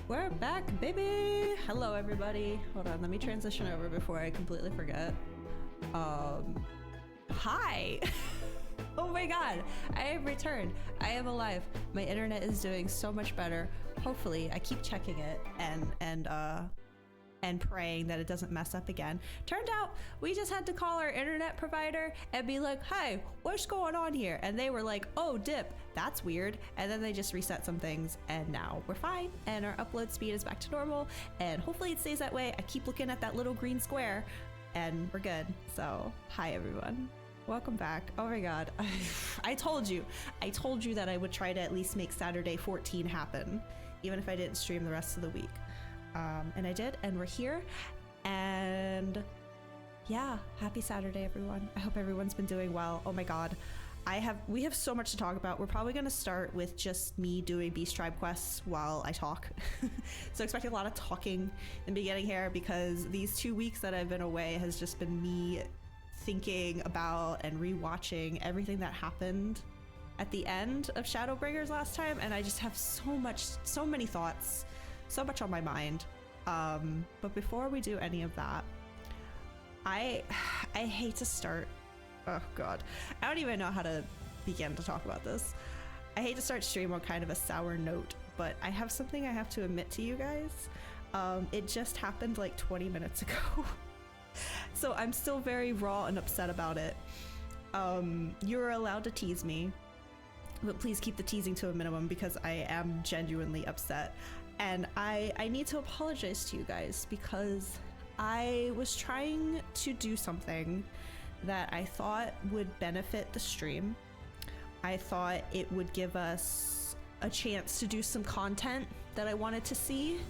We're back, baby! Hello, everybody. Hold on, let me transition over before I completely forget. Hi! Oh my god, I have returned. I am alive. My internet is doing so much better. Hopefully, I keep checking it and praying that it doesn't mess up again. Turned out we just had to call our internet provider and be like, hey, what's going on here? And they were like, oh, dip, that's weird. And then they just reset some things and now we're fine. And our upload speed is back to normal. And hopefully it stays that way. I keep looking at that little green square and we're good. So hi, everyone. Welcome back. Oh my god. I told you that I would try to at least make Saturday 14 happen, even if I didn't stream the rest of the week. And I did, and we're here, and yeah, happy Saturday, everyone. I hope everyone's been doing well. Oh my god, we have so much to talk about. We're probably gonna start with just me doing Beast Tribe quests while I talk. So expect a lot of talking in the beginning here, because these 2 weeks that I've been away has just been me thinking about and rewatching everything that happened at the end of Shadowbringers last time, and I just have so many thoughts, so much on my mind. But before we do any of that, I hate to start. Oh god, I don't even know how to begin to talk about this. I hate to start stream on kind of a sour note, but I have something I have to admit to you guys. It just happened like 20 minutes ago. So I'm still very raw and upset about it. You're allowed to tease me, but please keep the teasing to a minimum because I am genuinely upset. And I need to apologize to you guys because I was trying to do something that I thought would benefit the stream. I thought it would give us a chance to do some content that I wanted to see.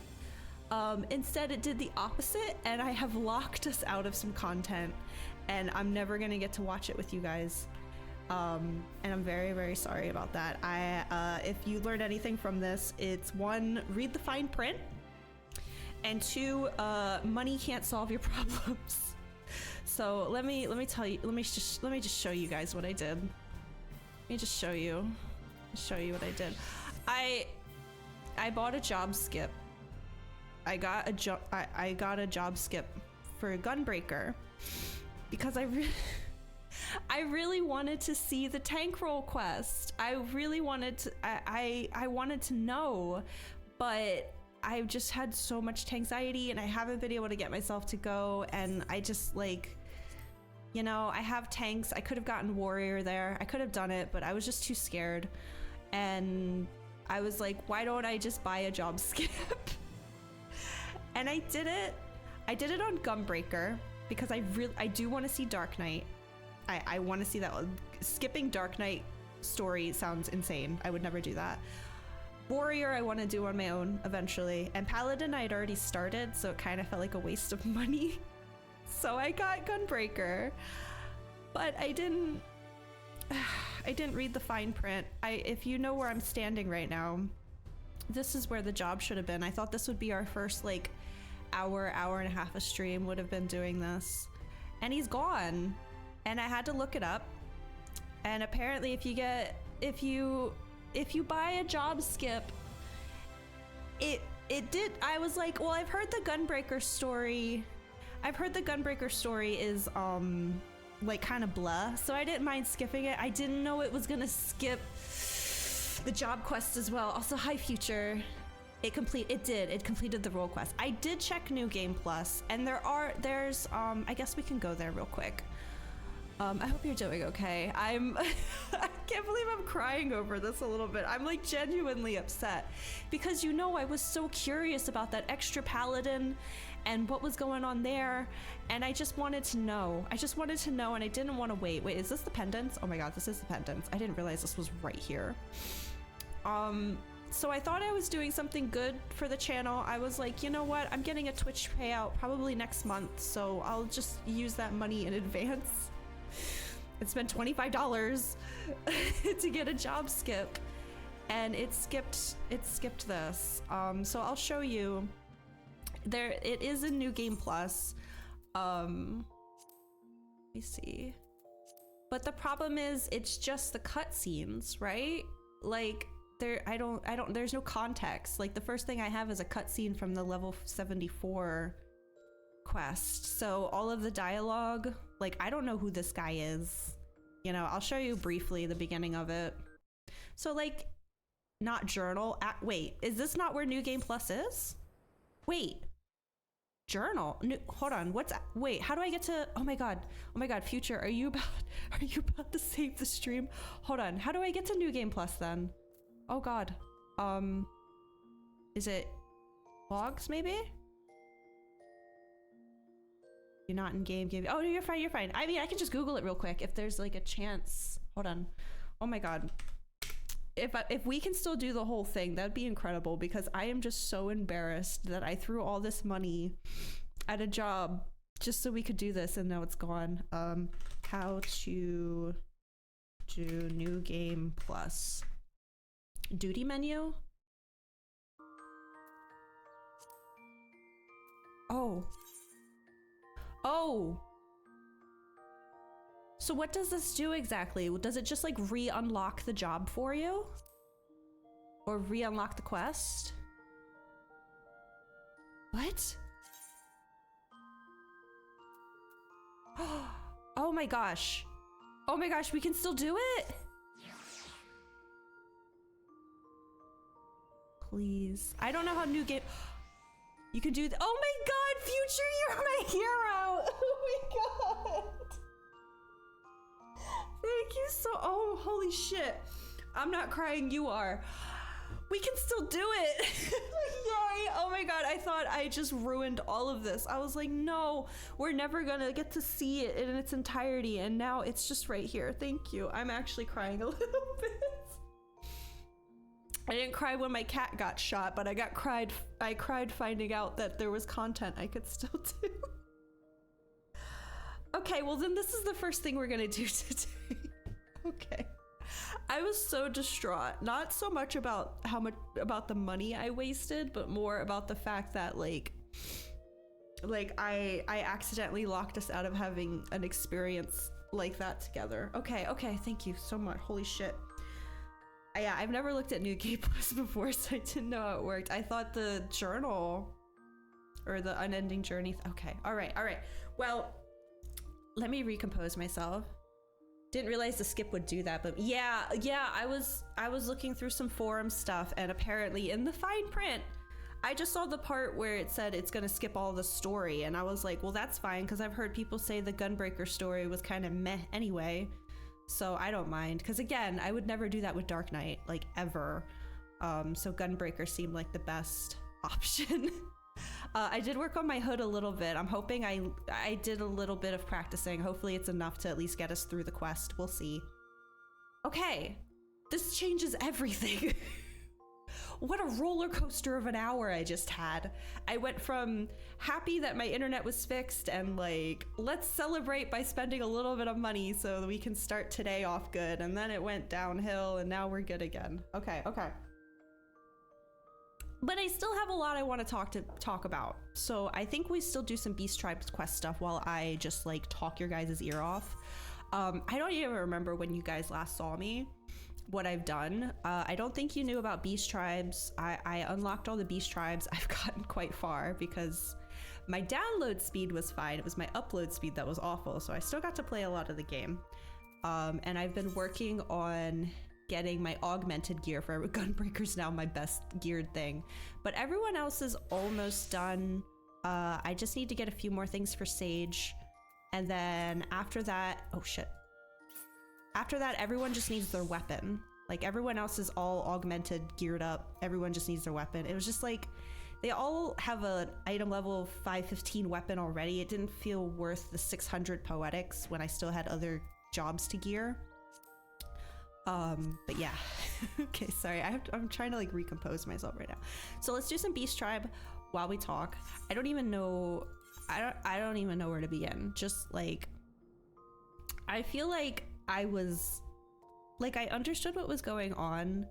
Instead it did the opposite, and I have locked us out of some content and I'm never gonna get to watch it with you guys. And I'm very, very sorry about that. If you learned anything from this, it's 1, read the fine print, and 2, money can't solve your problems. So let me just show you guys what I did. Let me just show you what I did. I bought a job skip. I got a job skip for Gunbreaker because I really wanted to see the tank roll quest. I really wanted to, I wanted to know, but I just had so much anxiety and I haven't been able to get myself to go, and I just like, you know, I have tanks. I could have gotten warrior there. I could have done it, but I was just too scared. And I was like, why don't I just buy a job skip? And I did it. I did it on Gunbreaker because I do want to see Dark Knight. I want to see that one. Skipping Dark Knight story sounds insane. I would never do that. Warrior I want to do on my own eventually, and Paladin I'd already started, so it kind of felt like a waste of money. So I got Gunbreaker, but I didn't read the fine print. If you know where I'm standing right now, this is where the job should have been. I thought this would be our first like hour and a half of stream would have been doing this, and he's gone. And I had to look it up, and apparently if you buy a job skip, it did. I was like, well, I've heard the Gunbreaker story is like kind of blah, so I didn't mind skipping it. I didn't know it was gonna skip the job quest as well. Also, hi Future. It completed the role quest. I did check New Game Plus, and there's I guess we can go there real quick. I hope you're doing okay. I can't believe I'm crying over this a little bit. I'm like genuinely upset because, you know, I was so curious about that extra paladin and what was going on there, and I just wanted to know. And I didn't want to wait. Wait, is this the pendants? Oh my god, this is the pendants. I didn't realize this was right here. So I thought I was doing something good for the channel. I was like, you know what? I'm getting a Twitch payout probably next month, so I'll just use that money in advance. It spent $25 to get a job skip, and it skipped this. So I'll show you. There, it is in New Game Plus. Let me see. But the problem is, it's just the cutscenes, right? Like, there's no context. Like the first thing I have is a cutscene from the level 74 quest. So all of the dialogue, like I don't know who this guy is. You know, I'll show you briefly the beginning of it. So like, not journal. Wait, is this not where New Game Plus is? Wait, journal. Hold on. Wait, how do I get to? Oh my god. Future, are you about to save the stream? Hold on. How do I get to New Game Plus then? Oh god. Is it logs maybe? You're not in game. Oh, no, you're fine. I mean, I can just Google it real quick if there's like a chance. Hold on. Oh my god. If we can still do the whole thing, that'd be incredible, because I am just so embarrassed that I threw all this money at a job just so we could do this, and now it's gone. How to do New Game Plus. Duty menu? Oh. So what does this do exactly? Does it just like re-unlock the job for you? Or re-unlock the quest? What? Oh my gosh. Oh my gosh, we can still do it? Please. I don't know how New Game... You can do oh my god, Future, you're my hero! Oh my god! Thank you so... Oh, holy shit. I'm not crying, you are. We can still do it! Yay! Oh my god, I thought I just ruined all of this. I was like, no, we're never gonna get to see it in its entirety, and now it's just right here. Thank you. I'm actually crying a little bit. I didn't cry when my cat got shot, but I cried finding out that there was content I could still do. Okay, well then this is the first thing we're gonna do today. Okay. I was so distraught, not so much about about the money I wasted, but more about the fact that like I accidentally locked us out of having an experience like that together. Okay, thank you so much. Holy shit. Yeah, I've never looked at New Game Plus before, so I didn't know how it worked. I thought the journal or the unending journey. Okay, all right. Well, let me recompose myself. Didn't realize the skip would do that, but yeah, I was looking through some forum stuff, and apparently in the fine print, I just saw the part where it said it's gonna skip all the story, and I was like, well, that's fine, because I've heard people say the Gunbreaker story was kind of meh anyway. So I don't mind, because again, I would never do that with Dark Knight, like ever. So Gunbreaker seemed like the best option. I did work on my hood a little bit. I'm hoping I did a little bit of practicing. Hopefully it's enough to at least get us through the quest. We'll see. Okay, this changes everything. What a roller coaster of an hour I just had. I went from happy that my internet was fixed and like, let's celebrate by spending a little bit of money so that we can start today off good. And then it went downhill and now we're good again. Okay. But I still have a lot I want to talk about. So I think we still do some Beast Tribes quest stuff while I just like talk your guys' ear off. I don't even remember when you guys last saw me. What I've done. I don't think you knew about Beast Tribes. I unlocked all the Beast Tribes. I've gotten quite far because my download speed was fine. It was my upload speed that was awful. So I still got to play a lot of the game. And I've been working on getting my augmented gear for Gunbreaker's now my best geared thing. But everyone else is almost done. I just need to get a few more things for Sage. And then after that, oh shit. After that, everyone just needs their weapon. Like everyone else is all augmented, geared up. Everyone just needs their weapon. It was just like, they all have an item level 515 weapon already. It didn't feel worth the 600 poetics when I still had other jobs to gear. But yeah. Okay, sorry. I'm trying to like recompose myself right now. So let's do some Beast Tribe while we talk. I don't even know where to begin. Just like, I feel like I understood what was going on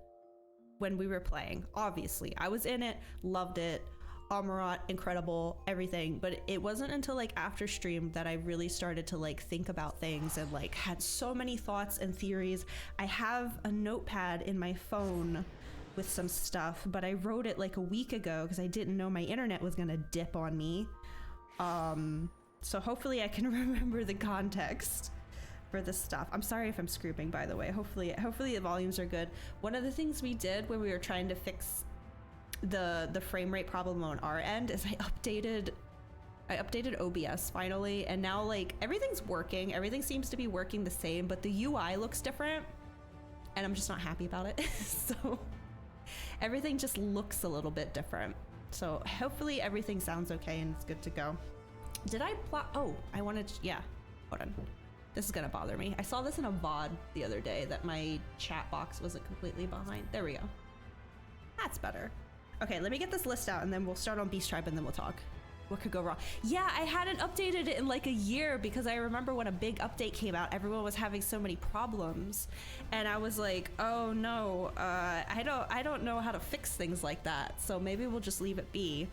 when we were playing. Obviously, I was in it, loved it. Amarat, incredible, everything. But it wasn't until like after stream that I really started to like think about things and like had so many thoughts and theories. I have a notepad in my phone with some stuff, but I wrote it like a week ago because I didn't know my internet was gonna dip on me. So hopefully I can remember the context for this stuff. I'm sorry if I'm screaming, by the way. Hopefully the volumes are good. One of the things we did when we were trying to fix the frame rate problem on our end is I updated OBS finally, and now like everything's working. Everything seems to be working the same, but the UI looks different, and I'm just not happy about it. So everything just looks a little bit different. So hopefully everything sounds okay and it's good to go. Did I plot? Oh, I wanted to, yeah, hold on. This is gonna bother me. I saw this in a VOD the other day that my chat box wasn't completely behind. There we go. That's better. Okay, let me get this list out and then we'll start on Beast Tribe and then we'll talk. What could go wrong? Yeah, I hadn't updated it in like a year because I remember when a big update came out, everyone was having so many problems, and I was like, oh no, I don't know how to fix things like that. So maybe we'll just leave it be.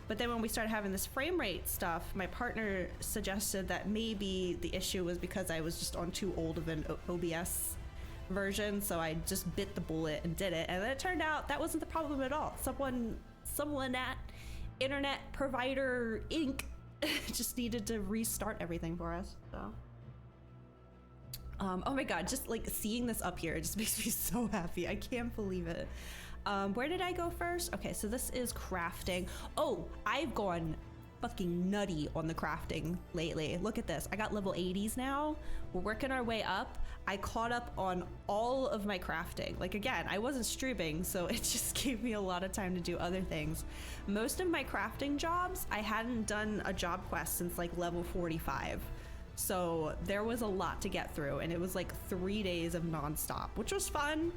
But then when we started having this frame rate stuff, my partner suggested that maybe the issue was because I was just on too old of an OBS version, so I just bit the bullet and did it. And then it turned out that wasn't the problem at all. Someone at Internet Provider Inc. just needed to restart everything for us. So, oh my god, just like seeing this up here, it just makes me so happy. I can't believe it. Where did I go first? Okay, so this is crafting. Oh, I've gone fucking nutty on the crafting lately. Look at this. I got level 80s now. We're working our way up. I caught up on all of my crafting. Like, again, I wasn't streaming, so it just gave me a lot of time to do other things. Most of my crafting jobs, I hadn't done a job quest since like level 45. So there was a lot to get through, and it was like 3 days of nonstop, which was fun,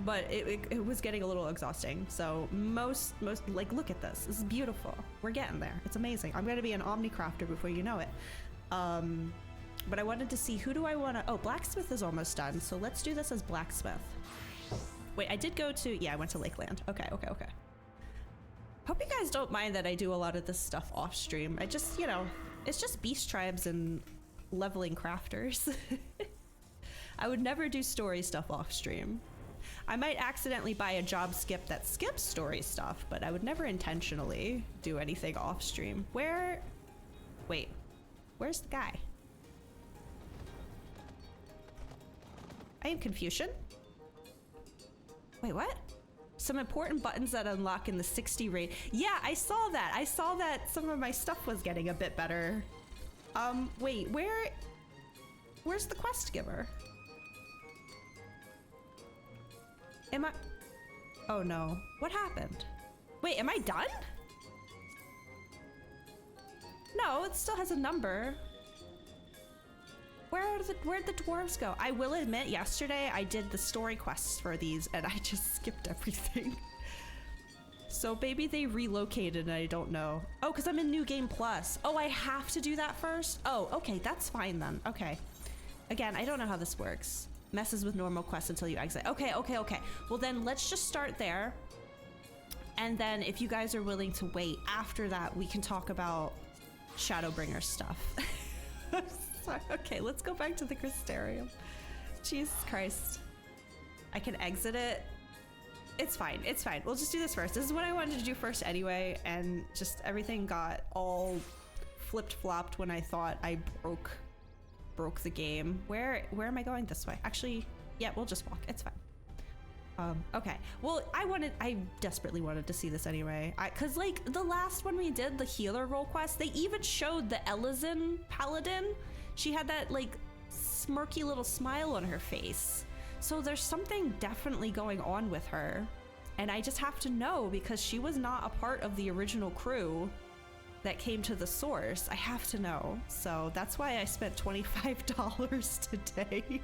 but it was getting a little exhausting. So most like, look at this. This is beautiful. We're getting there. It's amazing. I'm gonna be an Omni crafter before you know it. But I wanted to see, who do I want to... Oh, blacksmith is almost done, so let's do this as blacksmith. Wait, I did go to... Yeah, I went to Lakeland. Okay. Hope you guys don't mind that I do a lot of this stuff off stream. I just, you know, it's just beast tribes and leveling crafters. I would never do story stuff off stream. I might accidentally buy a job skip that skips story stuff, but I would never intentionally do anything off stream. Wait, where's the guy? I am Confucian. Wait, what? Some important buttons that unlock in the 60 rate. Yeah, I saw that. I saw that some of my stuff was getting a bit better. Wait, where's the quest giver? Am I... Oh no. What happened? Wait, am I done? No, it still has a number. Where'd the dwarves go? I will admit, yesterday I did the story quests for these and I just skipped everything. So maybe they relocated and I don't know. Oh, because I'm in New Game Plus. Oh, I have to do that first? Oh, okay, that's fine then. Okay. Again, I don't know how this works. Messes with normal quests until you exit. Okay. Well then let's just start there. And then if you guys are willing to wait after that, we can talk about Shadowbringers stuff. Sorry. Okay, let's go back to the Crystarium. Jesus Christ. I can exit it. It's fine. We'll just do this first. This is what I wanted to do first anyway, and just everything got all flipped-flopped when I thought I broke the game. Where am I going? This way. Actually, yeah, we'll just walk. It's fine. Okay. Well, I desperately wanted to see this anyway. Cause like the last one we did, the healer role quest, they even showed the Elysian paladin. She had that like smirky little smile on her face. So there's something definitely going on with her. And I just have to know because she was not a part of the original crew that came to the source. I have to know. So that's why I spent $25 today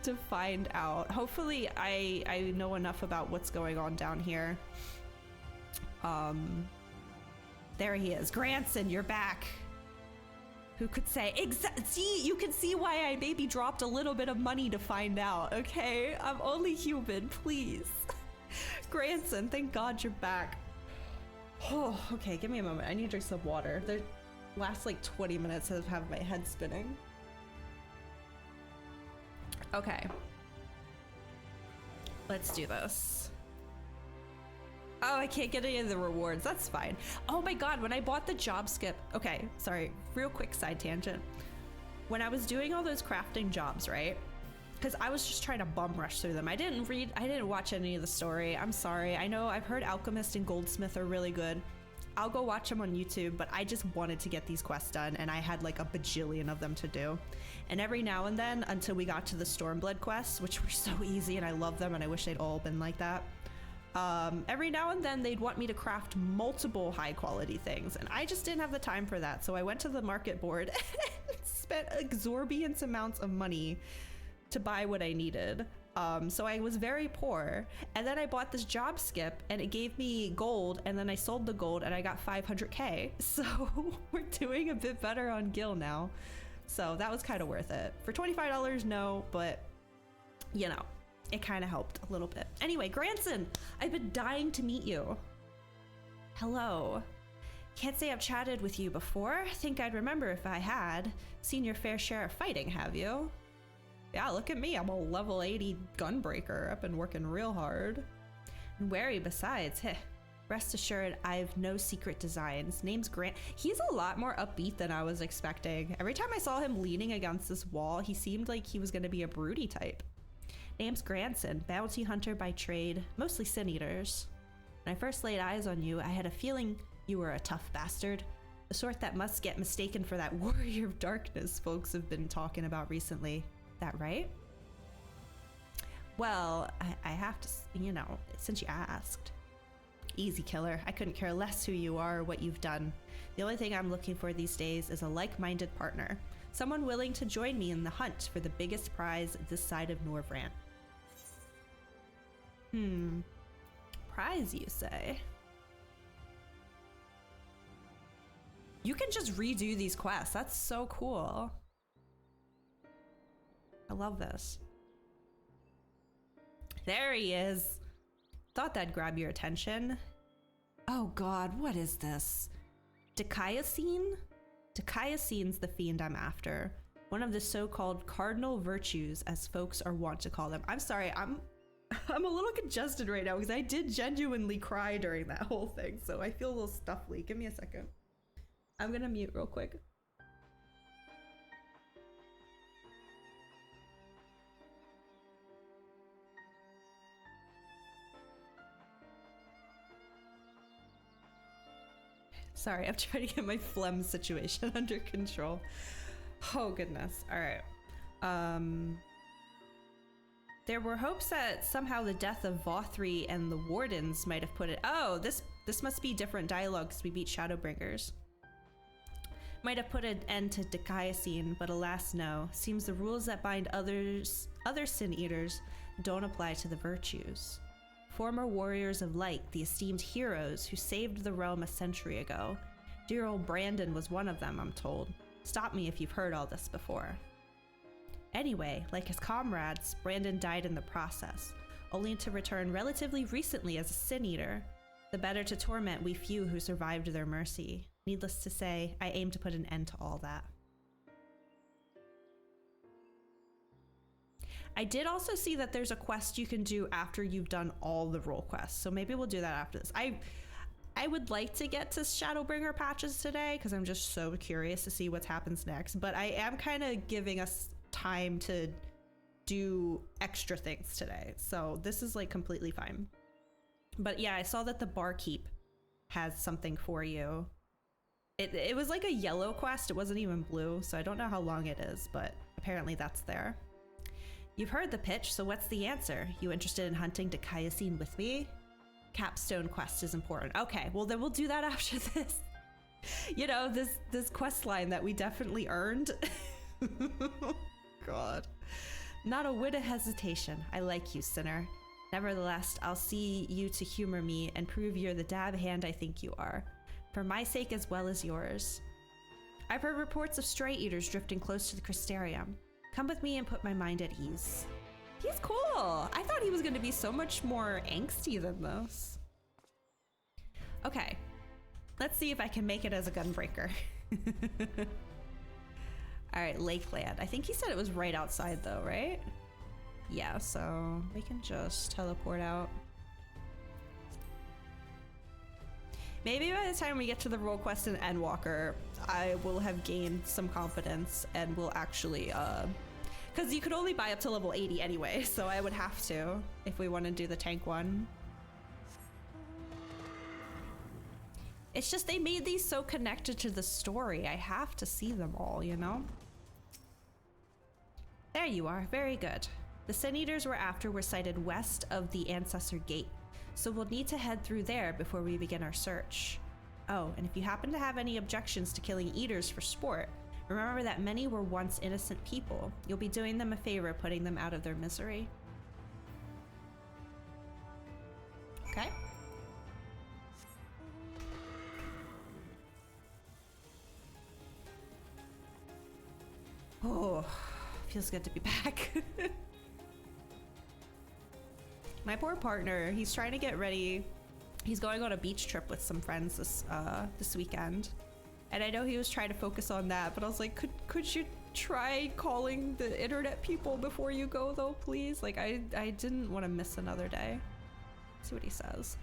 to find out. Hopefully I know enough about what's going on down here. There he is. Granson, you're back. Who could say, see, you can see why I maybe dropped a little bit of money to find out, okay? I'm only human, please. Granson, thank God you're back. Oh, okay, give me a moment. I need to drink some water. The last like 20 minutes have had my head spinning. Okay. Let's do this. Oh, I can't get any of the rewards. That's fine. Oh my god, when I bought the job skip. Okay, sorry, real quick side tangent. When I was doing all those crafting jobs, right? Because I was just trying to bum rush through them. I didn't watch any of the story. I'm sorry. I know I've heard Alchemist and Goldsmith are really good. I'll go watch them on YouTube, but I just wanted to get these quests done, and I had like a bajillion of them to do. And every now and then, until we got to the Stormblood quests, which were so easy, and I love them, and I wish they'd all been like that. Every now and then they'd want me to craft multiple high quality things, and I just didn't have the time for that. So I went to the market board and spent exorbitant amounts of money to buy what I needed. So I was very poor, and then I bought this job skip and it gave me gold, and then I sold the gold and I got 500k. So we're doing a bit better on Gil now. So that was kind of worth it. For $25, no, but you know, it kind of helped a little bit. Anyway, Granson, I've been dying to meet you. Hello. Can't say I've chatted with you before. Think I'd remember if I had. Seen your fair share of fighting, have you? Yeah, look at me. I'm a level 80 gunbreaker. I've been working real hard. And wary besides. Heh. Rest assured, I've no secret designs. Name's Grant. He's a lot more upbeat than I was expecting. Every time I saw him leaning against this wall, he seemed like he was going to be a broody type. Name's Granson, bounty hunter by trade, mostly sin eaters. When I first laid eyes on you, I had a feeling you were a tough bastard. The sort that must get mistaken for that warrior of darkness folks have been talking about recently. That right? Well, I have to, you know, since you asked. Easy, killer. I couldn't care less who you are or what you've done. The only thing I'm looking for these days is a like-minded partner. Someone willing to join me in the hunt for the biggest prize this side of Norvrant. Prize, you say? You can just redo these quests. That's so cool. I love this. There he is. Thought that'd grab your attention. Oh god, what is this? Dikaiosine? Dikaiosine's the fiend I'm after. One of the so-called cardinal virtues, as folks are wont to call them. I'm sorry, I'm a little congested right now because I did genuinely cry during that whole thing, so I feel a little stuffly. Give me a second. I'm gonna mute real quick. Sorry, I'm trying to get my phlegm situation under control. Oh goodness. All right. There were hopes that somehow the death of Vothri and the Wardens might have put it. Oh, this must be different dialogue because we beat Shadowbringers. Might have put an end to Dikaiosine, but alas no. Seems the rules that bind other sin eaters don't apply to the virtues. Former warriors of light, the esteemed heroes who saved the realm a century ago. Dear old Brandon was one of them, I'm told. Stop me if you've heard all this before. Anyway, like his comrades, Brandon died in the process, only to return relatively recently as a sin eater. The better to torment we few who survived their mercy. Needless to say, I aim to put an end to all that. I did also see that there's a quest you can do after you've done all the role quests, so maybe we'll do that after this. I would like to get to Shadowbringer patches today because I'm just so curious to see what happens next, but I am kind of giving us time to do extra things today, so this is like completely fine. But yeah, I saw that the barkeep has something for you. It was like a yellow quest, it wasn't even blue, so I don't know how long it is, but apparently that's there. You've heard the pitch, so what's the answer? You interested in hunting Dikaiosine with me? Capstone quest is important. Okay, well then we'll do that after this. You know, this quest line that we definitely earned. God. Not a whit of hesitation. I like you, sinner. Nevertheless, I'll see you to humor me and prove you're the dab hand I think you are. For my sake as well as yours. I've heard reports of stray eaters drifting close to the Crystarium. Come with me and put my mind at ease. He's cool. I thought he was going to be so much more angsty than this. Okay. Let's see if I can make it as a gunbreaker. All right, Lakeland. I think he said it was right outside though, right? Yeah, so we can just teleport out. Maybe by the time we get to the role quest in Endwalker, I will have gained some confidence and will actually, because you could only buy up to level 80 anyway, so I would have to if we want to do the tank one. It's just they made these so connected to the story. I have to see them all, you know? There you are, very good. The Sin Eaters we're after were sighted west of the Ancestor Gate, so we'll need to head through there before we begin our search. Oh, and if you happen to have any objections to killing Eaters for sport, remember that many were once innocent people. You'll be doing them a favor putting them out of their misery. Okay. Oh, feels good to be back. My poor partner, he's trying to get ready. He's going on a beach trip with some friends this weekend. And I know he was trying to focus on that, but I was like, could you try calling the internet people before you go though, please? Like I didn't want to miss another day. Let's see what he says.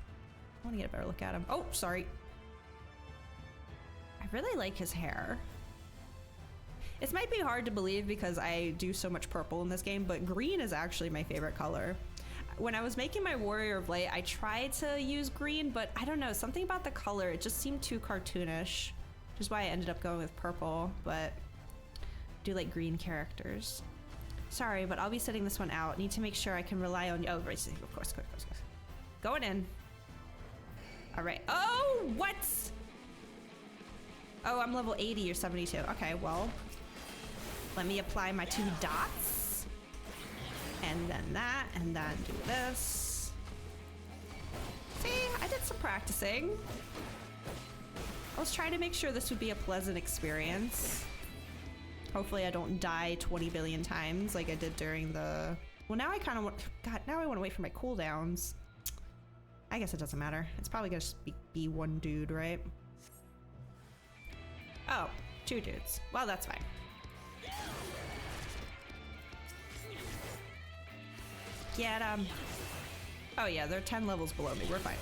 I want to get a better look at him. Oh, sorry. I really like his hair. This might be hard to believe because I do so much purple in this game, but green is actually my favorite color. When I was making my Warrior of Light, I tried to use green, but I don't know, something about the color, it just seemed too cartoonish, which is why I ended up going with purple, but I do like green characters. Sorry, but I'll be setting this one out. Need to make sure I can rely on you. Oh, right, of course. Going in. All right. Oh, what? Oh, I'm level 80 or 72. Okay, well, let me apply my 2 dots. And then that, and then do this. See, I did some practicing. I was trying to make sure this would be a pleasant experience. Hopefully I don't die 20 billion times like I did during the... Well, now I kind of want... God, now I want to wait for my cooldowns. I guess it doesn't matter. It's probably gonna just be one dude, right? Oh, 2 dudes. Well, that's fine. Get 'em. Oh yeah, they're 10 levels below me. We're fine.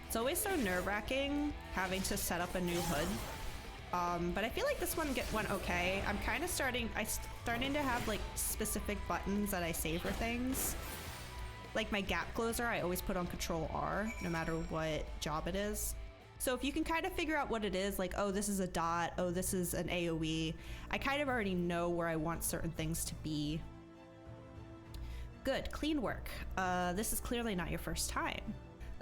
It's always so nerve-wracking having to set up a new hood. But I feel like this one went okay. I'm kind of starting to have like specific buttons that I save for things. Like my gap closer, I always put on Control R, no matter what job it is. So if you can kind of figure out what it is, like, oh, this is a dot, oh, this is an AoE, I kind of already know where I want certain things to be. Good, clean work. This is clearly not your first time.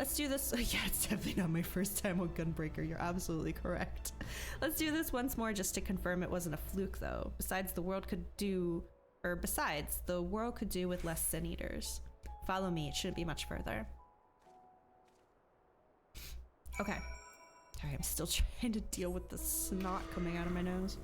Let's do this. Yeah, it's definitely not my first time on Gunbreaker. You're absolutely correct. Let's do this once more just to confirm it wasn't a fluke, though. Besides, the world could do with less Sin Eaters. Follow me, it shouldn't be much further. Okay. Sorry, I'm still trying to deal with the snot coming out of my nose.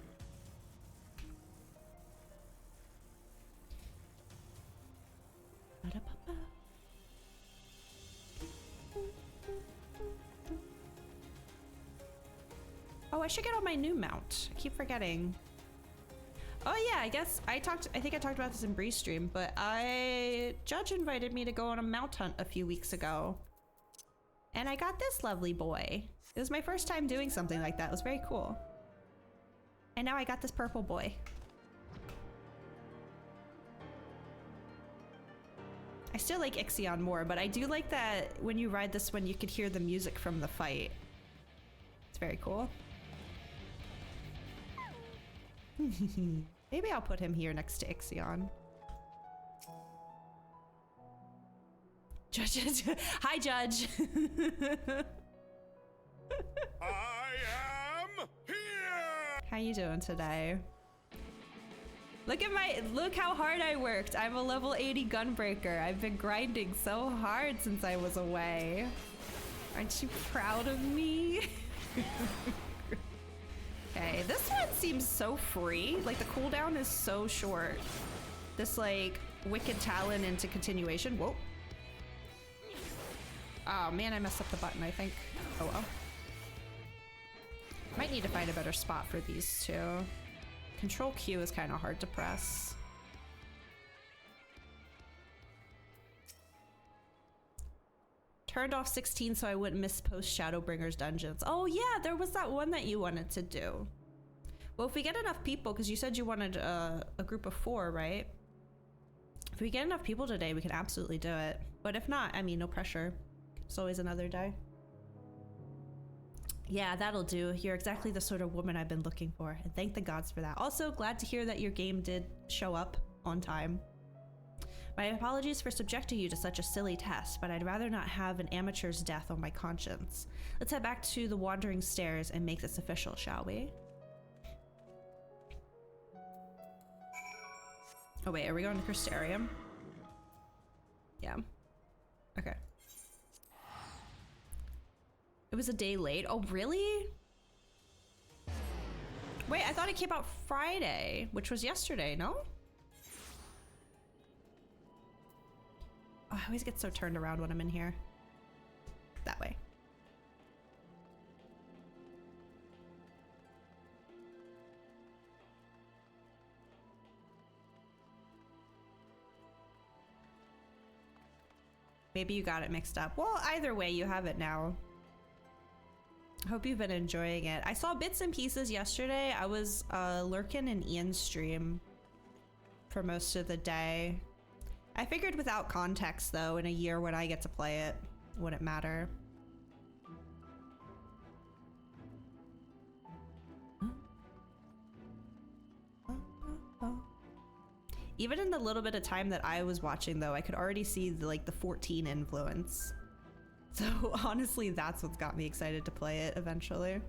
Oh, I should get on my new mount. I keep forgetting. Oh yeah, I think I talked about this in Breeze stream, but Judge invited me to go on a mount hunt a few weeks ago. And I got this lovely boy. It was my first time doing something like that. It was very cool. And now I got this purple boy. I still like Ixion more, but I do like that when you ride this one, you could hear the music from the fight. It's very cool. Maybe I'll put him here next to Ixion. Judge, hi, Judge. I am here. How you doing today? Look how hard I worked. I'm a level 80 Gunbreaker. I've been grinding so hard since I was away. Aren't you proud of me? Okay, this one seems so free. Like the cooldown is so short. This like Wicked Talon into continuation. Whoa. Oh man, I messed up the button, I think. Oh well. Might need to find a better spot for these two. Control Q is kind of hard to press. Turned off 16 so I wouldn't miss post Shadowbringers dungeons. Oh yeah, there was that one that you wanted to do. Well, if we get enough people, because you said you wanted a group of 4, right? If we get enough people today, we can absolutely do it. But if not, I mean, no pressure. It's always another day. Yeah, that'll do. You're exactly the sort of woman I've been looking for, and thank the gods for that. Also, glad to hear that your game did show up on time. My apologies for subjecting you to such a silly test, but I'd rather not have an amateur's death on my conscience. Let's head back to the Wandering Stairs and make this official, shall we? Oh wait, are we going to Crystarium? Yeah. Okay. It was a day late. Oh, really? Wait, I thought it came out Friday, which was yesterday, no? Oh, I always get so turned around when I'm in here. That way. Maybe you got it mixed up. Well, either way, you have it now. Hope you've been enjoying it. I saw bits and pieces yesterday. I was lurking in Ian's stream for most of the day. I figured without context, though, in a year when I get to play it, it wouldn't matter. Even in the little bit of time that I was watching, though, I could already see the 14 influence. So honestly, that's what's got me excited to play it eventually.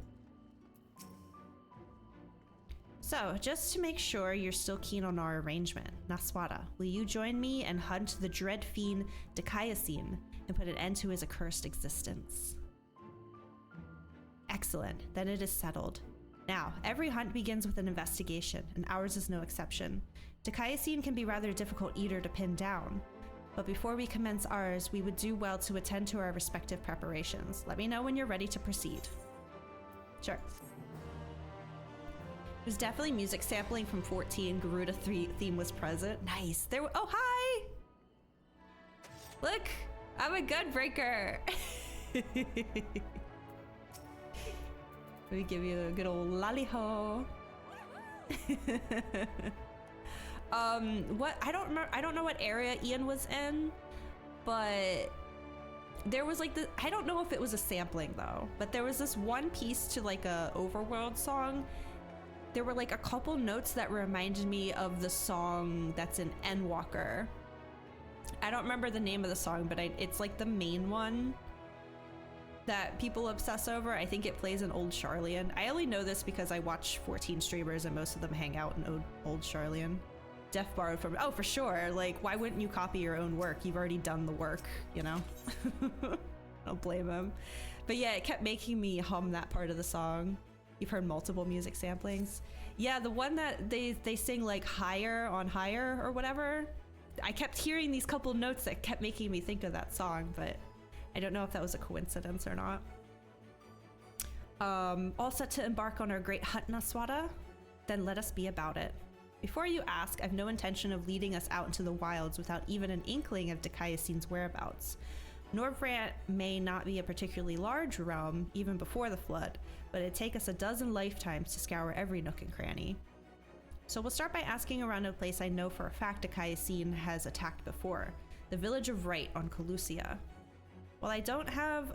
So, just to make sure you're still keen on our arrangement, Naswada, will you join me and hunt the dread fiend Dikaiosine and put an end to his accursed existence? Excellent, then it is settled. Now, every hunt begins with an investigation, and ours is no exception. Dikaiosine can be rather a difficult eater to pin down, but before we commence ours, we would do well to attend to our respective preparations. Let me know when you're ready to proceed. Sure. There's definitely music sampling from 14. Garuda theme was present. Nice. There. Oh, hi. Look, I'm a gun breaker. Let me give you a good old lolly-ho. What? I don't remember. I don't know what area Ian was in, but there was like the. I don't know if it was a sampling though, but there was this one piece to like a Overworld song. There were like a couple notes that reminded me of the song that's in Endwalker. I don't remember the name of the song, but it's like the main one that people obsess over. I think it plays in Old Charlian. I only know this because I watch 14 streamers and most of them hang out in Old Charlian. Def borrowed from, oh, for sure. Like, why wouldn't you copy your own work? You've already done the work, you know? I don't blame him. But yeah, it kept making me hum that part of the song. You've heard multiple music samplings. Yeah, the one that they sing like higher on higher or whatever. I kept hearing these couple notes that kept making me think of that song, but I don't know if that was a coincidence or not. All set to embark on our great hunt, Naswada? Then let us be about it. Before you ask, I've no intention of leading us out into the wilds without even an inkling of Dikaiosine's whereabouts. Norvrant may not be a particularly large realm, even before the flood, but it'd take us a dozen lifetimes to scour every nook and cranny. So we'll start by asking around a place I know for a fact Dikaiosine has attacked before, the village of Wright on Colusia. While I don't have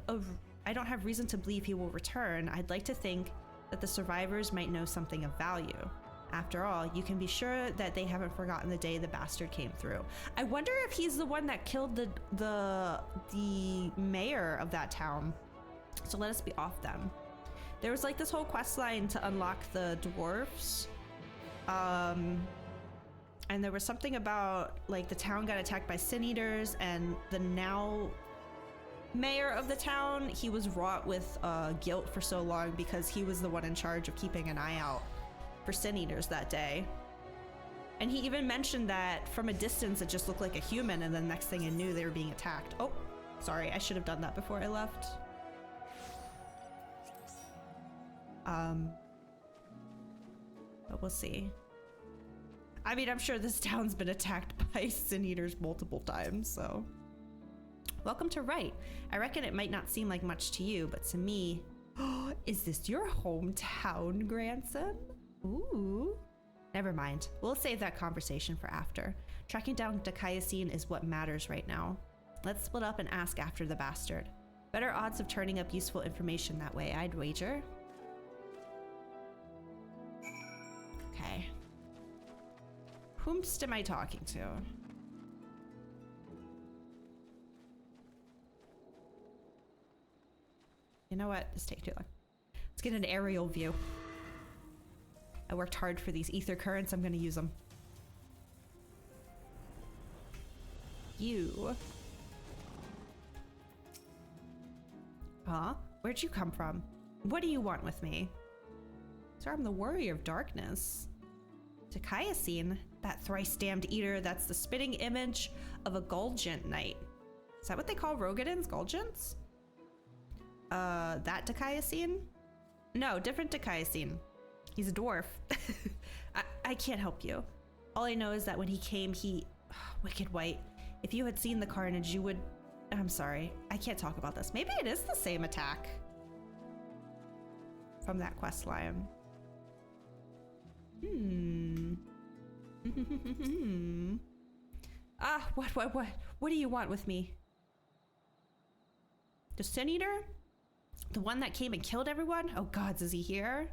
reason to believe he will return, I'd like to think that the survivors might know something of value. After all, you can be sure that they haven't forgotten the day the bastard came through. I wonder if he's the one that killed the mayor of that town. So let us be off them. There was like this whole quest line to unlock the dwarfs. And there was something about like the town got attacked by sin eaters, and the now mayor of the town, he was wrought with guilt for so long because he was the one in charge of keeping an eye out for sin eaters that day. And he even mentioned that from a distance it just looked like a human, and then next thing I knew they were being attacked. Oh, sorry, I should have done that before I left. But we'll see. I mean, I'm sure this town's been attacked by sin eaters multiple times, so Welcome to Wright. I reckon it might not seem like much to you, but to me... Is this your hometown, grandson? Ooh. Never mind. We'll save that conversation for after. Tracking down Dakayasin is what matters right now. Let's split up and ask after the bastard. Better odds of turning up useful information that way, I'd wager. Okay. Whomst am I talking to? You know what? This takes too long. Let's get an aerial view. I worked hard for these ether currents. I'm going to use them. You. Huh? Where'd you come from? What do you want with me? Sir, I'm the warrior of darkness. Dakayasin, that thrice-damned eater that's the spitting image of a Gulgent knight. Is that what they call Rogadins? Gulgents? That Dakayasin? No, different Dakayasin. He's a dwarf. I can't help you. All I know is that when he came, he... Wicked White. If you had seen the carnage, you would... I'm sorry. I can't talk about this. Maybe it is the same attack from that quest line. What do you want with me? The Sin Eater? The one that came and killed everyone? Oh gods, is he here?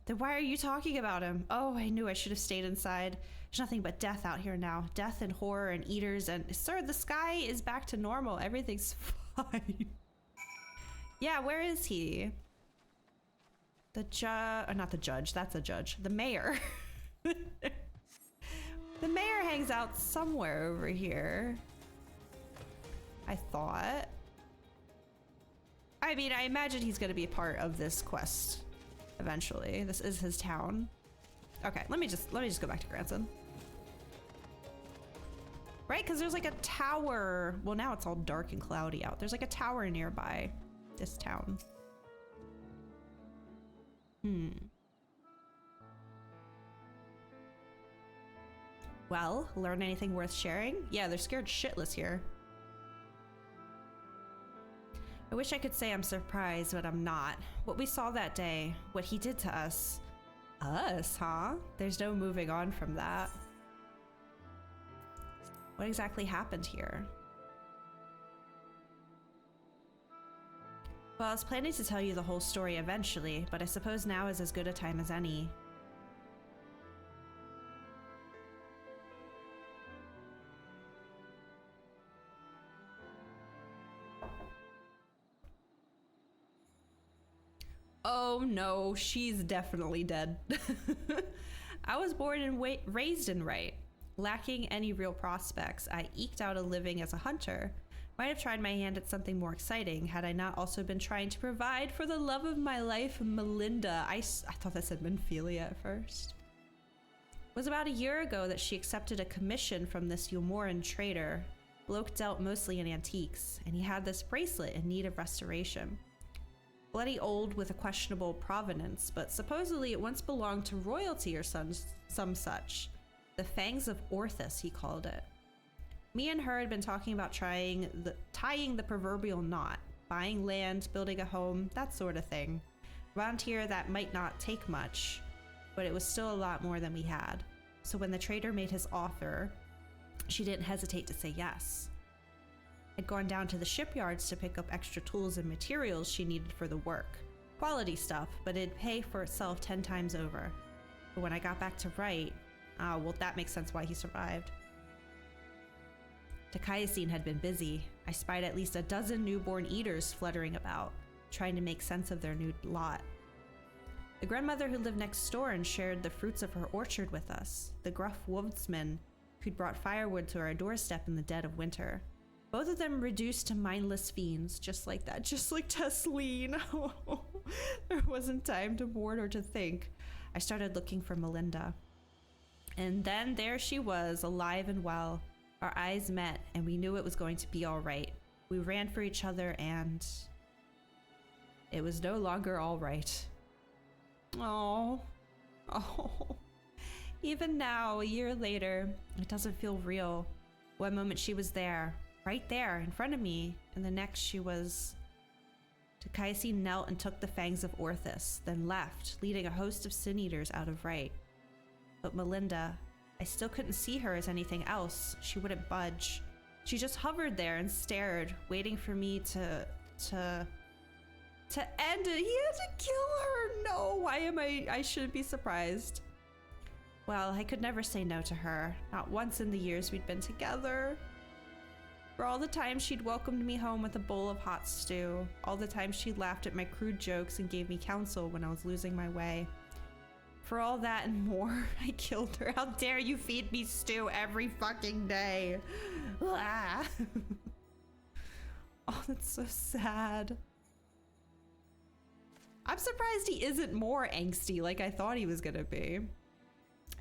Then why are you talking about him? Oh, I knew I should have stayed inside. There's nothing but death out here now. Death and horror and eaters and... Sir, the sky is back to normal. Everything's fine. Yeah, where is he? The not the judge. That's a judge. The mayor. The mayor hangs out somewhere over here. I thought. I mean, I imagine he's going to be a part of this quest eventually. This is his town. Okay, let me just go back to Grandson. Right, because there's like a tower. Well, now it's all dark and cloudy out. There's like a tower nearby this town. Well, learn anything worth sharing? Yeah, they're scared shitless here. I wish I could say I'm surprised, but I'm not. What we saw that day, what he did to us. Us, huh? There's no moving on from that. What exactly happened here? Well, I was planning to tell you the whole story eventually, but I suppose now is as good a time as any. Oh no, she's definitely dead. I was born and raised in Wright. Lacking any real prospects, I eked out a living as a hunter. Might have tried my hand at something more exciting had I not also been trying to provide for the love of my life, Melinda. I thought that said Menphelia at first. It was about a year ago that she accepted a commission from this Yomoran trader. Bloke dealt mostly in antiques, and he had this bracelet in need of restoration. Bloody old with a questionable provenance, but supposedly it once belonged to royalty or some such. The Fangs of Orthus, he called it. Me and her had been talking about tying the proverbial knot, buying land, building a home, that sort of thing. Around here, that might not take much, but it was still a lot more than we had. So when the trader made his offer, she didn't hesitate to say yes. I'd gone down to the shipyards to pick up extra tools and materials she needed for the work. Quality stuff, but it'd pay for itself 10 times over. But when I got back to Wright, well, that makes sense why he survived. Dakayasin had been busy. I spied at least a dozen newborn eaters fluttering about, trying to make sense of their new lot. The grandmother who lived next door and shared the fruits of her orchard with us, the gruff woodsman who'd brought firewood to our doorstep in the dead of winter. Both of them reduced to mindless fiends, just like that, just like Tesleen. There wasn't time to mourn or to think. I started looking for Melinda. And then there she was, alive and well. Our eyes met, and we knew it was going to be all right. We ran for each other, and it was no longer all right. Oh. Even now, a year later, it doesn't feel real. One moment she was there, right there in front of me, and the next she was... Takaisi knelt and took the fangs of Orthus, then left, leading a host of sin eaters out of right. But Melinda, I still couldn't see her as anything else. She wouldn't budge. She just hovered there and stared, waiting for me to end it. He had to kill her. No, why am I shouldn't be surprised. Well, I could never say no to her, not once in the years we'd been together. For all the times she'd welcomed me home with a bowl of hot stew, all the times she laughed at my crude jokes and gave me counsel when I was losing my way. For all that and more, I killed her. How dare you feed me stew every fucking day? Ah. Oh, that's so sad. I'm surprised he isn't more angsty like I thought he was gonna be.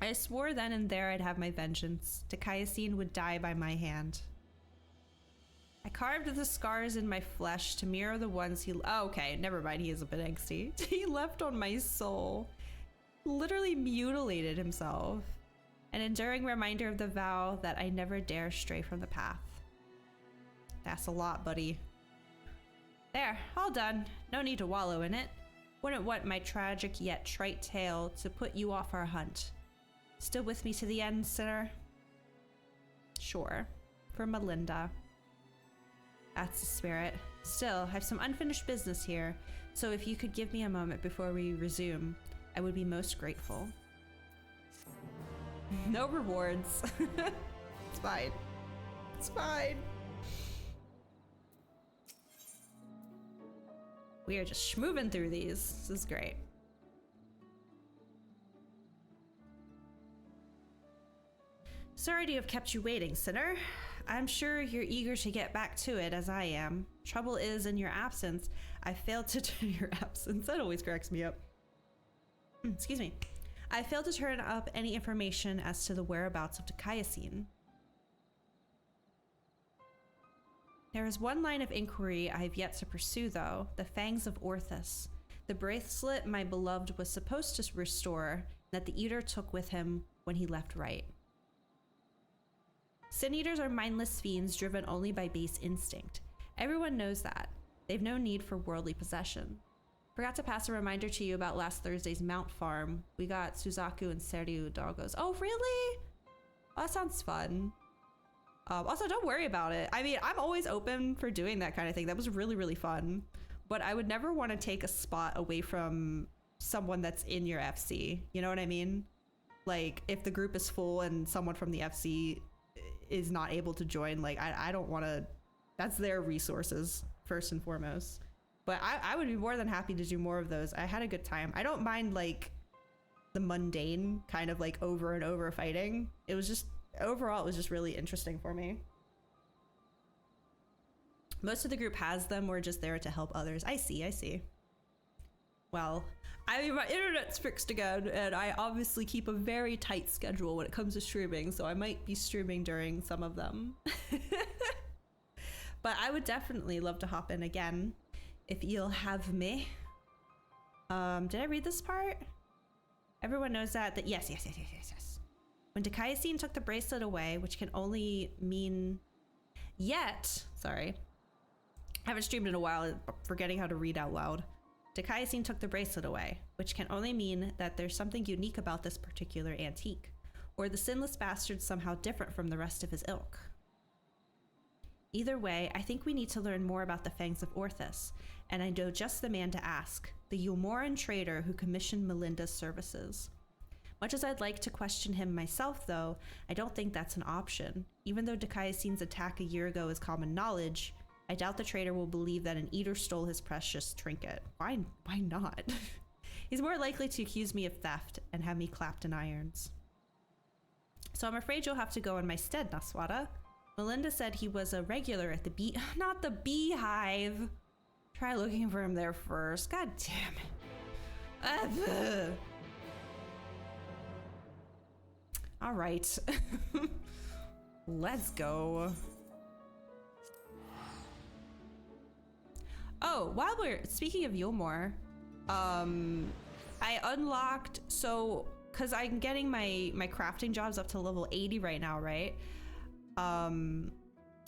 I swore then and there I'd have my vengeance. Dikaiosine would die by my hand. I carved the scars in my flesh to mirror the ones he... Oh, okay, never mind, he is a bit angsty. He left on my soul. Literally mutilated himself. An enduring reminder of the vow that I never dare stray from the path. That's a lot, buddy. There, all done. No need to wallow in it. Wouldn't want my tragic yet trite tale to put you off our hunt. Still with me to the end, sinner? Sure. For Melinda. That's the spirit. Still, I've some unfinished business here, so if you could give me a moment before we resume, I would be most grateful. No rewards. It's fine. It's fine. We are just schmoving through these. This is great. Sorry to have kept you waiting, sinner. I'm sure you're eager to get back to it, as I am. Trouble is, in your absence, I failed to turn your absence. That always cracks me up. Excuse me. I failed to turn up any information as to the whereabouts of Dikaiosine. There is one line of inquiry I have yet to pursue, though. The fangs of Orthus. The bracelet my beloved was supposed to restore, that the Eater took with him when he left right. Sin Eaters are mindless fiends driven only by base instinct. Everyone knows that. They've no need for worldly possession. Forgot to pass a reminder to you about last Thursday's mount farm. We got Suzaku and Seryu doggos. Oh, really? Oh, that sounds fun. Also, don't worry about it. I mean, I'm always open for doing that kind of thing. That was really, really fun. But I would never want to take a spot away from someone that's in your FC. You know what I mean? Like, if the group is full and someone from the FC is not able to join, like, I don't want to... That's their resources, first and foremost. But I would be more than happy to do more of those. I had a good time. I don't mind, like, the mundane kind of, like, over and over fighting. It was just... Overall, it was just really interesting for me. Most of the group has them. We're just there to help others. I see. Well, I mean, my internet's fixed again, and I obviously keep a very tight schedule when it comes to streaming, so I might be streaming during some of them. But I would definitely love to hop in again if you'll have me. Did I read this part? Everyone knows that. Yes. When Dikaiosine took the bracelet away, which can only mean sorry. I haven't streamed in a while, forgetting how to read out loud. Dikaiosine took the bracelet away, which can only mean that there's something unique about this particular antique, or the sinless bastard's somehow different from the rest of his ilk. Either way, I think we need to learn more about the fangs of Orthus, and I know just the man to ask, the Ulmoran trader who commissioned Melinda's services. Much as I'd like to question him myself, though, I don't think that's an option. Even though Dikaiosine's attack a year ago is common knowledge, I doubt the trader will believe that an eater stole his precious trinket. Why not? He's more likely to accuse me of theft and have me clapped in irons. So I'm afraid you'll have to go in my stead, Naswada. Melinda said he was a regular at the not the beehive. Try looking for him there first. God damn it. All right. Let's go. Oh, while we're speaking of Yulmore, I unlocked, so because I'm getting my crafting jobs up to level 80 right now, right?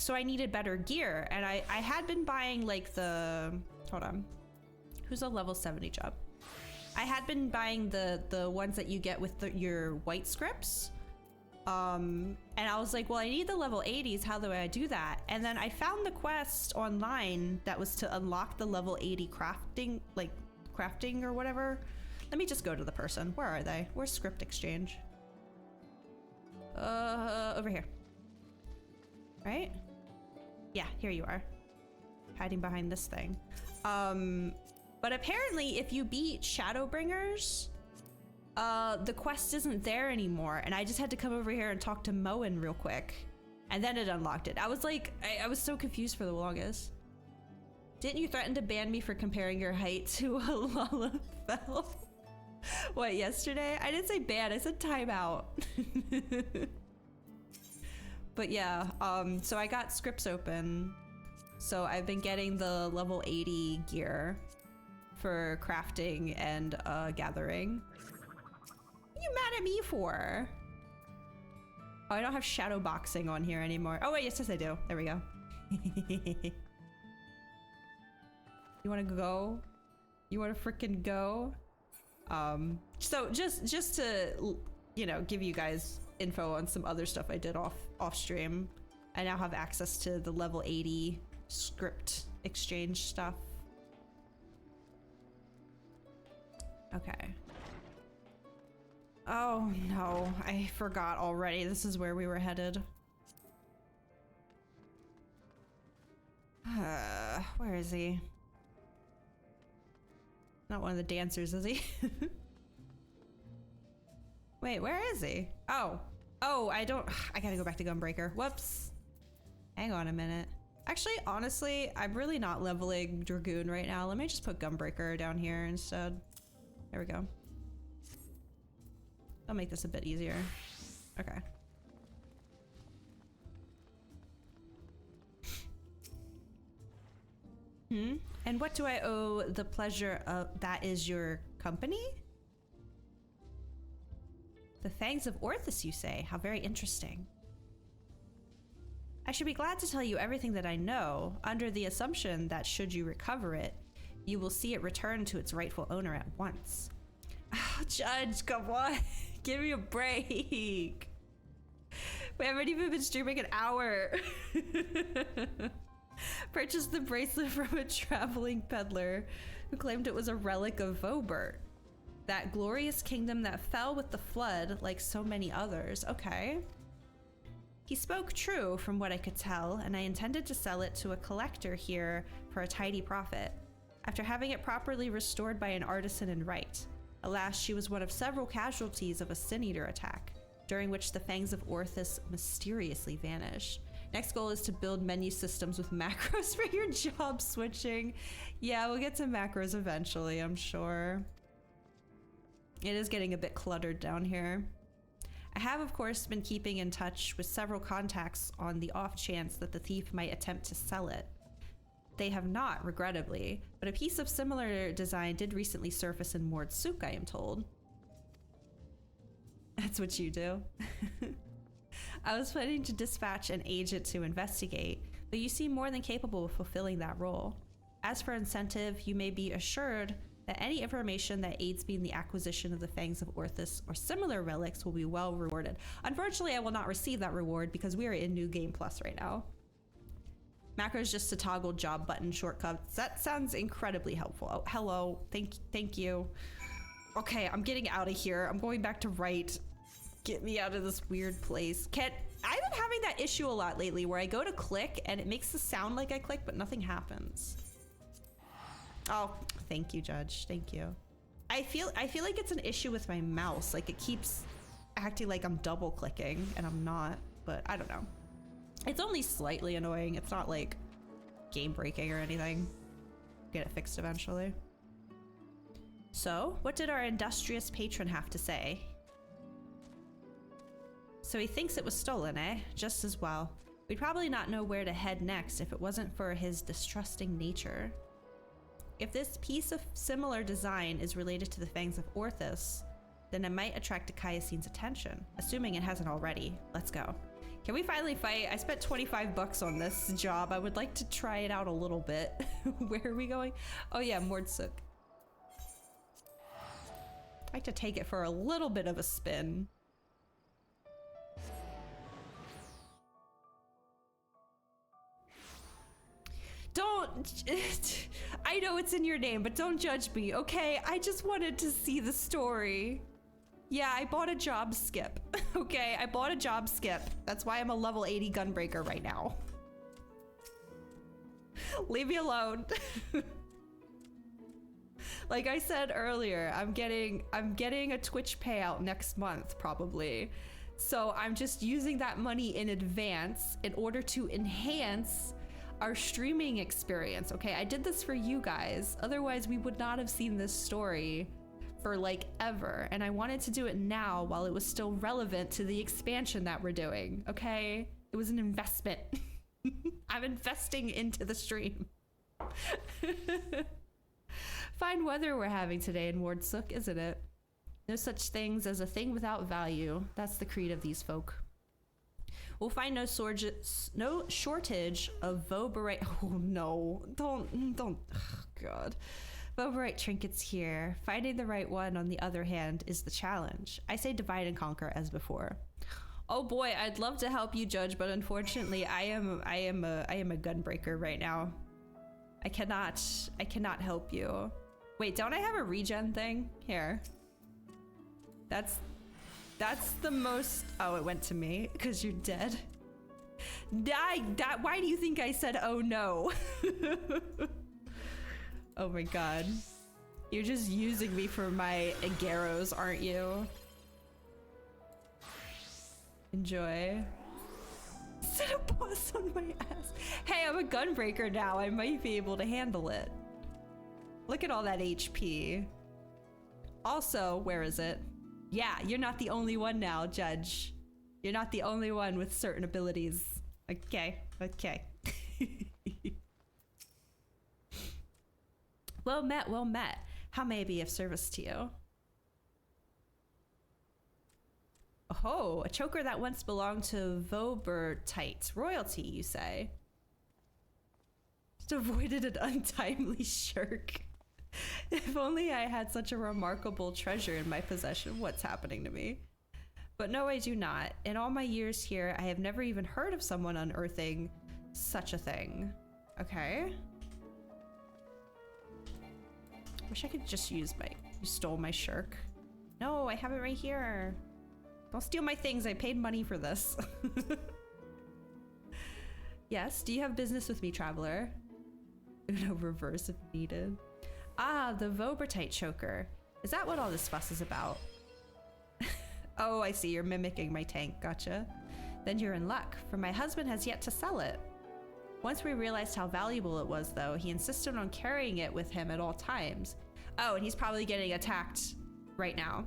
So I needed better gear, and I had been buying like the, hold on, who's a level 70 job? I had been buying the ones that you get with your white scripts. And I was like, well, I need the level 80s. How do I do that? And then I found the quest online that was to unlock the level 80 crafting, like crafting or whatever. Let me just go to the person. Where are they? Where's script exchange? Over here. Right? Yeah, here you are. Hiding behind this thing. But apparently if you beat Shadowbringers, the quest isn't there anymore, and I just had to come over here and talk to Moen real quick, and then it unlocked it. I was like, I was so confused for the longest. Didn't you threaten to ban me for comparing your height to a Lalafell? What, yesterday? I didn't say ban, I said timeout. But yeah, so I got scripts open. So I've been getting the level 80 gear for crafting and gathering. What are you mad at me for? Oh, I don't have shadow boxing on here anymore. Oh wait, yes I do. There we go. You wanna go? You wanna frickin' go? So just to, you know, give you guys info on some other stuff I did off stream. I now have access to the level 80 script exchange stuff. Okay. Oh no, I forgot already. This is where we were headed. Where is he? Not one of the dancers, is he? Wait, where is he? Oh, I gotta go back to Gunbreaker. Whoops. Hang on a minute. Actually, honestly, I'm really not leveling Dragoon right now. Let me just put Gunbreaker down here instead. There we go. I'll make this a bit easier. Okay. And what do I owe the pleasure of? That is your company? The Fangs of Orthus, you say? How very interesting. I should be glad to tell you everything that I know, under the assumption that should you recover it, you will see it return to its rightful owner at once. Oh, Judge, come on. Give me a break. We haven't even been streaming an hour. Purchased the bracelet from a traveling peddler who claimed it was a relic of Vobert, that glorious kingdom that fell with the flood like so many others. Okay. He spoke true from what I could tell, and I intended to sell it to a collector here for a tidy profit, after having it properly restored by an artisan in right. Alas, she was one of several casualties of a Sin Eater attack, during which the Fangs of Orthus mysteriously vanished. Next goal is to build menu systems with macros for your job switching. Yeah, we'll get to macros eventually, I'm sure. It is getting a bit cluttered down here. I have, of course, been keeping in touch with several contacts on the off chance that the thief might attempt to sell it. They have not, regrettably, but a piece of similar design did recently surface in Mordsuk, I am told. That's what you do. I was planning to dispatch an agent to investigate, but you seem more than capable of fulfilling that role. As for incentive, you may be assured that any information that aids me in the acquisition of the Fangs of Orthus or similar relics will be well rewarded. Unfortunately, I will not receive that reward because we are in New Game Plus right now. Macro is just to toggle job button shortcuts. That sounds incredibly helpful. Oh, hello. Thank you. Okay, I'm getting out of here. I'm going back to right. Get me out of this weird place. I've been having that issue a lot lately where I go to click and it makes the sound like I click, but nothing happens. Oh, thank you, Judge. Thank you. I feel like it's an issue with my mouse. Like it keeps acting like I'm double clicking and I'm not, but I don't know. It's only slightly annoying. It's not like game breaking or anything. Get it fixed eventually. So, what did our industrious patron have to say? So he thinks it was stolen, eh? Just as well. We'd probably not know where to head next if it wasn't for his distrusting nature. If this piece of similar design is related to the Fangs of Orthus, then it might attract Akayasin's attention, assuming it hasn't already. Let's go. Can we finally fight? I spent 25 bucks on this job. I would like to try it out a little bit. Where are we going? Oh yeah, Mordsuk. I'd like to take it for a little bit of a spin. Don't... I know it's in your name, but don't judge me, okay? I just wanted to see the story. Yeah, I bought a job skip. Okay, I bought a job skip. That's why I'm a level 80 gunbreaker right now. Leave me alone. Like I said earlier, I'm getting a Twitch payout next month, probably. So I'm just using that money in advance in order to enhance our streaming experience, okay? I did this for you guys. Otherwise, we would not have seen this story for like ever. And I wanted to do it now while it was still relevant to the expansion that we're doing, okay? It was an investment. I'm investing into the stream. Fine weather we're having today in Mordsuk, isn't it? No such things as a thing without value. That's the creed of these folk. We'll find no shortage of Voberite. Oh no, don't, oh God. Voberite trinkets here. Finding the right one, on the other hand, is the challenge. I say divide and conquer as before. Oh boy, I'd love to help you, Judge, but unfortunately, I am a gunbreaker right now. I cannot help you. Wait, don't I have a regen thing? Here. That's the most... Oh, it went to me because you're dead. Why do you think I said, oh no? Oh my God. You're just using me for my agueros, aren't you? Enjoy. Set a boss on my ass. Hey, I'm a gunbreaker now. I might be able to handle it. Look at all that HP. Also, where is it? Yeah, you're not the only one now, Judge. You're not the only one with certain abilities. Okay, okay. Well met, well met. How may I be of service to you? Oh, a choker that once belonged to Vobertite royalty, you say? Just avoided an untimely shirk. If only I had such a remarkable treasure in my possession. What's happening to me? But no, I do not. In all my years here, I have never even heard of someone unearthing such a thing. Okay. Wish I could just use my... You stole my shirk. No, I have it right here. Don't steal my things. I paid money for this. Yes, do you have business with me, traveler? No, reverse if needed. Ah, the Vobertite choker. Is that what all this fuss is about? Oh, I see. You're mimicking my tank. Gotcha. Then you're in luck, for my husband has yet to sell it. Once we realized how valuable it was, though, he insisted on carrying it with him at all times. Oh, and he's probably getting attacked right now.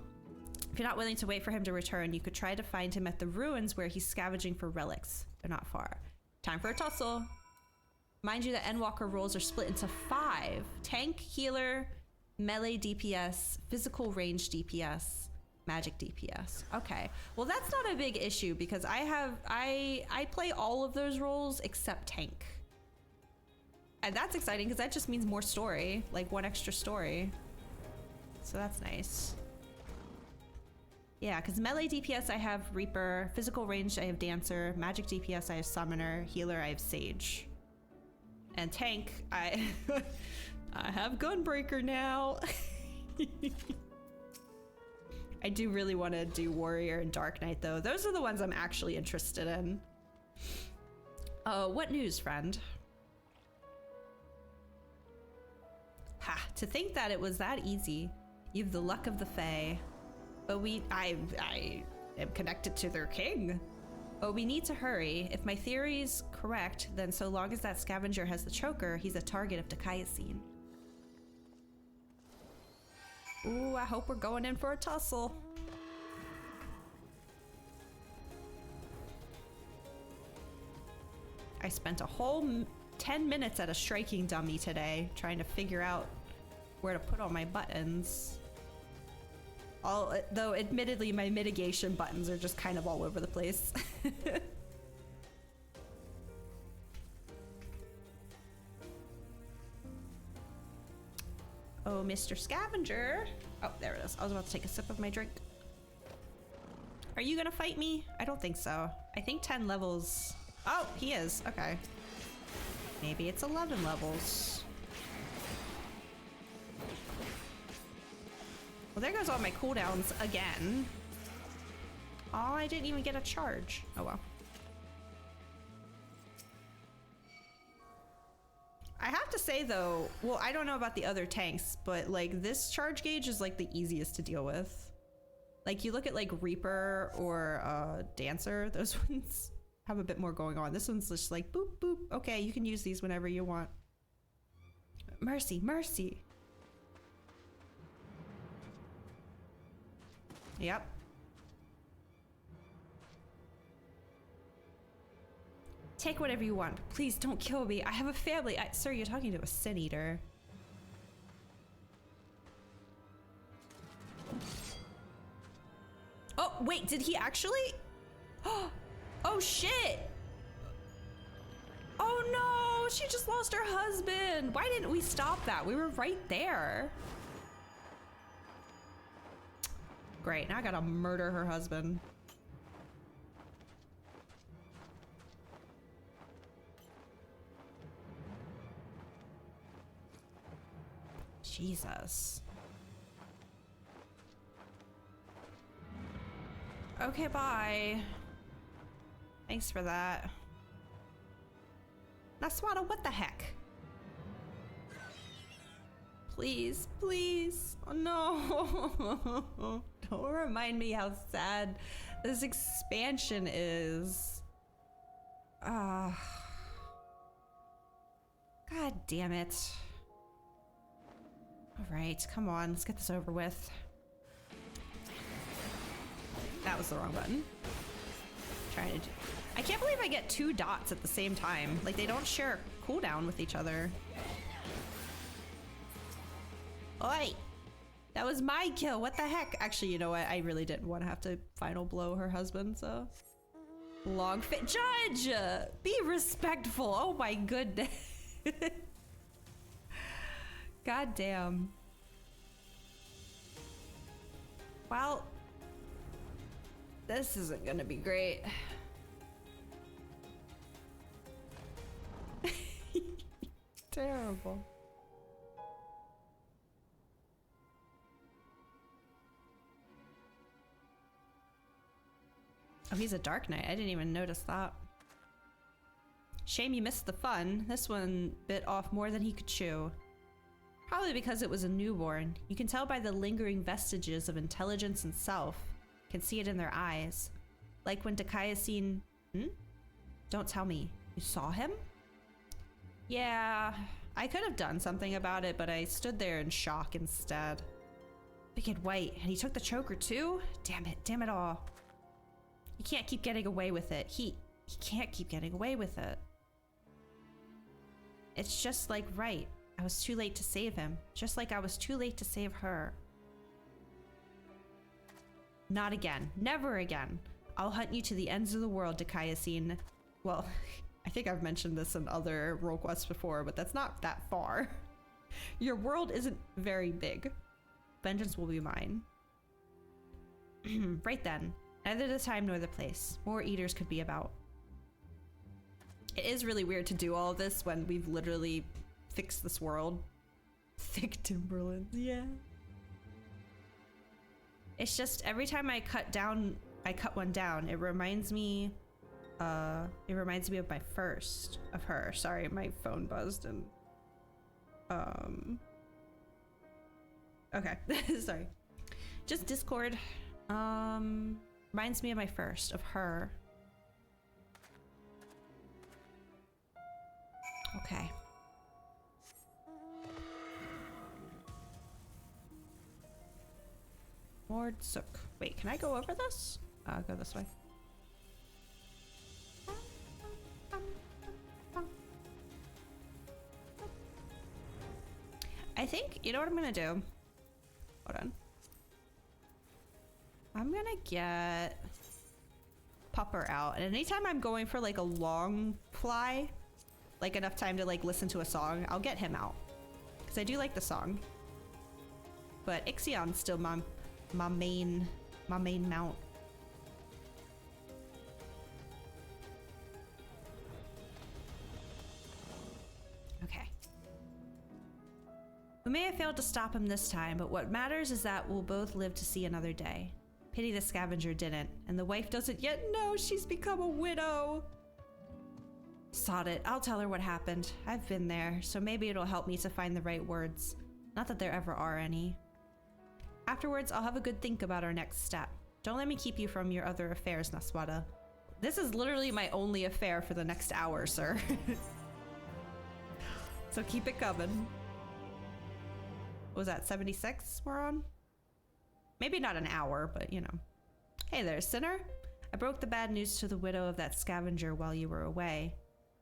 If you're not willing to wait for him to return, you could try to find him at the ruins where he's scavenging for relics. They're not far. Time for a tussle. Mind you, the Endwalker roles are split into 5. Tank, healer, melee DPS, physical range DPS, magic DPS. Okay, well that's not a big issue because I play all of those roles except tank. And that's exciting because that just means more story, like 1 extra story. So that's nice. Yeah, because melee DPS I have Reaper, physical range I have Dancer, magic DPS I have Summoner, healer I have Sage. And tank, I have Gunbreaker now. I do really want to do Warrior and Dark Knight though. Those are the ones I'm actually interested in. Oh, what news, friend? Ha, to think that it was that easy. You've the luck of the Fae. But I am connected to their king. But we need to hurry. If my theory's correct, then so long as that scavenger has the choker, he's a target of Dikaiosine. Ooh, I hope we're going in for a tussle. I spent a whole 10 minutes at a striking dummy today, trying to figure out where to put all my buttons. Though admittedly my mitigation buttons are just kind of all over the place. Oh, Mr. Scavenger. Oh, there it is. I was about to take a sip of my drink. Are you gonna fight me? I don't think so. I think 10 levels. Oh, he is. Okay. Maybe it's 11 levels. Well, there goes all my cooldowns again. Oh, I didn't even get a charge. Oh, well. I have to say though, well, I don't know about the other tanks, but like this charge gauge is like the easiest to deal with. Like you look at like Reaper or Dancer, those ones have a bit more going on. This one's just like boop, boop. Okay, you can use these whenever you want. Mercy, mercy. Yep. Take whatever you want. Please don't kill me. I have a family. Sir, you're talking to a sin eater. Oh, wait, did he actually? Oh, shit. Oh, no. She just lost her husband. Why didn't we stop that? We were right there. Great. Now I gotta murder her husband. Jesus. Okay, bye. Thanks for that. Naswada, what the heck? Please, please. Oh, no. Don't remind me how sad this expansion is. God damn it. All right, come on, let's get this over with. That was the wrong button. Trying to. I can't believe I get 2 dots at the same time. Like they don't share a cooldown with each other. Oi! That was my kill. What the heck? Actually, you know what? I really didn't want to have to final blow her husband, so. Long fit. Judge! Be respectful. Oh my goodness. God damn. Well, this isn't gonna be great. Terrible. Oh, he's a Dark Knight. I didn't even notice that. Shame you missed the fun. This one bit off more than he could chew. Probably because it was a newborn. You can tell by the lingering vestiges of intelligence and self. Can see it in their eyes. Like when Dakaya seen... Don't tell me. You saw him? Yeah, I could have done something about it, but I stood there in shock instead. Big and white, and he took the choker too? Damn it all. He can't keep getting away with it. He can't keep getting away with it. It's just like right. I was too late to save him, just like I was too late to save her. Not again. Never again. I'll hunt you to the ends of the world, Dakayasin. Well, I think I've mentioned this in other role quests before, but that's not that far. Your world isn't very big. Vengeance will be mine. Right then. Neither the time nor the place. More eaters could be about. It is really weird to do all of this when we've literally fixed this world. Thick Timberlands, yeah. It's just every time I cut one down, it reminds me of my first of her. Sorry, my phone buzzed and okay. Sorry. Just Discord. Reminds me of my first of her. Okay. Lord Sook. Wait, can I go over this? Go this way. I think, you know what I'm gonna do? Hold on. I'm gonna get Pupper out, and anytime I'm going for like a long fly, like enough time to like listen to a song, I'll get him out. Because I do like the song. but Ixion's still my main mount. Okay. We may have failed to stop him this time, but what matters is that we'll both live to see another day. Pity the scavenger didn't, and the wife doesn't yet know she's become a widow. Sod it, I'll tell her what happened. I've been there, so maybe it'll help me to find the right words. Not that there ever are any. Afterwards, I'll have a good think about our next step. Don't let me keep you from your other affairs, Naswada. This is literally my only affair for the next hour, sir. So keep it coming. What was that, 76 we're on? Maybe not an hour, but you know. Hey there, sinner. I broke the bad news to the widow of that scavenger while you were away.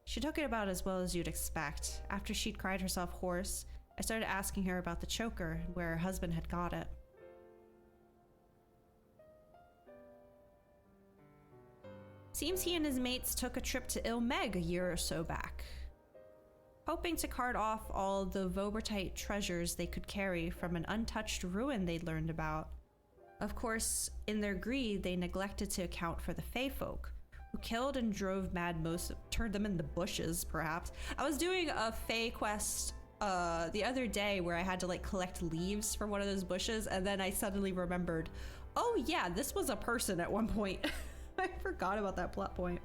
She took it about as well as you'd expect. After she'd cried herself hoarse, I started asking her about the choker and where her husband had got it. Seems he and his mates took a trip to Ilmeg a year or so back, hoping to cart off all the Vobertite treasures they could carry from an untouched ruin they'd learned about. Of course, in their greed, they neglected to account for the Fae folk, who killed and drove mad most, turned them in the bushes, perhaps. I was doing a Fae quest the other day where I had to like collect leaves from one of those bushes, and then I suddenly remembered, oh yeah, this was a person at one point. I forgot about that plot point.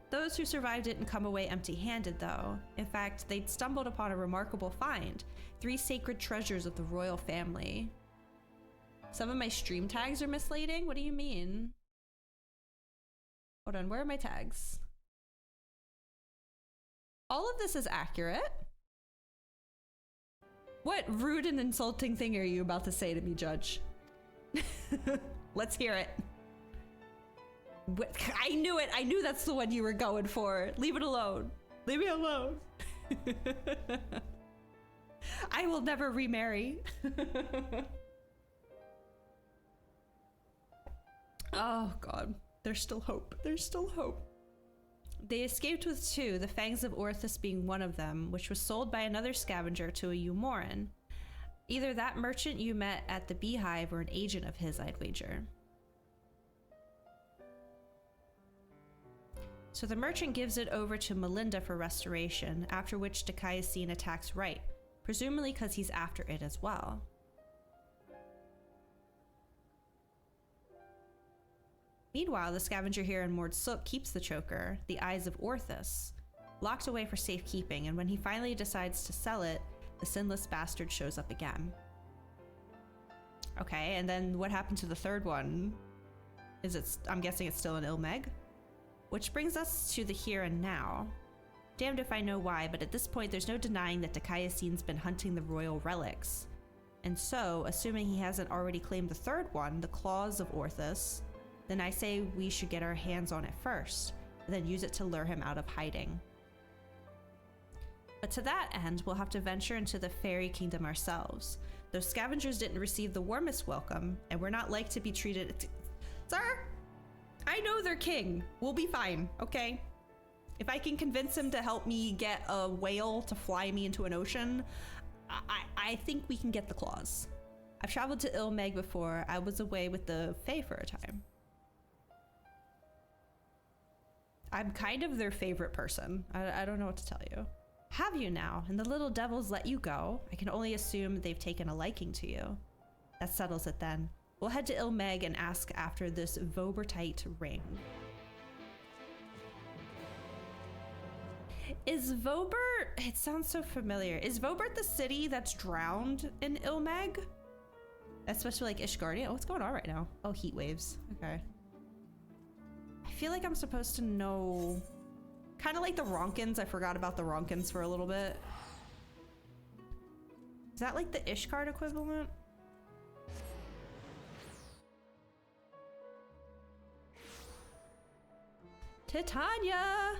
Those who survived didn't come away empty-handed, though. In fact, they'd stumbled upon a remarkable find, 3 sacred treasures of the royal family. Some of my stream tags are misleading? What do you mean? Hold on, where are my tags? All of this is accurate. What rude and insulting thing are you about to say to me, Judge? Let's hear it. What? I knew it. I knew that's the one you were going for. Leave it alone. Leave me alone. I will never remarry. Oh God, there's still hope. There's still hope. They escaped with 2, the Fangs of Orthus being one of them, which was sold by another scavenger to a Umoran. Either that merchant you met at the Beehive or an agent of his, I'd wager. So the merchant gives it over to Melinda for restoration, after which Dikaiosine attacks Wright, presumably because he's after it as well. Meanwhile, the scavenger here in Mordsook keeps the choker, the Eyes of Orthus, locked away for safekeeping, and when he finally decides to sell it, the sinless bastard shows up again. Okay, and then what happened to the third one? Is it, I'm guessing it's still in Ilmeg? Which brings us to the here and now. Damned if I know why, but at this point there's no denying that Dikaiosine's been hunting the royal relics. And so, assuming he hasn't already claimed the third one, the Claws of Orthus, then I say we should get our hands on it first, and then use it to lure him out of hiding. But to that end, we'll have to venture into the fairy kingdom ourselves. Those scavengers didn't receive the warmest welcome, and we're not like to be treated— Sir? I know they're king. We'll be fine, okay? If I can convince him to help me get a whale to fly me into an ocean, I think we can get the claws. I've traveled to Ilmeg before. I was away with the Fae for a time. I'm kind of their favorite person. I don't know what to tell you. Have you now? And the little devils let you go? I can only assume they've taken a liking to you. That settles it then. We'll head to Ilmeg and ask after this Vobertite ring. Is Vobert— it sounds so familiar. Is Vobert the city that's drowned in Ilmeg? That's supposed to be like Ishgardia? Oh, what's going on right now? Oh, heat waves. Okay. I feel like I'm supposed to know. Kind of like the Ronkins. I forgot about the Ronkins for a little bit. Is that like the Ishgard equivalent? Titania!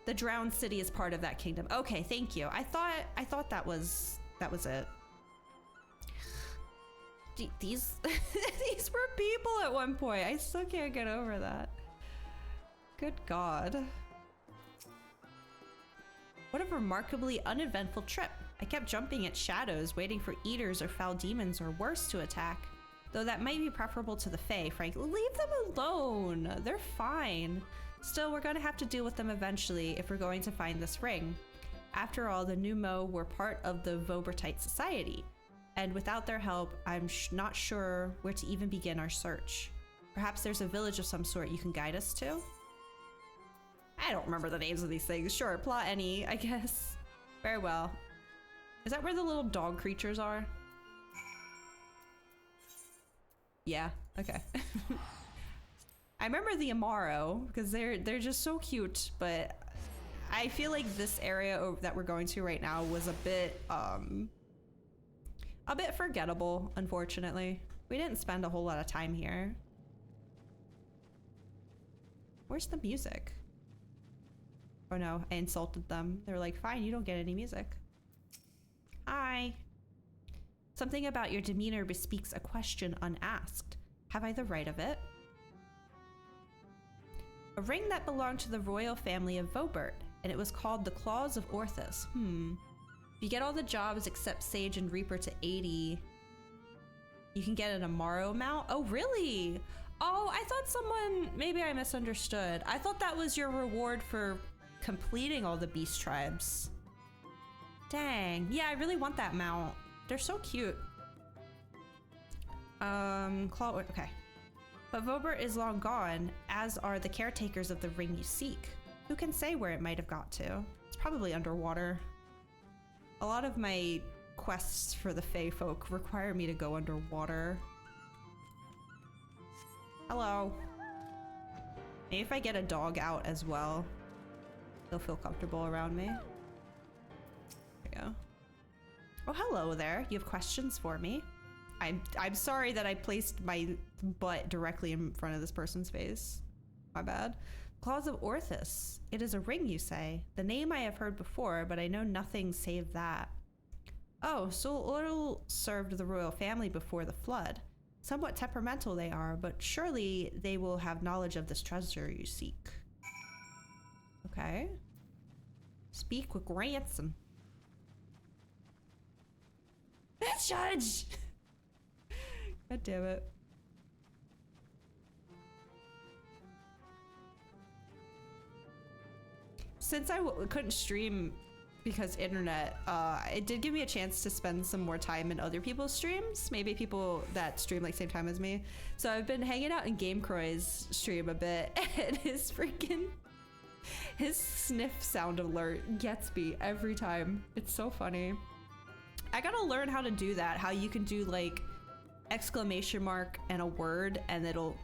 The drowned city is part of that kingdom. Okay, thank you. I thought that was it. These these were people at one point. I still can't get over that. Good God. What a remarkably uneventful trip. I kept jumping at shadows, waiting for eaters or foul demons or worse to attack. Though that might be preferable to the Fae, frankly. Leave them alone! They're fine. Still, we're gonna have to deal with them eventually if we're going to find this ring. After all, the Numo were part of the Vobertite society, and without their help, I'm not sure where to even begin our search. Perhaps there's a village of some sort you can guide us to? I don't remember the names of these things. Sure, plot any, I guess. Very well. Is that where the little dog creatures are? Yeah, okay. I remember the Amaro because they're just so cute, but I feel like this area that we're going to right now was a bit forgettable, unfortunately. We didn't spend a whole lot of time here. Where's the music? Oh no, I insulted them. They were like, fine, you don't get any music. Hi. Something about your demeanor bespeaks a question unasked. Have I the right of it? A ring that belonged to the royal family of Vobert, and it was called the Claws of Orthus. If you get all the jobs except Sage and Reaper to 80, you can get an Amaro mount. Oh, really? Oh, I thought maybe I misunderstood. I thought that was your reward for completing all the beast tribes. Dang. Yeah, I really want that mount. They're so cute. Okay. But Vobert is long gone, as are the caretakers of the ring you seek. Who can say where it might have got to? It's probably underwater. A lot of my quests for the Fae folk require me to go underwater. Hello. Maybe if I get a dog out as well, he'll feel comfortable around me. There we go. Oh, hello there. You have questions for me? I'm sorry that I placed my butt directly in front of this person's face. My bad. Claws of Orthus. It is a ring, you say. The name I have heard before, but I know nothing save that. Oh, Sol served the royal family before the flood. Somewhat temperamental they are, but surely they will have knowledge of this treasure you seek. Okay. Speak with ransom. Judge! God damn it. Since I couldn't stream because internet, it did give me a chance to spend some more time in other people's streams. Maybe people that stream like same time as me. So I've been hanging out in GameCroy's stream a bit, and his sniff sound alert gets me every time. It's so funny. I gotta learn how to do that. How you can do like exclamation mark and a word, and it'll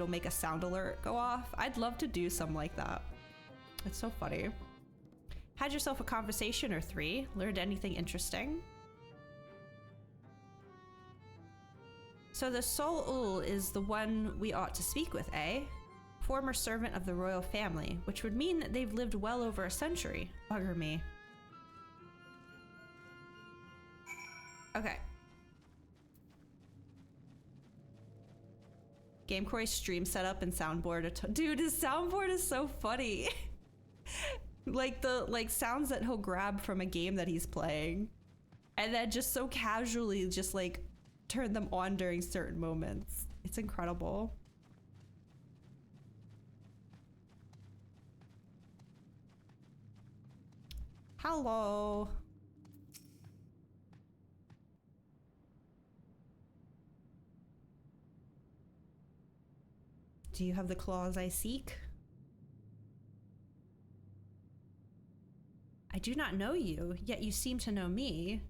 make a sound alert go off. I'd love to do something like that. It's so funny. Had yourself a conversation or three? Learned anything interesting? So the Sol Ul is the one we ought to speak with, eh? Former servant of the royal family, which would mean that they've lived well over a century. Bugger me. Okay. GameCroy stream setup and soundboard. Dude, his soundboard is so funny. Like the sounds that he'll grab from a game that he's playing, and then just so casually just like turn them on during certain moments. It's incredible. Hello. Do you have the claws I seek? I do not know you, yet you seem to know me.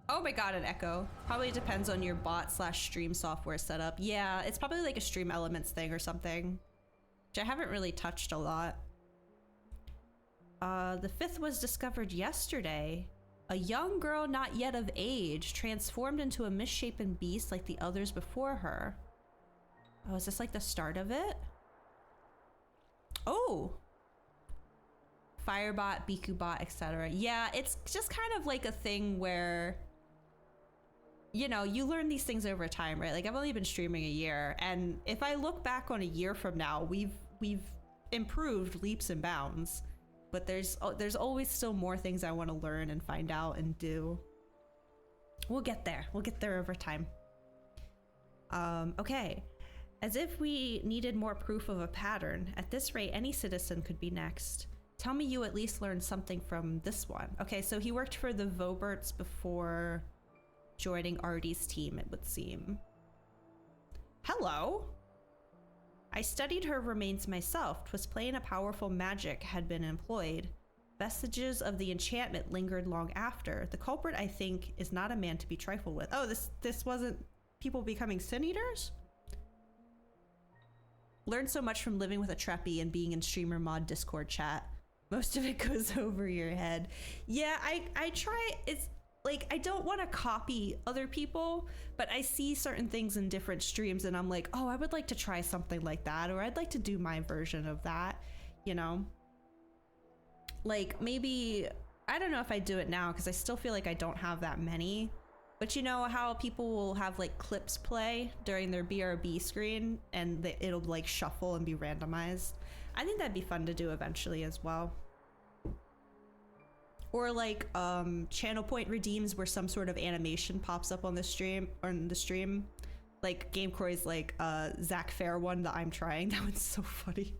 Oh my god, an echo. Probably depends on your bot/stream software setup. Yeah, it's probably like a Stream Elements thing or something, which I haven't really touched a lot. The fifth was discovered yesterday. A young girl not yet of age, transformed into a misshapen beast like the others before her. Oh, is this like the start of it? Oh! Firebot, Bikubot, etc. Yeah, it's just kind of like a thing where, you know, you learn these things over time, right? Like, I've only been streaming a year, and if I look back on a year from now, we've improved leaps and bounds. but there's always still more things I want to learn and find out and do. We'll get there. We'll get there over time. Okay. As if we needed more proof of a pattern. At this rate, any citizen could be next. Tell me you at least learned something from this one. Okay, so he worked for the Voberts before joining Artie's team, it would seem. Hello. I studied her remains myself. 'Twas plain a powerful magic had been employed. Vestiges of the enchantment lingered long after. The culprit, I think, is not a man to be trifled with. Oh, this wasn't people becoming sin eaters? Learned so much from living with a Treppy and being in streamer mod Discord chat. Most of it goes over your head. Yeah, I try. It's like, I don't want to copy other people, but I see certain things in different streams and I'm like, oh, I would like to try something like that, or I'd like to do my version of that, you know? Like, maybe, I don't know if I do it now because I still feel like I don't have that many, but you know how people will have like clips play during their BRB screen and it'll like shuffle and be randomized? I think that'd be fun to do eventually as well. Or like channel point redeems where some sort of animation pops up on the stream, like Game Croy's like Zach Fair one that I'm trying. That one's so funny.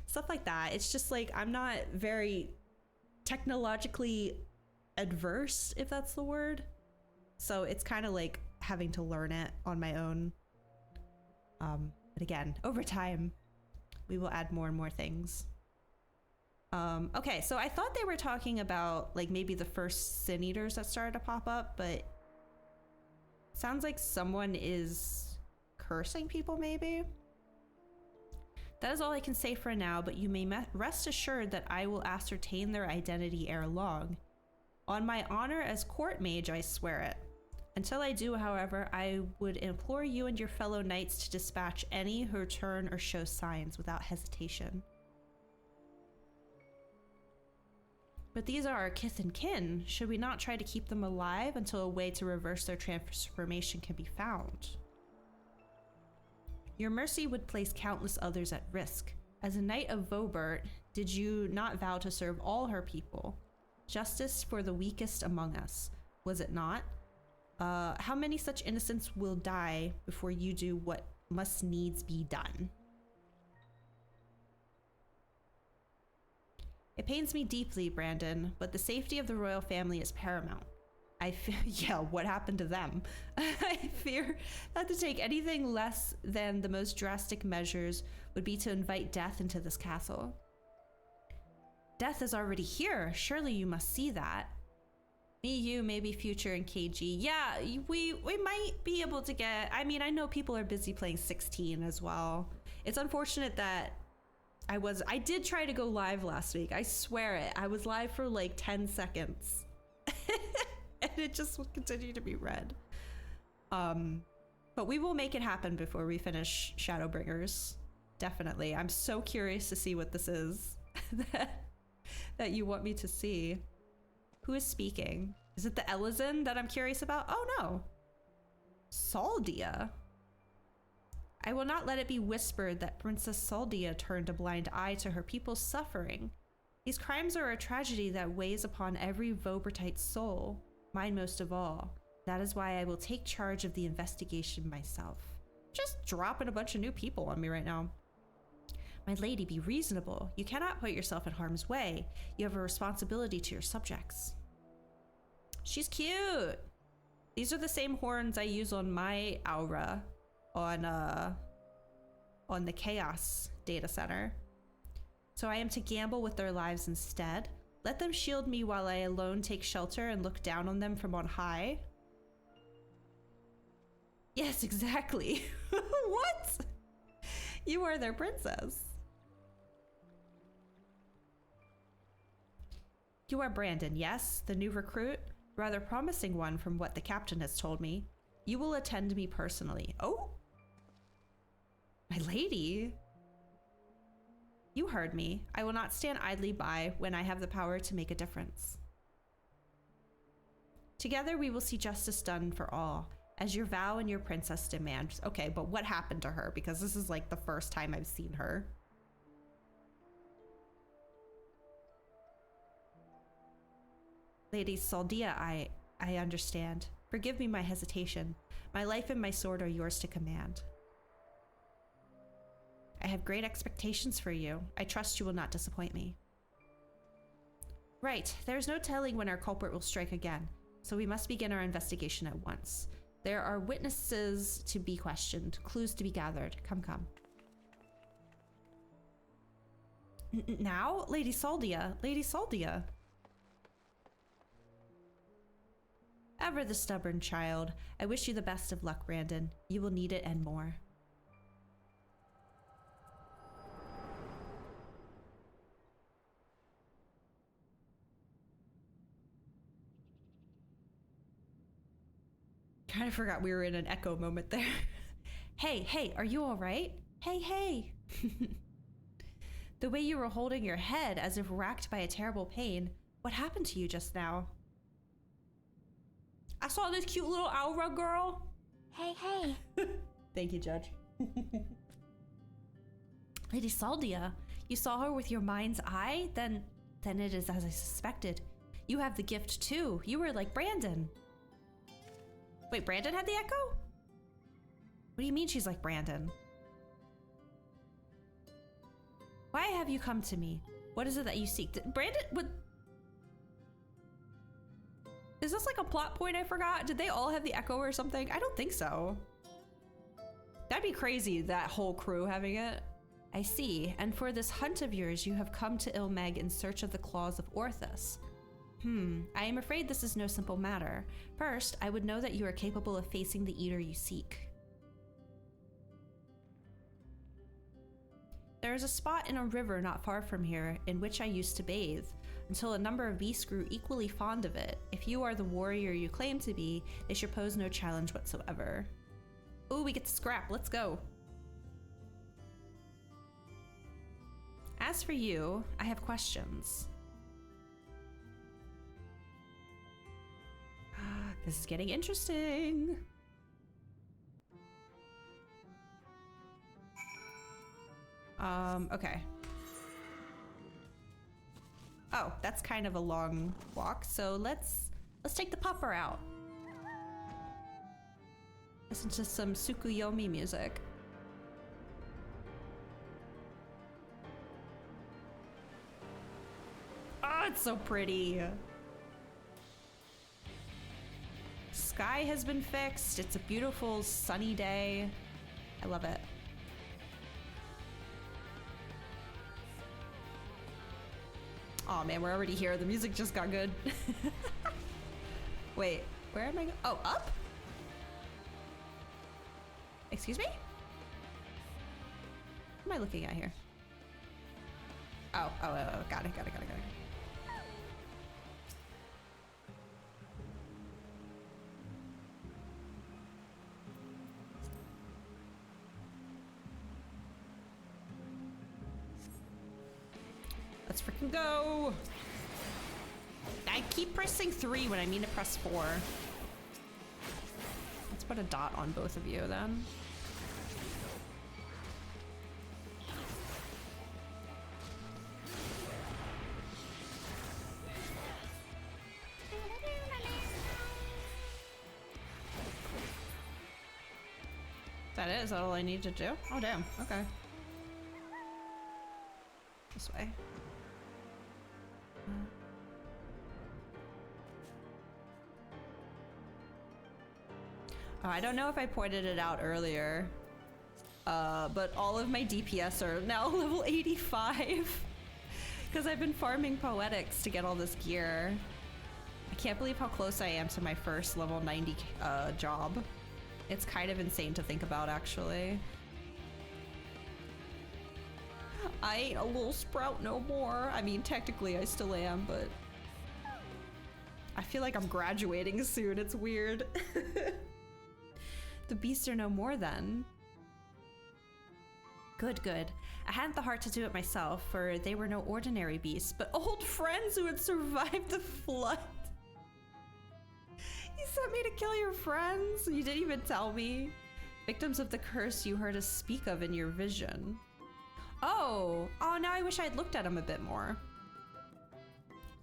Stuff like that. It's just like, I'm not very technologically adverse, if that's the word. So it's kind of like having to learn it on my own. But again, over time, we will add more and more things. Okay, so I thought they were talking about like maybe the first sin eaters that started to pop up, but sounds like someone is cursing people maybe. That is all I can say for now, but you may rest assured that I will ascertain their identity ere long. On my honor as court mage, I swear it. Until I do, however, I would implore you and your fellow knights to dispatch any who return or show signs without hesitation. But these are our kith and kin. Should we not try to keep them alive until a way to reverse their transformation can be found? Your mercy would place countless others at risk. As a knight of Vobert, did you not vow to serve all her people? Justice for the weakest among us, was it not? How many such innocents will die before you do what must needs be done? It pains me deeply, Brandon, but the safety of the royal family is paramount. Yeah, what happened to them? I fear that to take anything less than the most drastic measures would be to invite death into this castle. Death is already here. Surely you must see that. Me, you, maybe Future and KG. Yeah, we might be able to get... I mean, I know people are busy playing 16 as well. It's unfortunate that I did try to go live last week. I swear it. I was live for like 10 seconds. And it just will continue to be red. But we will make it happen before we finish Shadowbringers. Definitely. I'm so curious to see what this is that you want me to see. Who is speaking? Is it the Elizin that I'm curious about? Oh no. Saldia. I will not let it be whispered that Princess Saldia turned a blind eye to her people's suffering. These crimes are a tragedy that weighs upon every Vobertite's soul, mine most of all. That is why I will take charge of the investigation myself. Just dropping a bunch of new people on me right now. My lady, be reasonable. You cannot put yourself in harm's way. You have a responsibility to your subjects. She's cute. These are the same horns I use on my aura on the Chaos data center. So I am to gamble with their lives instead. Let them shield me while I alone take shelter and look down on them from on high. Yes, exactly. What? You are their princess. You are Brandon, yes? The new recruit? Rather promising one from what the captain has told me. You will attend me personally. Oh? My lady? You heard me. I will not stand idly by when I have the power to make a difference. Together we will see justice done for all, as your vow and your princess demand. Okay, but what happened to her? Because this is like the first time I've seen her. Lady Saldia, I understand. Forgive me my hesitation. My life and my sword are yours to command. I have great expectations for you. I trust you will not disappoint me. Right, there is no telling when our culprit will strike again, so we must begin our investigation at once. There are witnesses to be questioned, clues to be gathered. Come, come. Now? Lady Saldia. Lady Saldia. Ever the stubborn child. I wish you the best of luck, Brandon. You will need it and more. Kind of forgot we were in an echo moment there. Hey, are you all right? Hey. The way you were holding your head as if racked by a terrible pain. What happened to you just now? I saw this cute little Aura girl. Hey. Thank you, Judge. Lady Saldia, you saw her with your mind's eye? Then it is as I suspected. You have the gift too. You were like Brandon. Wait, Brandon had the echo? What do you mean she's like Brandon? Why have you come to me? What is it that you seek? Brandon would... Is this like a plot point I forgot? Did they all have the echo or something? I don't think so. That'd be crazy, that whole crew having it. I see. And for this hunt of yours, you have come to Ilmeg in search of the claws of Orthus. I am afraid this is no simple matter. First, I would know that you are capable of facing the eater you seek. There is a spot in a river not far from here in which I used to bathe, until a number of beasts grew equally fond of it. If you are the warrior you claim to be, they should pose no challenge whatsoever. Ooh, we get to scrap. Let's go. As for you, I have questions. This is getting interesting. Okay. Oh, that's kind of a long walk, so let's take the popper out. Listen to some Tsukuyomi music. Oh, it's so pretty. Sky has been fixed. It's a beautiful sunny day. I love it. Oh man, we're already here. The music just got good. Wait, where am I going? Oh, up? Excuse me? What am I looking at here? Oh, got it. Let's freaking go. I keep pressing 3 when I mean to press 4. Let's put a dot on both of you then. That is all I need to do? Oh damn, okay. This way. Oh, I don't know if I pointed it out earlier, but all of my DPS are now level 85 because I've been farming poetics to get all this gear. I can't believe how close I am to my first level 90 job. It's kind of insane to think about, actually. I ain't a little sprout no more. I mean, technically I still am, but I feel like I'm graduating soon. It's weird. The beasts are no more then. Good. I hadn't the heart to do it myself, for they were no ordinary beasts, but old friends who had survived the flood. You sent me to kill your friends? You didn't even tell me. Victims of the curse you heard us speak of in your vision. Oh, now I wish I'd looked at them a bit more.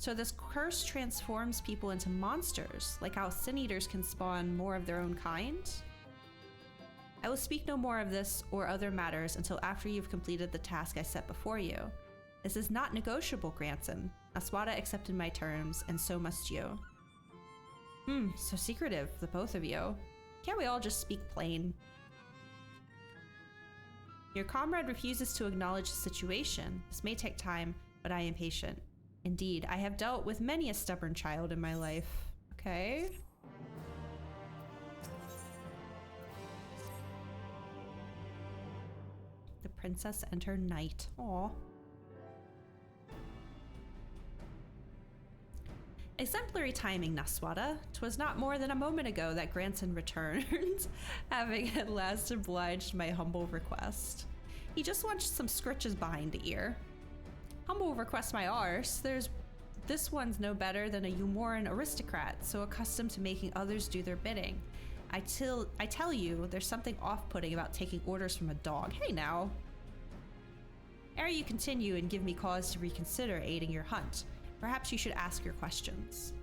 So this curse transforms people into monsters, like how sin eaters can spawn more of their own kind? I will speak no more of this or other matters until after you've completed the task I set before you. This is not negotiable, Granson. Aswada accepted my terms, and so must you. So secretive, the both of you. Can't we all just speak plain? Your comrade refuses to acknowledge the situation. This may take time, but I am patient. Indeed, I have dealt with many a stubborn child in my life. Okay. The princess and her knight. Aw. Exemplary timing, Naswada. 'Twas not more than a moment ago that Granson returned, having at last obliged my humble request. He just wants some scritches behind the ear. Humble request my arse. This one's no better than a Umoran aristocrat, so accustomed to making others do their bidding. I tell you, there's something off-putting about taking orders from a dog. Hey now. Ere you continue and give me cause to reconsider aiding your hunt, perhaps you should ask your questions.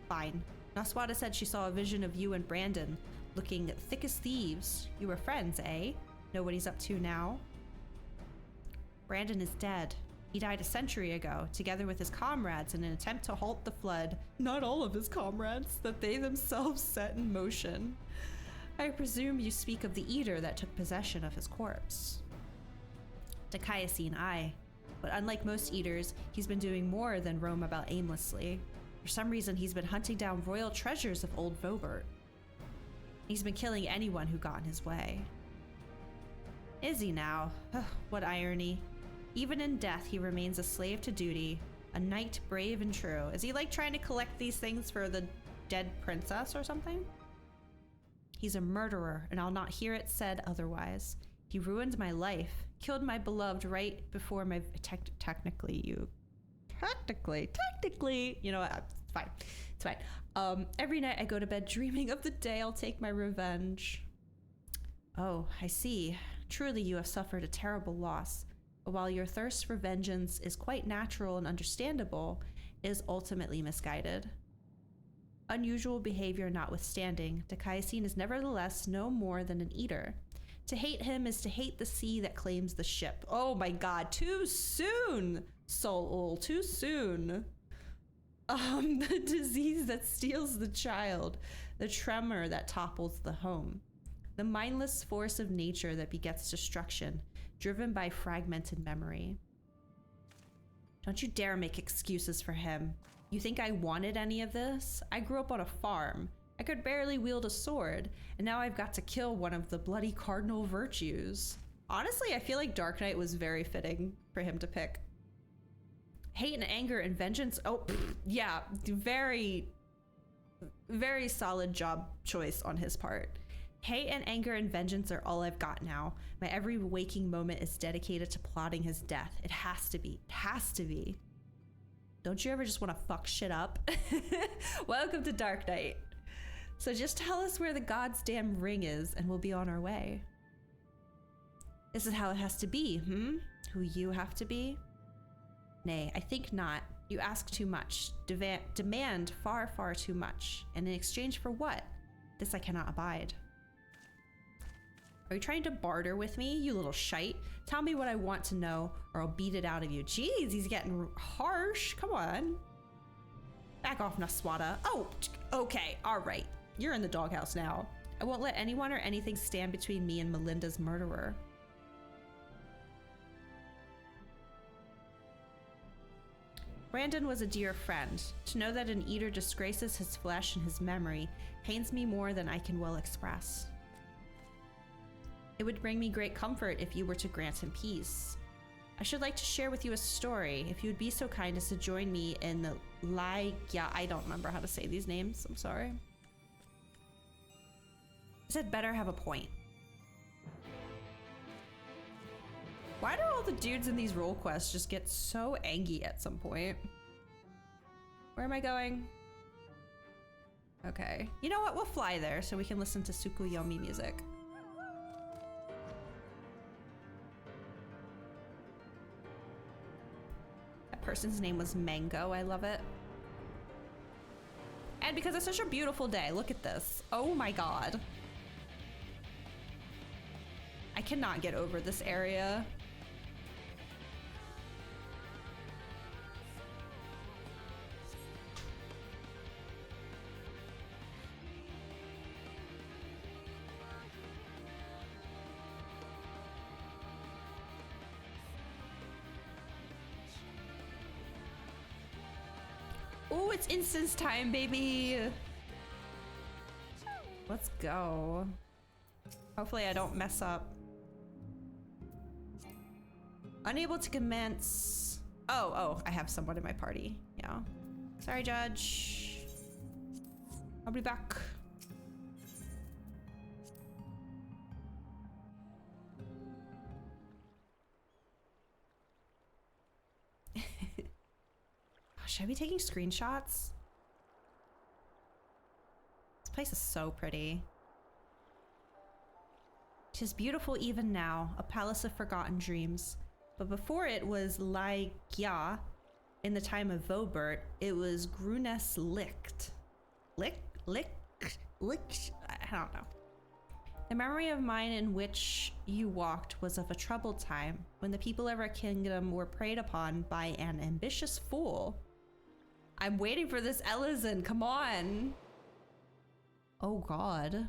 Fine. Naswada said she saw a vision of you and Brandon, looking thick as thieves. You were friends, eh? Know what he's up to now? Brandon is dead. He died a century ago, together with his comrades in an attempt to halt the flood, not all of his comrades, that they themselves set in motion. I presume you speak of the eater that took possession of his corpse. Dakayasin, aye. But unlike most eaters, he's been doing more than roam about aimlessly. For some reason, he's been hunting down royal treasures of old Vobert. He's been killing anyone who got in his way. Is he now? What irony. Even in death, he remains a slave to duty, a knight brave and true. Is he like trying to collect these things for the dead princess or something? He's a murderer, and I'll not hear it said otherwise. He ruined my life, killed my beloved right before my technically, you know what? It's fine. Every night I go to bed dreaming of the day I'll take my revenge. Oh, I see. Truly you have suffered a terrible loss. But while your thirst for vengeance is quite natural and understandable, it is ultimately misguided. Unusual behavior notwithstanding, Dakayasin is nevertheless no more than an eater. To hate him is to hate the sea that claims the ship. Oh my god, too soon! Soul, too soon. The disease that steals the child, the tremor that topples the home, the mindless force of nature that begets destruction, driven by fragmented memory. Don't you dare make excuses for him. You think I wanted any of this? I grew up on a farm. I could barely wield a sword, and now I've got to kill one of the bloody cardinal virtues. Honestly, I feel like Dark Knight was very fitting for him to pick. Hate and anger and vengeance. Oh, yeah, very, very solid job choice on his part. Hate and anger and vengeance are all I've got now. My every waking moment is dedicated to plotting his death. It has to be. It has to be. Don't you ever just want to fuck shit up? Welcome to Dark Knight. So just tell us where the god's damn ring is and we'll be on our way. This is how it has to be, Who you have to be? Nay, I think not. You ask too much. Demand far, far too much. And in exchange for what? This I cannot abide. Are you trying to barter with me, you little shite? Tell me what I want to know, or I'll beat it out of you. Jeez, he's getting harsh. Come on. Back off, Naswada. Oh, okay, all right. You're in the doghouse now. I won't let anyone or anything stand between me and Melinda's murderer. Brandon was a dear friend. To know that an eater disgraces his flesh and his memory pains me more than I can well express. It would bring me great comfort if you were to grant him peace. I should like to share with you a story, if you would be so kind as to join me in the I don't remember how to say these names, I'm sorry. I said better have a point. Why do all the dudes in these role quests just get so angry at some point? Where am I going? Okay. You know what? We'll fly there so we can listen to Tsukuyomi music. person's name was Mango. I love it. And because it's such a beautiful day, look at this. Oh my god. I cannot get over this area. Oh, it's instance time, baby. Let's go. Hopefully I don't mess up. Unable to commence. Oh, I have someone in my party. Yeah. Sorry, Judge. I'll be back. Should I be taking screenshots? This place is so pretty. Tis beautiful even now, a palace of forgotten dreams. But before it was Lai Gya, in the time of Vobert, it was Grunes Licht. Licht? I don't know. The memory of mine in which you walked was of a troubled time, when the people of our kingdom were preyed upon by an ambitious fool. I'm waiting for this Ellison, come on. Oh god.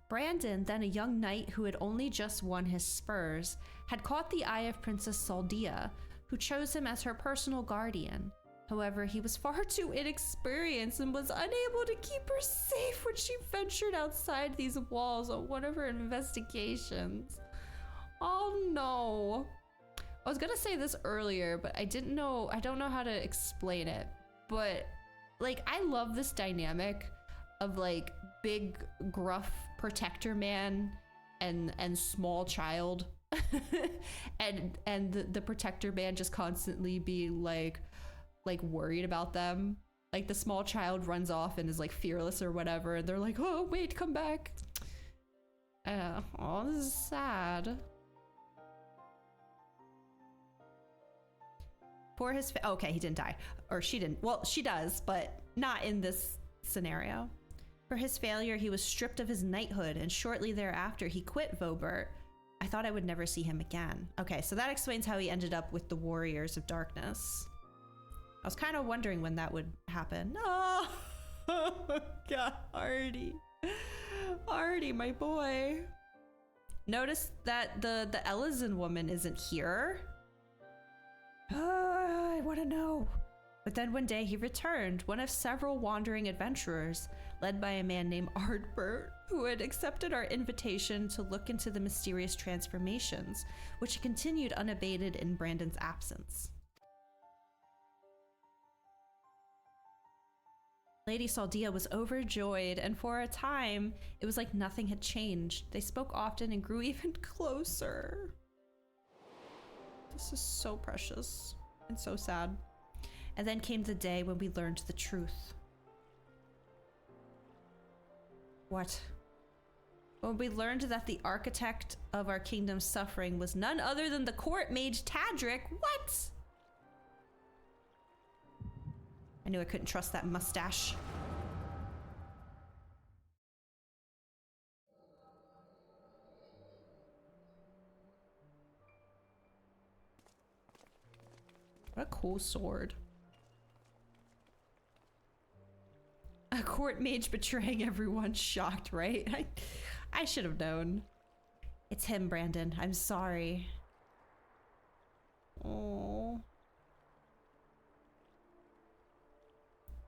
Brandon, then a young knight who had only just won his spurs, had caught the eye of Princess Saldia, who chose him as her personal guardian. However, he was far too inexperienced and was unable to keep her safe when she ventured outside these walls on one of her investigations. Oh no. I was gonna say this earlier, but I don't know how to explain it. But like, I love this dynamic of like big gruff protector man and small child and the protector man just constantly be like worried about them. Like the small child runs off and is like fearless or whatever, and they're like, oh wait, come back. Oh, this is sad. For his okay, he didn't die, or she didn't. Well, she does, but not in this scenario. For his failure, he was stripped of his knighthood, and shortly thereafter, he quit Vobert. I thought I would never see him again. Okay, so that explains how he ended up with the Warriors of Darkness. I was kind of wondering when that would happen. Oh, God, Artie, my boy. Notice that the Ellison woman isn't here. I want to know. But then one day he returned, one of several wandering adventurers, led by a man named Ardbert, who had accepted our invitation to look into the mysterious transformations, which continued unabated in Brandon's absence. Lady Saldia was overjoyed, and for a time, it was like nothing had changed. They spoke often and grew even closer. This is so precious and so sad. And then came the day when we learned the truth. What? When we learned that the architect of our kingdom's suffering was none other than the court mage Tadric. What? I knew I couldn't trust that mustache. What a cool sword. A court mage betraying everyone, shocked, right? I should have known. It's him, Brandon. I'm sorry. Oh.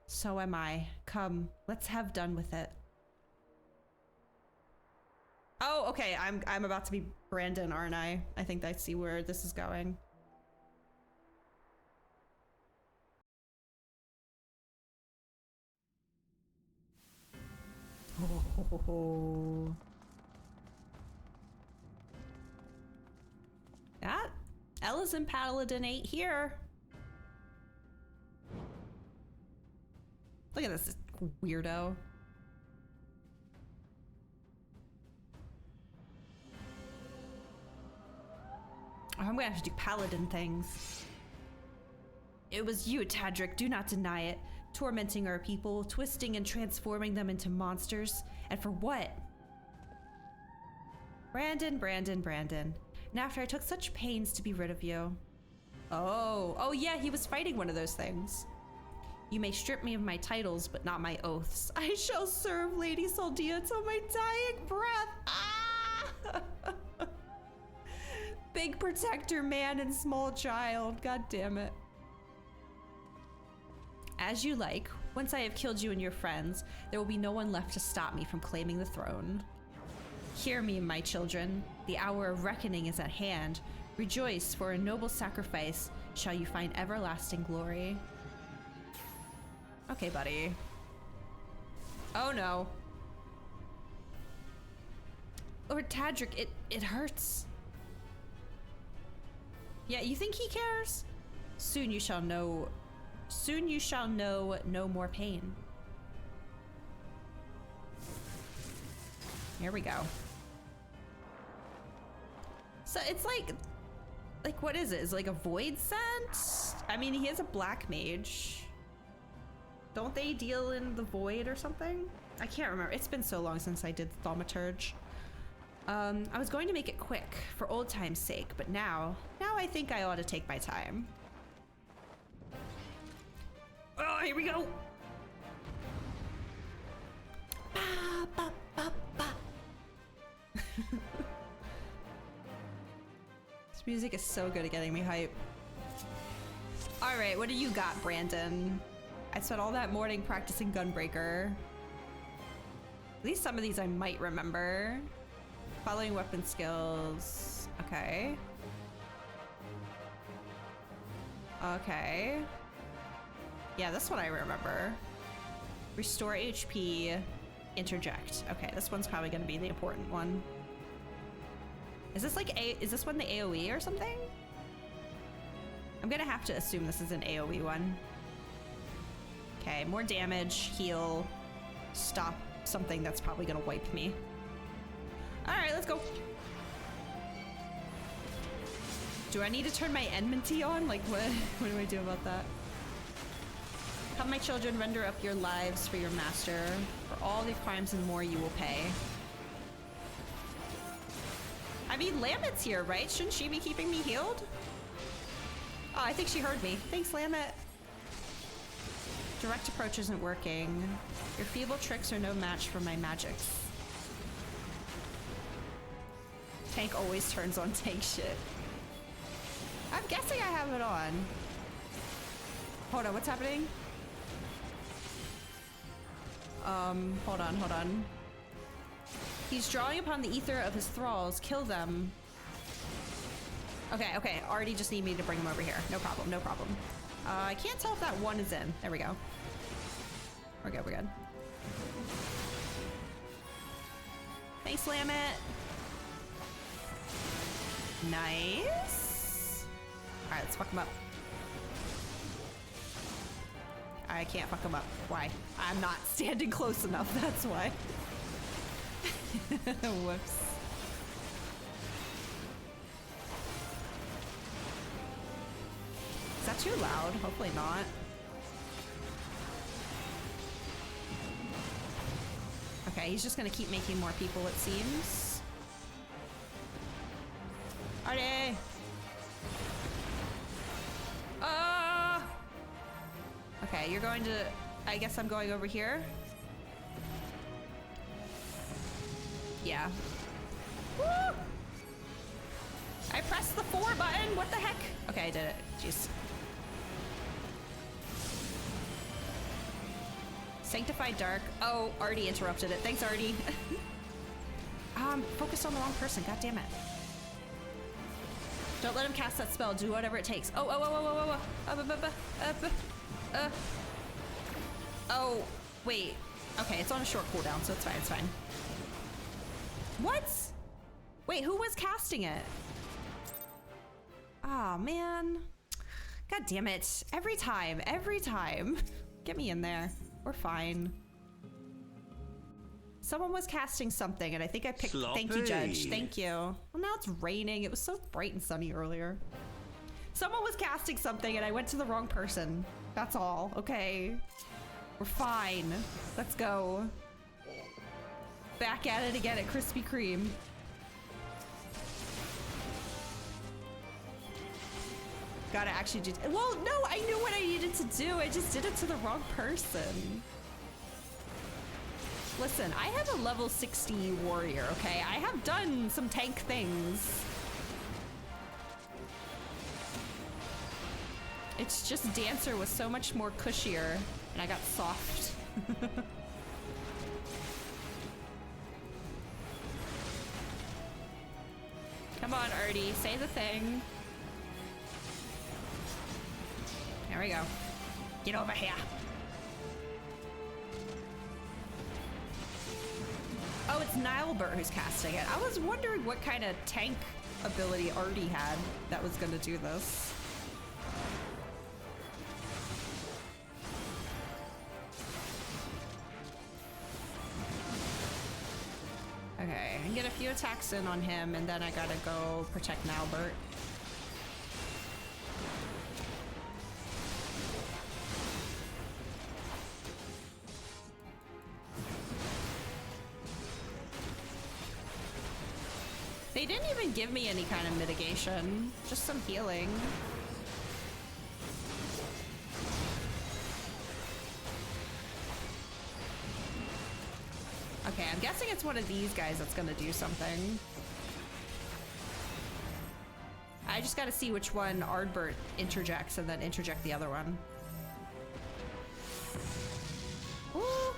So am I. Come, let's have done with it. Oh, okay. I'm about to be Brandon, aren't I? I think I see where this is going. Oh. That Ellison Paladin ain't here. Look at this weirdo. Oh, I'm gonna have to do paladin things. It was you, Tadric. Do not deny it. Tormenting our people, twisting and transforming them into monsters. And for what? Brandon. And after I took such pains to be rid of you. Oh yeah, he was fighting one of those things. You may strip me of my titles, but not my oaths. I shall serve Lady Saldia till my dying breath. Ah! Big protector man and small child. God damn it. As you like. Once I have killed you and your friends, there will be no one left to stop me from claiming the throne. Hear me, my children. The hour of reckoning is at hand. Rejoice, for a noble sacrifice shall you find everlasting glory. Okay, buddy. Oh no. Lord Tadric, it hurts. Yeah, you think he cares? Soon you shall know no more pain. Here we go. So it's like what is it? Is it like a void scent? I mean, he is a black mage. Don't they deal in the void or something? I can't remember. It's been so long since I did the thaumaturge. I was going to make it quick for old time's sake, but now I think I ought to take my time. Oh, here we go. Ba, ba, ba, ba. This music is so good at getting me hype. All right, what do you got, Brandon? I spent all that morning practicing Gunbreaker. At least some of these I might remember. Following weapon skills. Okay. Okay. Yeah, this one I remember. Restore HP, interject. Okay, this one's probably gonna be the important one. Is this like is this one the AoE or something? I'm gonna have to assume this is an AoE one. Okay, more damage, heal, stop something that's probably gonna wipe me. All right, let's go. Do I need to turn my enmity on? Like what do I do about that? Come, my children, render up your lives for your master. For all the crimes and more you will pay. I mean, Lamet's here, right? Shouldn't she be keeping me healed? Oh, I think she heard me. Thanks, Lamet. Direct approach isn't working. Your feeble tricks are no match for my magics. Tank always turns on tank shit. I'm guessing I have it on. Hold on, what's happening? Hold on. He's drawing upon the ether of his thralls. Kill them. Okay. Already just need me to bring him over here. No problem. I can't tell if that one is in. There we go. We're good. Thanks, Lamet. Nice. All right, let's fuck him up. I can't fuck him up. Why? I'm not standing close enough, that's why. Whoops. Is that too loud? Hopefully not. Okay, he's just gonna keep making more people, it seems. Artie! Okay, you're going to... I guess I'm going over here. Yeah. Woo! I pressed the 4 button! What the heck? Okay, I did it. Jeez. Sanctified Dark. Oh, Artie interrupted it. Thanks, Artie. Focused on the wrong person. God damn it. Don't let him cast that spell. Do whatever it takes. Oh, wait. Okay, it's on a short cooldown, so it's fine. What? Wait, who was casting it? Oh, man. God damn it. Every time. Get me in there. We're fine. Someone was casting something, and I think I picked... Sloppy. Thank you, Judge. Thank you. Well, now it's raining. It was so bright and sunny earlier. Someone was casting something and I went to the wrong person. That's all, okay? We're fine. Let's go. Back at it again at Krispy Kreme. Gotta actually do. Well, no, I knew what I needed to do. I just did it to the wrong person. Listen, I have a level 60 warrior, okay? I have done some tank things. It's just Dancer was so much more cushier, and I got soft. Come on, Artie, say the thing. There we go. Get over here. Oh, it's Nilebert who's casting it. I was wondering what kind of tank ability Artie had that was gonna do this. Okay, I can get a few attacks in on him, and then I gotta go protect Nilebert. They didn't even give me any kind of mitigation, just some healing. Okay, I'm guessing it's one of these guys that's gonna do something. I just gotta see which one Ardbert interjects and then interject the other one. Ooh.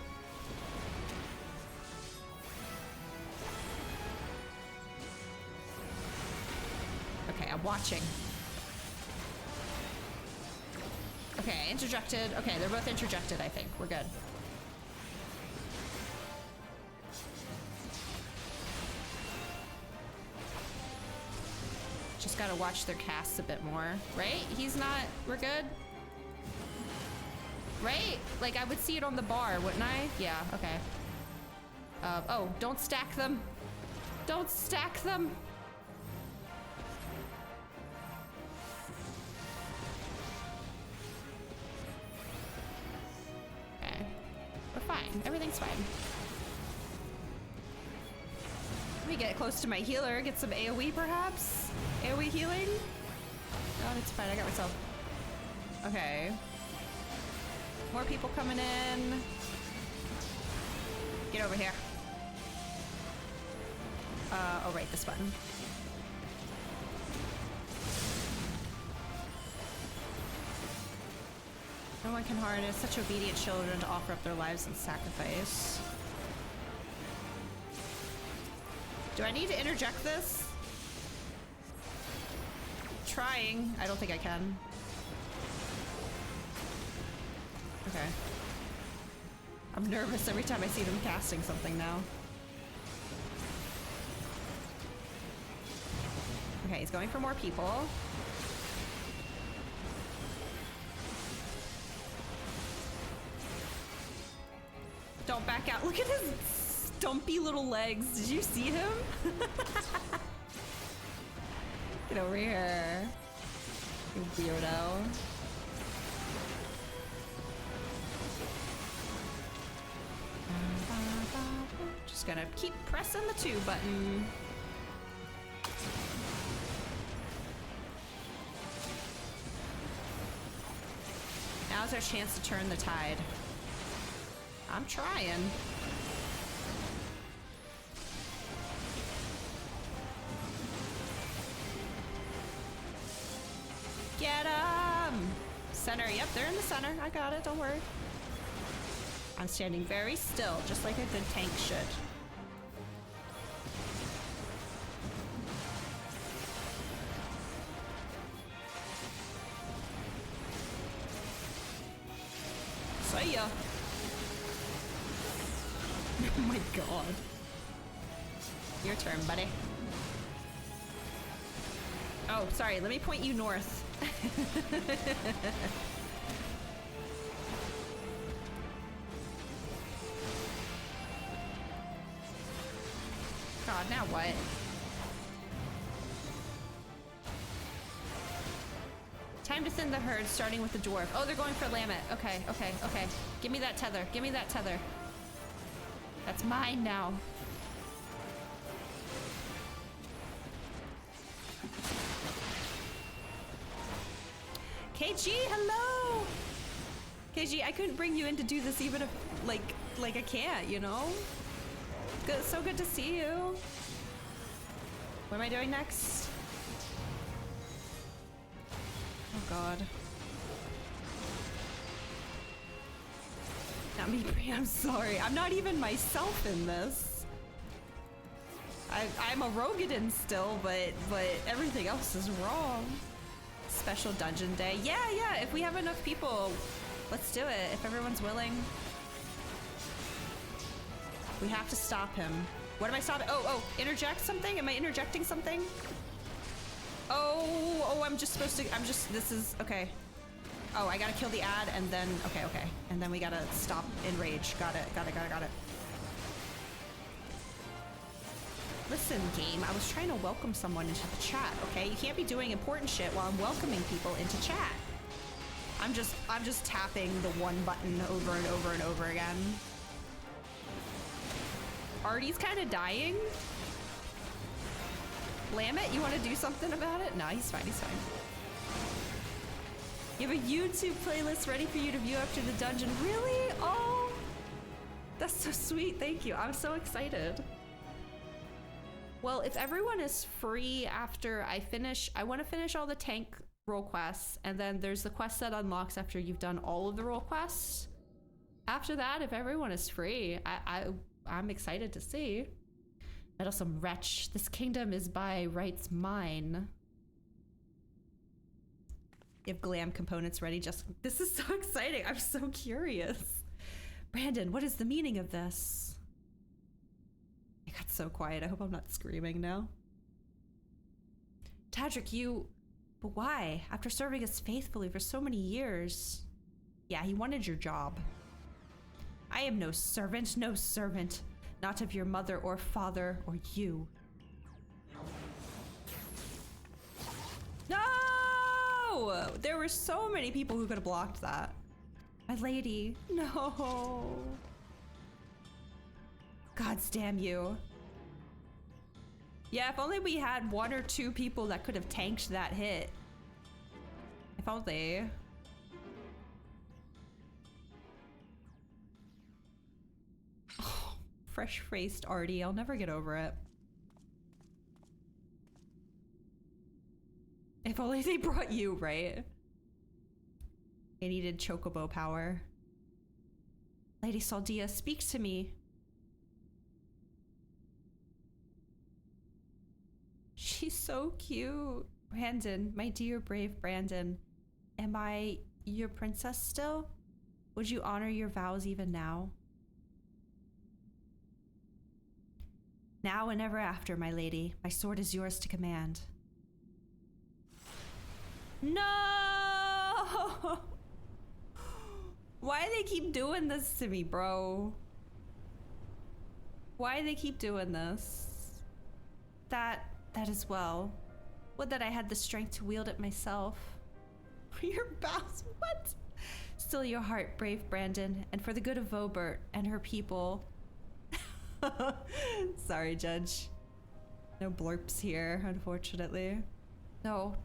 Okay, I'm watching. Okay, interjected. Okay, they're both interjected, I think. We're good. Just gotta watch their casts a bit more, right? He's not, we're good? Right? Like, I would see it on the bar, wouldn't I? Yeah, okay. Oh, don't stack them. Don't stack them. Okay. We're fine. Everything's fine. Let me get close to my healer, get some AoE perhaps? AoE healing? No, it's fine, I got myself. Okay. More people coming in. Get over here. Oh right, this button. No one can harness such obedient children to offer up their lives in sacrifice. Do I need to interject this? Trying. I don't think I can. Okay. I'm nervous every time I see them casting something now. Okay, he's going for more people. Don't back out. Look at his stumpy little legs. Did you see him? Get over here. You weirdo. Just gonna keep pressing the 2 button. Now's our chance to turn the tide. I'm trying. Get 'em! Center. Yep, they're in the center. I got it. Don't worry. I'm standing very still, just like a good tank should. See ya. Oh my god. Your turn, buddy. Oh, sorry. Let me point you north. God, now what? Time to thin the herd, starting with the dwarf. Oh, they're going for Lamet. Okay, okay, okay. Give me that tether. Give me that tether. That's mine now. KG, hello! KG, I couldn't bring you in to do this even if, like I can't, you know? Good, so good to see you. What am I doing next? Oh god. Not me, Brie, I'm sorry. I'm not even myself in this. I'm a Rogadin still, but everything else is wrong. Special dungeon day. Yeah, if we have enough people, let's do it. If everyone's willing. We have to stop him. What am I stopping? Oh, interject something? Am I interjecting something? Oh, I'm just supposed to, this is, okay. Oh, I gotta kill the ad and then, okay. And then we gotta stop enrage. Got it. Listen, game, I was trying to welcome someone into the chat, okay? You can't be doing important shit while I'm welcoming people into chat. I'm just tapping the one button over and over and over again. Artie's kind of dying. Lamet, you want to do something about it? No, he's fine. You have a YouTube playlist ready for you to view after the dungeon. Really? Oh, that's so sweet. Thank you. I'm so excited. Well, if everyone is free after I want to finish all the tank role quests, and then there's the quest that unlocks after you've done all of the role quests. After that, if everyone is free, I'm excited to see. Meddlesome wretch, this kingdom is by rights mine. You have glam components ready, just this is so exciting. I'm so curious. Brandon, what is the meaning of this? I got so quiet. I hope I'm not screaming now. Tadric, but why? After serving us faithfully for so many years. Yeah, he wanted your job. I am no servant. Not of your mother or father or you. No! There were so many people who could have blocked that. My lady, no. Gods damn you. Yeah, if only we had one or two people that could have tanked that hit. If only. Oh, fresh-faced Artie. I'll never get over it. If only they brought you, right? I needed chocobo power. Lady Saldia, speak to me. She's so cute. Brandon, my dear brave Brandon. Am I your princess still? Would you honor your vows even now? Now and ever after, my lady. My sword is yours to command. No! Why do they keep doing this to me, bro? Why do they keep doing this? That as well. Would that I had the strength to wield it myself. Your vows, what? Still your heart, brave Brandon, and for the good of Vobert and her people. Sorry, Judge. No blurps here, unfortunately. No,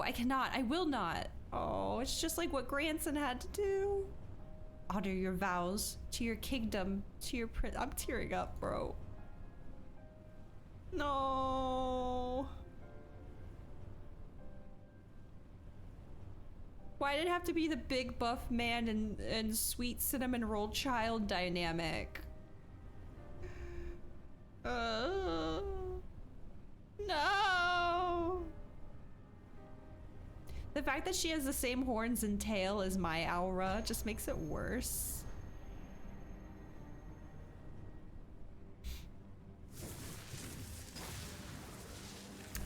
I cannot. I will not. Oh, it's just like what Granson had to do. Honor your vows to your kingdom, to your prince. I'm tearing up, bro. No. Why did it have to be the big buff man and sweet cinnamon roll child dynamic? No. The fact that she has the same horns and tail as my Aura just makes it worse.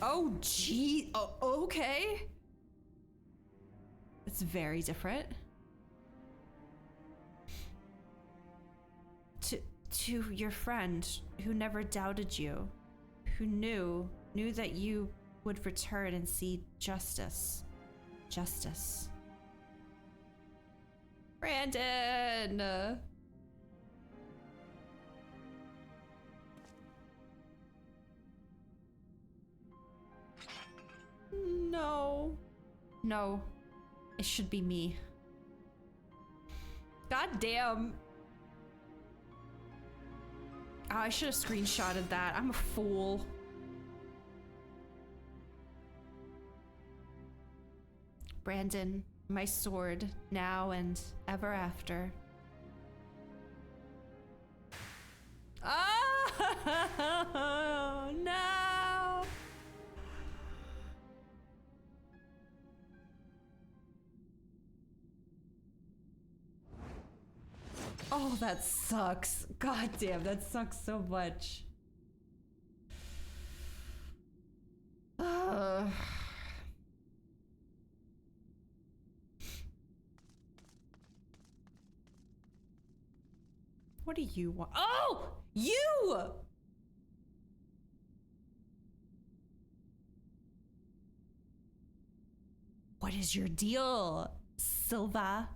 Oh, gee. Oh, okay. It's very different. To your friend who never doubted you, who knew that you would return and see justice. Justice. Brandon! No. No. It should be me. God damn. Oh, I should have screenshotted that. I'm a fool. Brandon, my sword, now and ever after. Oh, no! Oh, that sucks. God damn, that sucks so much. What do you want? Oh! You! What is your deal, Silva?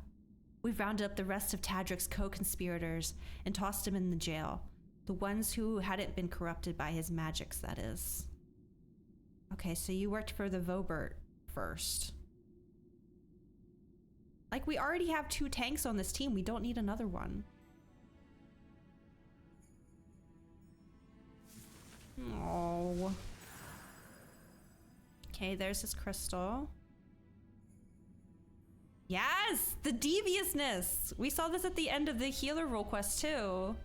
We've rounded up the rest of Tadric's co-conspirators and tossed him in the jail. The ones who hadn't been corrupted by his magics, that is. Okay, so you worked for the Vobert first. Like, we already have 2 tanks on this team. We don't need another one. Oh. Okay, there's his crystal. Yes! The deviousness! We saw this at the end of the healer role quest too.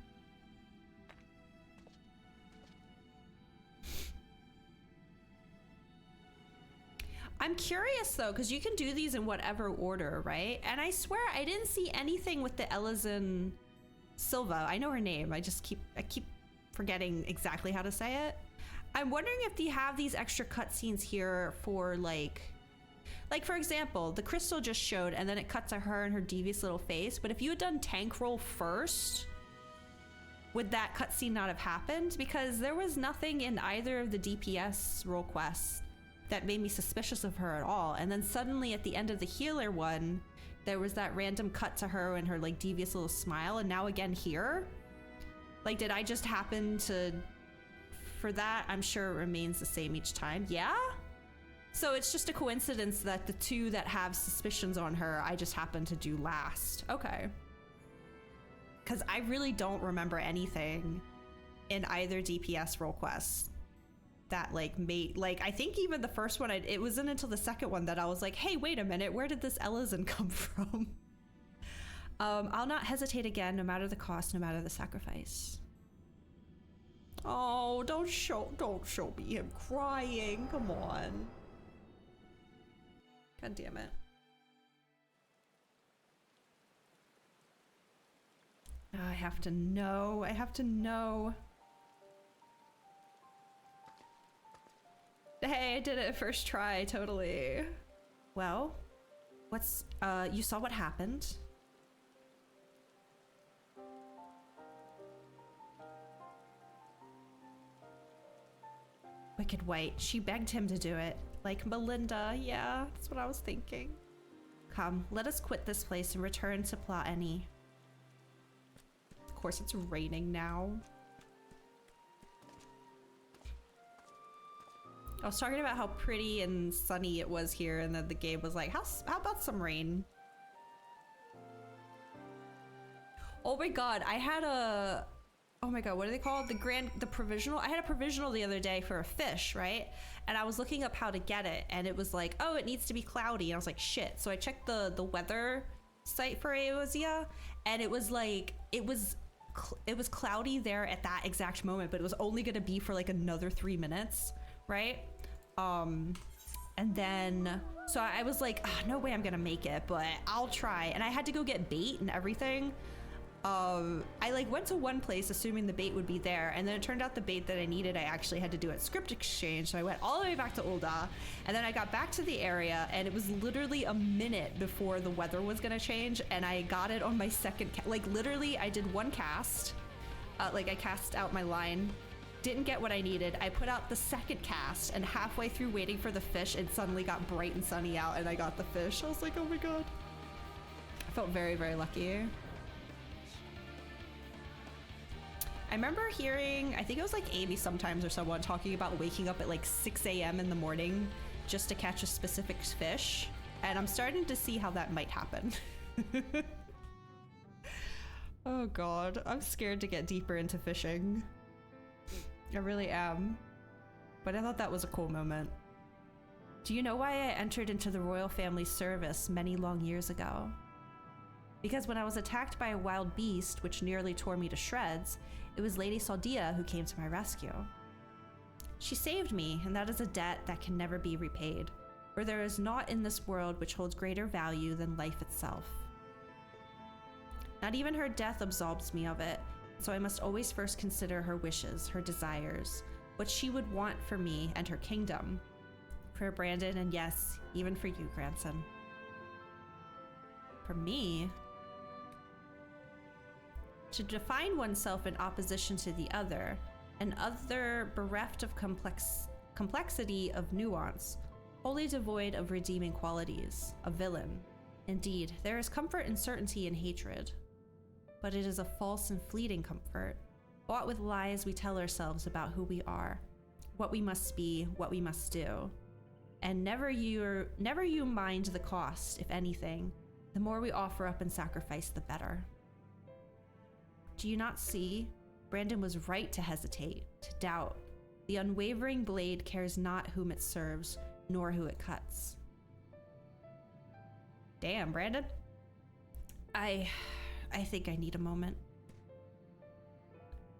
I'm curious though, because you can do these in whatever order, right? And I swear I didn't see anything with the Elizin Silva. I know her name. I keep forgetting exactly how to say it. I'm wondering if they have these extra cutscenes here for like for example, the crystal just showed and then it cut to her and her devious little face. But if you had done tank roll first, would that cutscene not have happened? Because there was nothing in either of the DPS role quests that made me suspicious of her at all. And then suddenly at the end of the healer one, there was that random cut to her and her like devious little smile. And now again here, like, did I just happen to, for that, I'm sure it remains the same each time. Yeah? So it's just a coincidence that the 2 that have suspicions on her, I just happen to do last. Okay. Because I really don't remember anything in either DPS role quest that like made, like, I think even the first one, it wasn't until the second one that I was like, hey, wait a minute, where did this Elizin come from? I'll not hesitate again, no matter the cost, no matter the sacrifice. Oh, don't show me him crying. Come on. God damn it. I have to know. I have to know. Hey, I did it first try, totally. Well, what's, you saw what happened. Wicked White. She begged him to do it. Like Melinda. Yeah, that's what I was thinking. Come, let us quit this place and return to Plaeni. Of course, it's raining now. I was talking about how pretty and sunny it was here, and then the game was like, how about some rain? Oh my god, I had a... Oh my god, what are they called? The provisional? I had a provisional the other day for a fish, right? And I was looking up how to get it, and it was like, oh, it needs to be cloudy. And I was like, shit. So I checked the weather site for Eorzea, and it was like, it was cloudy there at that exact moment, but it was only gonna be for like another 3 minutes, right? And then, so I was like, oh, no way I'm gonna make it, but I'll try. And I had to go get bait and everything. I like went to one place assuming the bait would be there, and then it turned out the bait that I needed I actually had to do at Script Exchange, so I went all the way back to Ul'dah, and then I got back to the area, and it was literally a minute before the weather was gonna change, and I got it on my second like literally I did one cast, like I cast out my line Didn't get what I needed. I put out the second cast, and halfway through waiting for the fish, it suddenly got bright and sunny out, and I got the fish. I was like, oh my god. I felt very, very lucky. I remember hearing, I think it was like Amy sometimes or someone talking about waking up at like 6 a.m. in the morning just to catch a specific fish. And I'm starting to see how that might happen. Oh god, I'm scared to get deeper into fishing. I really am. But I thought that was a cool moment. Do you know why I entered into the royal family's service many long years ago? Because when I was attacked by a wild beast, which nearly tore me to shreds, it was Lady Saldia who came to my rescue. She saved me, and that is a debt that can never be repaid, for there is naught in this world which holds greater value than life itself. Not even her death absolves me of it, so I must always first consider her wishes, her desires, what she would want for me and her kingdom, for Brandon, and yes, even for you, grandson. For me? To define oneself in opposition to the other, an other bereft of complexity of nuance, wholly devoid of redeeming qualities, a villain. Indeed, there is comfort in certainty and hatred, but it is a false and fleeting comfort, bought with lies we tell ourselves about who we are, what we must be, what we must do. And never you mind the cost, if anything. The more we offer up and sacrifice, the better. Do you not see? Brandon was right to hesitate, to doubt. The unwavering blade cares not whom it serves, nor who it cuts. Damn, Brandon. I think I need a moment.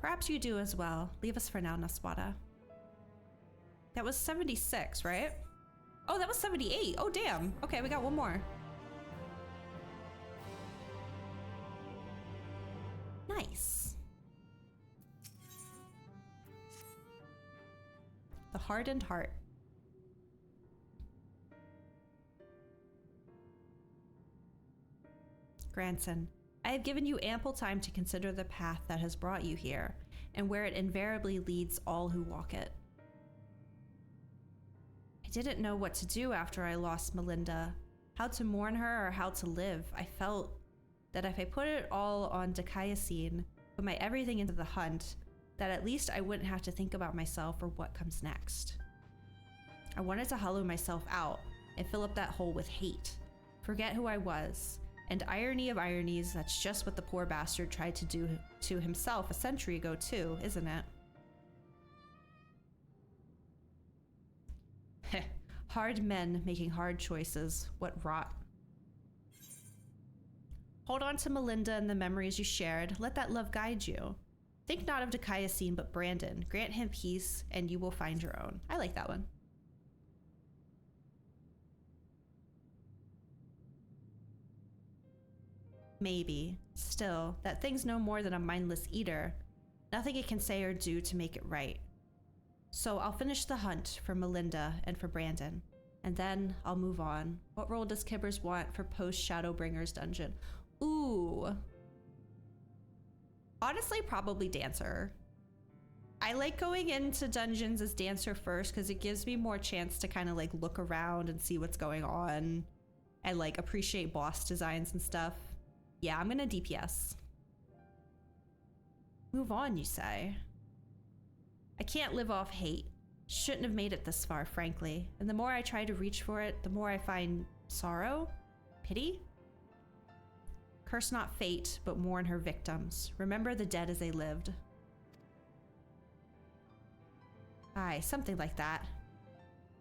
Perhaps you do as well. Leave us for now, Naswada. That was 76, right? Oh, that was 78. Oh, damn. Okay, we got one more. Nice. The hardened heart. Grandson, I have given you ample time to consider the path that has brought you here, and where it invariably leads all who walk it. I didn't know what to do after I lost Melinda, how to mourn her or how to live. I felt that if I put it all on Dikaiosine, put my everything into the hunt, that at least I wouldn't have to think about myself or what comes next. I wanted to hollow myself out and fill up that hole with hate, forget who I was, and irony of ironies, that's just what the poor bastard tried to do to himself a century ago too, isn't it? Heh, hard men making hard choices, what rot. Hold on to Melinda and the memories you shared. Let that love guide you. Think not of Dikaiosine, but Brandon. Grant him peace, and you will find your own. I like that one. Maybe. Still, that thing's no more than a mindless eater. Nothing it can say or do to make it right. So I'll finish the hunt for Melinda and for Brandon. And then I'll move on. What role does Kibbers want for post-Shadowbringers dungeon? Ooh. Honestly, probably Dancer. I like going into dungeons as Dancer first because it gives me more chance to kind of like look around and see what's going on and like appreciate boss designs and stuff. Yeah, I'm gonna DPS. Move on, you say? I can't live off hate. Shouldn't have made it this far, frankly. And the more I try to reach for it, the more I find sorrow? Pity? Curse not fate, but mourn her victims. Remember the dead as they lived. Aye, something like that.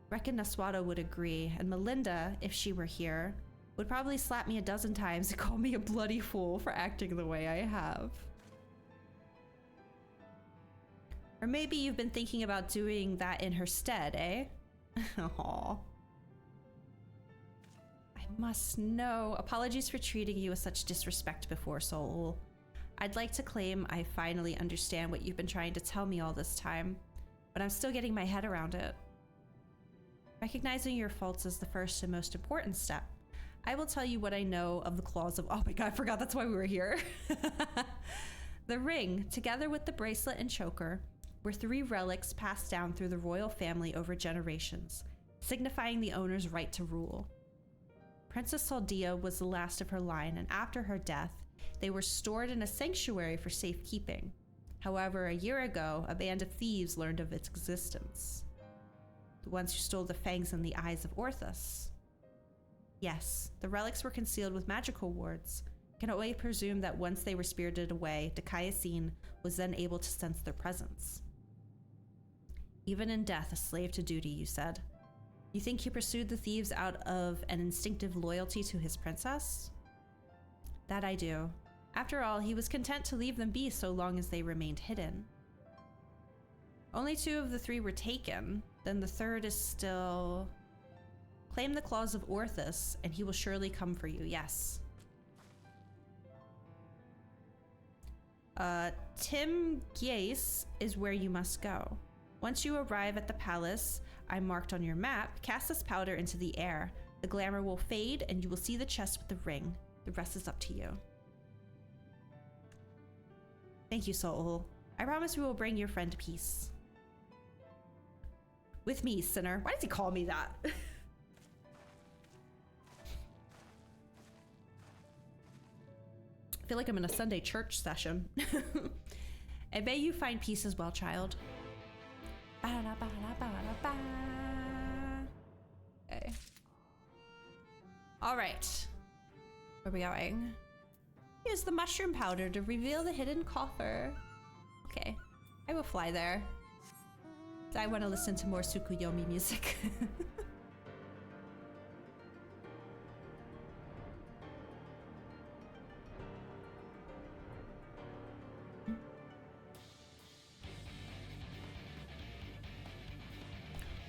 Reckon Naswada would agree, and Melinda, if she were here, would probably slap me a dozen times and call me a bloody fool for acting the way I have. Or maybe you've been thinking about doing that in her stead, eh? Aww. I must know. Apologies for treating you with such disrespect before, Soul. I'd like to claim I finally understand what you've been trying to tell me all this time, but I'm still getting my head around it. Recognizing your faults is the first and most important step. I will tell you what I know of the claws of— oh my god, I forgot that's why we were here. The ring, together with the bracelet and choker, were 3 relics passed down through the royal family over generations, signifying the owner's right to rule. Princess Saldia was the last of her line, and after her death, they were stored in a sanctuary for safekeeping. However, a year ago, a band of thieves learned of its existence. The ones who stole the fangs and the eyes of Orthus. Yes, the relics were concealed with magical wards. Can only presume that once they were spirited away, Dikaiosine was then able to sense their presence. Even in death, a slave to duty, you said. You think he pursued the thieves out of an instinctive loyalty to his princess? That I do. After all, he was content to leave them be so long as they remained hidden. Only 2 of the 3 were taken, then the 3rd is still... Claim the claws of Orthus, and he will surely come for you, yes. Tim Gies is where you must go. Once you arrive at the palace I marked on your map, cast this powder into the air. The glamour will fade, and you will see the chest with the ring. The rest is up to you. Thank you, Soul. I promise we will bring your friend peace. With me, sinner. Why does he call me that? I feel like I'm in a Sunday church session. And may you find peace as well, child. Okay. All right. Where are we going? Use the mushroom powder to reveal the hidden coffer. Okay. I will fly there. I want to listen to more Tsukuyomi music.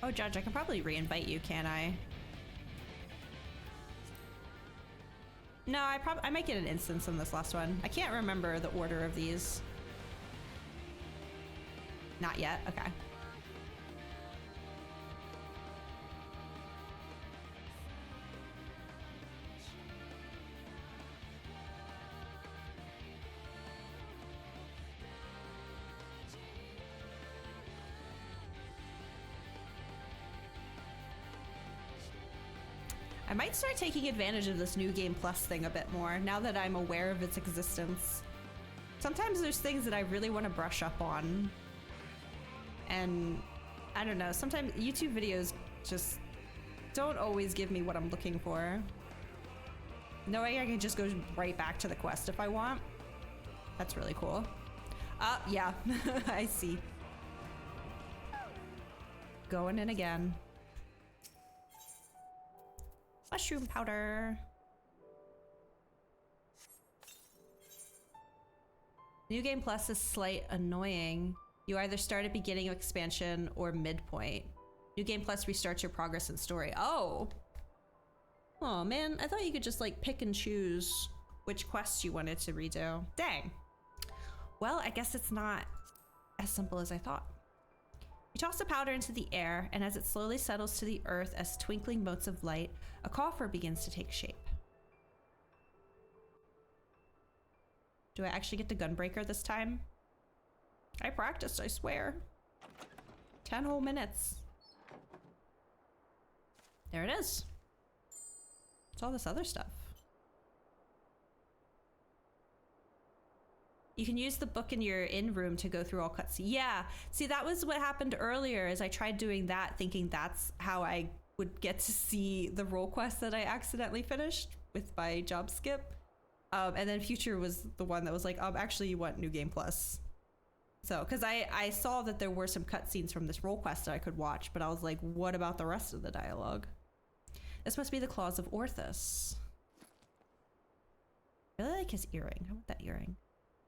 Oh, Judge, I can probably re-invite you, can't I? No, I might get an instance in this last one. I can't remember the order of these. Not yet, okay. I might start taking advantage of this New Game Plus thing a bit more now that I'm aware of its existence. Sometimes there's things that I really want to brush up on. And I don't know, sometimes YouTube videos just don't always give me what I'm looking for. Knowing I can just go right back to the quest if I want. That's really cool. Yeah, I see. Going in again. Mushroom powder. New Game Plus is slight annoying. You either start at beginning of expansion or midpoint. New Game Plus restarts your progress and story. Oh. Oh man, I thought you could just like pick and choose which quests you wanted to redo. Dang. Well, I guess it's not as simple as I thought. You toss the powder into the air, and as it slowly settles to the earth as twinkling motes of light, a coffer begins to take shape. Do I actually get the Gunbreaker this time? I practiced, I swear. 10 whole minutes. There it is. It's all this other stuff. You can use the book in your in-room to go through all cutscenes. Yeah, see, that was what happened earlier, is I tried doing that thinking that's how I would get to see the role quest that I accidentally finished with my job skip. And then Future was the one that was like, actually you want New Game Plus. So, because I saw that there were some cutscenes from this role quest that I could watch, but I was like, what about the rest of the dialogue? This must be the claws of Orthus. I really like his earring. I want that earring.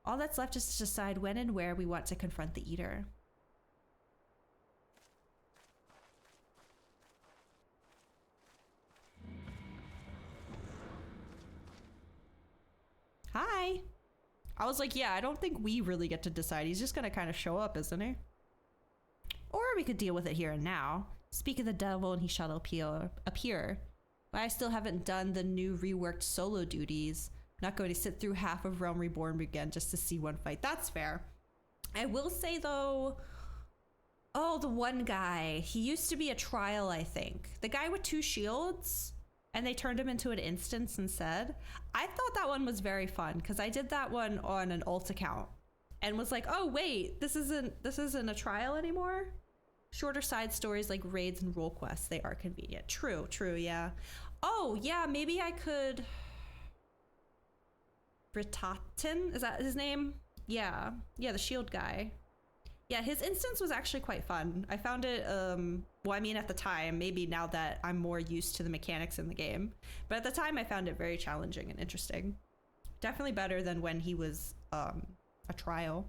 All that's left is to decide when and where we want to confront the Eater. Hi. I was like, yeah, I don't think we really get to decide. He's just gonna kind of show up, isn't he? Or we could deal with it here and now. Speak of the devil and he shall appear. But I still haven't done the new reworked solo duties. Not going to sit through half of Realm Reborn again just to see one fight. That's fair. I will say though, Oh, the one guy. He used to be a trial, I think. The guy with 2 shields, and they turned him into an instance instead. I thought that one was very fun because I did that one on an alt account and was like, oh wait, this isn't a trial anymore. Shorter side stories like raids and role quests, they are convenient. True, yeah. Oh yeah, maybe I could. Britatin, is that his name? Yeah, the shield guy. Yeah, his instance was actually quite fun. I found it, well, I mean, at the time, maybe now that I'm more used to the mechanics in the game, but at the time I found it very challenging and interesting. Definitely better than when he was a trial.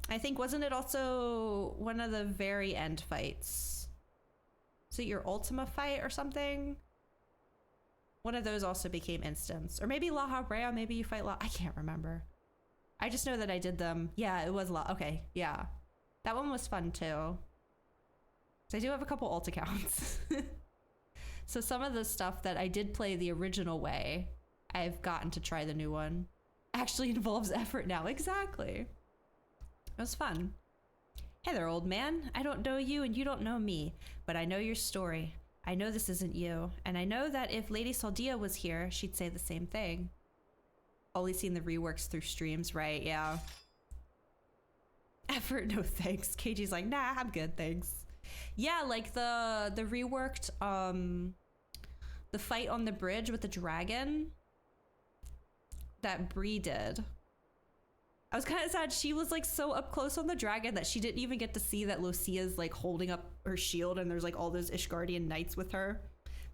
I think, wasn't it also one of the very end fights? Is it your Ultima fight or something? One of those also became instance. Or maybe La Habrea, maybe you fight I can't remember. I just know that I did them. Yeah, it was okay, yeah. That one was fun too. So I do have a couple alt accounts. So some of the stuff that I did play the original way, I've gotten to try the new one. Actually involves effort now, exactly. It was fun. Hey there, old man. I don't know you and you don't know me, but I know your story. I know this isn't you, and I know that if Lady Saldia was here, she'd say the same thing. Only seen the reworks through streams, right? Yeah. Effort, no thanks. KG's like, nah, I'm good, thanks. Yeah, like the reworked, the fight on the bridge with the dragon that Bree did. I was kind of sad. She was like so up close on the dragon that she didn't even get to see that Lucia's like holding up her shield and there's like all those Ishgardian knights with her.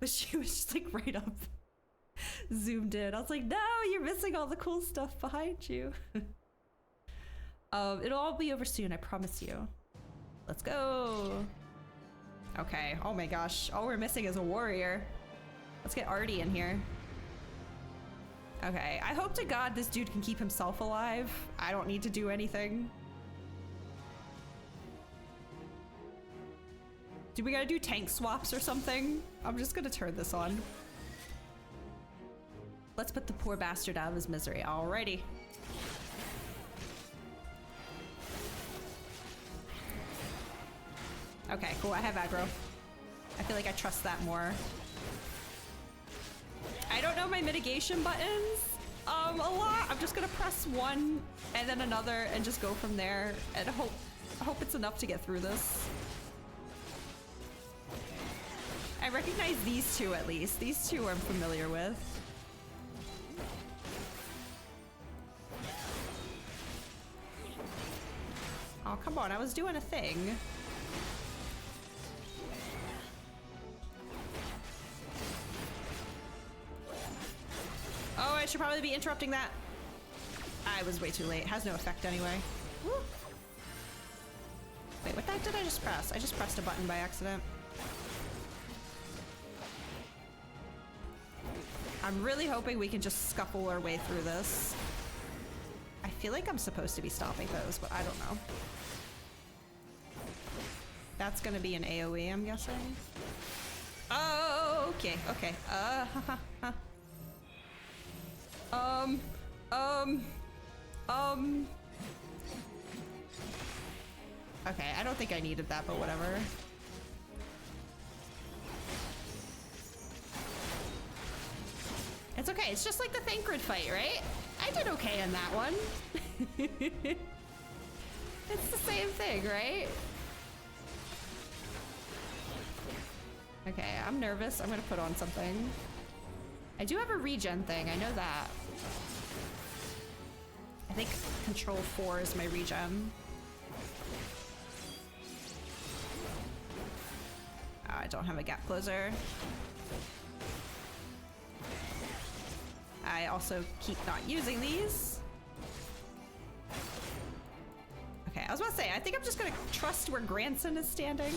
But she was just like right up, zoomed in. I was like, no, you're missing all the cool stuff behind you. It'll all be over soon, I promise you. Let's go. Okay, oh my gosh. All we're missing is a warrior. Let's get Artie in here. Okay, I hope to God this dude can keep himself alive. I don't need to do anything. Do we gotta do tank swaps or something? I'm just gonna turn this on. Let's put the poor bastard out of his misery. Alrighty. Okay, cool, I have aggro. I feel like I trust that more. I don't know my mitigation buttons a lot. I'm just gonna press one and then another and just go from there and hope it's enough to get through this. I recognize these two at least. These two I'm familiar with. Oh, come on, I was doing a thing. Oh, I should probably be interrupting that. I was way too late. It has no effect anyway. Woo. Wait, what the heck did I just press? I just pressed a button by accident. I'm really hoping we can just scuffle our way through this. I feel like I'm supposed to be stopping those, but I don't know. That's gonna be an AoE, I'm guessing. Oh, okay, okay. Okay, I don't think I needed that, but whatever. It's okay, it's just like the Thancred fight, right? I did okay in that one. It's the same thing, right? Okay, I'm nervous. I'm gonna put on something. I do have a regen thing, I know that. I think control 4 is my regen. Oh, I don't have a gap closer. I also keep not using these. Okay, I was about to say, I think I'm just gonna trust where Granson is standing.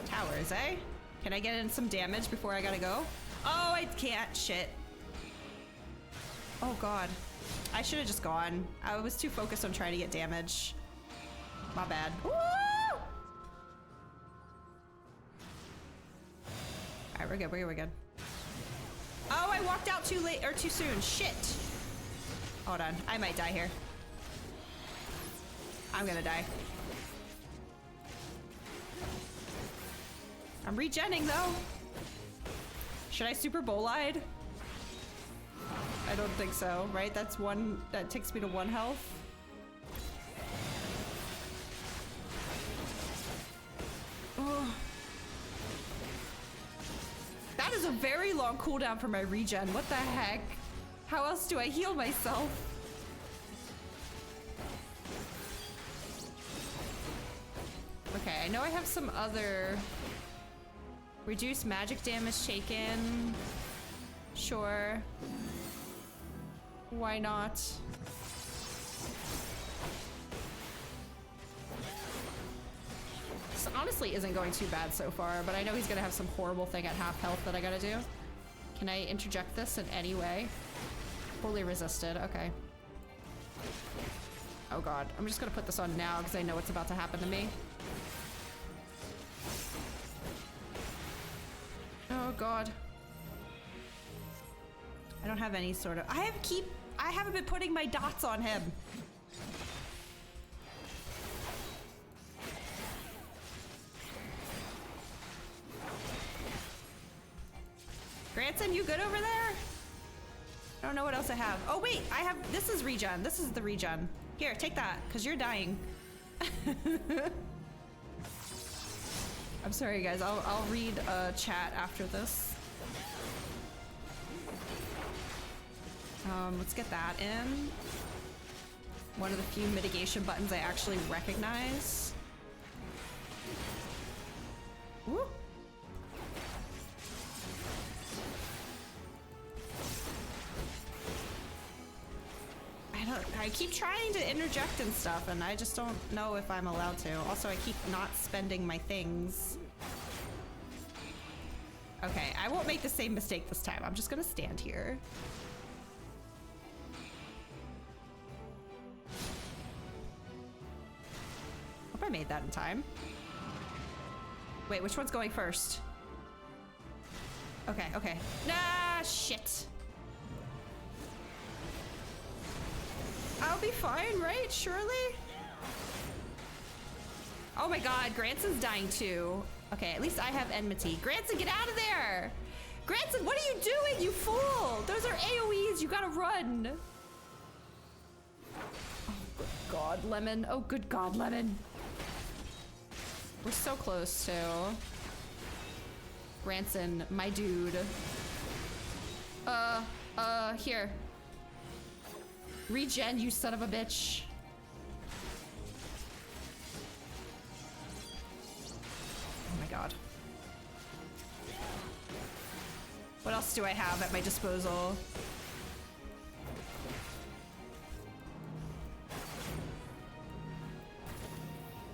Towers, eh? Can I get in some damage before I gotta go? Oh, I can't. Shit. Oh, God. I should have just gone. I was too focused on trying to get damage. My bad. Woo! we're good, we're good, we're good. Oh, I walked out too late, or too soon. Shit. Hold on, I might die here. I'm gonna die. I'm regenning though. Should I super bolide? I don't think so, right? That's one, that takes me to 1 health. Oh. That is a very long cooldown for my regen. What the heck? How else do I heal myself? Okay, I know I have some other... Reduce magic damage taken. Sure. Why not? This honestly isn't going too bad so far, but I know he's gonna have some horrible thing at half health that I gotta do. Can I interject this in any way? Fully resisted, okay. Oh god, I'm just gonna put this on now because I know what's about to happen to me. Oh god. I don't have any sort of... I haven't been putting my dots on him. Granson, you good over there? I don't know what else I have. Oh wait, I have... This is regen. This is the regen. Here, take that, because you're dying. I'm sorry guys, I'll read chat after this. Let's get that in. One of the few mitigation buttons I actually recognize. Woo. I keep trying to interject and stuff, and I just don't know if I'm allowed to. Also, I keep not spending my things. Okay, I won't make the same mistake this time. I'm just gonna stand here. Hope I made that in time. Wait, which one's going first? Okay, okay. Nah, shit. I'll be fine, right? Surely? Oh my god, Granson's dying too. Okay, at least I have enmity. Granson, get out of there! Granson, what are you doing, you fool? Those are AoEs, you gotta run. Oh, good god, Lemon. Oh, good god, Lemon. We're so close to... Granson, my dude. Here. Regen, you son of a bitch. Oh my god. What else do I have at my disposal?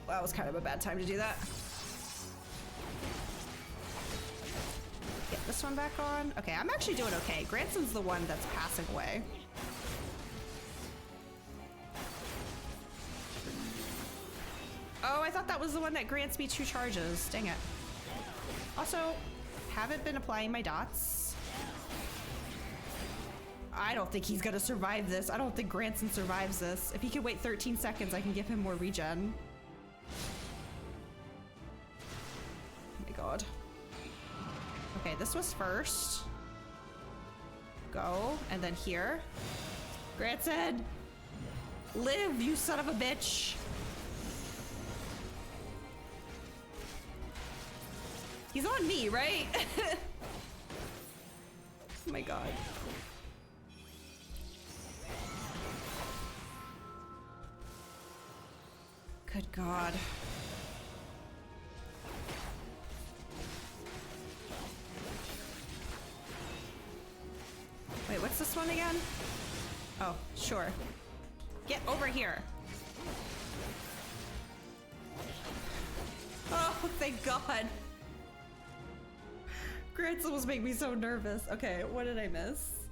That was kind of a bad time to do that. Get this one back on. Okay, I'm actually doing okay. Granson's the one that's passing away. Oh, I thought that was the one that grants me 2 charges. Dang it. Also, haven't been applying my dots. I don't think he's gonna survive this. I don't think Granson survives this. If he can wait 13 seconds, I can give him more regen. Oh my god. Okay, this was first. Go, and then here. Granson! Live, you son of a bitch! He's on me, right? Oh my god. Good god. Wait, what's this one again? Oh, sure. Get over here. Oh, thank god. Granson was making me so nervous. Okay, what did I miss?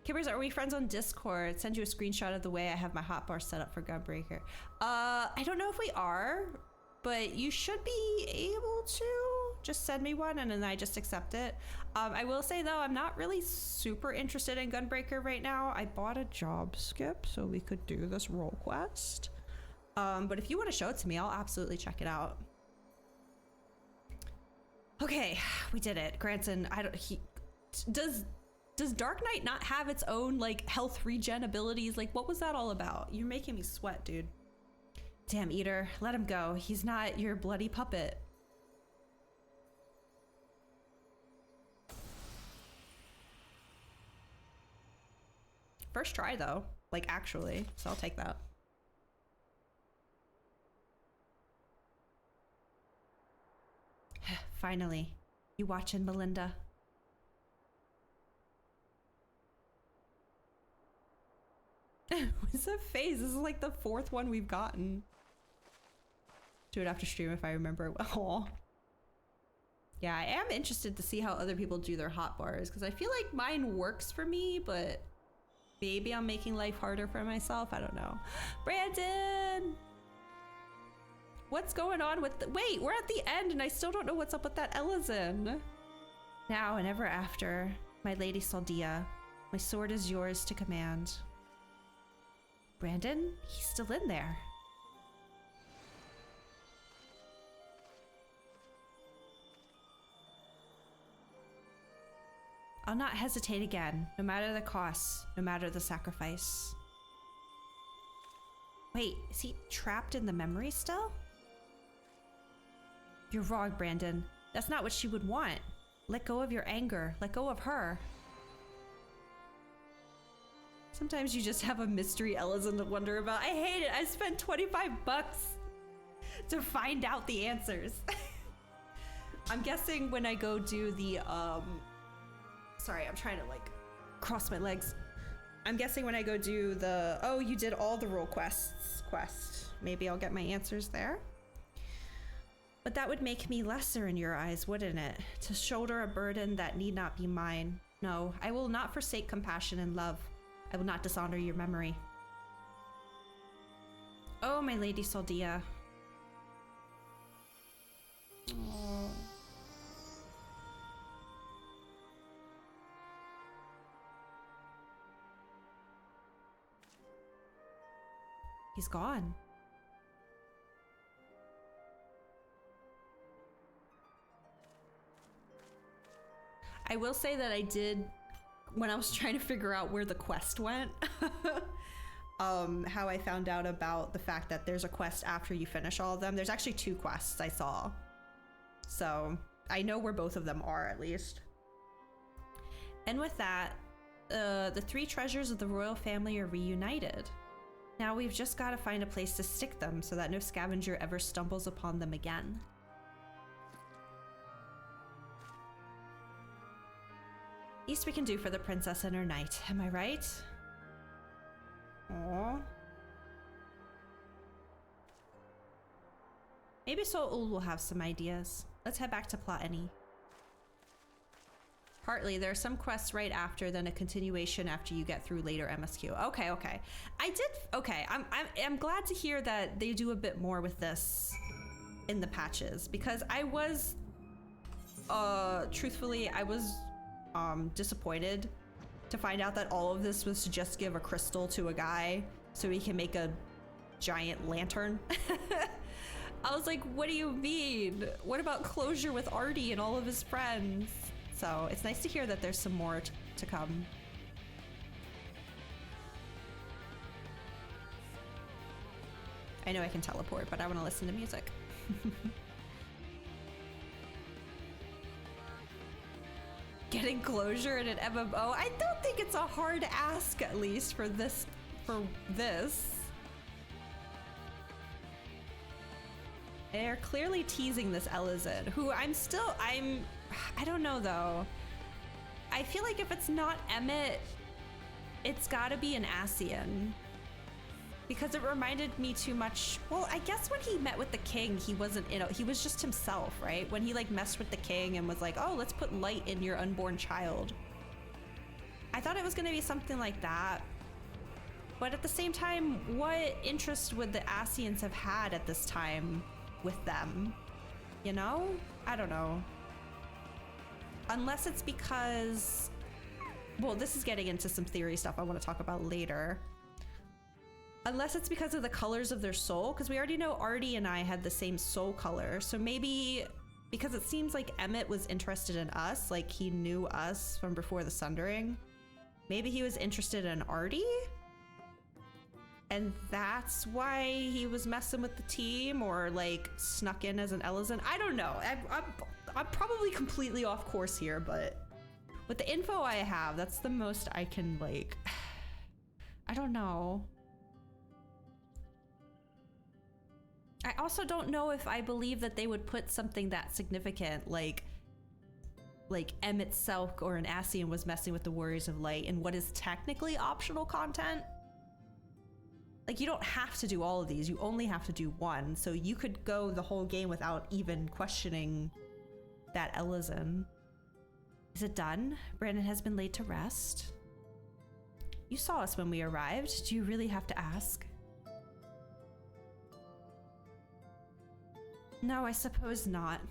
Kibbers, are we friends on Discord? Send you a screenshot of the way I have my hotbar set up for Gunbreaker. I don't know if we are, but you should be able to. just send me one and then I just accept it. I will say though, I'm not really super interested in Gunbreaker right now. I bought a job skip so we could do this role quest. But if you want to show it to me, I'll absolutely check it out. Okay, we did it. Granson, does Dark Knight not have its own like health regen abilities? Like, what was that all about? You're making me sweat, dude. Damn, Eater, let him go. He's not your bloody puppet. First try though, like actually, so I'll take that. Finally, you watching, Melinda? What's that face? This is like the 4th one we've gotten. Do it after stream if I remember well. Yeah, I am interested to see how other people do their hot bars because I feel like mine works for me, but maybe I'm making life harder for myself. I don't know. Brandon! What's going on with the— wait, we're at the end and I still don't know what's up with that Ellison. Now and ever after, my lady Saldia, my sword is yours to command. Brandon, he's still in there. I'll not hesitate again, no matter the cost, no matter the sacrifice. Wait, is he trapped in the memory still? You're wrong, Brandon. That's not what she would want. Let go of your anger. Let go of her. Sometimes you just have a mystery Ellison to wonder about. I hate it. I spent 25 bucks to find out the answers. I'm guessing when I go do the, sorry, I'm trying to like cross my legs. I'm guessing when I go do the, oh, you did all the role quests quest. Maybe I'll get my answers there. But that would make me lesser in your eyes, wouldn't it? To shoulder a burden that need not be mine. No, I will not forsake compassion and love. I will not dishonor your memory. Oh, my lady Saldia. Oh. He's gone. I will say that I did, when I was trying to figure out where the quest went, how I found out about the fact that there's a quest after you finish all of them. There's actually 2 quests I saw. So I know where both of them are at least. And with that, the 3 treasures of the royal family are reunited. Now we've just got to find a place to stick them so that no scavenger ever stumbles upon them again. Least we can do for the princess and her knight, am I right? Aww. Maybe Soul will have some ideas. Let's head back to Platini. Partly, there are some quests right after, then a continuation after you get through later MSQ. Okay, okay. I'm glad to hear that they do a bit more with this in the patches, because I was, truthfully, I was disappointed to find out that all of this was to just give a crystal to a guy so he can make a giant lantern. I was like, what do you mean? What about closure with Artie and all of his friends? So it's nice to hear that there's some more to come. I know I can teleport, but I want to listen to music. Getting closure in an MMO? I don't think it's a hard ask, at least for this. They're clearly teasing this Ellison, who I don't know though. I feel like if it's not Emmett, it's gotta be an Ascian. Because it reminded me too much, well, I guess when he met with the king, he wasn't, he was just himself, right? When he like messed with the king and was like, oh, let's put light in your unborn child. I thought it was gonna be something like that. But at the same time, what interest would the Ascians have had at this time with them? You know? I don't know. Unless it's because, well, this is getting into some theory stuff I want to talk about later. Unless it's because of the colors of their soul, because we already know Artie and I had the same soul color. So maybe because it seems like Emmett was interested in us, like he knew us from before the Sundering. Maybe he was interested in Artie? And that's why he was messing with the team, or like snuck in as an Ellison. I don't know. I'm probably completely off course here, but with the info I have, that's the most I can like, I don't know. I also don't know if I believe that they would put something that significant like Emmett Selk or an Ascian was messing with the Warriors of Light in what is technically optional content. Like, you don't have to do all of these, you only have to do one. So you could go the whole game without even questioning that Ellison. Is it done? Brandon has been laid to rest. You saw us when we arrived. Do you really have to ask? No, I suppose not.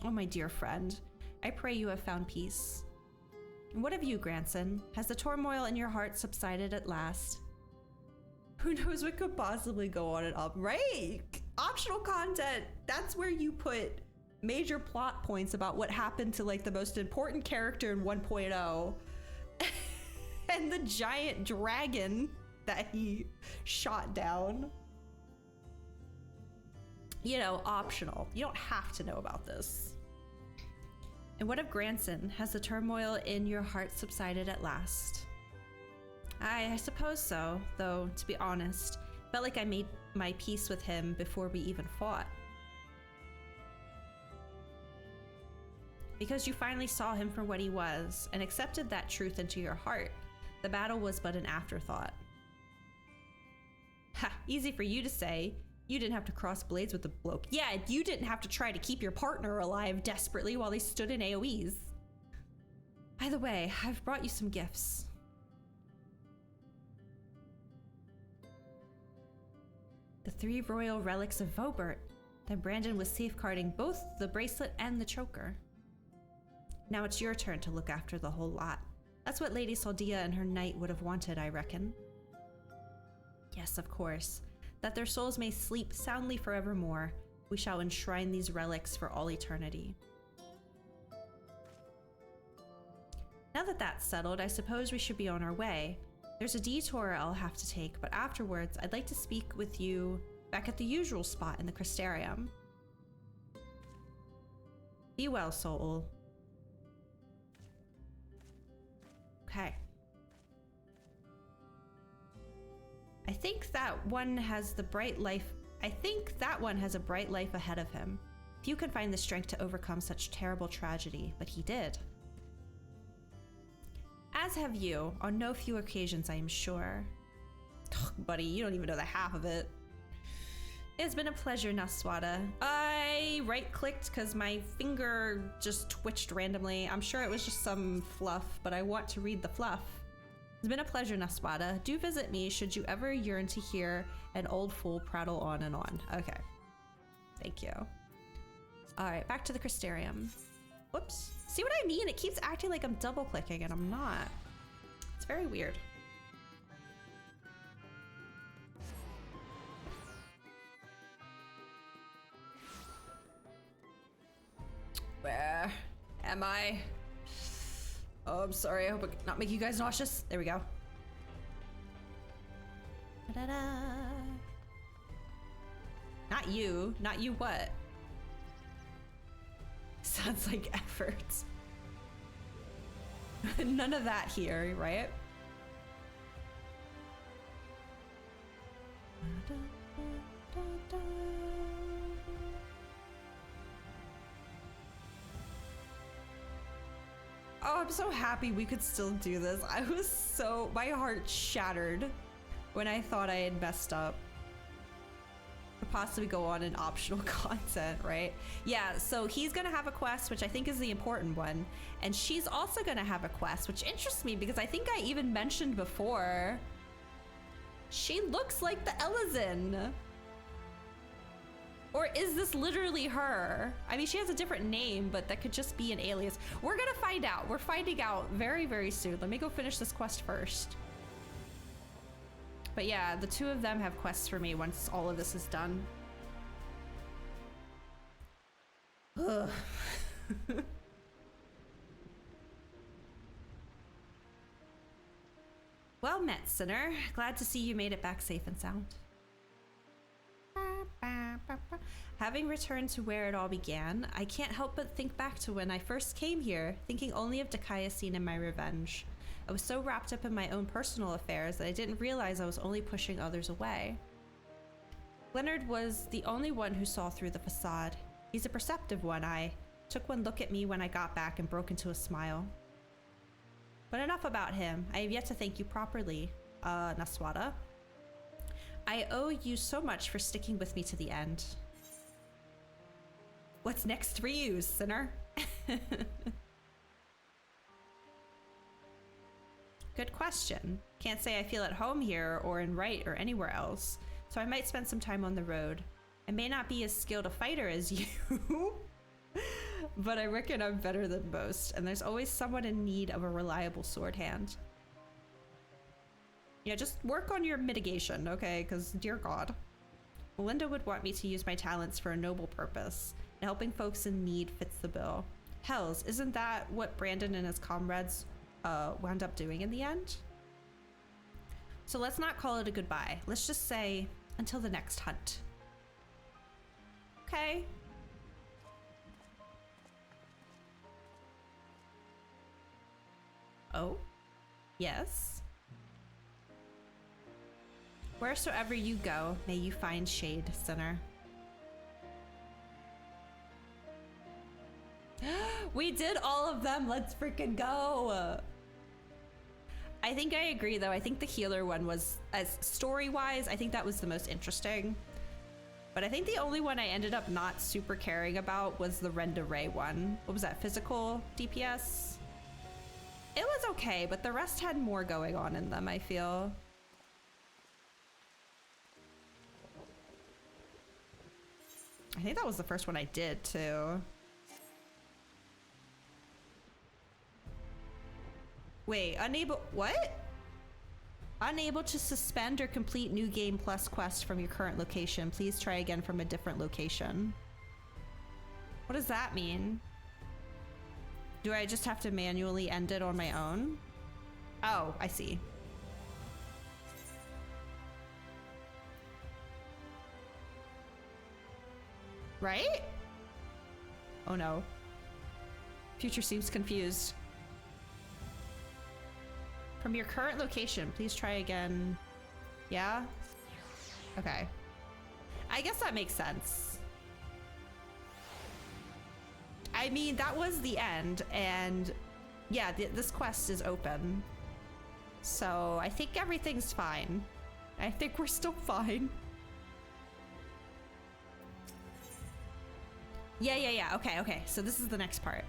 Oh, my dear friend. I pray you have found peace. And what of you, grandson? Has the turmoil in your heart subsided at last? Who knows what could possibly go on and up, right? Optional content. That's where you put major plot points about what happened to like the most important character in 1.0 and the giant dragon that he shot down. You know, optional. You don't have to know about this. And what of grandson? Has the turmoil in your heart subsided at last? I suppose so, though, to be honest, felt like I made my peace with him before we even fought. Because you finally saw him for what he was and accepted that truth into your heart, the battle was but an afterthought. Ha, easy for you to say. You didn't have to cross blades with the bloke. Yeah, you didn't have to try to keep your partner alive desperately while they stood in AoEs. By the way, I've brought you some gifts. The 3 royal relics of Vobert. Then Brandon was safeguarding both the bracelet and the choker. Now it's your turn to look after the whole lot. That's what Lady Saldia and her knight would have wanted, I reckon. Yes, of course. That their souls may sleep soundly forevermore, we shall enshrine these relics for all eternity. Now that that's settled, I suppose we should be on our way. There's a detour I'll have to take, but afterwards, I'd like to speak with you back at the usual spot in the Crystarium. Be well, Soul. Okay. I think that one has the bright life. I think that one has a bright life ahead of him. Few can find the strength to overcome such terrible tragedy, but he did. As have you, on no few occasions, I am sure. Ugh, buddy, you don't even know the half of it. It's been a pleasure, Naswada. I right-clicked because my finger just twitched randomly. I'm sure it was just some fluff, but I want to read the fluff. It's been a pleasure, Naswada. Do visit me should you ever yearn to hear an old fool prattle on and on. Okay. Thank you. All right, back to the Crystarium. Whoops. See what I mean? It keeps acting like I'm double-clicking and I'm not. It's very weird. Where am I? Oh, I'm sorry. I hope I not make you guys nauseous. There we go. Da-da-da. Not you. Not you what? Sounds like effort. None of that here, right? Oh, I'm so happy we could still do this. I was so, my heart shattered when I thought I had messed up. Could possibly go on in optional content, right? Yeah, so he's gonna have a quest, which I think is the important one. And she's also gonna have a quest, which interests me because I think I even mentioned before, she looks like the Ellison. Or is this literally her? I mean, she has a different name, but that could just be an alias. We're gonna find out. We're finding out very, very soon. Let me go finish this quest first. But yeah, the two of them have quests for me once all of this is done. Ugh. Well met, sinner. Glad to see you made it back safe and sound. Having returned to where it all began, I can't help but think back to when I first came here, thinking only of Dikaiosine and my revenge. I was so wrapped up in my own personal affairs that I didn't realize I was only pushing others away. Leonard was the only one who saw through the facade. He's a perceptive one. I took one look at me when I got back and broke into a smile. But enough about him. I have yet to thank you properly, Naswada. I owe you so much for sticking with me to the end. What's next for you, sinner? Good question. Can't say I feel at home here or in Wright or anywhere else, so I might spend some time on the road. I may not be as skilled a fighter as you, but I reckon I'm better than most, and there's always someone in need of a reliable sword hand. Yeah, just work on your mitigation, okay? Because, dear God. Melinda would want me to use my talents for a noble purpose, and helping folks in need fits the bill. Hells, isn't that what Brandon and his comrades wound up doing in the end? So let's not call it a goodbye. Let's just say, until the next hunt. Okay. Oh? Yes? Wheresoever you go, may you find shade, sinner. We did all of them. Let's freaking go. I think I agree, though. I think the healer one was, as story-wise, I think that was the most interesting. But I think the only one I ended up not super caring about was the Renda Ray one. What was that, physical DPS? It was okay, but the rest had more going on in them, I feel. I think that was the first one I did, too. Wait, what? Unable to suspend or complete New Game Plus quest from your current location. Please try again from a different location. What does that mean? Do I just have to manually end it on my own? Oh, I see. Right? Oh no. Future seems confused. From your current location, please try again. Yeah? Okay. I guess that makes sense. I mean, that was the end, and yeah, this quest is open. So I think everything's fine. I think we're still fine. Yeah. Okay. So this is the next part.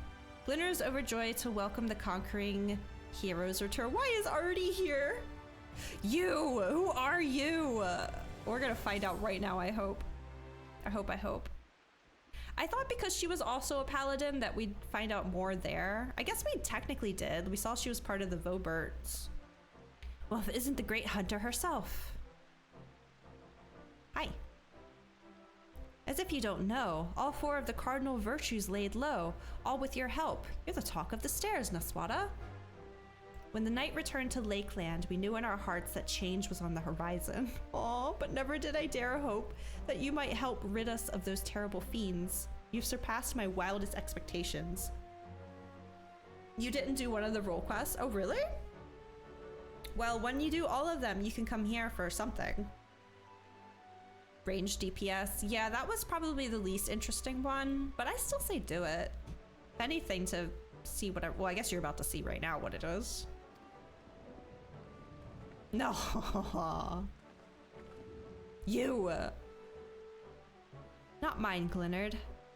Glinner is overjoyed to welcome the conquering hero's return. Why is Artie here? You! Who are you? We're gonna find out right now, I hope. I hope. I thought because she was also a paladin that we'd find out more there. I guess we technically did. We saw she was part of the Voberts. Well, if it isn't the great hunter herself. Hi. As if you don't know, all 4 of the cardinal virtues laid low, all with your help. You're the talk of the stairs, Naswada. When the night returned to Lakeland, we knew in our hearts that change was on the horizon. Aw, but never did I dare hope that you might help rid us of those terrible fiends. You've surpassed my wildest expectations. You didn't do one of the role quests? Oh, really? Well, when you do all of them, you can come here for something. Range DPS. Yeah, that was probably the least interesting one, but I still say do it. If anything, to see whatever. Well, I guess you're about to see right now what it is. No. You. Not mine, Glinard.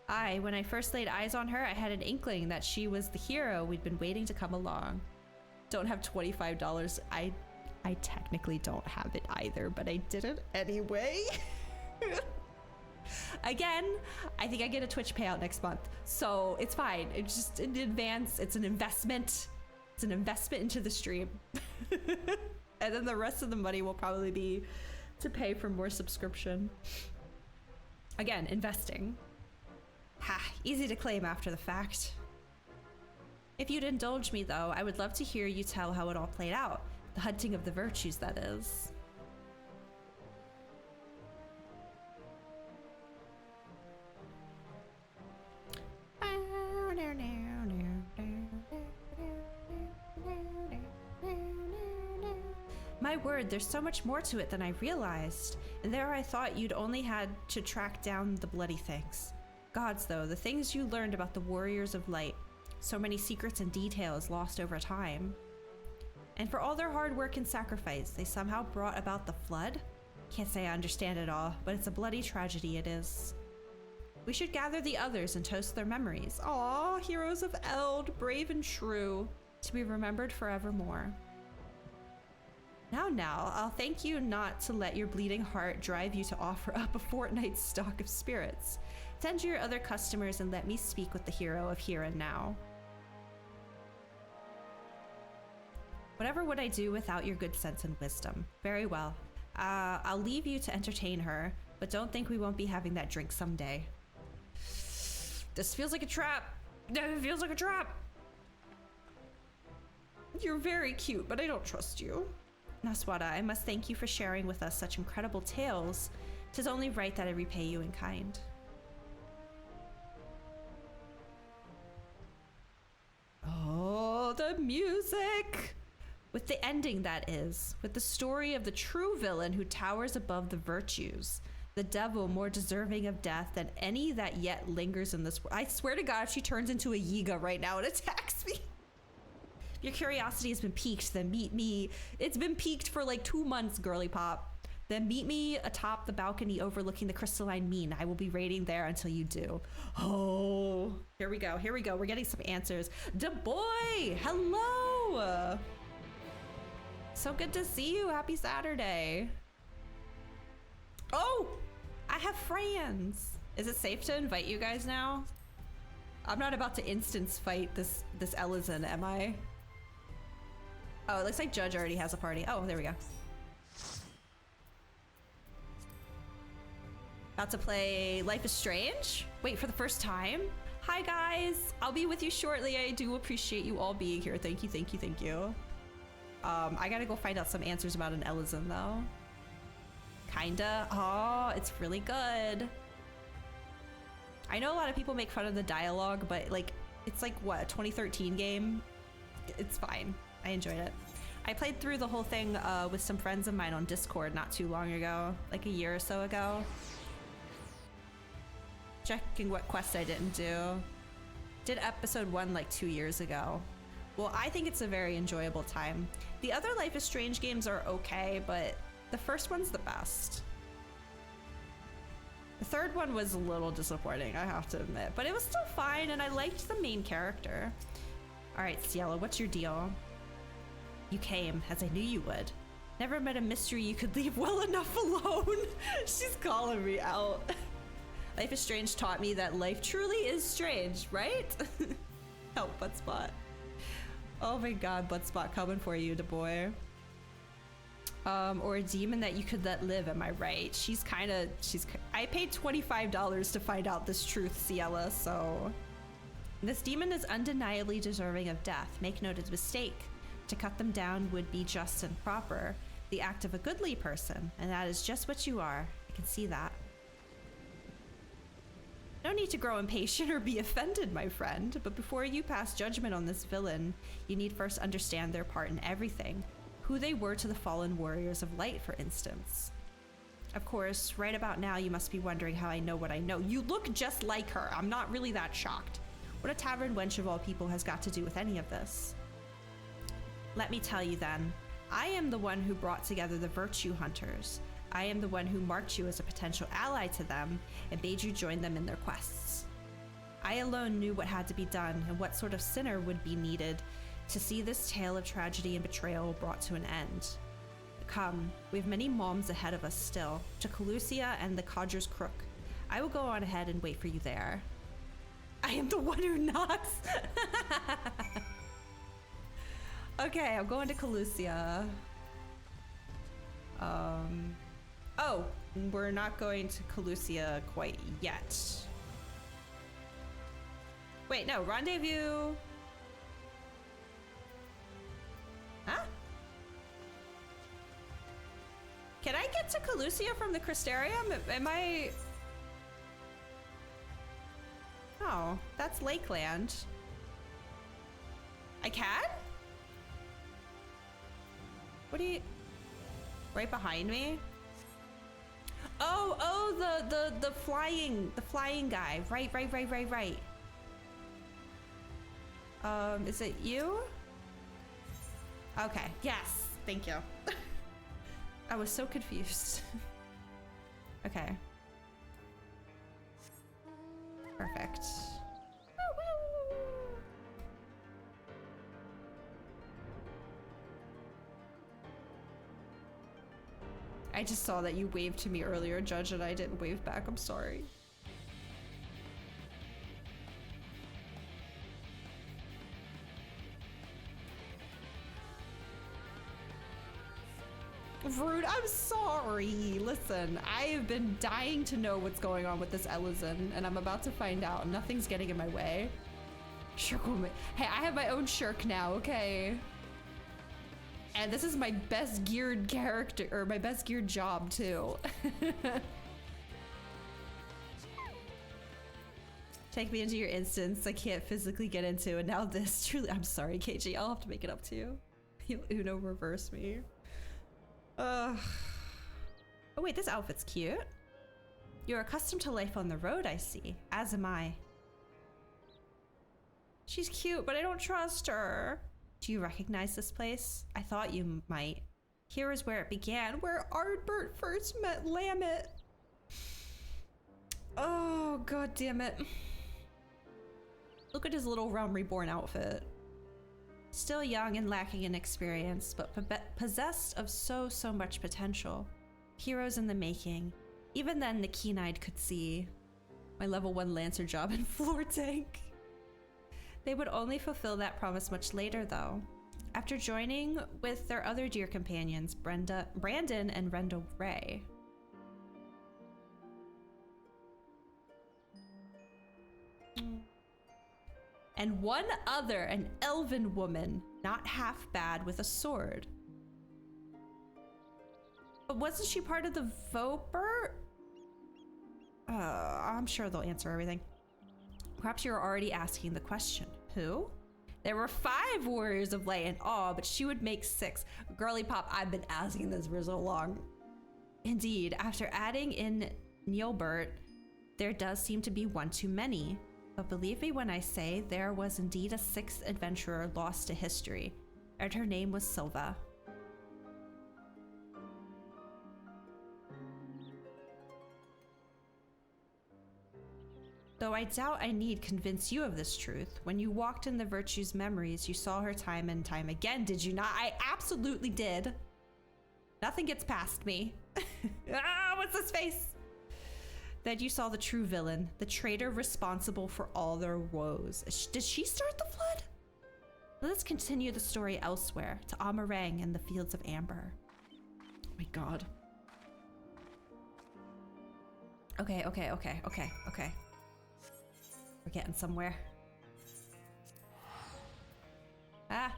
When I first laid eyes on her, I had an inkling that she was the hero we'd been waiting to come along. Don't have $25. I technically don't have it either, but I did it anyway. Again, I think I get a Twitch payout next month, so it's fine. It's just in advance. It's an investment. It's an investment into the stream. And then the rest of the money will probably be to pay for more subscription. Again, investing. Ha, easy to claim after the fact. If you'd indulge me though, I would love to hear you tell how it all played out. The hunting of the virtues, that is. My word, there's so much more to it than I realized. And there I thought you'd only had to track down the bloody things. Gods though, the things you learned about the warriors of light. So many secrets and details lost over time. And for all their hard work and sacrifice, they somehow brought about the flood? Can't say I understand it all, but it's a bloody tragedy it is. We should gather the others and toast their memories. Aw, heroes of Eld, brave and true, to be remembered forevermore. Now, I'll thank you not to let your bleeding heart drive you to offer up a fortnight's stock of spirits. Tend to your other customers and let me speak with the hero of here and now. Whatever would I do without your good sense and wisdom? Very well. I'll leave you to entertain her, but don't think we won't be having that drink someday. This feels like a trap. It feels like a trap. You're very cute, but I don't trust you. Naswada, I must thank you for sharing with us such incredible tales. 'Tis only right that I repay you in kind. Oh, the music! With the ending, that is. With the story of the true villain who towers above the virtues. The devil more deserving of death than any that yet lingers in this world. I swear to God, if she turns into a Yiga right now and attacks me. If your curiosity has been piqued, then meet me. It's been piqued for like 2 months, girly pop. Then meet me atop the balcony overlooking the crystalline mean. I will be waiting there until you do. Oh, here we go. Here we go. We're getting some answers. Da boy, hello. So good to see you. Happy Saturday. Oh, I have friends. Is it safe to invite you guys now? I'm not about to instance fight this Ellison, am I? Oh, it looks like Judge already has a party. Oh, there we go. About to play Life is Strange? Wait, for the first time? Hi guys, I'll be with you shortly. I do appreciate you all being here. Thank you, thank you, thank you. I gotta go find out some answers about an Ellison though. Kinda. Oh, it's really good. I know a lot of people make fun of the dialogue, but like, it's like what, a 2013 game? It's fine. I enjoyed it. I played through the whole thing with some friends of mine on Discord not too long ago, like a year or so ago. Checking what quests I didn't do. Did episode 1 like 2 years ago. Well, I think it's a very enjoyable time. The other Life is Strange games are okay, but the first one's the best. The third one was a little disappointing, I have to admit, but it was still fine and I liked the main character. All right, Cielo, what's your deal? You came, as I knew you would. Never met a mystery you could leave well enough alone. She's calling me out. Life is Strange taught me that life truly is strange, right? Help, Buttspot. Oh my God, Buttspot coming for you, da boy. Or a demon that you could let live, am I right? I paid $25 to find out this truth, Ciela, so. This demon is undeniably deserving of death. Make no mistake. To cut them down would be just and proper. The act of a goodly person, and that is just what you are. I can see that. No need to grow impatient or be offended, my friend, but before you pass judgment on this villain, you need first understand their part in everything. Who they were to the fallen warriors of light, for instance. Of course, right about now you must be wondering how I know what I know. You look just like her. I'm not really that shocked. What a tavern wench of all people has got to do with any of this? Let me tell you then. I am the one who brought together the virtue hunters. I am the one who marked you as a potential ally to them and made you join them in their quests. I alone knew what had to be done and what sort of sinner would be needed to see this tale of tragedy and betrayal brought to an end. Come, we have many moms ahead of us still, to Calusia and the Codger's Crook. I will go on ahead and wait for you there. I am the one who knocks. Okay, I'm going to Calusia. Oh, we're not going to Calusia quite yet. Wait, no, rendezvous. Huh? Can I get to Calusia from the Crystarium? Am I... Oh, that's Lakeland. I can? What do you... Right behind me? Oh, the flying guy. Right. Is it you? Okay, yes, thank you. I was so confused. Okay. Perfect. I just saw that you waved to me earlier, Judge, and I didn't wave back. I'm sorry. Rude, I'm sorry. Listen, I have been dying to know what's going on with this Ellison, and I'm about to find out. Nothing's getting in my way. Shirk woman. Hey, I have my own Shirk now, okay? And this is my best geared character, or my best geared job, too. Take me into your instance. I can't physically get into, and now this. Truly, I'm sorry, KG. I'll have to make it up to you. You'll Uno reverse me. Oh wait, this outfit's cute. You're accustomed to life on the road, I see. As am I. She's cute, but I don't trust her. Do you recognize this place? I thought you might. Here is where it began, where Ardbert first met Lammet. Oh, god damn it. Look at his little Realm Reborn outfit. Still young and lacking in experience, but possessed of so much potential. Heroes in the making. Even then, the keen-eyed could see. My level 1 Lancer job in Floor Tank. They would only fulfill that promise much later, though. After joining with their other dear companions, Brandon and Rendell Ray. And one other, an elven woman, not half bad with a sword. But wasn't she part of the Voper? I'm sure they'll answer everything. Perhaps you're already asking the question. Who? There were 5 warriors of light and awe, but she would make 6. Girly pop, I've been asking this for so long. Indeed, after adding in Neilbert, there does seem to be one too many. But believe me when I say there was indeed a 6th adventurer lost to history, and her name was Silva. Though I doubt I need convince you of this truth, when you walked in the Virtue's memories, you saw her time and time again, did you not? I absolutely did. Nothing gets past me. What's this face? That you saw the true villain, the traitor responsible for all their woes. Did she start the flood? Let us continue the story elsewhere, to Amarang and the fields of Amber. Oh my god. Okay. We're getting somewhere. Ah.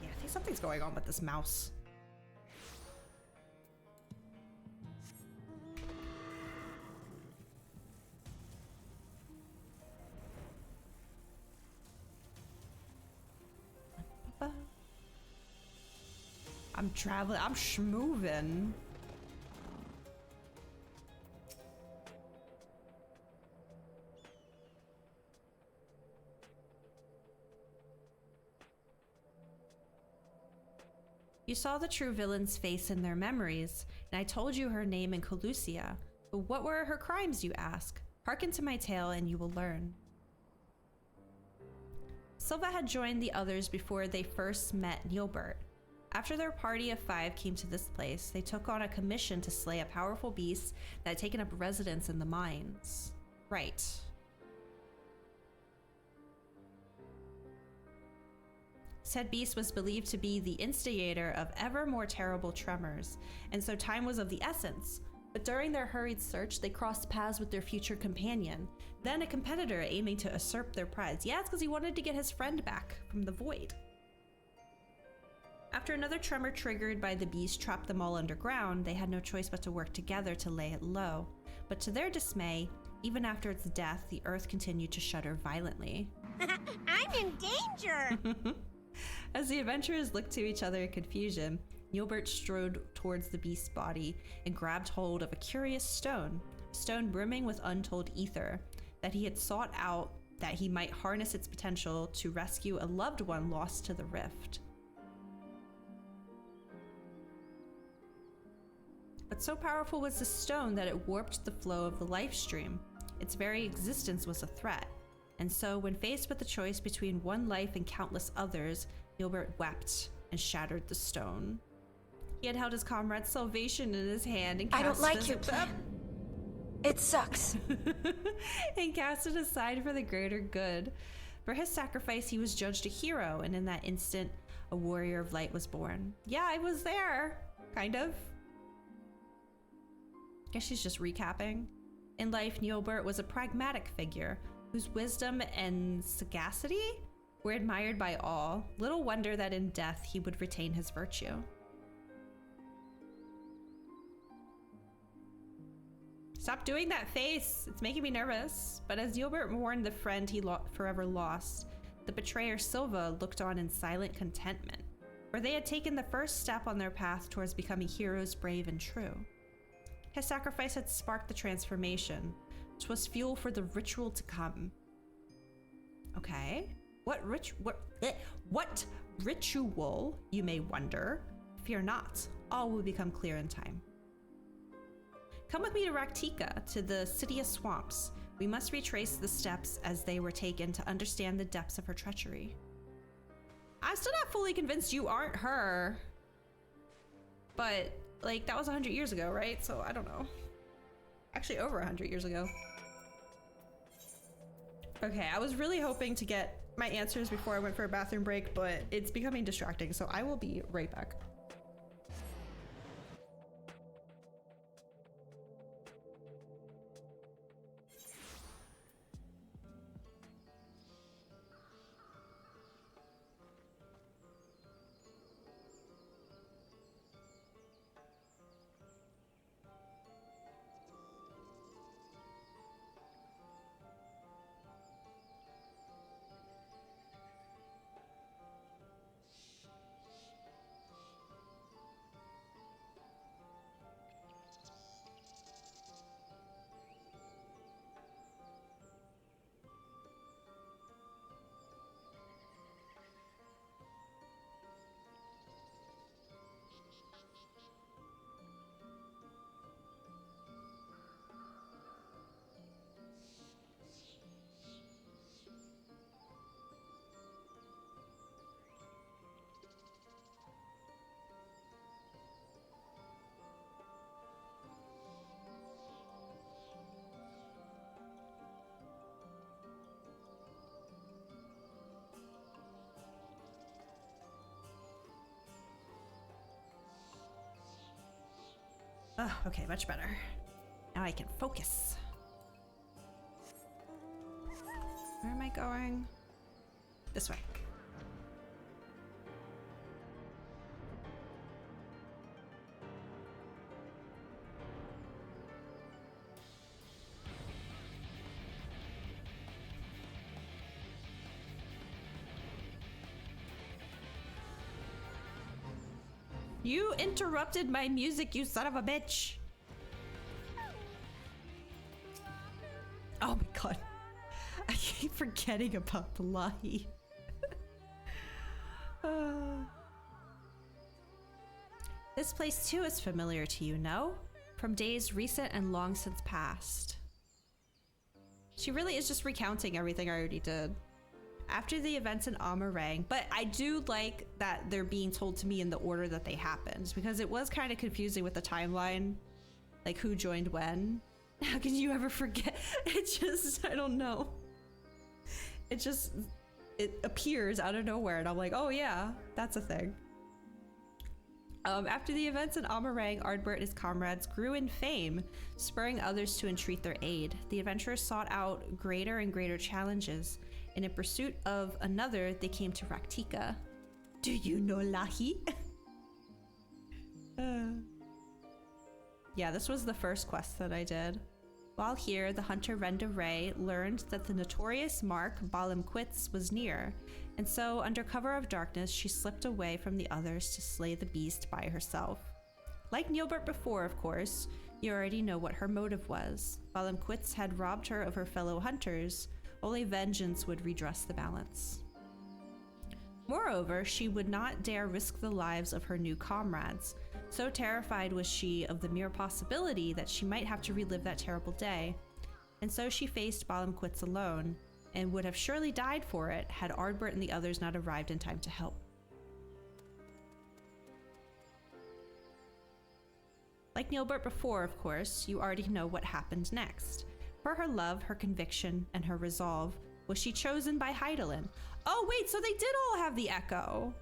Yeah, I think something's going on with this mouse. I'm traveling, I'm schmoving. You saw the true villain's face in their memories, and I told you her name in Calusia. But what were her crimes, you ask? Hearken to my tale and you will learn. Silva had joined the others before they first met Neilbert. After their party of 5 came to this place, they took on a commission to slay a powerful beast that had taken up residence in the mines. Right. Said beast was believed to be the instigator of ever more terrible tremors, and so time was of the essence. But during their hurried search, they crossed paths with their future companion, then a competitor aiming to usurp their prize. Yeah, it's because he wanted to get his friend back from the void. After another tremor triggered by the beast trapped them all underground, they had no choice but to work together to lay it low. But to their dismay, even after its death, the earth continued to shudder violently. I'm in danger! As the adventurers looked to each other in confusion, Nilbert strode towards the beast's body and grabbed hold of a curious stone, a stone brimming with untold ether, that he had sought out that he might harness its potential to rescue a loved one lost to the rift. But so powerful was the stone that it warped the flow of the life stream. Its very existence was a threat. And so, when faced with the choice between one life and countless others, Nilbert wept and shattered the stone. He had held his comrade's salvation in his hand and I don't like your plan. It sucks. and cast it aside for the greater good. For his sacrifice, he was judged a hero, and in that instant, a warrior of light was born. Yeah, I was there. Kind of. Guess she's just recapping. In life, Nilbert was a pragmatic figure whose wisdom and sagacity were admired by all. Little wonder that in death he would retain his virtue. Stop doing that face. It's making me nervous. But as Nilbert mourned the friend he forever lost, the betrayer Silva looked on in silent contentment, for they had taken the first step on their path towards becoming heroes brave and true. His sacrifice had sparked the transformation, which was fuel for the ritual to come. Okay, what ritual, you may wonder? Fear not, all will become clear in time. Come with me to Raktika, to the City of Swamps. We must retrace the steps as they were taken to understand the depths of her treachery. I'm still not fully convinced you aren't her. But, like, that was 100 years ago, right? So, I don't know. Actually, over 100 years ago. Okay, I was really hoping to get my answers before I went for a bathroom break, but it's becoming distracting, so I will be right back. Oh, okay, much better. Now I can focus. Where am I going? This way. You interrupted my music, you son of a bitch. Oh my god. I keep forgetting about the lie. This place too is familiar to you, no? From days recent and long since past. She really is just recounting everything I already did. After the events in Amarang, but I do like that they're being told to me in the order that they happened, because it was kind of confusing with the timeline, like who joined when. How can you ever forget? It just, I don't know. It appears out of nowhere and I'm like, oh yeah, that's a thing. After the events in Amarang, Ardbert and his comrades grew in fame, spurring others to entreat their aid. The adventurers sought out greater and greater challenges, and in pursuit of another, they came to Raktika. Do you know Lahi? Yeah, this was the first quest that I did. While here, the hunter Renda Ray learned that the notorious mark Balam Quits was near, and so under cover of darkness, she slipped away from the others to slay the beast by herself. Like Neilbert before, of course, you already know what her motive was. Balam Quits had robbed her of her fellow hunters. Only vengeance would redress the balance. Moreover, she would not dare risk the lives of her new comrades. So terrified was she of the mere possibility that she might have to relive that terrible day. And so she faced Balam Quits alone, and would have surely died for it had Ardbert and the others not arrived in time to help. Like Neilbert before, of course, you already know what happened next. For her love, her conviction, and her resolve, was she chosen by Hydaelyn. Oh wait, so they did all have the echo.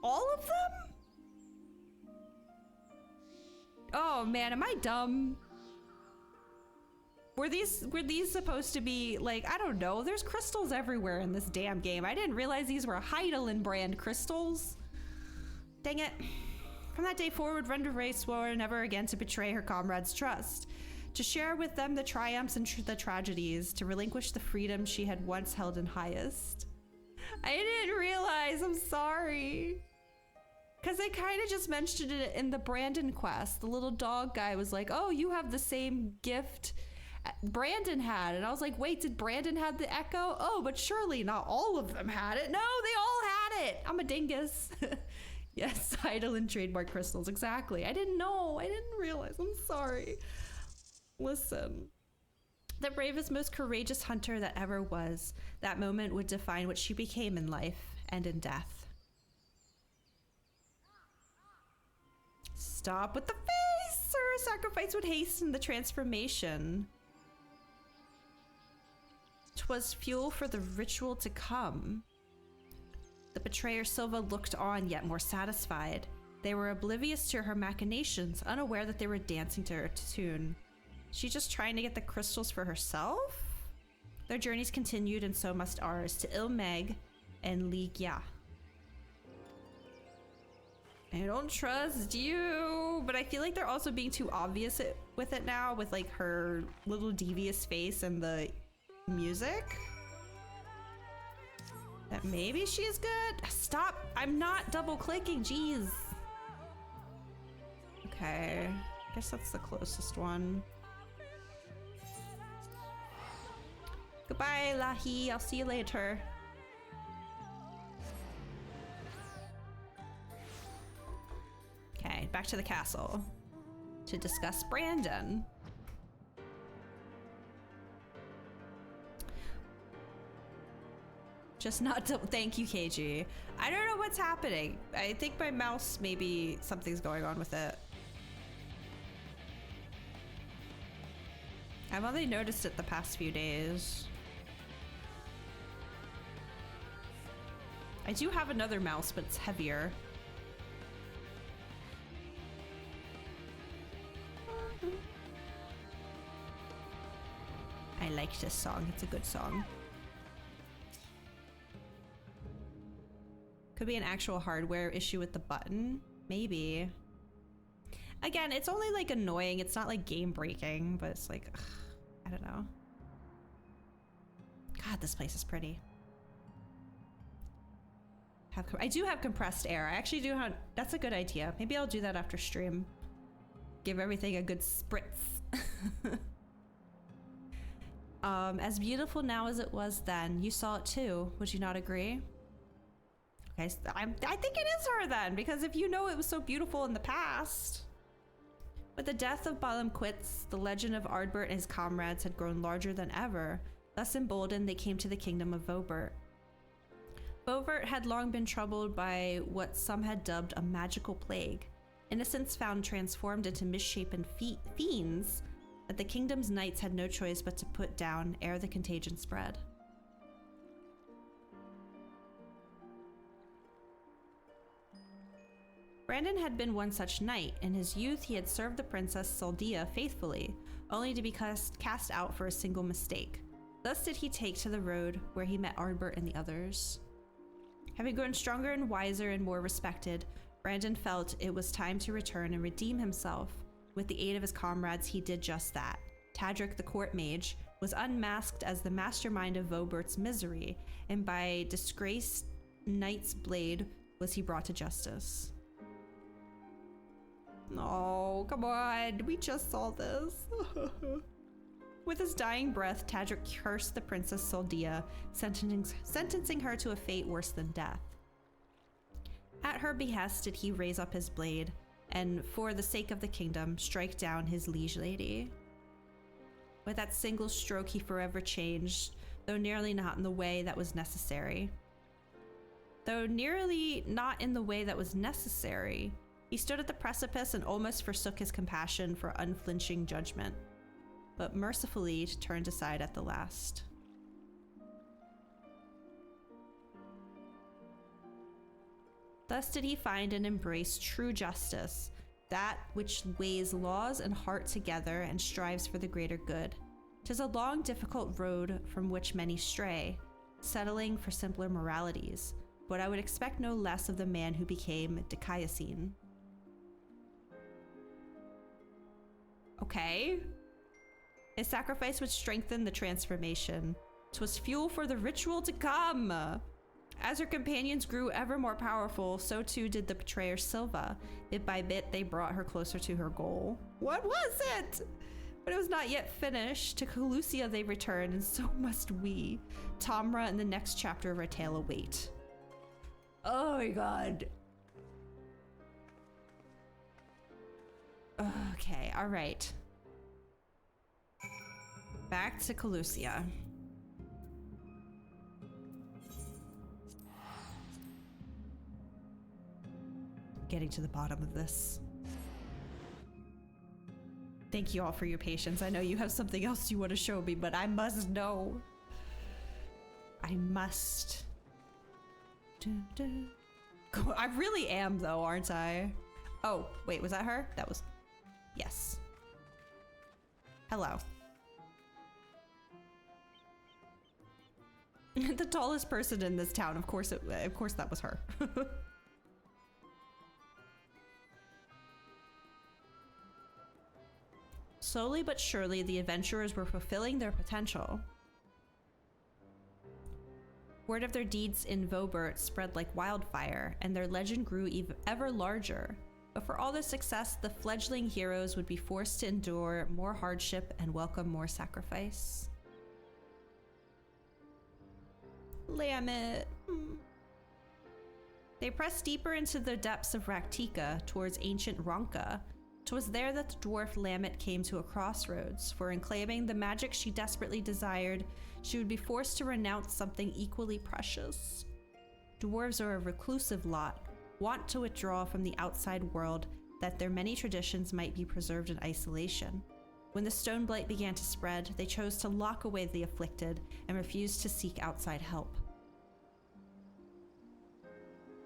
All of them? Oh man, am I dumb? Were these supposed to be like, I don't know, there's crystals everywhere in this damn game. I didn't realize these were Hydaelyn brand crystals. Dang it. From that day forward, Renda Ray swore never again to betray her comrades' trust, to share with them the triumphs and the tragedies, to relinquish the freedom she had once held in highest. I didn't realize, I'm sorry. Because they kind of just mentioned it in the Brandon quest. The little dog guy was like, oh, you have the same gift Brandon had. And I was like, wait, did Brandon have the echo? Oh, but surely not all of them had it. No, they all had it. I'm a dingus. Yes, Hydaelyn trademark crystals, exactly. I didn't know. I didn't realize. I'm sorry. Listen. The bravest, most courageous hunter that ever was. That moment would define what she became in life and in death. Stop with the face! Her sacrifice would hasten the transformation. 'Twas fuel for the ritual to come. The betrayer Silva looked on, yet more satisfied. They were oblivious to her machinations, unaware that they were dancing to her tune. She just trying to get the crystals for herself? Their journeys continued, and so must ours, to Ilmeg and Ligya. I don't trust you, but I feel like they're also being too obvious with it now, with like her little devious face and the music. That maybe she's good. Stop, I'm not double clicking, jeez. Okay, I guess that's the closest one. Goodbye, Lahi, I'll see you later. Okay, back to the castle to discuss Brandon. Just not to, thank you, KG. I don't know what's happening. I think my mouse, maybe something's going on with it. I've only noticed it the past few days. I do have another mouse, but it's heavier. I like this song, it's a good song. Could be an actual hardware issue with the button, maybe. Again, it's only like annoying, it's not like game breaking, but it's like, ugh, I don't know. God, this place is pretty. I do have compressed air. I actually do have, that's a good idea. Maybe I'll do that after stream. Give everything a good spritz. As beautiful now as it was then, you saw it too. Would you not agree? Okay, I think it is her then, because if you know it was so beautiful in the past. With the death of Balam Quits, the legend of Ardbert and his comrades had grown larger than ever. Thus emboldened, they came to the kingdom of Vobert. Vobert had long been troubled by what some had dubbed a magical plague, innocents found transformed into misshapen fiends that the kingdom's knights had no choice but to put down ere the contagion spread. Brandon had been one such knight. In his youth, he had served the princess Saldia faithfully, only to be cast out for a single mistake. Thus did he take to the road where he met Ardbert and the others. Having grown stronger and wiser and more respected, Brandon felt it was time to return and redeem himself. With the aid of his comrades, he did just that. Tadric, the court mage, was unmasked as the mastermind of Vobert's misery, and by disgraced knight's blade was he brought to justice. Oh, come on, we just saw this. With his dying breath, Tadric cursed the Princess Saldia, sentencing her to a fate worse than death. At her behest did he raise up his blade, and for the sake of the kingdom, strike down his liege lady. With that single stroke he forever changed, though nearly not in the way that was necessary. He stood at the precipice and almost forsook his compassion for unflinching judgment, but mercifully turned aside at the last. Thus did he find and embrace true justice, that which weighs laws and heart together and strives for the greater good. 'Tis a long, difficult road from which many stray, settling for simpler moralities, but I would expect no less of the man who became Dicaiosine. Okay. His sacrifice would strengthen the transformation. 'Twas fuel for the ritual to come. As her companions grew ever more powerful, so too did the betrayer Silva. Bit by bit, they brought her closer to her goal. What was it? But it was not yet finished. To Calusia they returned, and so must we. Tamra and the next chapter of our tale await. Oh my god. Okay, alright. Back to Calusia. Getting to the bottom of this. Thank you all for your patience. I know you have something else you want to show me, but I must know. I must. I really am, though, aren't I? Oh, wait, was that her? That was... Yes. Hello. The tallest person in this town, of course that was her. Slowly but surely, the adventurers were fulfilling their potential. Word of their deeds in Vobert spread like wildfire, and their legend grew ever larger. But for all their success, the fledgling heroes would be forced to endure more hardship and welcome more sacrifice. Lammet. They pressed deeper into the depths of Raktika, towards ancient Ronka. 'Twas there that the dwarf Lammet came to a crossroads, for in claiming the magic she desperately desired, she would be forced to renounce something equally precious. Dwarves are a reclusive lot, wont to withdraw from the outside world that their many traditions might be preserved in isolation. When the stone blight began to spread, they chose to lock away the afflicted and refused to seek outside help.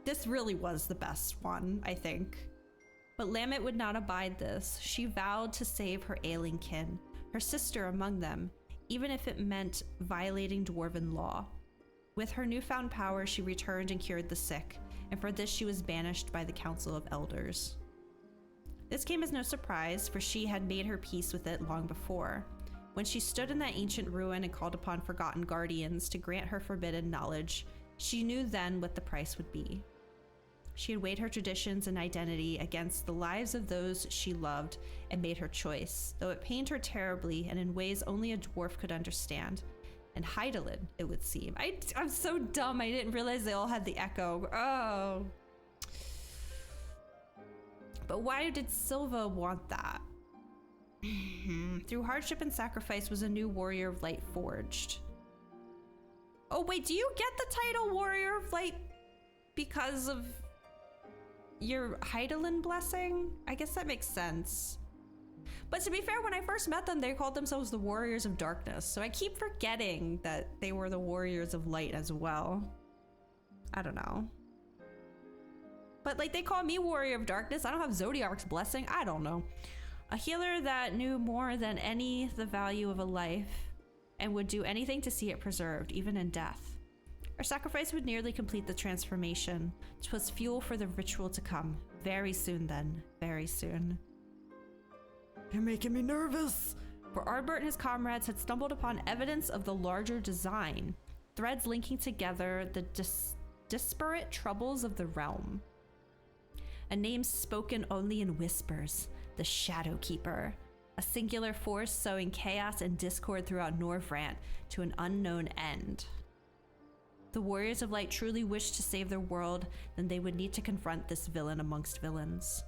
This really was the best one, I think. But Lammet would not abide this. She vowed to save her ailing kin, her sister among them, even if it meant violating dwarven law. With her newfound power, she returned and cured the sick, and for this she was banished by the Council of Elders. This came as no surprise, for she had made her peace with it long before. When she stood in that ancient ruin and called upon forgotten guardians to grant her forbidden knowledge, she knew then what the price would be. She had weighed her traditions and identity against the lives of those she loved and made her choice, though it pained her terribly and in ways only a dwarf could understand. And Hydaelyn, it would seem. I'm so dumb, I didn't realize they all had the echo. Oh. But why did Silva want that? Through hardship and sacrifice was a new warrior of light forged. Oh wait, do you get the title Warrior of Light because of your Heidelin blessing? I guess that makes sense. But to be fair, when I first met them, they called themselves the Warriors of Darkness. So I keep forgetting that they were the Warriors of Light as well. I don't know. But like, they call me Warrior of Darkness. I don't have Zodiark's blessing. I don't know. A healer that knew more than any the value of a life and would do anything to see it preserved, even in death. Our sacrifice would nearly complete the transformation. 'Twas fuel for the ritual to come. Very soon then, very soon. You're making me nervous. For Ardbert and his comrades had stumbled upon evidence of the larger design, threads linking together the disparate troubles of the realm. A name spoken only in whispers, the Shadowkeeper, a singular force sowing chaos and discord throughout Norvrant to an unknown end. The Warriors of Light truly wished to save their world, then they would need to confront this villain amongst villains.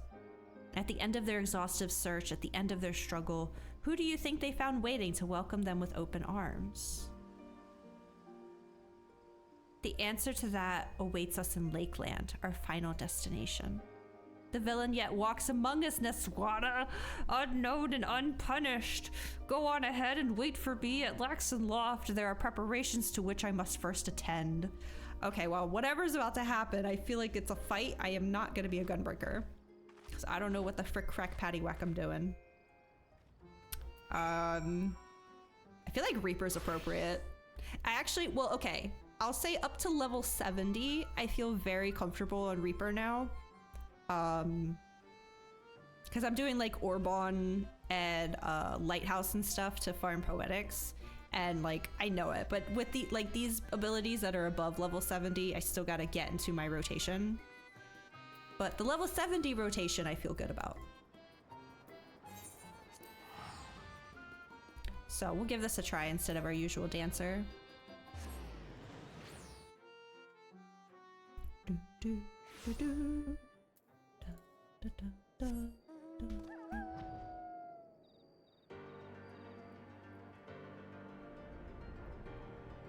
At the end of their exhaustive search, at the end of their struggle, who do you think they found waiting to welcome them with open arms? The answer to that awaits us in Lakeland, our final destination. The villain yet walks among us, Neswada, unknown and unpunished. Go on ahead and wait for me at Laxon Loft. There are preparations to which I must first attend. Okay, well, whatever's about to happen, I feel like it's a fight. I am not gonna be a gunbreaker. Because I don't know what the frick crack patty whack I'm doing. I feel like Reaper's appropriate. I actually, well, okay. I'll say up to level 70, I feel very comfortable on Reaper now. Because I'm doing like Orbon and Lighthouse and stuff to farm Poetics, and like I know it, but with the like these abilities that are above level 70, I still gotta get into my rotation. But the level 70 rotation I feel good about. So we'll give this a try instead of our usual dancer. Do, do, do, do. Da, da, da, da.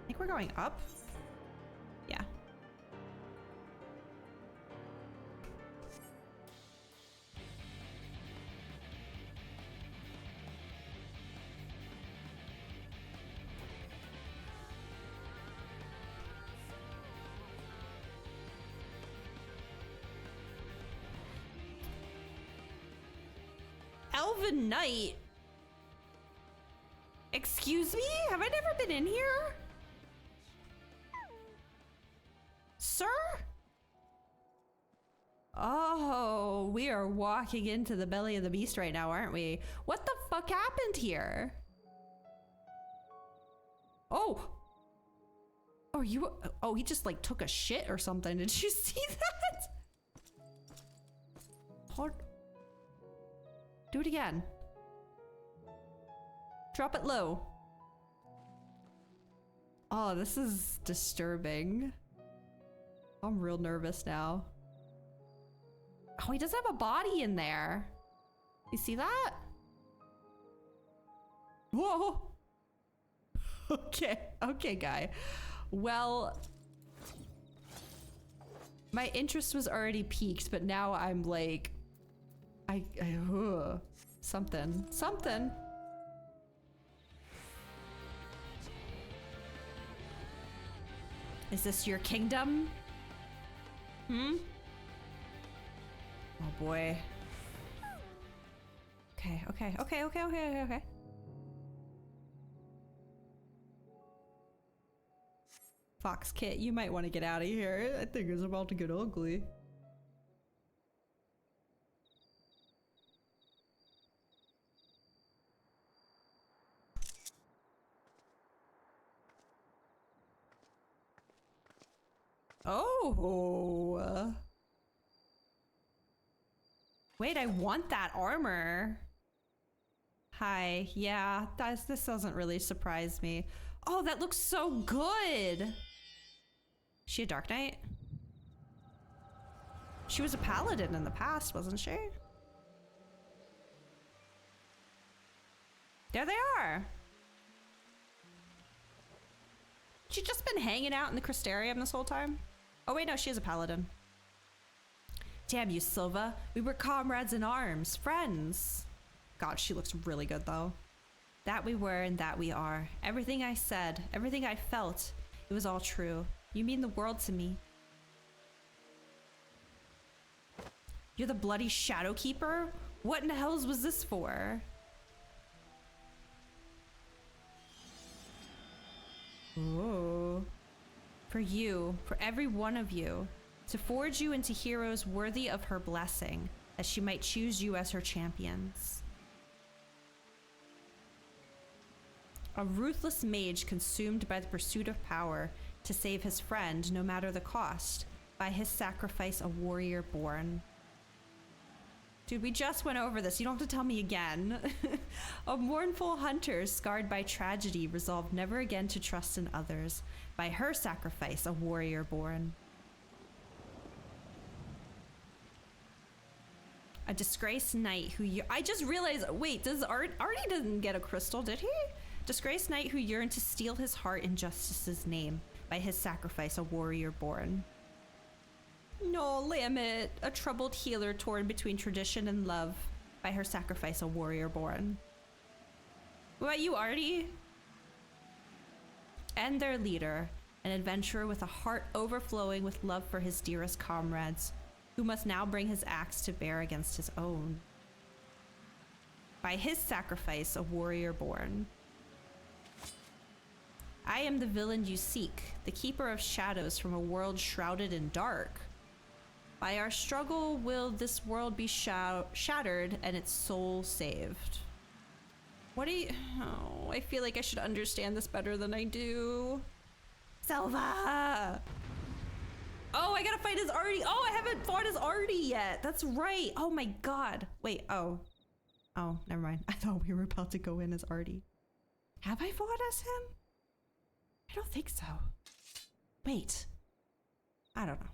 I think we're going up. Yeah. Elven Knight? Excuse me? Have I never been in here? Sir? Oh, we are walking into the belly of the beast right now, aren't we? What the fuck happened here? Oh. Oh, oh, he just like took a shit or something. Did you see that? Hold. Do it again. Drop it low. Oh, this is disturbing. I'm real nervous now. Oh, he doesn't have a body in there. You see that? Whoa. Okay, guy. Well, my interest was already peaked, but now I'm like, something. Is this your kingdom? Hmm? Oh boy. Okay. Fox Kit, you might want to get out of here. I think it's about to get ugly. Oh. Wait, I want that armor. Hi, yeah, this doesn't really surprise me. Oh, that looks so good. She a Dark Knight? She was a paladin in the past, wasn't she? There they are. She's just been been hanging out in the Crystarium this whole time? Oh wait, no, she is a paladin. Damn you, Silva. We were comrades in arms, friends. God, she looks really good though. That we were and that we are. Everything I said, everything I felt, it was all true. You mean the world to me. You're the bloody Shadow Keeper? What in the hells was this for? Oh. For you, for every one of you, to forge you into heroes worthy of her blessing, as she might choose you as her champions. A ruthless mage consumed by the pursuit of power to save his friend, no matter the cost, by his sacrifice a warrior born. Dude, we just went over this. You don't have to tell me again. A mournful hunter scarred by tragedy resolved never again to trust in others. By her sacrifice, a warrior born. A disgraced knight who I just realized, wait, does Artie didn't get a crystal, did he? Disgraced knight who yearned to steal his heart in justice's name. By his sacrifice, a warrior born. No, Lammet, a troubled healer torn between tradition and love. By her sacrifice, a warrior born. What about you, Artie? And their leader, an adventurer with a heart overflowing with love for his dearest comrades, who must now bring his axe to bear against his own. By his sacrifice, a warrior born. I am the villain you seek, the keeper of shadows from a world shrouded in dark. By our struggle will this world be shattered and its soul saved. What do you... Oh, I feel like I should understand this better than I do. Silva! Oh, I gotta fight as Artie. Oh, I haven't fought as Artie yet. That's right. Oh my god. Wait, oh. Oh, never mind. I thought we were about to go in as Artie. Have I fought as him? I don't think so. Wait. I don't know.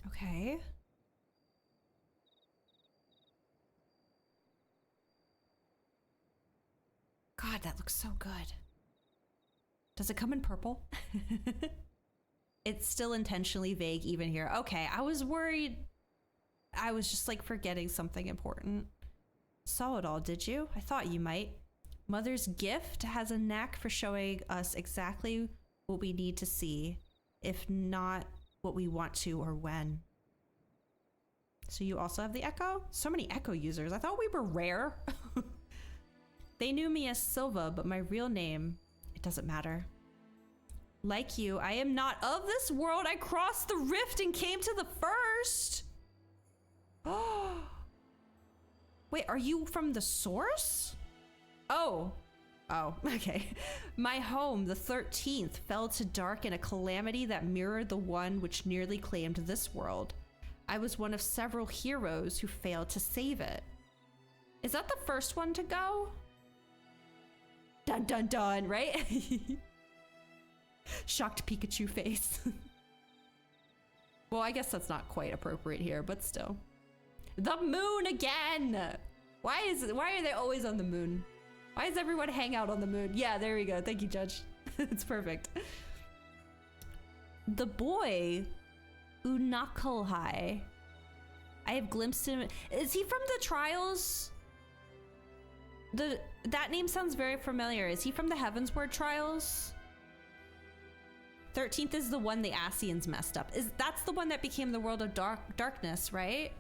Okay. God, that looks so good. Does it come in purple? It's still intentionally vague even here. Okay, I was worried. I was just like forgetting something important. Saw it all, did you? I thought you might. Mother's gift has a knack for showing us exactly what we need to see, if not what we want to or when. So you also have the Echo? So many Echo users. I thought we were rare. They knew me as Silva, but my real name, it doesn't matter. Like you, I am not of this world. I crossed the rift and came to the first. Oh. Wait, are you from the source? Oh. Oh, okay. My home, the 13th, fell to dark in a calamity that mirrored the one which nearly claimed this world. I was one of several heroes who failed to save it. Is that the first one to go? Dun dun dun, right? Shocked Pikachu face. Well, I guess that's not quite appropriate here, but still. The moon again! Why are they always on the moon? Why does everyone hang out on the moon? Yeah, there we go. Thank you, Judge. It's perfect. The boy, Unakalhai. I have glimpsed him. Is he from the Trials? That name sounds very familiar. Is he from the Heavensward Trials? 13th is the one the Asians messed up. That's the one that became the world of darkness, right?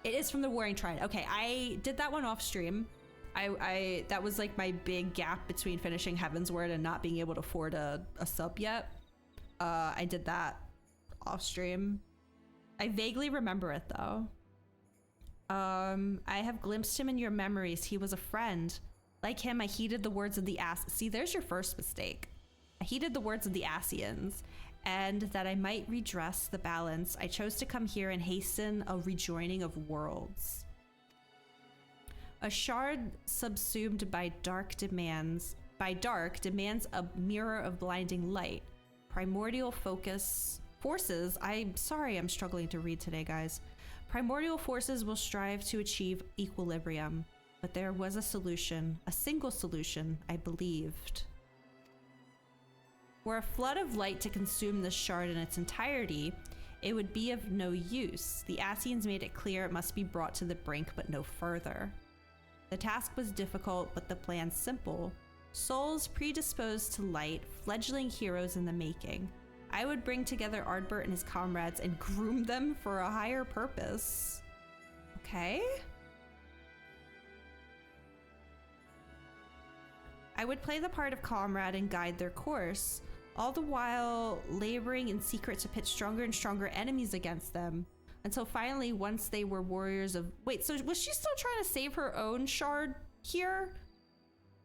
It is from the Warring Trident. Okay, I did that one off stream. That was like my big gap between finishing Heavensward and not being able to afford a sub yet. I did that off stream. I vaguely remember it though. I have glimpsed him in your memories. He was a friend. Like him, I heeded the words of the See, there's your first mistake. I heeded the words of the Asians, and that I might redress the balance, I chose to come here and hasten a rejoining of worlds. A shard subsumed by dark demands a mirror of blinding light. Primordial forces, I'm sorry I'm struggling to read today, guys. Primordial forces will strive to achieve equilibrium. But there was a solution, a single solution, I believed. Were a flood of light to consume this shard in its entirety, it would be of no use. The Asians made it clear it must be brought to the brink, but no further. The task was difficult, but the plan simple. Souls predisposed to light, fledgling heroes in the making. I would bring together Ardbert and his comrades and groom them for a higher purpose. Okay. I would play the part of comrade and guide their course, all the while laboring in secret to pit stronger and stronger enemies against them, until finally, once they were warriors of... Wait, so was she still trying to save her own shard here?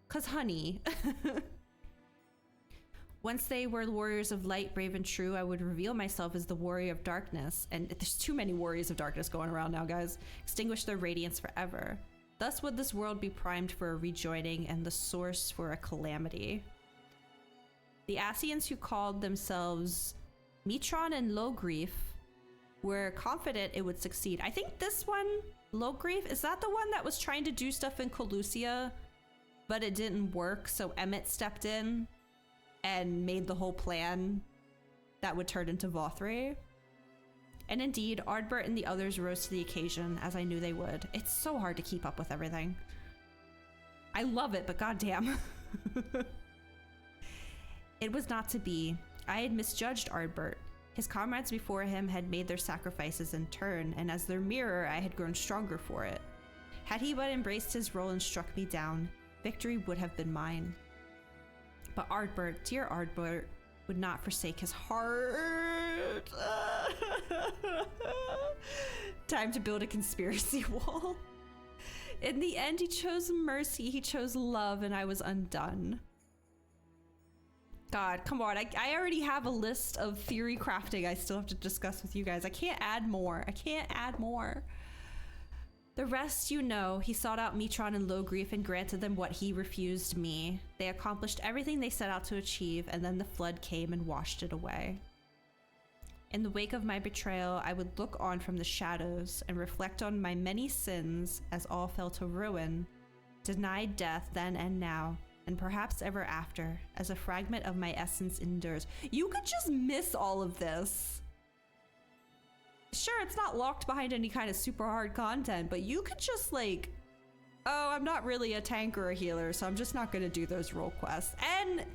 'Cause honey. Once they were warriors of light, brave and true, I would reveal myself as the warrior of darkness. And there's too many warriors of darkness going around now, guys. Extinguish their radiance forever. Thus would this world be primed for a rejoining and the source for a calamity. The Asians who called themselves Mitron and Logrief were confident it would succeed. I think this one, Logrief, is that the one that was trying to do stuff in Colusia, but it didn't work, so Emmett stepped in and made the whole plan that would turn into Vothray? And indeed, Ardbert and the others rose to the occasion, as I knew they would. It's so hard to keep up with everything. I love it, but goddamn. It was not to be. I had misjudged Ardbert. His comrades before him had made their sacrifices in turn, and as their mirror, I had grown stronger for it. Had he but embraced his role and struck me down, victory would have been mine. But Ardbert, dear Ardbert, would not forsake his heart. Time to build a conspiracy wall. In the end, he chose mercy, he chose love, and I was undone. God, come on. I already have a list of theory crafting I still have to discuss with you guys. I can't add more. I can't add more. The rest you know. He sought out Mitron and Logrief and granted them what he refused me. They accomplished everything they set out to achieve, and then the flood came and washed it away. In the wake of my betrayal, I would look on from the shadows and reflect on my many sins as all fell to ruin, denied death then and now, and perhaps ever after, as a fragment of my essence endures. You could just miss all of this. Sure, it's not locked behind any kind of super hard content, but you could just like, oh, I'm not really a tank or a healer, so I'm just not gonna do those role quests. And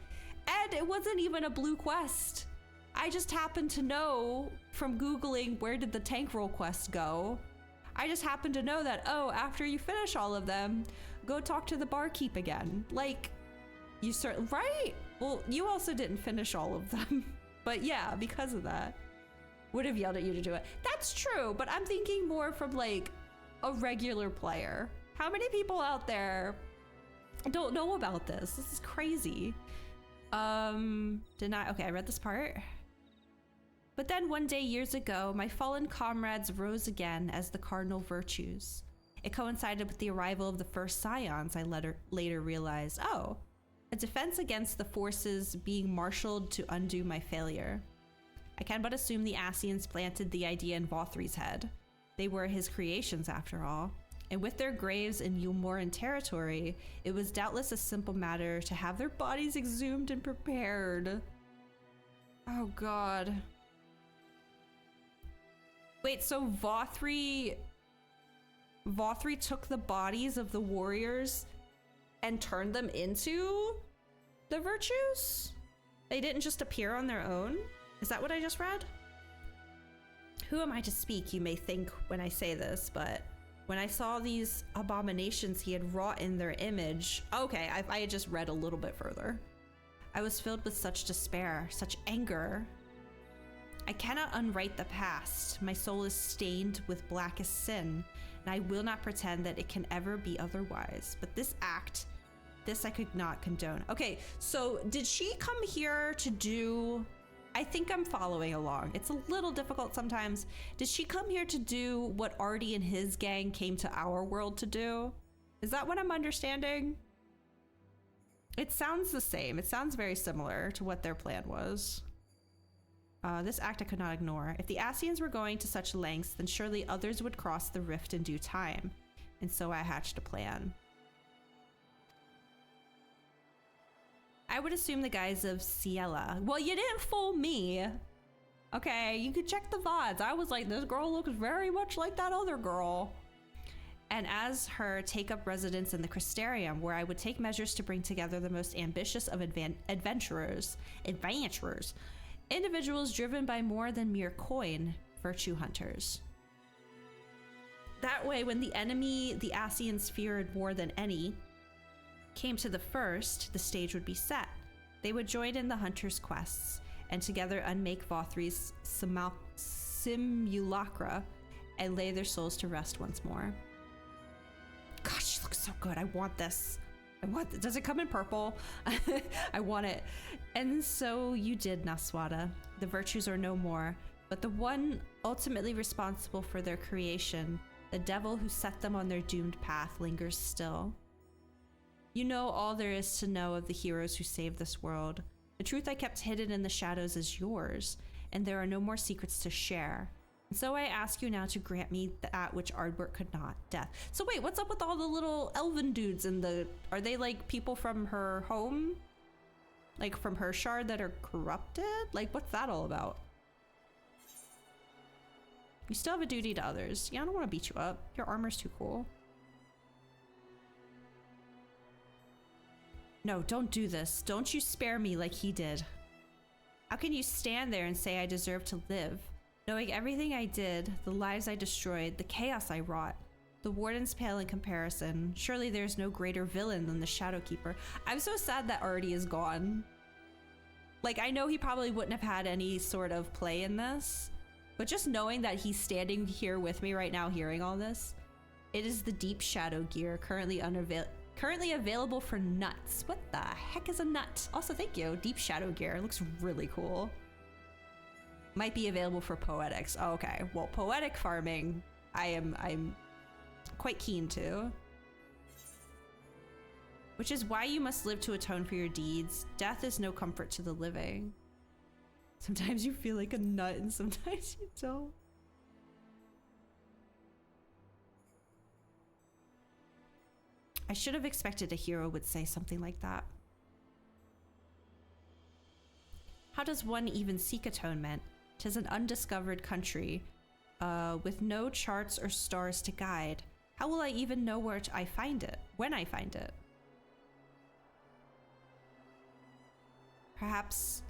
it wasn't even a blue quest. I just happened to know from Googling where did the tank role quest go. I just happened to know that, oh, after you finish all of them, go talk to the barkeep again. Like, you certainly, right? Well, you also didn't finish all of them. But yeah, because of that, would have yelled at you to do it. That's true, but I'm thinking more from like a regular player. How many people out there don't know about this? This is crazy. Okay, I read this part. But then one day years ago, my fallen comrades rose again as the cardinal virtues. It coincided with the arrival of the first scions, I later realized. Oh, a defense against the forces being marshaled to undo my failure. I can but assume the Asians planted the idea in Vothray's head. They were his creations after all. And with their graves in Yulmoran territory, it was doubtless a simple matter to have their bodies exhumed and prepared. Oh god. Wait, so Vothray took the bodies of the warriors and turned them into the virtues? They didn't just appear on their own? Is that what I just read? Who am I to speak, you may think when I say this, but when I saw these abominations he had wrought in their image... Okay, I had just read a little bit further. I was filled with such despair, such anger. I cannot unwrite the past. My soul is stained with blackest sin, and I will not pretend that it can ever be otherwise. But this act, this I could not condone. Okay, so did she come here to do... I think I'm following along. It's a little difficult sometimes. Did she come here to do what Artie and his gang came to our world to do? Is that what I'm understanding? It sounds the same. It sounds very similar to what their plan was. This act I could not ignore. If the Asians were going to such lengths, then surely others would cross the rift in due time. And so I hatched a plan. I would assume the guise of Ciela. Well, you didn't fool me. Okay, you could check the VODs. I was like, this girl looks very much like that other girl. And as her take up residence in the Crystarium, where I would take measures to bring together the most ambitious of adventurers, individuals driven by more than mere coin, virtue hunters. That way, when the enemy the Asians feared more than any came to the first, the stage would be set. They would join in the hunters' quests, and together unmake Vothri's simulacra and lay their souls to rest once more. Gosh, she looks so good. I want this. Does it come in purple? I want it. And so you did, Naswada. The virtues are no more, but the one ultimately responsible for their creation, the devil who set them on their doomed path, lingers still. You know all there is to know of the heroes who saved this world. The truth I kept hidden in the shadows is yours, and there are no more secrets to share. And so I ask you now to grant me that which Ardbert could not, death. So wait, what's up with all the little elven dudes in the... Are they like people from her home? Like from her shard that are corrupted? Like what's that all about? You still have a duty to others. Yeah, I don't want to beat you up. Your armor's too cool. No, don't do this. Don't you spare me like he did. How can you stand there and say I deserve to live? Knowing everything I did, the lives I destroyed, the chaos I wrought. The wardens pale in comparison. Surely there's no greater villain than the Shadowkeeper. I'm so sad that Artie is gone. Like, I know he probably wouldn't have had any sort of play in this, but just knowing that he's standing here with me right now hearing all this, it is the Deep Shadow gear currently available for nuts. What the heck is a nut? Also, thank you. Deep Shadow gear. It looks really cool. Might be available for poetics. Oh, okay. Well, poetic farming, I'm quite keen to. Which is why you must live to atone for your deeds. Death is no comfort to the living. Sometimes you feel like a nut and sometimes you don't. I should have expected a hero would say something like that. How does one even seek atonement? 'Tis an undiscovered country, with no charts or stars to guide. How will I even know where I find it, when I find it? Perhaps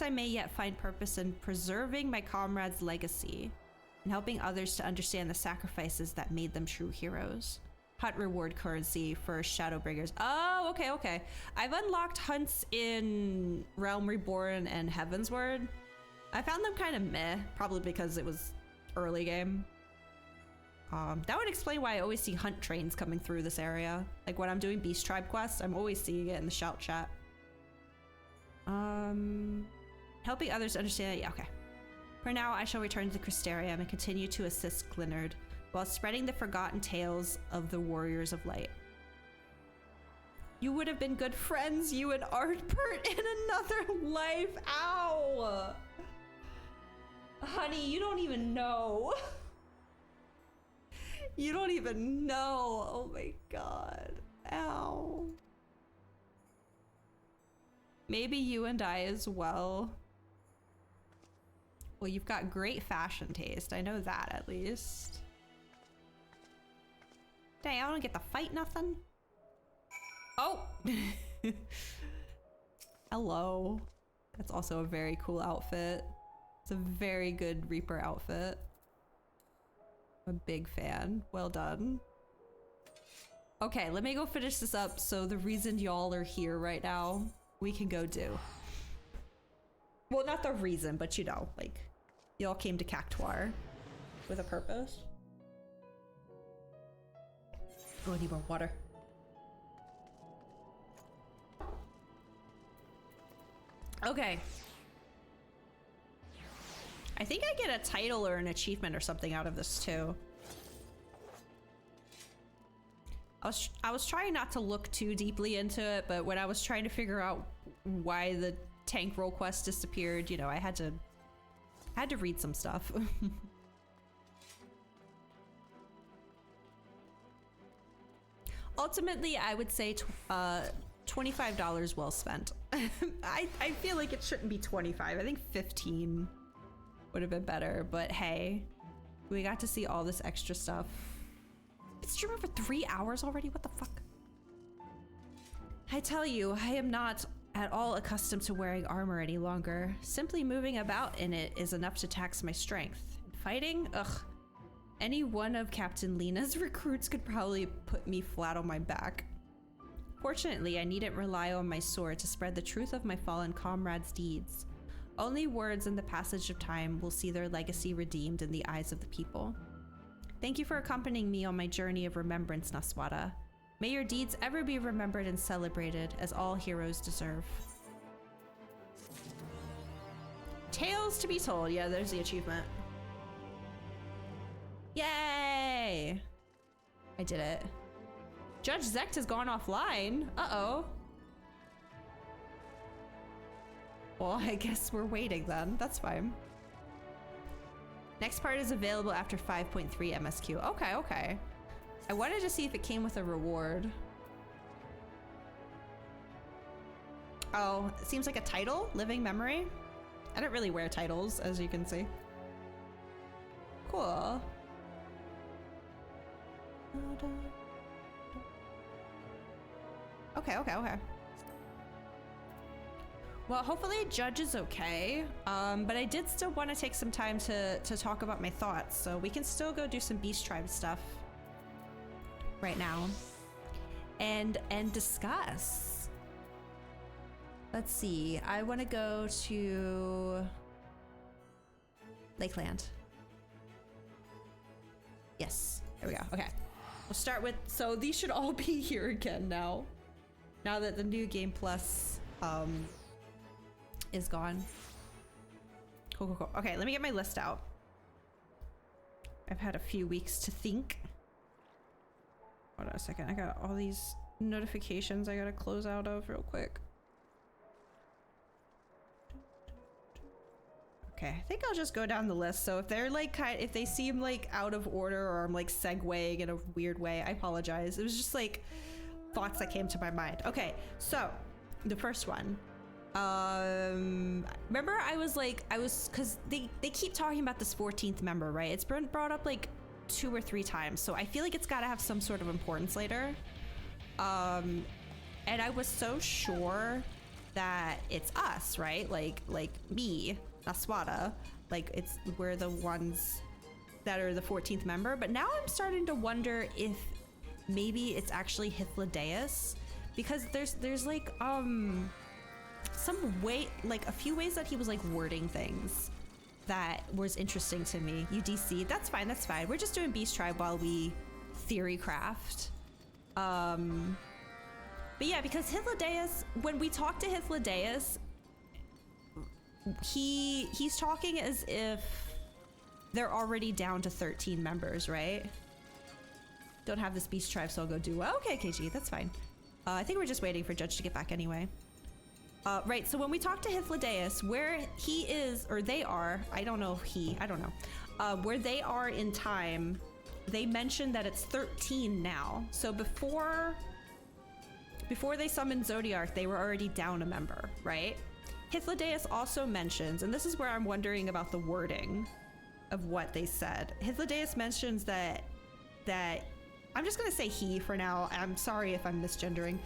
I may yet find purpose in preserving my comrades' legacy and helping others to understand the sacrifices that made them true heroes. Hunt reward currency for Shadowbringers. Oh, okay. I've unlocked hunts in Realm Reborn and Heavensward. I found them kind of meh, probably because it was early game. That would explain why I always see hunt trains coming through this area. Like when I'm doing Beast Tribe quests, I'm always seeing it in the shout chat. Helping others understand it. Yeah, okay. For now, I shall return to the Crystarium and continue to assist Glinard while spreading the forgotten tales of the Warriors of Light. You would have been good friends, you and Ardbert, in another life. Ow! Honey, you don't even know. You don't even know. Oh my god. Ow. Maybe you and I as well. Well, you've got great fashion taste. I know that at least. Dang, I don't get to fight nothing. Oh! Hello. That's also a very cool outfit. It's a very good Reaper outfit. I'm a big fan. Well done. Okay, let me go finish this up so the reason y'all are here right now, we can go do. Well, not the reason, but you know, like, y'all came to Cactuar with a purpose. Oh, I need more water. Okay. I think I get a title or an achievement or something out of this too. I was trying not to look too deeply into it, but when I was trying to figure out why the tank roll quest disappeared, you know, I had to read some stuff. Ultimately, I would say $25 well spent. I feel like it shouldn't be 25. I think 15 would have been better, but hey, we got to see all this extra stuff. It's streaming for 3 hours already? What the fuck? I tell you, I am not at all accustomed to wearing armor any longer. Simply moving about in it is enough to tax my strength. Fighting? Ugh. Any one of Captain Lena's recruits could probably put me flat on my back. Fortunately, I needn't rely on my sword to spread the truth of my fallen comrades' deeds. Only words and the passage of time will see their legacy redeemed in the eyes of the people. Thank you for accompanying me on my journey of remembrance, Naswada. May your deeds ever be remembered and celebrated, as all heroes deserve. Tales to be told. Yeah, there's the achievement. Yay! I did it. Judge Zect has gone offline. Uh-oh. Well, I guess we're waiting then. That's fine. Next part is available after 5.3 MSQ. Okay, okay. I wanted to see if it came with a reward. Oh, it seems like a title? Living Memory? I don't really wear titles, as you can see. Cool. Okay, okay, okay. Well, hopefully Judge is okay, but I did still want to take some time to talk about my thoughts, so we can still go do some Beast Tribe stuff right now and discuss. Let's see, I want to go to Lakeland. Yes, there we go. Okay, we'll start with, so these should all be here again now that the new Game Plus is gone. Cool, cool, cool. Okay, let me get my list out. I've had a few weeks to think. Hold on a second, I got all these notifications I gotta close out of real quick. Okay, I think I'll just go down the list. So if they're like if they seem like out of order or I'm like segueing in a weird way, I apologize. It was just like thoughts that came to my mind. Okay, so the first one. Remember because they keep talking about this 14th member, right? It's been brought up like 2 or 3 times, so I feel like it's got to have some sort of importance later. And I was so sure that it's us, right? Like me, Naswada, like we're the ones that are the 14th member. But now I'm starting to wonder if maybe it's actually Hythlodaeus, because there's like some way, like a few ways that he was like wording things that was interesting to me. UDC, that's fine, that's fine. We're just doing Beast Tribe while we theory craft. But yeah, because Hythlodaeus, when we talk to Hythlodaeus, he's talking as if they're already down to 13 members, right? Don't have this Beast Tribe, so I'll go do well. Okay, KG, that's fine. I think we're just waiting for Judge to get back anyway. Right, so when we talk to Hythlodaeus, where he is, or they are, I don't know if I don't know, where they are in time, they mentioned that it's 13 now. So before they summoned Zodiark, they were already down a member, right? Hythlodaeus also mentions, and this is where I'm wondering about the wording of what they said. Hythlodaeus mentions that I'm just gonna say he for now. I'm sorry if I'm misgendering.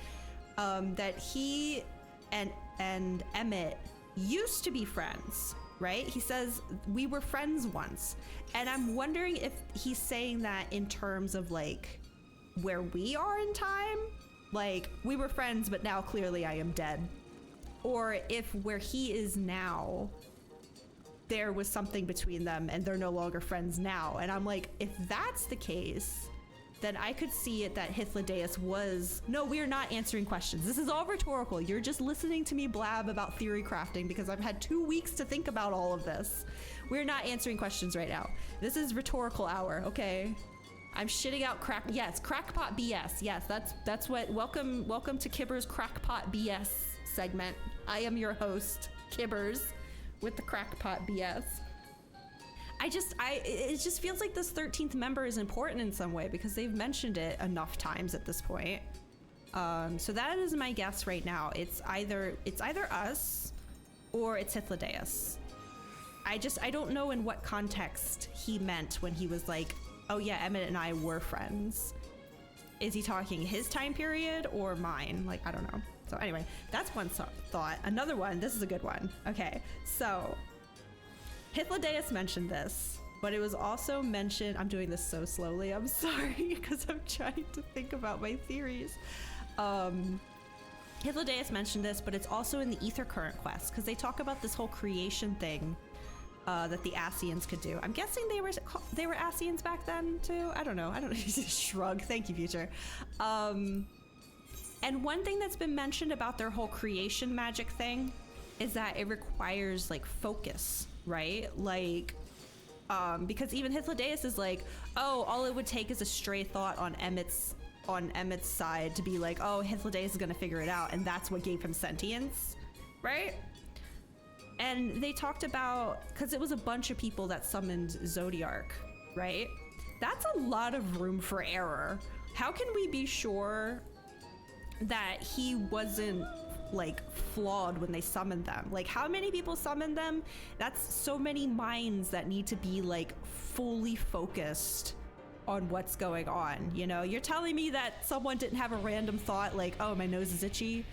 That he and Emmett used to be friends, right? He says we were friends once, and I'm wondering if he's saying that in terms of like where we are in time, like we were friends but now clearly I am dead, or if where he is now there was something between them and they're no longer friends now. And I'm like, if that's the case, then I could see it that Hythlodaeus was... No, we are not answering questions. This is all rhetorical. You're just listening to me blab about theory crafting because I've had 2 weeks to think about all of this. We're not answering questions right now. This is rhetorical hour, okay? I'm shitting out crackpot BS. Yes, that's what... Welcome to Kibber's Crackpot BS segment. I am your host, Kibbers, with the Crackpot BS. It just feels like this 13th member is important in some way because they've mentioned it enough times at this point. So that is my guess right now. It's either us or it's Hythlodaeus. I don't know in what context he meant when he was like, oh yeah, Emmett and I were friends. Is he talking his time period or mine? Like, I don't know. So anyway, that's one thought. Another one, this is a good one. Okay, so Hythlodaeus mentioned this, but it was also mentioned, I'm doing this so slowly, I'm sorry, because I'm trying to think about my theories. Hythlodaeus mentioned this, but it's also in the Ether Current quest, because they talk about this whole creation thing that the Ascians could do. I'm guessing they were Ascians back then too. I don't know. Shrug. Thank you, Future. And one thing that's been mentioned about their whole creation magic thing is that it requires like focus, right? Like, because even Hythlodaeus is like, oh, all it would take is a stray thought on Emmett's side to be like, oh, Hythlodaeus is gonna figure it out, and that's what gave him sentience, right? And they talked about, because it was a bunch of people that summoned Zodiark, right? That's a lot of room for error. How can we be sure that he wasn't like flawed when they summoned them? Like, how many people summoned them? That's so many minds that need to be like fully focused on what's going on. You know, you're telling me that someone didn't have a random thought like, oh, my nose is itchy.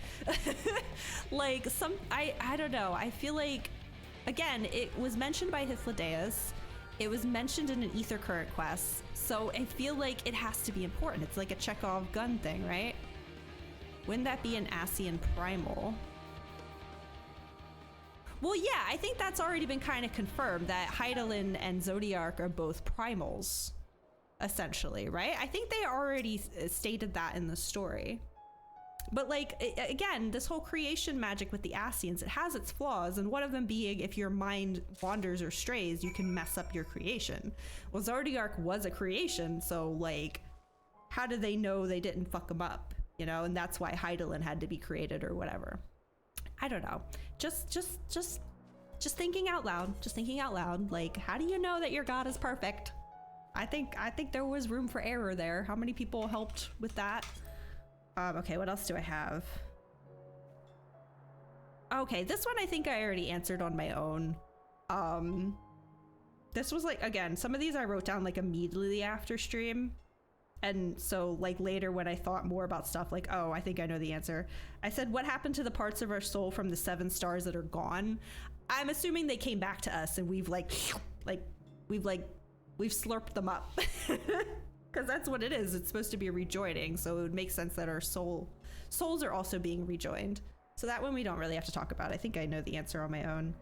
Like I don't know. I feel like, again, it was mentioned by Hythlodaeus. It was mentioned in an Ether Current quest. So I feel like it has to be important. It's like a Chekhov gun thing, right? Wouldn't that be an Ascian primal? Well, yeah, I think that's already been kind of confirmed that Hydaelyn and Zodiark are both primals, essentially, right? I think they already stated that in the story. But like, again, this whole creation magic with the Ascians, it has its flaws, and one of them being if your mind wanders or strays, you can mess up your creation. Well, Zodiark was a creation, so like, how do they know they didn't fuck him up? You know, and that's why Hydaelyn had to be created or whatever. I don't know. Just thinking out loud. Just thinking out loud. Like, how do you know that your god is perfect? I think there was room for error there. How many people helped with that? Okay, what else do I have? Okay, this one I think I already answered on my own. This was like, again, some of these I wrote down like immediately after stream. And so like later when I thought more about stuff, like, oh, I think I know the answer. I said, what happened to the parts of our soul from the 7 stars that are gone? I'm assuming they came back to us and we've slurped them up. Because that's what it is. It's supposed to be rejoining. So it would make sense that our souls are also being rejoined. So that one we don't really have to talk about. I think I know the answer on my own.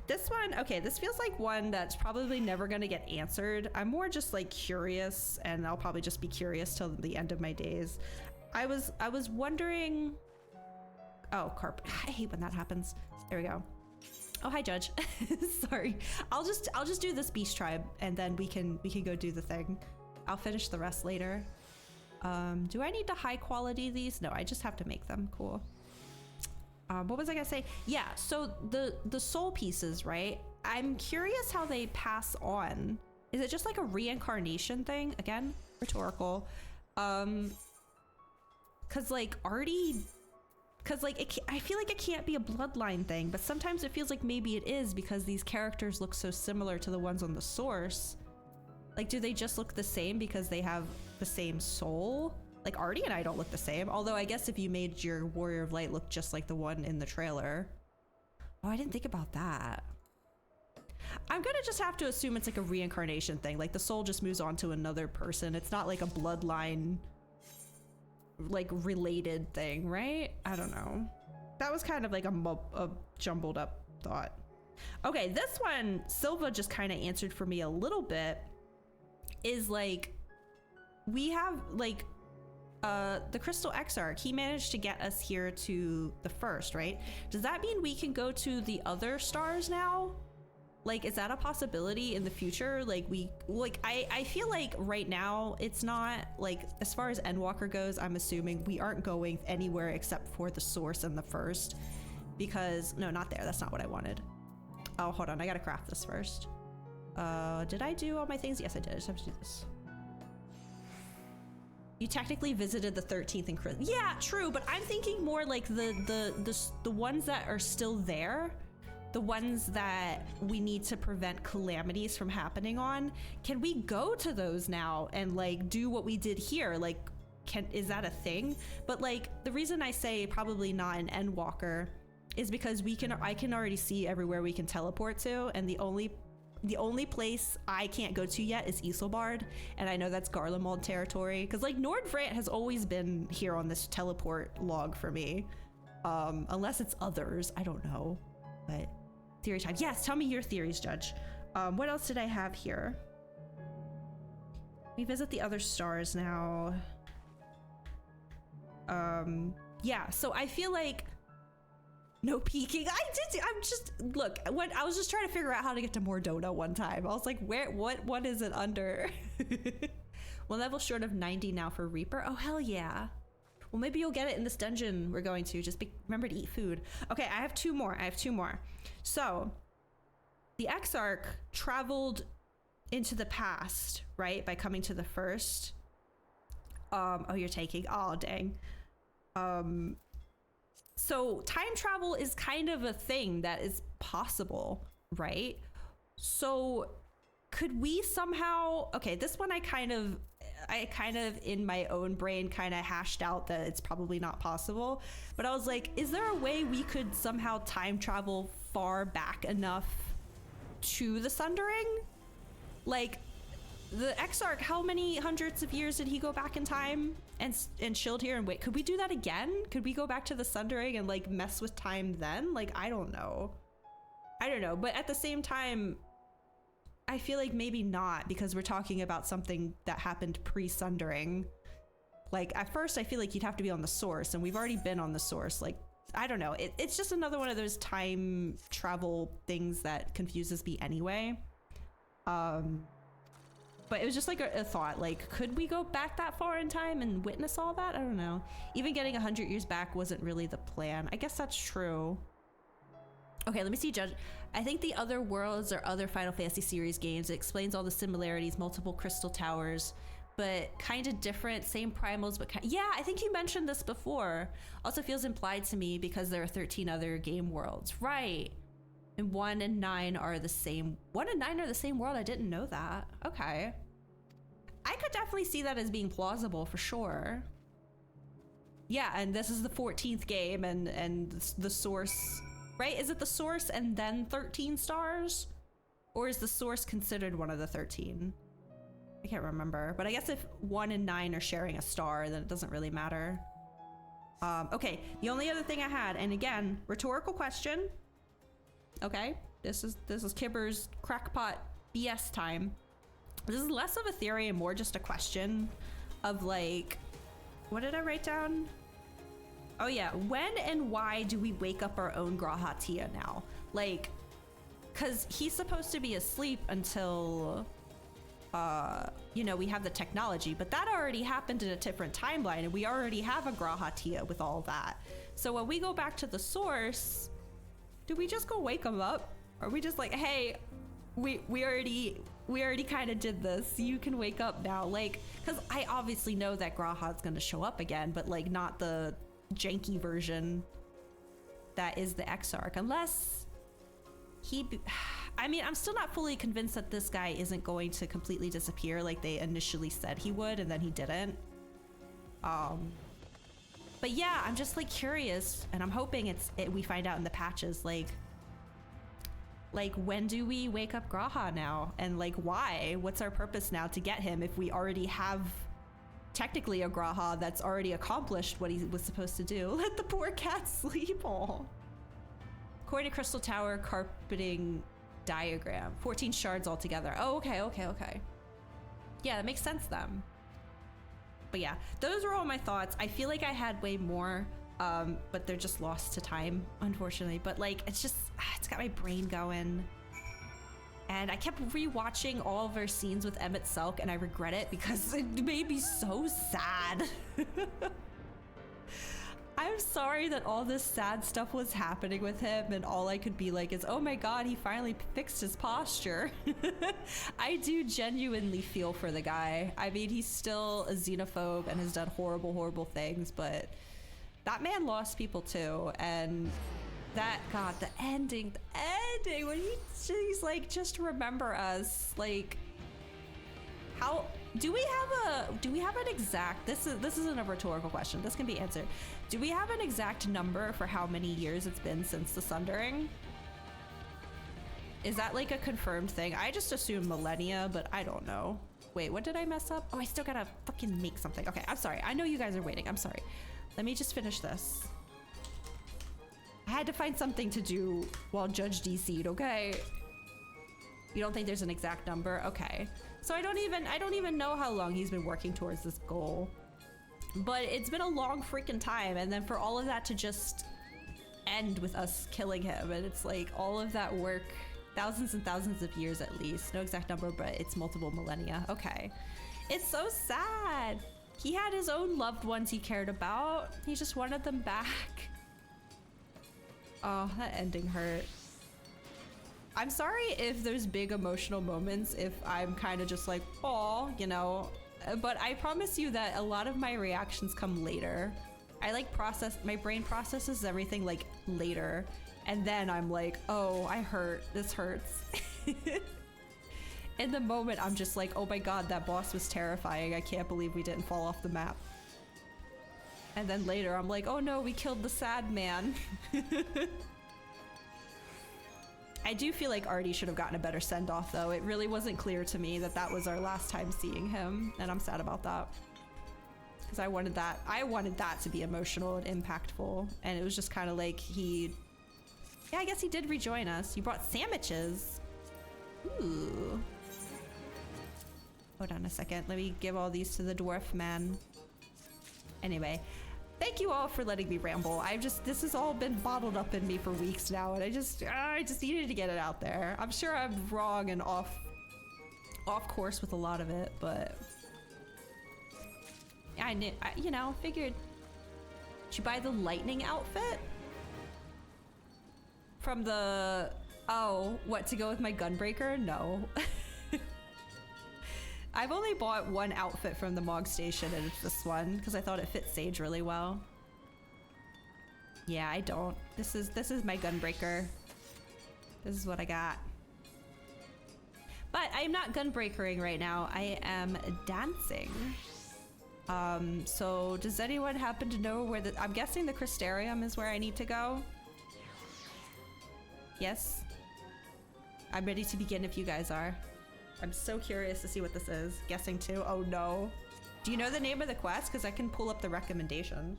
This one, okay, this feels like one that's probably never going to get answered. I'm more just like curious, and I'll probably just be curious till the end of my days. I was wondering. Oh, carp. I hate when that happens. There we go. Oh, hi, Judge. Sorry. I'll just do this Beast Tribe, and then we can go do the thing. I'll finish the rest later. Do I need to high quality these? No, I just have to make them. Cool. What was I gonna say? Yeah, so the soul pieces, right? I'm curious how they pass on. Is it just like a reincarnation thing? Again, rhetorical. Cause like Artie, I feel like it can't be a bloodline thing, but sometimes it feels like maybe it is because these characters look so similar to the ones on the source. Like, do they just look the same because they have the same soul? Like, Artie and I don't look the same, although I guess if you made your Warrior of Light look just like the one in the trailer. Oh, I didn't think about that. I'm gonna just have to assume it's like a reincarnation thing. Like, the soul just moves on to another person. It's not like a bloodline, like, related thing, right? I don't know. That was kind of like a jumbled up thought. Okay, this one, Silva just kind of answered for me a little bit. Is like, we have like, the Crystal Exarch, he managed to get us here to the first, right? Does that mean we can go to the other stars now? Like, is that a possibility in the future? Like, I feel like right now it's not, like, as far as Endwalker goes, I'm assuming we aren't going anywhere except for the source and the first, because, no, not there. That's not what I wanted. Oh, hold on. I gotta craft this first. Did I do all my things? Yes, I did. I just have to do this. You technically visited the 13th and yeah, true, but I'm thinking more like the ones that are still there, the ones that we need to prevent calamities from happening on. Can we go to those now and like do what we did here? Like, is that a thing? But like the reason I say probably not an Endwalker is because I can already see everywhere we can teleport to, and the only place I can't go to yet is Isilbard, and I know that's Garlemald territory, because like Nordvrant has always been here on this teleport log for me, unless it's others, I don't know. But theory time. Yes, tell me your theories, Judge. What else did I have here? We visit the other stars now. Yeah, so I feel like no peeking. Look, when I was just trying to figure out how to get to Mordona one time. I was like, what is it under? One level short of 90 now for Reaper. Oh, hell yeah. Well, maybe you'll get it in this dungeon we're going to. Just remember to eat food. Okay, I have two more. So, the Exarch traveled into the past, right? By coming to the first. Oh, you're taking. Oh, dang. So time travel is kind of a thing that is possible, right? So could we somehow, okay, this one I kind of in my own brain kind of hashed out that it's probably not possible, but I was like, is there a way we could somehow time travel far back enough to the Sundering? Like the Exarch, how many hundreds of years did he go back in time and chilled here and wait? Could we do that again? Could we go back to the Sundering and like mess with time then? Like, I don't know. But at the same time, I feel like maybe not, because we're talking about something that happened pre-Sundering. Like at first I feel like you'd have to be on the source, and we've already been on the source. Like, I don't know. It's just another one of those time travel things that confuses me anyway. But it was just like a thought, like, could we go back that far in time and witness all that? I don't know. Even getting 100 years back wasn't really the plan. I guess that's true. Okay, let me see, Judge. I think the other worlds are other Final Fantasy series games. It explains all the similarities, multiple crystal towers, but kind of different, same primals, but yeah, I think you mentioned this before. Also feels implied to me because there are 13 other game worlds. Right. And 1 and 9 are the same. 1 and 9 are the same world. I didn't know that. Okay. I could definitely see that as being plausible for sure. Yeah, and this is the 14th game and the source, right? Is it the source and then 13 stars? Or is the source considered one of the 13? I can't remember. But I guess if 1 and 9 are sharing a star, then it doesn't really matter. Okay, the only other thing I had, and again, rhetorical question. Okay, this is Kibber's crackpot BS time. This is less of a theory and more just a question of like, what did I write down? Oh yeah, when and why do we wake up our own Grahatia now? Like, cause he's supposed to be asleep until, you know, we have the technology, but that already happened in a different timeline, and we already have a Grahatia with all that. So when we go back to the source, do we just go wake him up? Or are we just like, hey, we already kind of did this. You can wake up now. Like, because I obviously know that Graha's going to show up again, but like not the janky version that is the Exarch. Unless I mean, I'm still not fully convinced that this guy isn't going to completely disappear like they initially said he would, and then he didn't. But yeah, I'm just like curious, and I'm hoping we find out in the patches, like when do we wake up Graha now? And like why? What's our purpose now to get him if we already have technically a Graha that's already accomplished what he was supposed to do? Let the poor cat sleep. All. According to Crystal Tower carpeting diagram, 14 shards altogether. Oh, okay. Yeah, that makes sense then. But yeah, those were all my thoughts. I feel like I had way more, but they're just lost to time, unfortunately. But like, it's got my brain going. And I kept rewatching all of our scenes with Emmett Selk, and I regret it because it made me so sad. I'm sorry that all this sad stuff was happening with him and all I could be like is, oh my god, he finally fixed his posture. I do genuinely feel for the guy. I mean, he's still a xenophobe and has done horrible, horrible things, but that man lost people too. And that, god, the ending, when he's like, just remember us, like, how do we have an exact, this isn't a rhetorical question, this can be answered. Do we have an exact number for how many years it's been since the Sundering? Is that like a confirmed thing? I just assume millennia, but I don't know. Wait, what did I mess up? Oh, I still gotta fucking make something. Okay, I'm sorry. I know you guys are waiting. I'm sorry. Let me just finish this. I had to find something to do while Judge DC'd, okay? You don't think there's an exact number? Okay. So I don't even know how long he's been working towards this goal. But it's been a long freaking time, and then for all of that to just end with us killing him, and it's like all of that work, thousands and thousands of years at least. No exact number, but it's multiple millennia. Okay. It's so sad. He had his own loved ones he cared about. He just wanted them back. Oh, that ending hurt. I'm sorry if there's big emotional moments, if I'm kind of just like, oh, you know, but I promise you that a lot of my reactions come later. I like my brain processes everything like later. And then I'm like, oh, I hurt, this hurts. In the moment, I'm just like, oh my god, that boss was terrifying. I can't believe we didn't fall off the map. And then later, I'm like, oh no, we killed the sad man. I do feel like Artie should have gotten a better send-off, though. It really wasn't clear to me that that was our last time seeing him, and I'm sad about that. Because I wanted that to be emotional and impactful, and it was just kind of like yeah, I guess he did rejoin us. You brought sandwiches. Ooh. Hold on a second. Let me give all these to the dwarf man. Anyway, thank you all for letting me ramble. This has all been bottled up in me for weeks now, and I just needed to get it out there. I'm sure I'm wrong and off course with a lot of it, but I figured. Did you buy the lightning outfit? From the, what, to go with my gunbreaker? No. I've only bought one outfit from the Mog Station, and it's this one, because I thought it fit Sage really well. Yeah, I don't. This is my gunbreaker. This is what I got. But I'm not gunbreakering right now. I am dancing. So does anyone happen to know where I'm guessing the Crystarium is where I need to go? Yes? I'm ready to begin if you guys are. I'm so curious to see what this is. Guessing too? Oh no. Do you know the name of the quest? Because I can pull up the recommendation.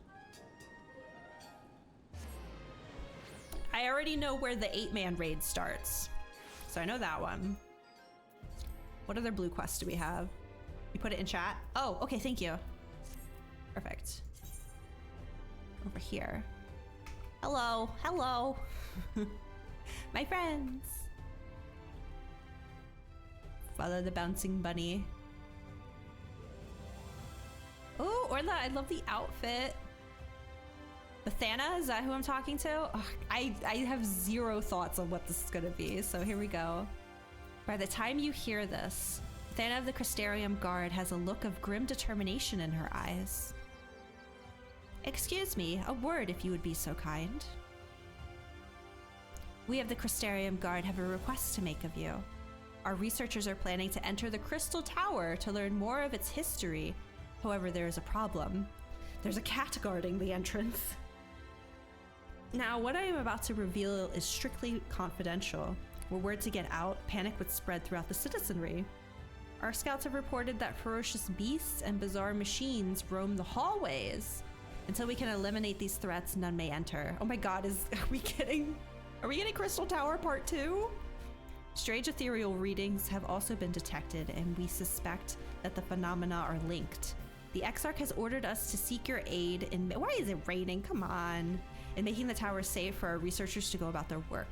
I already know where the 8-man raid starts. So I know that one. What other blue quests do we have? You put it in chat? Oh, okay, thank you. Perfect. Over here. Hello, hello. My friends. Follow the bouncing bunny. Oh, Orla, I love the outfit. Bethana, is that who I'm talking to? Ugh, I have zero thoughts on what this is gonna be, so here we go. By the time you hear this, Bethana of the Crystarium Guard has a look of grim determination in her eyes. Excuse me, a word if you would be so kind. We of the Crystarium Guard have a request to make of you. Our researchers are planning to enter the Crystal Tower to learn more of its history. However, there is a problem. There's a cat guarding the entrance. Now, what I am about to reveal is strictly confidential. Were word to get out, panic would spread throughout the citizenry. Our scouts have reported that ferocious beasts and bizarre machines roam the hallways. Until we can eliminate these threats, none may enter. Oh my god, are we getting Crystal Tower Part 2? Strange ethereal readings have also been detected, and we suspect that the phenomena are linked. The Exarch has ordered us to seek your aid in— why is it raining? Come on. In making the tower safe for our researchers to go about their work.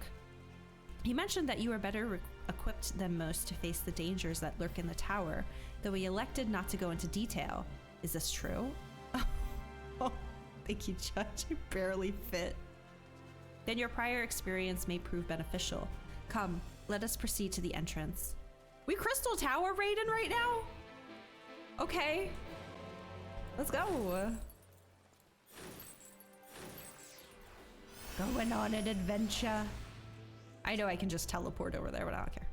He mentioned that you are better equipped than most to face the dangers that lurk in the tower, though we elected not to go into detail. Is this true? Thank you, Judge. You barely fit. Then your prior experience may prove beneficial. Come, let us proceed to the entrance. We Crystal Tower raiding right now? Okay. Let's go. Going on an adventure. I know I can just teleport over there, but I don't care.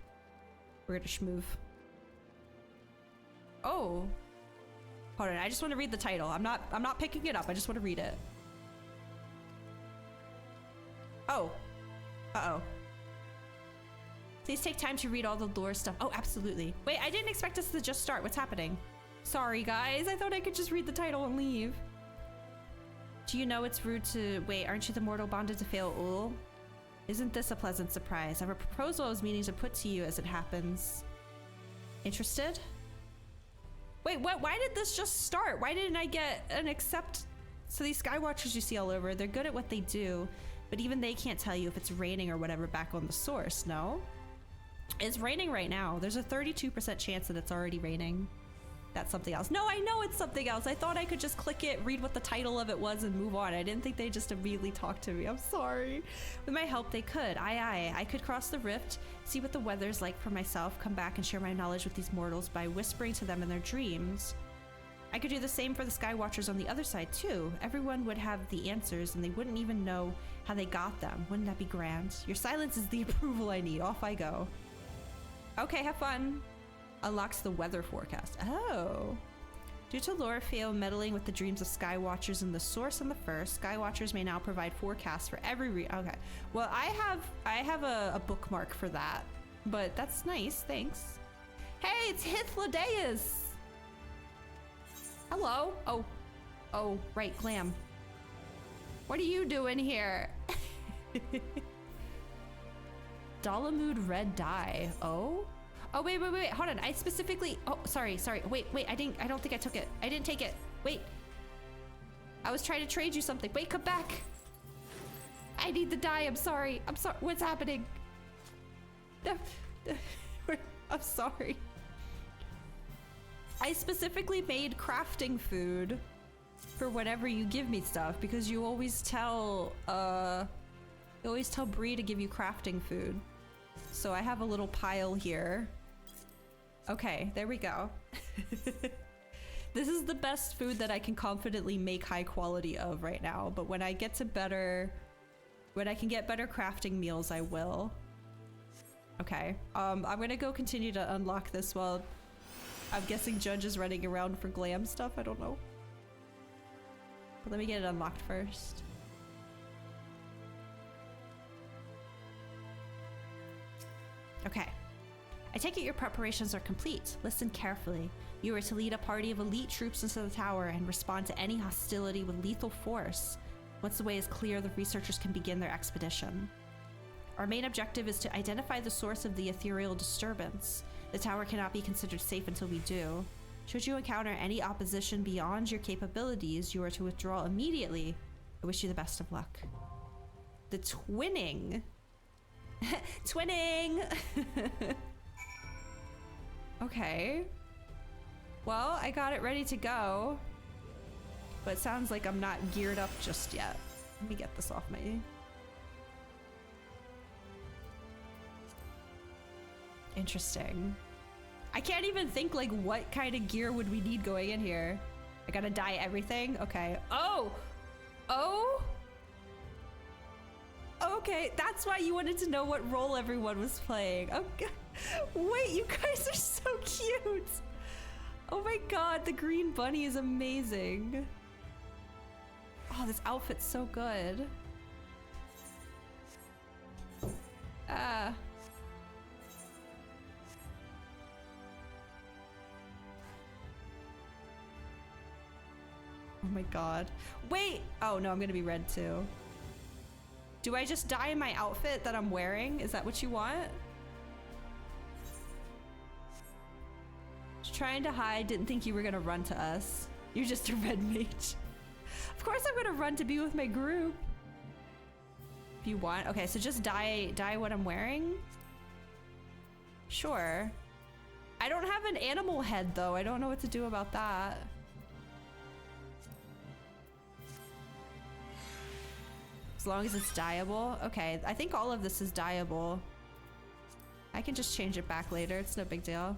We're gonna schmove. Oh. Hold on, I just want to read the title. I'm not picking it up. I just want to read it. Oh. Uh-oh. Please take time to read all the lore stuff. Oh, absolutely. Wait, I didn't expect us to just start. What's happening? Sorry, guys. I thought I could just read the title and leave. Do you know it's rude to... Wait, aren't you the mortal bonded to Fail Ul? Isn't this a pleasant surprise? I have a proposal I was meaning to put to you as it happens. Interested? Wait, what? Why did this just start? Why didn't I get an accept? So these Skywatchers you see all over, they're good at what they do, but even they can't tell you if it's raining or whatever back on the source, no? It's raining right now. There's a 32% chance that it's already raining. That's something else. No, I know it's something else. I thought I could just click it, read what the title of it was, and move on. I didn't think they just immediately talk to me. I'm sorry. With my help, they could. Aye. I could cross the rift, see what the weather's like for myself, come back and share my knowledge with these mortals by whispering to them in their dreams. I could do the same for the Skywatchers on the other side, too. Everyone would have the answers, and they wouldn't even know how they got them. Wouldn't that be grand? Your silence is the approval I need. Off I go. Okay, have fun. Unlocks the weather forecast. Oh. Due to Lorfael meddling with the dreams of Skywatchers in the source and the first, Skywatchers may now provide forecasts for every okay. Well, I have a bookmark for that, but that's nice. Thanks. Hey, it's Hythlodaeus. Hello. Oh, right, Glam. What are you doing here? Dalamud red dye. Oh, wait, hold on. I specifically, oh, sorry. Wait, I don't think I took it. I didn't take it. Wait. I was trying to trade you something. Wait, come back. I need the dye. I'm sorry. What's happening? I'm sorry. I specifically made crafting food for whenever you give me stuff because you always tell Bree to give you crafting food. So I have a little pile here. Okay, there we go. This is the best food that I can confidently make high quality of right now, but when I can get better crafting meals, I will. Okay, I'm gonna go continue to unlock this while I'm guessing Judge is running around for glam stuff, I don't know. But let me get it unlocked first. Okay. I take it your preparations are complete. Listen carefully. You are to lead a party of elite troops into the tower and respond to any hostility with lethal force. Once the way is clear, the researchers can begin their expedition. Our main objective is to identify the source of the ethereal disturbance. The tower cannot be considered safe until we do. Should you encounter any opposition beyond your capabilities, you are to withdraw immediately. I wish you the best of luck. The twinning. Twinning! Okay. Well, I got it ready to go. But it sounds like I'm not geared up just yet. Let me get this off my... Interesting. I can't even think like what kind of gear would we need going in here. I gotta dye everything? Okay. Oh! Okay, that's why you wanted to know what role everyone was playing. Oh, God. Wait, you guys are so cute. Oh my God, the green bunny is amazing. Oh, this outfit's so good. Oh my God. Wait! Oh no, I'm gonna be red too. Do I just dye my outfit that I'm wearing? Is that what you want? Just trying to hide, didn't think you were gonna run to us. You're just a red mage. Of course I'm gonna run to be with my group. If you want. Okay, so just dye what I'm wearing? Sure. I don't have an animal head though. I don't know what to do about that. As long as it's dyeable. Okay, I think all of this is dyeable. I can just change it back later. It's no big deal.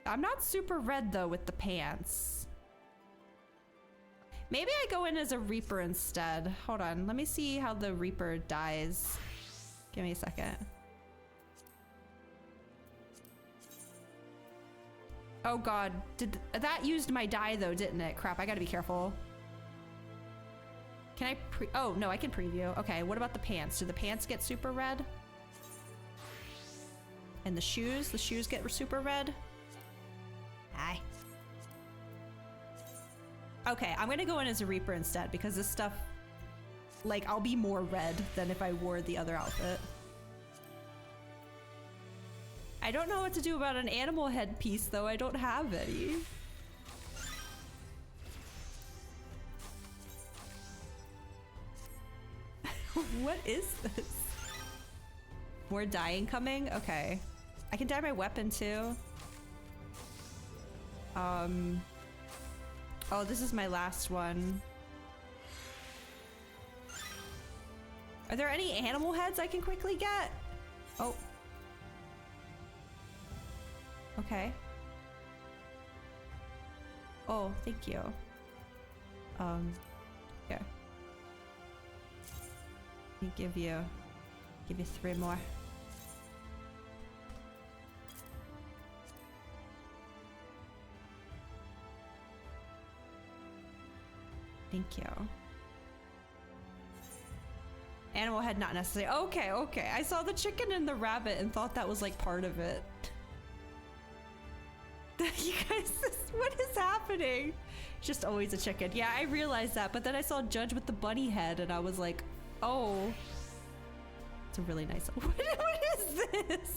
I'm not super red though with the pants. Maybe I go in as a Reaper instead. Hold on, let me see how the Reaper dyes. Give me a second. Oh god, that used my dye though, didn't it? Crap, I gotta be careful. Can I oh no, I can preview. Okay, what about the pants? Do the pants get super red? And the shoes get super red? Aye. Okay, I'm gonna go in as a Reaper instead because this stuff, like, I'll be more red than if I wore the other outfit. I don't know what to do about an animal headpiece though, I don't have any. What is this? More dyeing coming? Okay. I can dye my weapon too. Oh, this is my last one. Are there any animal heads I can quickly get? Oh. Okay. Oh, thank you. Here. Let me give you 3 more. Thank you. Animal head not necessary. Okay, okay. I saw the chicken and the rabbit and thought that was like part of it. You guys, what is happening? Just always a chicken. Yeah, I realized that, but then I saw Judge with the bunny head and I was like, oh. It's a really nice one. What is this?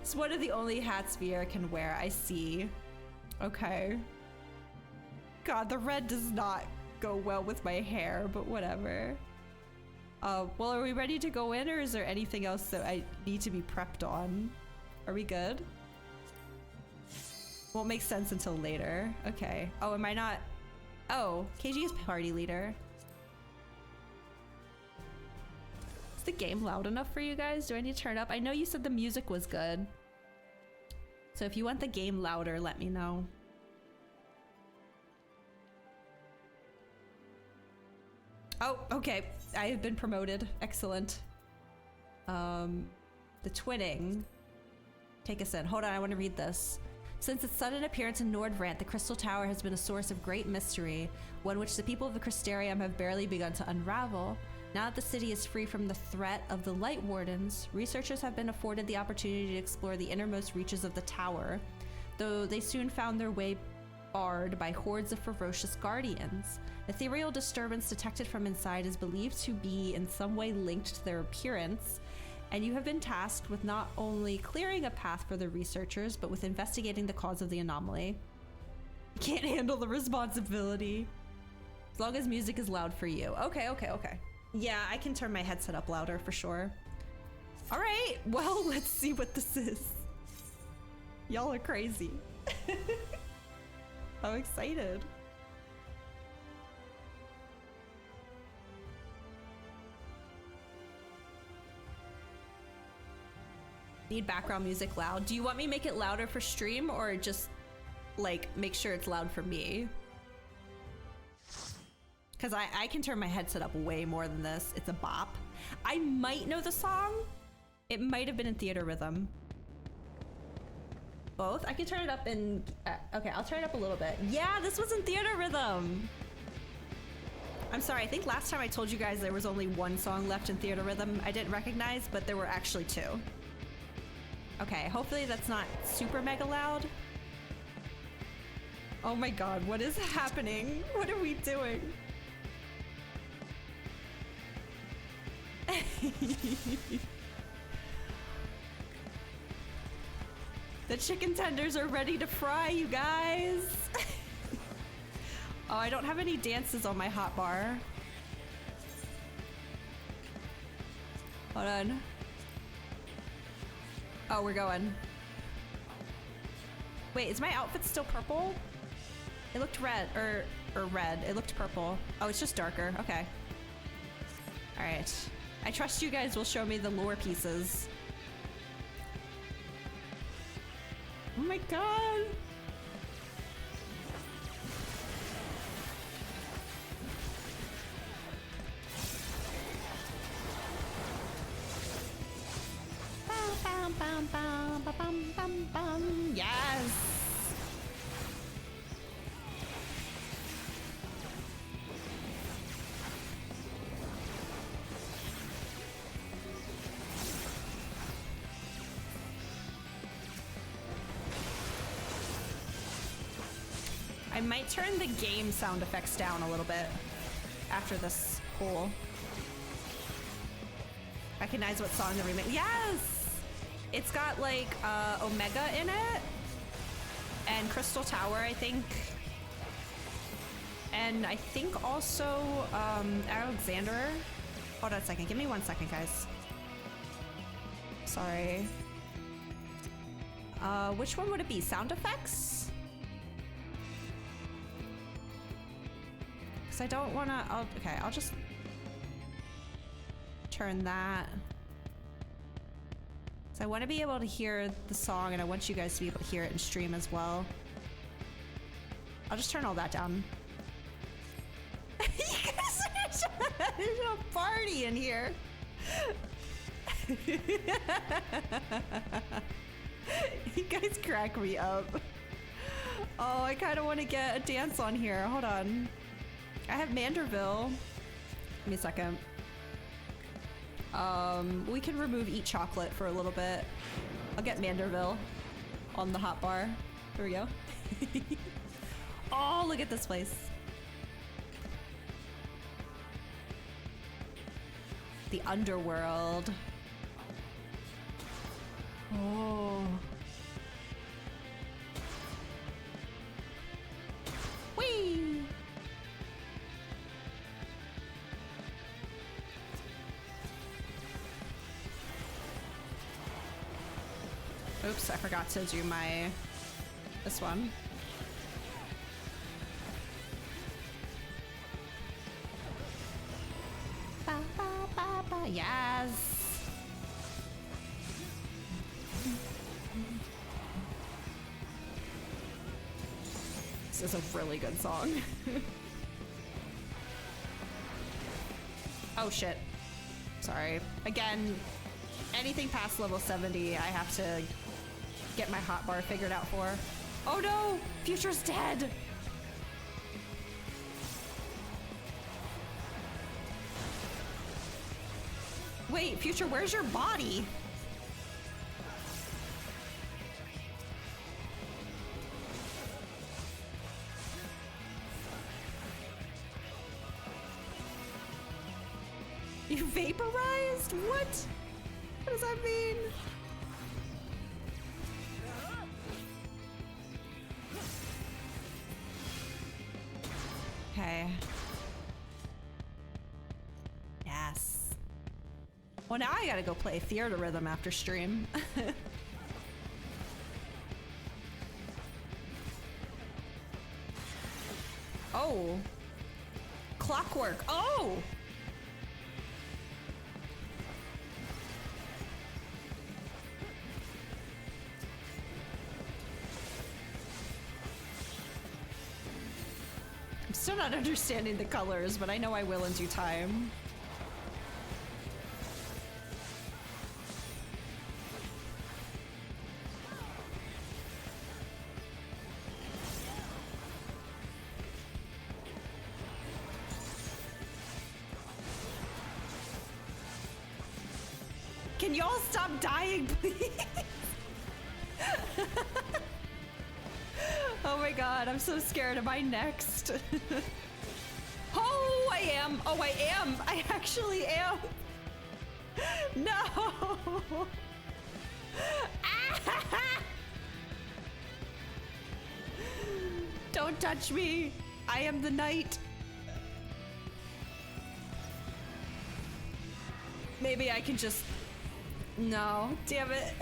It's one of the only hats Vera can wear, I see. Okay. God, the red does not go well with my hair, but whatever. Well, are we ready to go in, or is there anything else that I need to be prepped on? Are we good? Won't make sense until later. Okay. Oh, am I not? Oh, KG is party leader. Is the game loud enough for you guys? Do I need to turn it up? I know you said the music was good. So if you want the game louder, let me know. Oh, okay. I have been promoted. Excellent. The twinning. Take us in. Hold on, I want to read this. Since its sudden appearance in Nordvrant, the Crystal Tower has been a source of great mystery, one which the people of the Crystarium have barely begun to unravel. Now that the city is free from the threat of the Light Wardens, researchers have been afforded the opportunity to explore the innermost reaches of the tower, though they soon found their way barred by hordes of ferocious guardians. Ethereal disturbance detected from inside is believed to be in some way linked to their appearance, and you have been tasked with not only clearing a path for the researchers, but with investigating the cause of the anomaly. You can't handle the responsibility. As long as music is loud for you. Okay, okay, okay. Yeah, I can turn my headset up louder for sure. All right, well, let's see what this is. Y'all are crazy. I'm excited. Need background music loud. Do you want me to make it louder for stream or just like make sure it's loud for me? Because I can turn my headset up way more than this. It's a bop. I might know the song. It might have been in Theater Rhythm. Both? I can turn it up in... okay, I'll turn it up a little bit. Yeah, this was in Theater Rhythm. I'm sorry, I think last time I told you guys there was only one song left in Theater Rhythm I didn't recognize, but there were actually 2. Okay, hopefully that's not super mega loud. Oh my god, what is happening? What are we doing? The chicken tenders are ready to fry, you guys. Oh, I don't have any dances on my hotbar. Hold on. Oh, we're going. Wait, is my outfit still purple? It looked red, or red. It looked purple. Oh, it's just darker. Okay. All right. I trust you guys will show me the lore pieces. Oh my god. Bum, bum, bum, bum, bum, bum, bum. Yes. I might turn the game sound effects down a little bit after this pool. Recognize what song the remake? Yes! It's got like Omega in it and Crystal Tower, I think. And I think also Alexander. Hold on a second. Give me 1 second, guys. Sorry. Which one would it be? Sound effects? Because I don't want to... Okay, I'll just turn that. So I want to be able to hear the song, and I want you guys to be able to hear it in stream as well. I'll just turn all that down. You guys are there's a party in here. You guys crack me up. Oh, I kind of want to get a dance on here. Hold on. I have Manderville. Give me a second. We can remove Eat Chocolate for a little bit. I'll get Manderville on the hotbar. Here we go. Oh, look at this place. The underworld. Oh. Whee! Oops, I forgot to do this one. Ba, ba, ba, ba. Yes. This is a really good song. Oh shit. Sorry. Again, anything past level 70, I have to get my hotbar figured out for. Oh no! Future's dead! Wait, Future, where's your body? You vaporized? What? What does that mean? Okay. Yes. Well, now I gotta go play Theater Rhythm after stream. Oh. Clockwork. Oh! I'm still not understanding the colors, but I know I will in due time. Can y'all stop dying, please? Oh my god, I'm so scared. Am I next? Oh, I am. Oh, I am. I actually am. No. Don't touch me. I am the knight. Maybe I can just... No, damn it.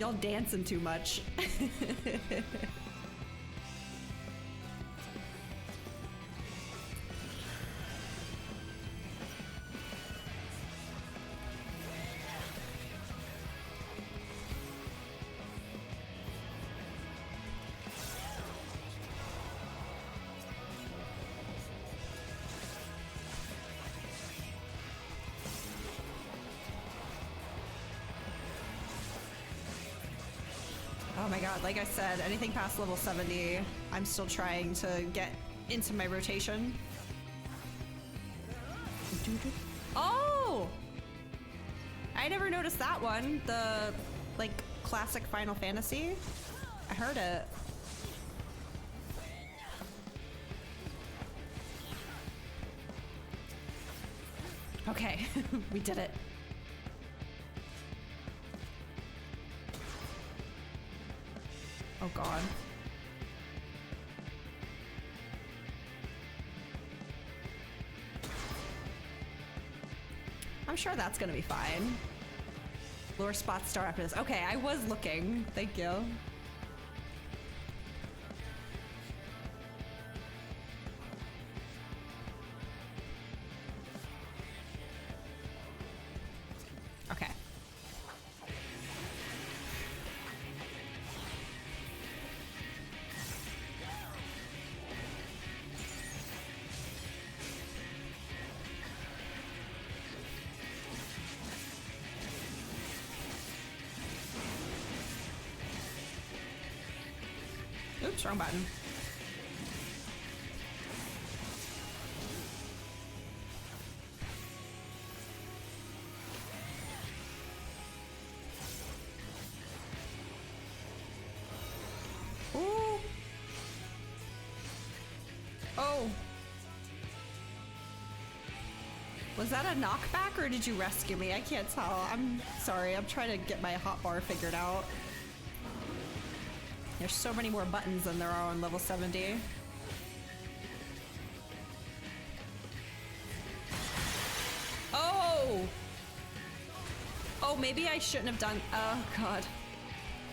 Y'all dancing too much. Oh my god, like I said, anything past level 70, I'm still trying to get into my rotation. Oh! I never noticed that one. The, like, classic Final Fantasy. I heard it. Okay, we did it. Oh god. I'm sure that's gonna be fine. Lure spot start after this. Okay, I was looking. Thank you. Okay. Oops, wrong button. Ooh. Oh. Was that a knockback or did you rescue me? I can't tell. I'm sorry. I'm trying to get my hotbar figured out. There's so many more buttons than there are on level 70. Oh! Oh, maybe I shouldn't have done... Oh, God.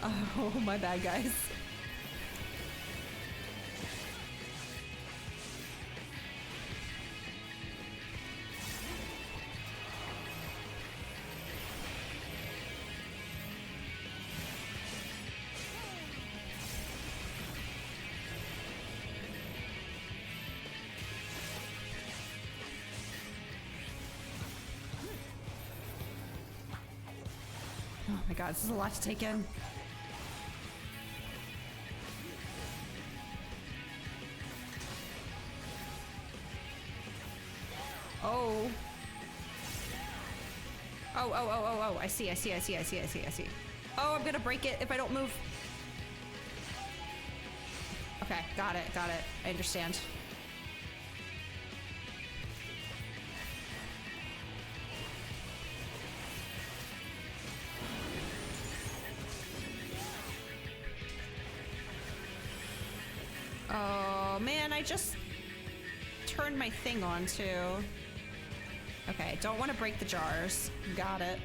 Oh, my bad, guys. Oh my god, this is a lot to take in. Oh. Oh, I see. Oh, I'm gonna break it if I don't move. Okay, got it. I understand. Oh man, I just turned my thing on too. Okay, don't want to break the jars. Got it.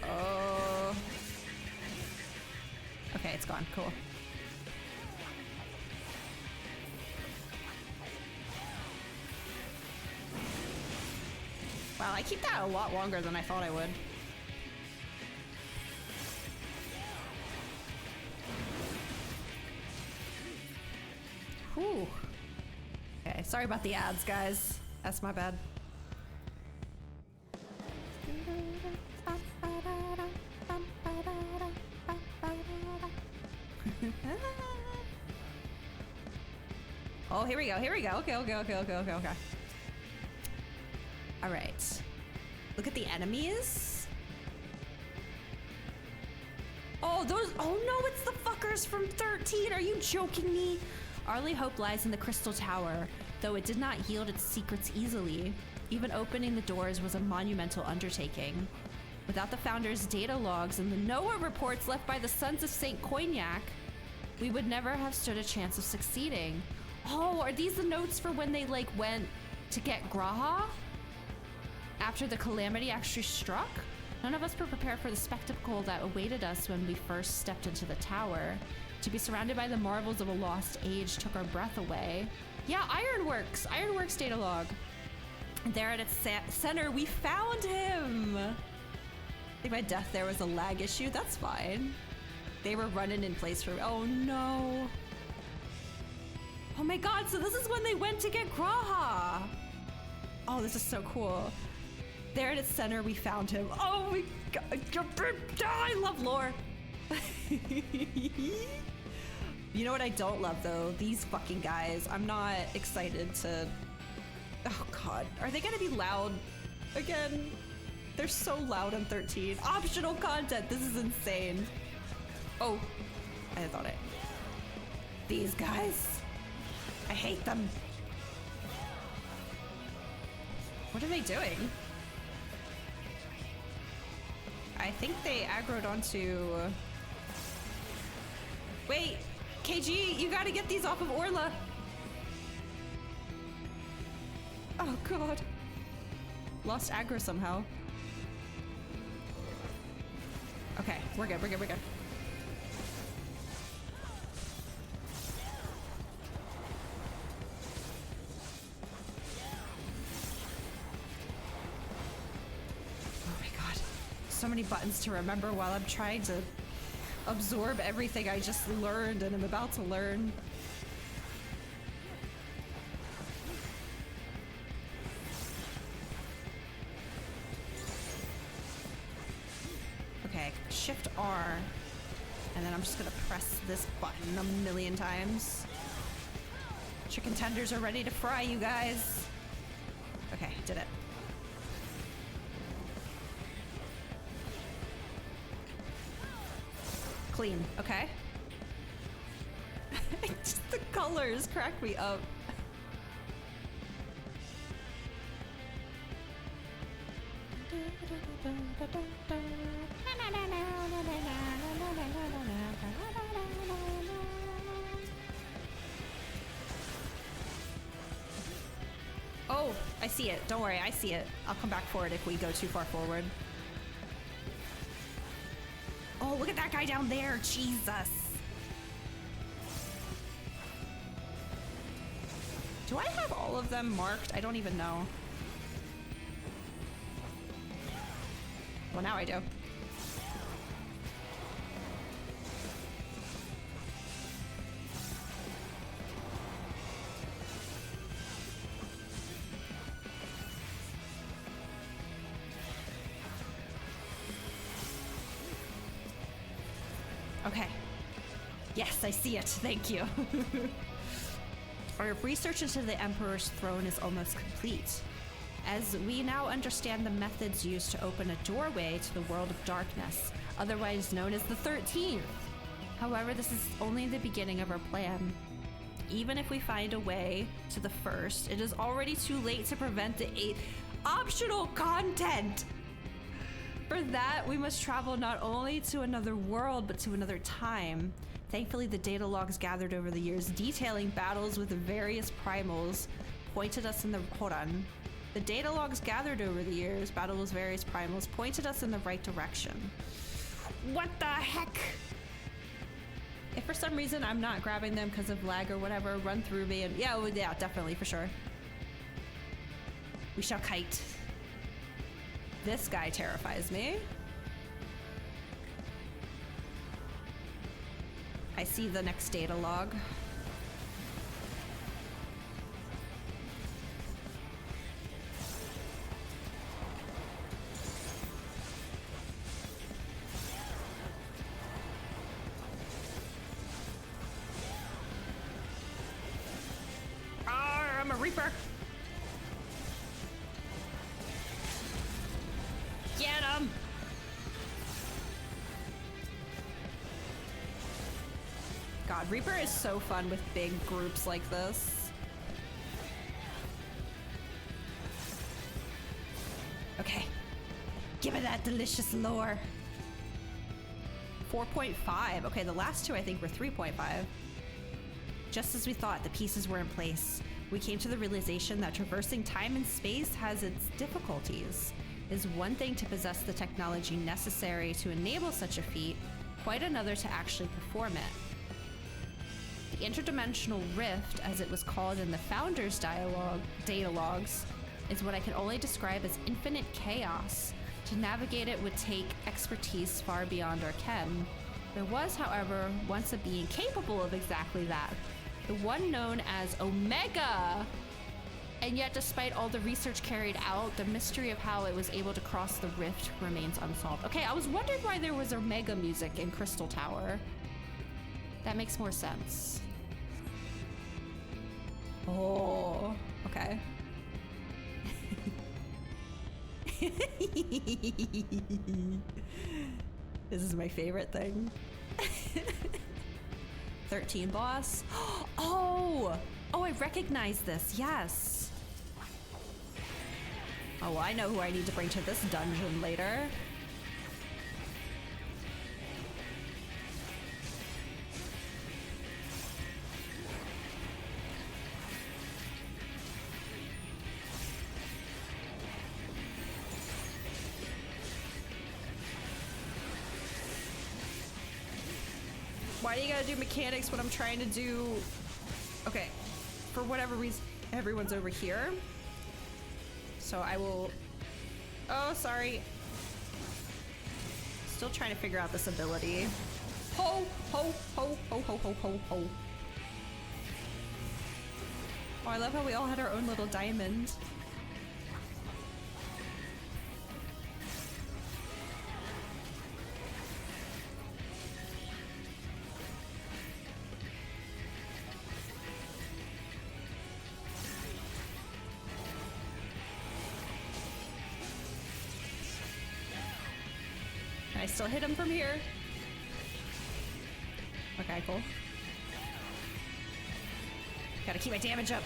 Oh. Okay, it's gone. Cool. Wow, I keep that a lot longer than I thought I would. Whew. Okay, sorry about the ads, guys. That's my bad. Oh, here we go. Okay. All right. Look at the enemies. Oh, those. Oh no, it's the fuckers from 13. Are you joking me? Our only hope lies in the Crystal Tower, though it did not yield its secrets easily. Even opening the doors was a monumental undertaking. Without the Founder's data logs and the NOAA reports left by the Sons of St. Cognac, we would never have stood a chance of succeeding. Oh, are these the notes for when they, like, went to get Graha? After the calamity actually struck, none of us were prepared for the spectacle that awaited us when we first stepped into the tower. To be surrounded by the marvels of a lost age took our breath away. Yeah, Ironworks! Ironworks data log. There at its center, we found him! I think my death there was a lag issue. That's fine. They were running in place for... Oh, no. Oh, my God. So this is when they went to get Graha. Oh, this is so cool. There at its center, we found him. Oh, my God. I love lore. You know what I don't love, though? These fucking guys. I'm not excited to... Oh, God. Are they gonna be loud again? They're so loud on 13. Optional content. This is insane. Oh. I thought it. These guys. I hate them. What are they doing? I think they aggroed onto... Wait! KG, you gotta get these off of Orla! Oh, God. Lost aggro somehow. Okay, we're good, we're good, we're good. Oh my God. So many buttons to remember while I'm trying to absorb everything I just learned and I'm about to learn. Okay, Shift R, and then I'm just gonna press this button a million times. Chicken tenders are ready to fry, you guys. Okay, did it. Clean, okay. Just the colors crack me up. Oh, I see it. Don't worry, I see it. I'll come back for it if we go too far forward. Oh, look at that guy down there. Jesus. Do I have all of them marked? I don't even know. Well, now I do. Okay. Yes, I see it. Thank you. Our research into the Emperor's throne is almost complete, as we now understand the methods used to open a doorway to the world of darkness, otherwise known as the 13th. However, this is only the beginning of our plan. Even if we find a way to the first, it is already too late to prevent the 8th. Optional content! For that, we must travel not only to another world, but to another time. Thankfully, the data logs gathered over the years detailing battles with the various primals pointed us in the... Hold on. The data logs gathered over the years, battles with various primals, pointed us in the right direction. What the heck? If for some reason I'm not grabbing them because of lag or whatever, run through me and... Yeah, yeah, definitely, for sure. We shall kite. This guy terrifies me. I see the next data log. I'm a Reaper. Get him! God, Reaper is so fun with big groups like this. Okay. Give me that delicious lore. 4.5. Okay, the last two I think were 3.5. Just as we thought, the pieces were in place. We came to the realization that traversing time and space has its difficulties. It is one thing to possess the technology necessary to enable such a feat, quite another to actually perform it. The interdimensional rift, as it was called in the Founders data logs, is what I can only describe as infinite chaos. To navigate it would take expertise far beyond our ken. There was, however, once a being capable of exactly that, the one known as Omega. And yet, despite all the research carried out, the mystery of how it was able to cross the rift remains unsolved. Okay, I was wondering why there was Omega music in Crystal Tower. That makes more sense. Oh, okay. This is my favorite thing. 13 boss. Oh, I recognize this. Yes. Oh, well, I know who I need to bring to this dungeon later. Why do you gotta do mechanics when I'm trying to do... Okay, for whatever reason, everyone's over here. So I will... Oh, sorry. Still trying to figure out this ability. Ho, ho, ho, ho, ho, ho, ho, ho. Oh, I love how we all had our own little diamond. I still hit him from here. Okay, cool. Gotta keep my damage up.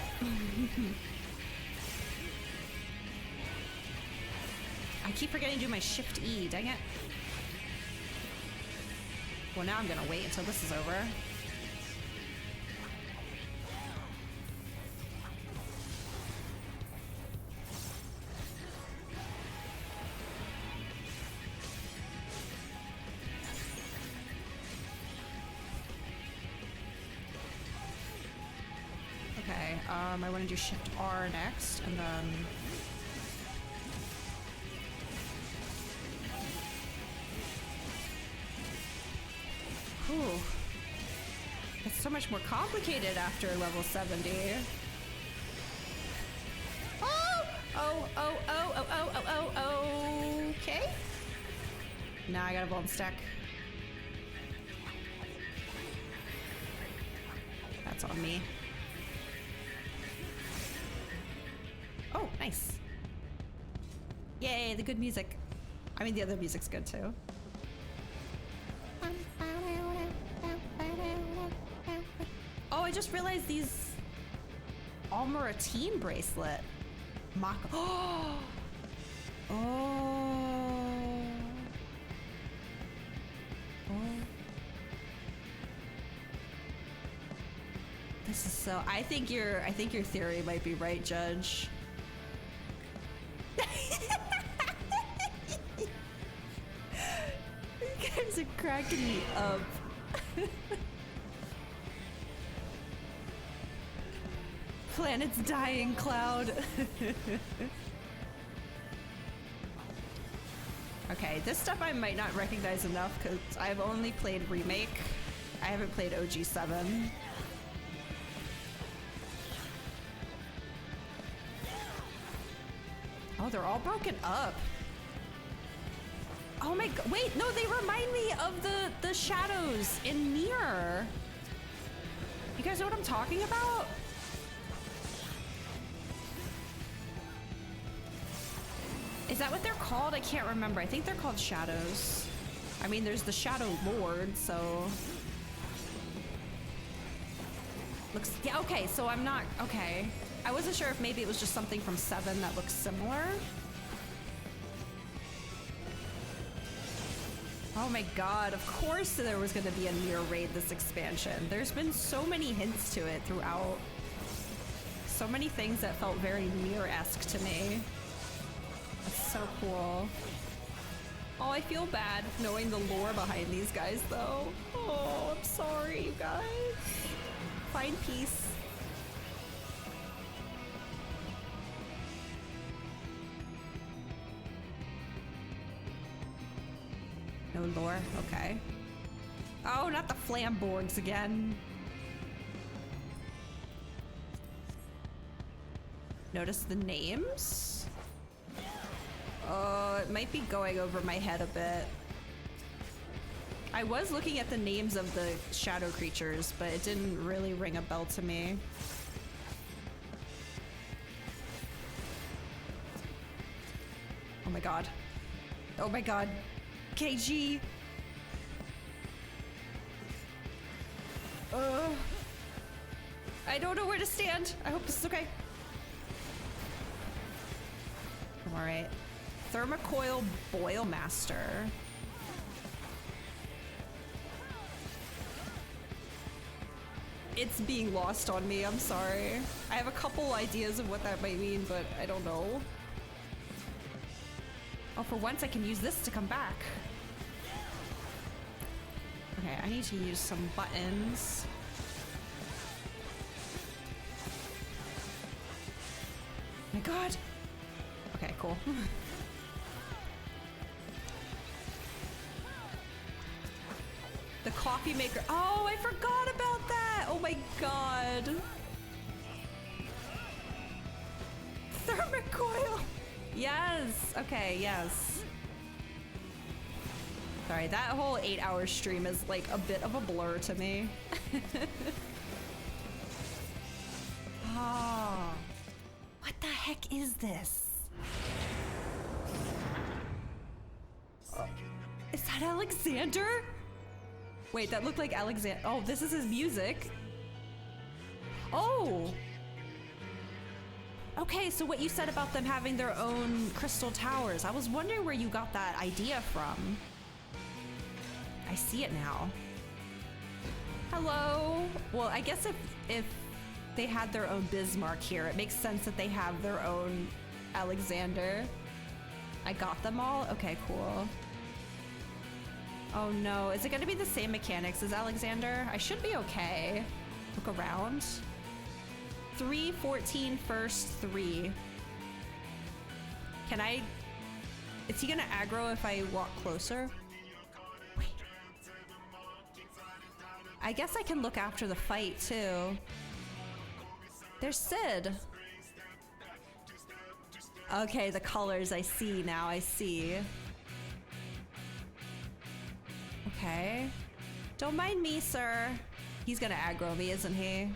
I keep forgetting to do my Shift E, dang it. Well, now I'm gonna wait until this is over. I want to do Shift R next, and then... Whew. It's so much more complicated after level 70. Oh, okay. Now I got a bomb stack. That's on me. Oh, nice. Yay, the good music. I mean, the other music's good too. Oh, I just realized these Almaratine bracelet. Oh. Oh. This is so... I think your theory might be right, Judge. You guys are cracking me up. Planet's dying, Cloud. Okay, this stuff I might not recognize enough because I've only played Remake. I haven't played OG7. Oh, they're all broken up. Oh my god, wait, no, they remind me of the shadows in Nier. You guys know what I'm talking about? Is that what they're called? I can't remember. I think they're called shadows. I mean, there's the Shadow Lord, so... Looks, yeah, okay, so I'm not, okay. I wasn't sure if maybe it was just something from 7 that looks similar. Oh my god, of course there was gonna be a Nier raid this expansion. There's been so many hints to it throughout. So many things that felt very Nier-esque to me. That's so cool. Oh, I feel bad knowing the lore behind these guys, though. Oh, I'm sorry, you guys. Find peace. No lore? Okay. Oh, not the Flamborgs again. Notice the names? Oh, it might be going over my head a bit. I was looking at the names of the shadow creatures, but it didn't really ring a bell to me. Oh my god. Oh my god. KG! I don't know where to stand. I hope this is okay. Alright. Thermocoil Boil Master. It's being lost on me, I'm sorry. I have a couple ideas of what that might mean, but I don't know. Oh, for once I can use this to come back. Okay, I need to use some buttons. My god! Okay, cool. The coffee maker. Oh, I forgot about that! Oh my god. Thermocoil! Yes! Okay, yes. Sorry, that whole 8-hour stream is like a bit of a blur to me. Oh. What the heck is this? Is that Alexander? Wait, that looked like Alexander. Oh, this is his music. Oh! Okay, so what you said about them having their own crystal towers, I was wondering where you got that idea from. I see it now. Hello? Well, I guess if they had their own Bismarck here, it makes sense that they have their own Alexander. I got them all? Okay, cool. Oh no, is it gonna be the same mechanics as Alexander? I should be okay. Look around. 3, 14, first, 3. Can I... Is he gonna aggro if I walk closer? Wait. I guess I can look after the fight too. There's Sid. Okay, the colors, I see now, I see. Okay. Don't mind me, sir. He's gonna aggro me, isn't he?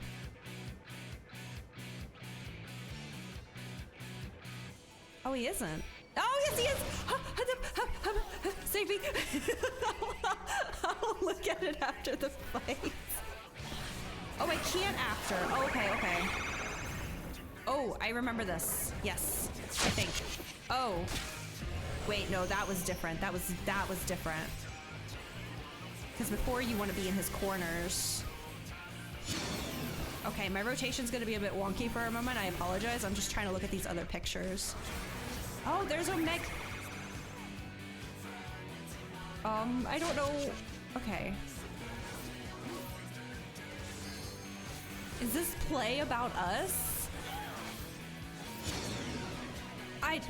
Oh, he isn't. Oh, yes, he is! Save me! I'll look at it after the fight. Oh, I can't after. Oh, okay, okay. Oh, I remember this. Yes, I think. Oh. Wait, no, that was different. That was different. Because before you want to be in his corners. Okay, my rotation's gonna be a bit wonky for a moment. I apologize. I'm just trying to look at these other pictures. Oh, there's Omeg. I don't know. Okay. Is this play about us?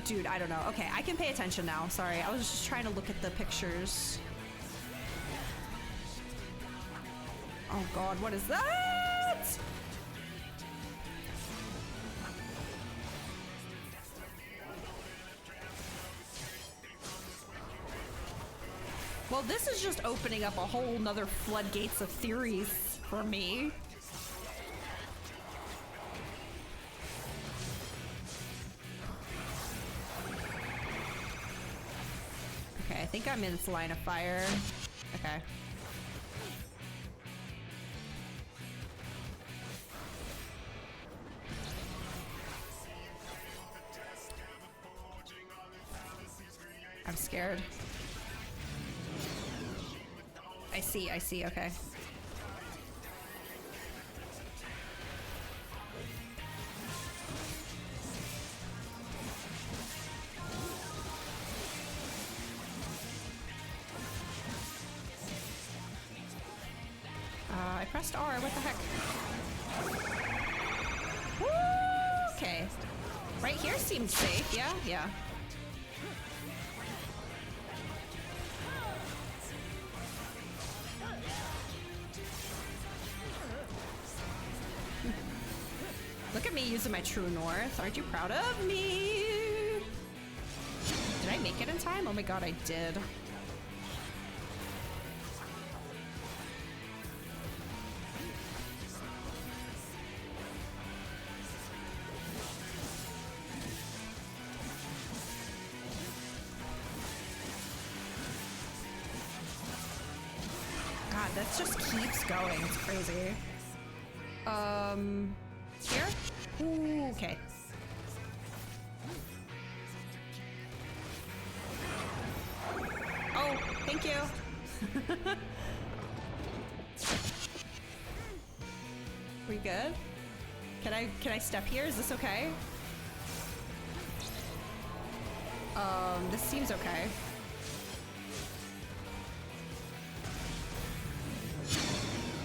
Dude, I don't know. Okay, I can pay attention now. Sorry, I was just trying to look at the pictures. Oh god, what is that? Well, this is just opening up a whole nother floodgates of theories for me. Okay, I think I'm in its line of fire. Okay. I'm scared. I see, okay. I pressed R, what the heck? Woo! Okay. Right here seems safe, yeah? Yeah. Look at me using my true north. Aren't you proud of me? Did I make it in time? Oh my god, I did. God, that just keeps going. It's crazy. Here? Ooh, okay. Oh, thank you. We good? Can I step here? Is this okay? This seems okay.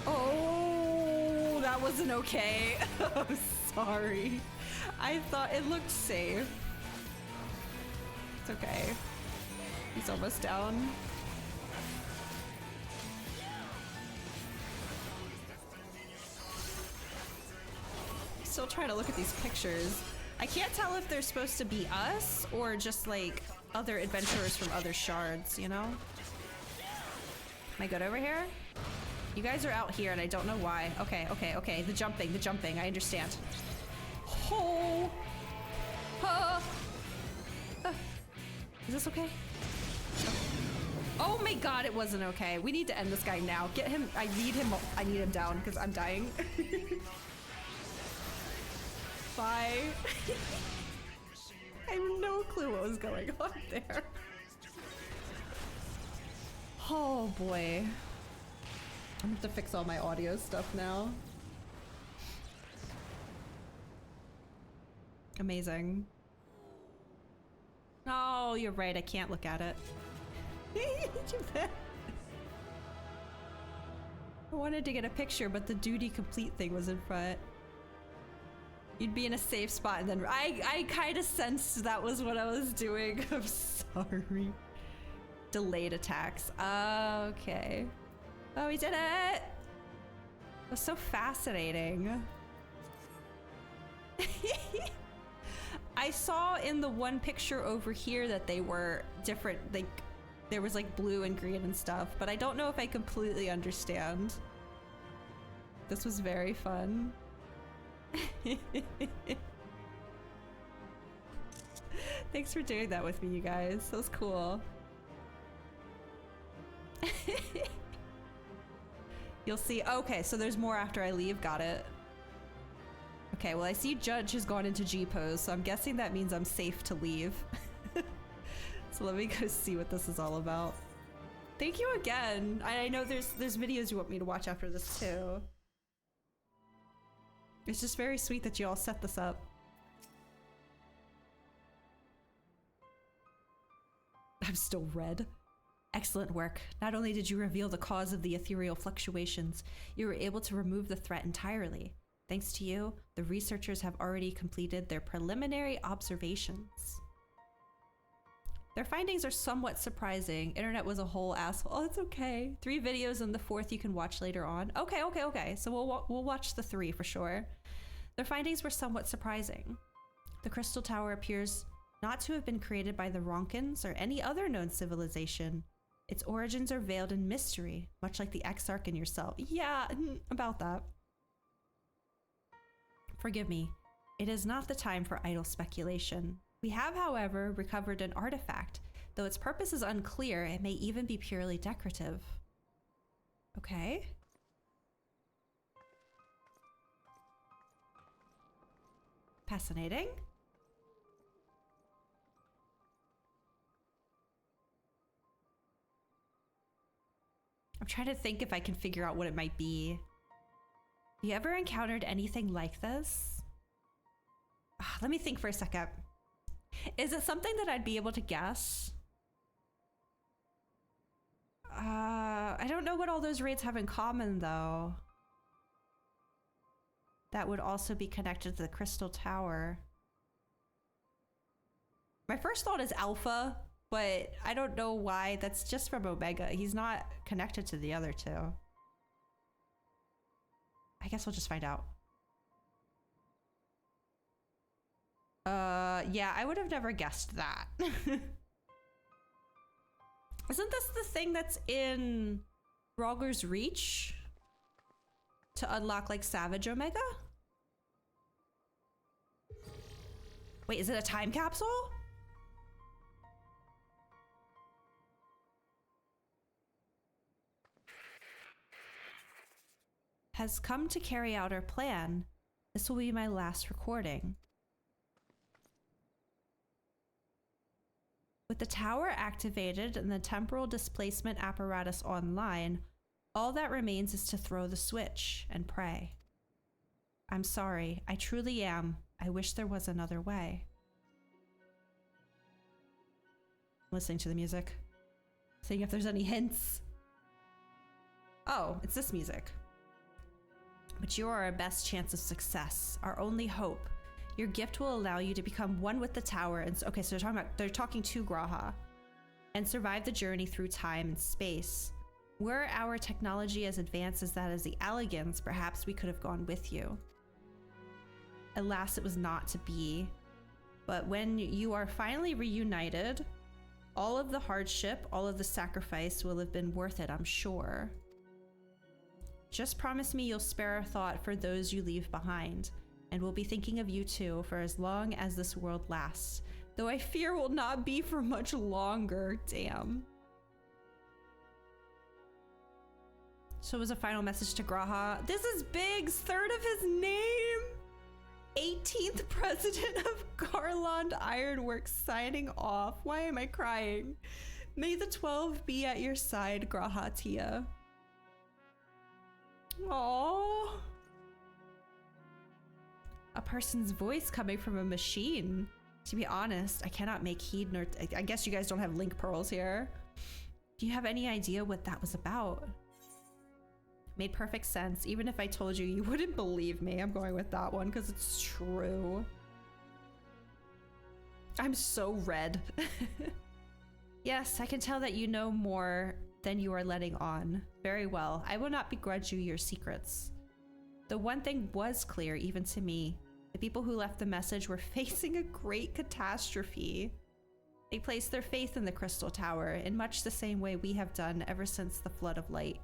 Oh, that wasn't okay. I'm sorry. I thought it looked safe. It's okay. He's almost down. Still trying to look at these pictures. I can't tell if they're supposed to be us or just like other adventurers from other shards, you know? Am I good over here? You guys are out here and I don't know why. Okay, okay, okay. The jumping. I understand. Oh! Is this okay? Oh my god, it wasn't okay. We need to end this guy now. Get him. I need him down because I'm dying. Bye. I have no clue what was going on there. Oh boy. I'm gonna have to fix all my audio stuff now. Amazing. Oh, you're right. I can't look at it. I wanted to get a picture, but the duty complete thing was in front. You'd be in a safe spot, and then I kind of sensed that was what I was doing. I'm sorry. Delayed attacks. Okay. Oh, we did it! It was so fascinating. I saw in the one picture over here that they were different, like there was like blue and green and stuff, but I don't know if I completely understand. This was very fun. Thanks for doing that with me, you guys. That was cool. You'll see. Okay, so there's more after I leave. Got it. Okay, well I see Judge has gone into G pose, so I'm guessing that means I'm safe to leave. So let me go see what this is all about. Thank you again. I know there's videos you want me to watch after this too. It's just very sweet that you all set this up. I'm still red. Excellent work. Not only did you reveal the cause of the ethereal fluctuations, you were able to remove the threat entirely. Thanks to you, the researchers have already completed their preliminary observations. Their findings are somewhat surprising. Internet was a whole asshole. Oh, it's okay. 3 videos and the 4th you can watch later on. Okay, okay, okay. So we'll watch the 3 for sure. Their findings were somewhat surprising. The Crystal Tower appears not to have been created by the Ronkins or any other known civilization. Its origins are veiled in mystery, much like the Exarch and yourself. Yeah, about that. Forgive me. It is not the time for idle speculation. We have, however, recovered an artifact. Though its purpose is unclear, it may even be purely decorative. Okay. Fascinating. I'm trying to think if I can figure out what it might be. You ever encountered anything like this? Let me think for a second. Is it something that I'd be able to guess? I don't know what all those raids have in common, though. That would also be connected to the Crystal Tower. My first thought is Alpha, but I don't know why. That's just from Omega. He's not connected to the other two. I guess we'll just find out. Yeah, I would have never guessed that. Isn't this the thing that's in Rogger's Reach? To unlock, like, Savage Omega? Wait, is it a time capsule? Has come to carry out our plan. This will be my last recording. With the tower activated and the temporal displacement apparatus online, all that remains is to throw the switch and pray. I'm sorry, I truly am. I wish there was another way. Listening to the music. Seeing if there's any hints. Oh, it's this music. But you are our best chance of success, our only hope. Your gift will allow you to become one with the tower and okay, so they're talking to Graha and survive the journey through time and space. Were our technology as advanced as that as the Elegans, perhaps we could have gone with you. Alas, it was not to be. But when you are finally reunited, all of the hardship, all of the sacrifice will have been worth it, I'm sure. Just promise me you'll spare a thought for those you leave behind, and we'll be thinking of you too for as long as this world lasts, though I fear will not be for much longer. Damn. So it was a final message to Graha. This is Biggs, third of his name. 18th president of Garland Ironworks signing off. Why am I crying? May the 12 be at your side, Graha Tia. Aww. A person's voice coming from a machine. To be honest, I cannot make heed nor... I guess you guys don't have link pearls here. Do you have any idea what that was about? Made perfect sense. Even if I told you, you wouldn't believe me. I'm going with that one because it's true. I'm so red. Yes, I can tell that you know more than you are letting on. Very well. I will not begrudge you your secrets. The one thing was clear, even to me. The people who left the message were facing a great catastrophe. They placed their faith in the Crystal Tower in much the same way we have done ever since the Flood of Light.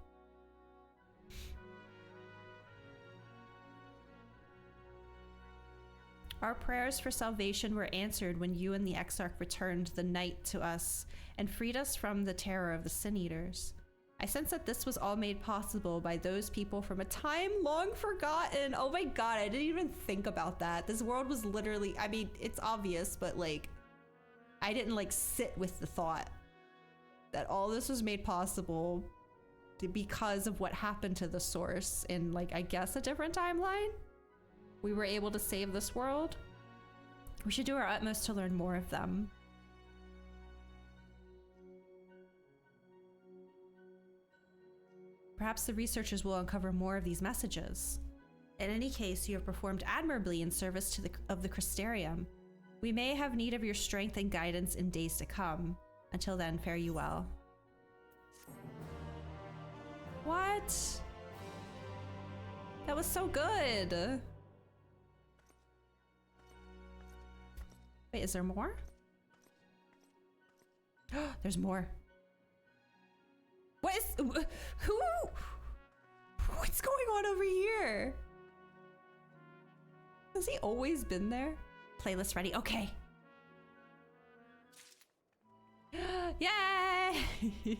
Our prayers for salvation were answered when you and the Exarch returned the night to us and freed us from the terror of the Sin Eaters. I sense that this was all made possible by those people from a time long forgotten. Oh my god, I didn't even think about that. This world was literally, I mean, it's obvious, but like, I didn't like sit with the thought that all this was made possible because of what happened to the Source in like, I guess a different timeline. We were able to save this world. We should do our utmost to learn more of them. Perhaps the researchers will uncover more of these messages. In any case, you have performed admirably in service of the Crystarium. We may have need of your strength and guidance in days to come. Until then, fare you well. What? That was so good. Wait, is there more? There's more. What is... Who? What's going on over here? Has he always been there? Playlist ready. Okay. Yay!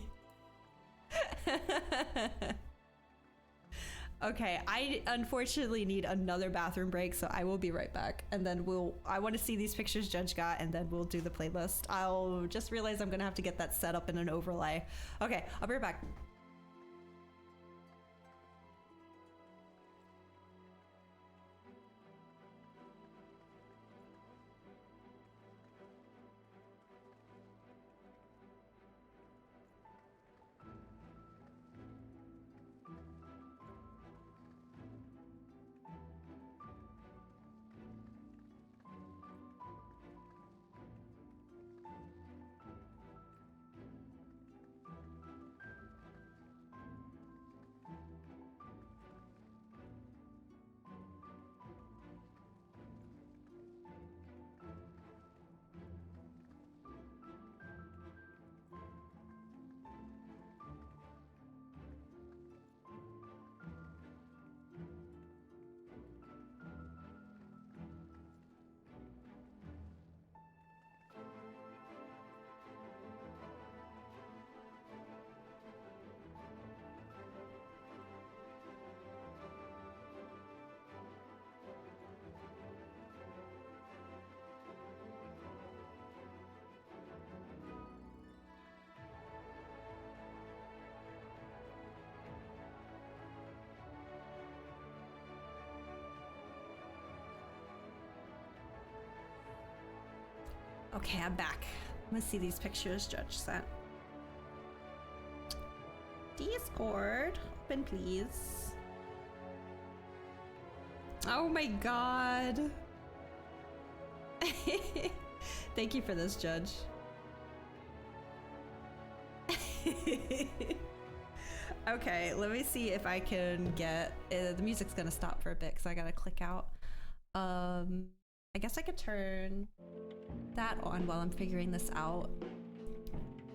Okay, I unfortunately need another bathroom break, so I will be right back. And then I want to see these pictures Judge got, and then we'll do the playlist. I'll just realize I'm gonna have to get that set up in an overlay. Okay, I'll be right back. Okay, I'm back. Let's see these pictures Judge sent. Discord, open please. Oh my god. Thank you for this, Judge. Okay, let me see if I can get the music's gonna stop for a bit because I gotta click out. I guess I could turn that on while I'm figuring this out.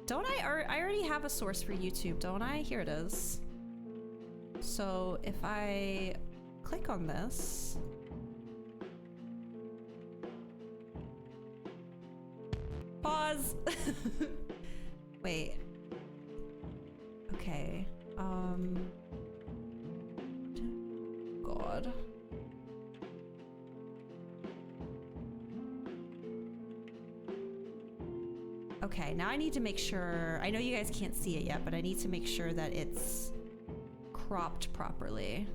Don't I? I already have a source for YouTube, don't I? Here it is. So if I click on this. Pause. Wait. Okay. God. Okay, now I need to make sure, I know you guys can't see it yet, but I need to make sure that it's cropped properly.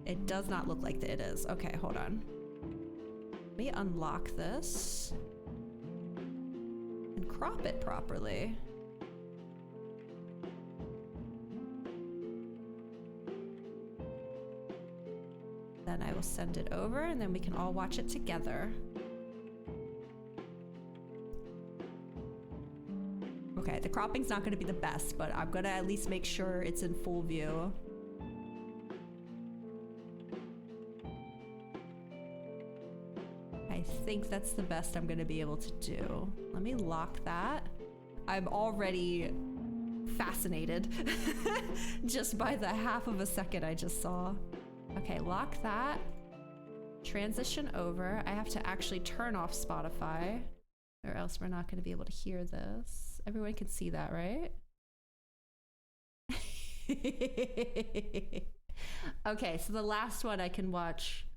It does not look like that it is. Okay, hold on. Let me unlock this and crop it properly. Then I will send it over and then we can all watch it together. Okay, the cropping's not gonna be the best, but I'm gonna at least make sure it's in full view. I think that's the best I'm gonna be able to do. Let me lock that. I'm already fascinated just by the half of a second I just saw. Okay, lock that. Transition over. I have to actually turn off Spotify or else we're not gonna be able to hear this. Everyone can see that, right? Okay, so the last one I can watch.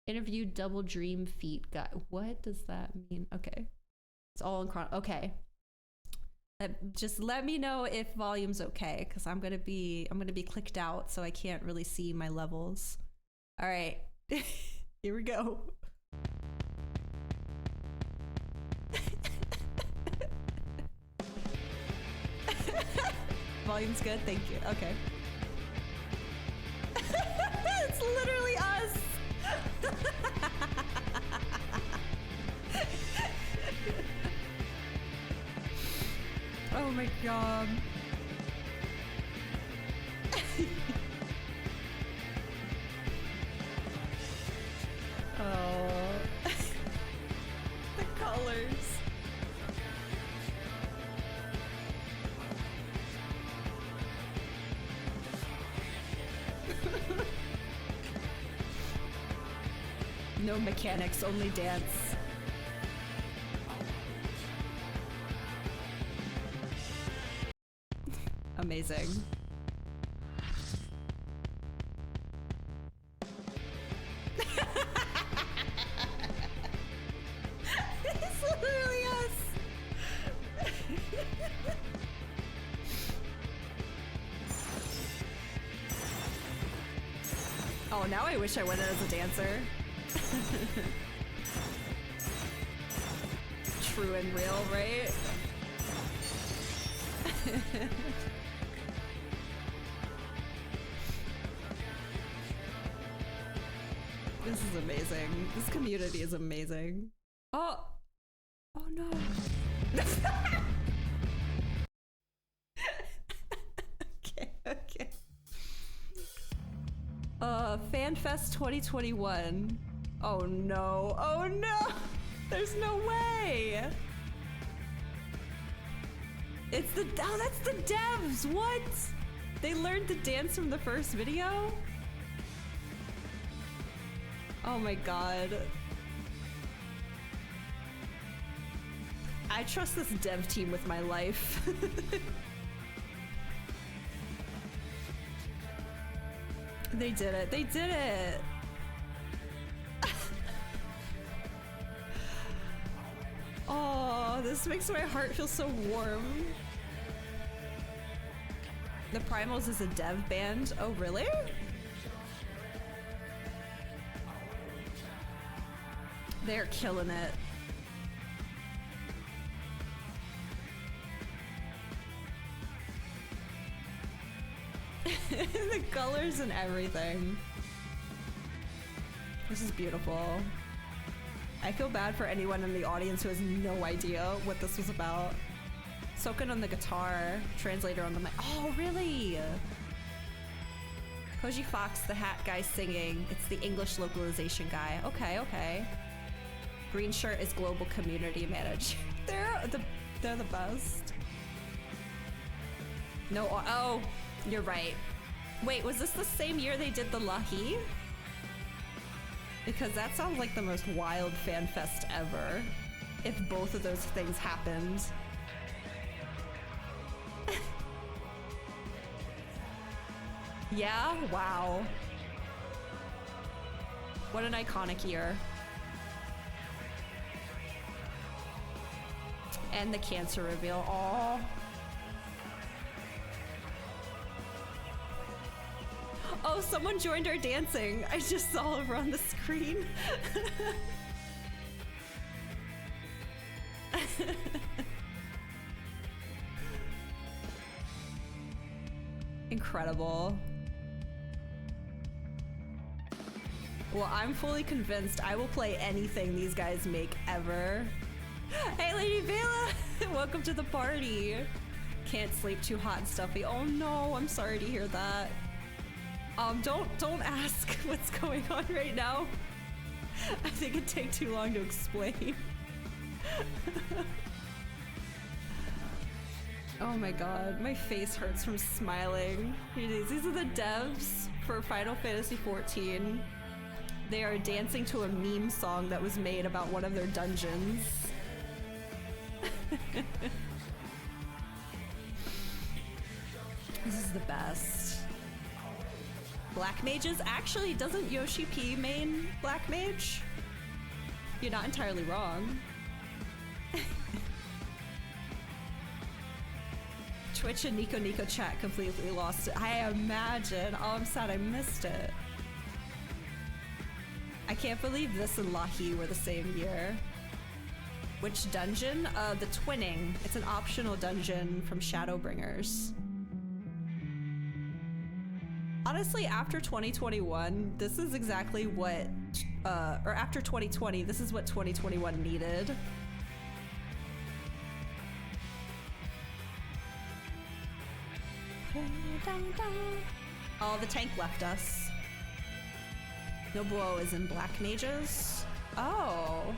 Interview double dream feet guy. What does that mean? Okay. It's all in okay. Just let me know if volume's okay, because I'm gonna be clicked out, so I can't really see my levels. All right. Here we go. Volume's good, thank you. Okay. It's literally us. Oh my god. Oh. The colors. No mechanics, only dance. Amazing. It's literally us. Oh, now I wish I went as a dancer. True and real, right? This is amazing. This community is amazing. Oh! Oh no! Okay. FanFest 2021. Oh no. Oh no! There's no way! It's the- oh, that's the devs! What? They learned to dance from the first video? Oh my god. I trust this dev team with my life. They did it. They did it! Oh, this makes my heart feel so warm. The Primals is a dev band. Oh, really? They're killing it. The colors and everything. This is beautiful. I feel bad for anyone in the audience who has no idea what this was about. Soken on the guitar, translator on the mic. Oh, really? Koji Fox, the hat guy singing. It's the English localization guy. Okay, okay. Green shirt is global community manager. They're the best. No, oh, you're right. Wait, was this the same year they did the Lahi? Because that sounds like the most wild fan fest ever. If both of those things happened. Yeah? Wow. What an iconic year. And the cancer reveal. Aww. Oh, someone joined our dancing. I just saw over on the screen. Incredible. Well, I'm fully convinced I will play anything these guys make ever. Hey, Lady Vela! Welcome to the party. Can't sleep, too hot and stuffy. Oh no, I'm sorry to hear that. Don't ask what's going on right now. I think it'd take too long to explain. Oh my god, my face hurts from smiling. These are the devs for Final Fantasy XIV. They are dancing to a meme song that was made about one of their dungeons. This is the best. Black mages? Actually, doesn't Yoshi P main Black Mage? You're not entirely wrong. Twitch and Nico Nico chat completely lost it. I imagine. Oh, I'm sad I missed it. I can't believe this and Lahi were the same year. Which dungeon? The Twinning. It's an optional dungeon from Shadowbringers. Honestly, after 2021, this is exactly what, or after 2020, this is what 2021 needed. Oh, the tank left us. Nobuo is in Black Mages. Oh.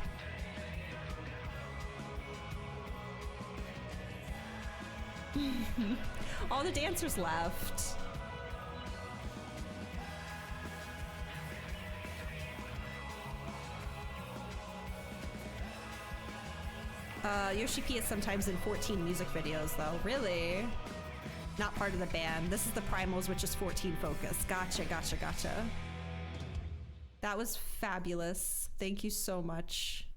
All the dancers left. Yoshi P is sometimes in 14 music videos though. Really? Not part of the band. This is the Primals, which is 14 focus. Gotcha, gotcha, gotcha. That was fabulous. Thank you so much.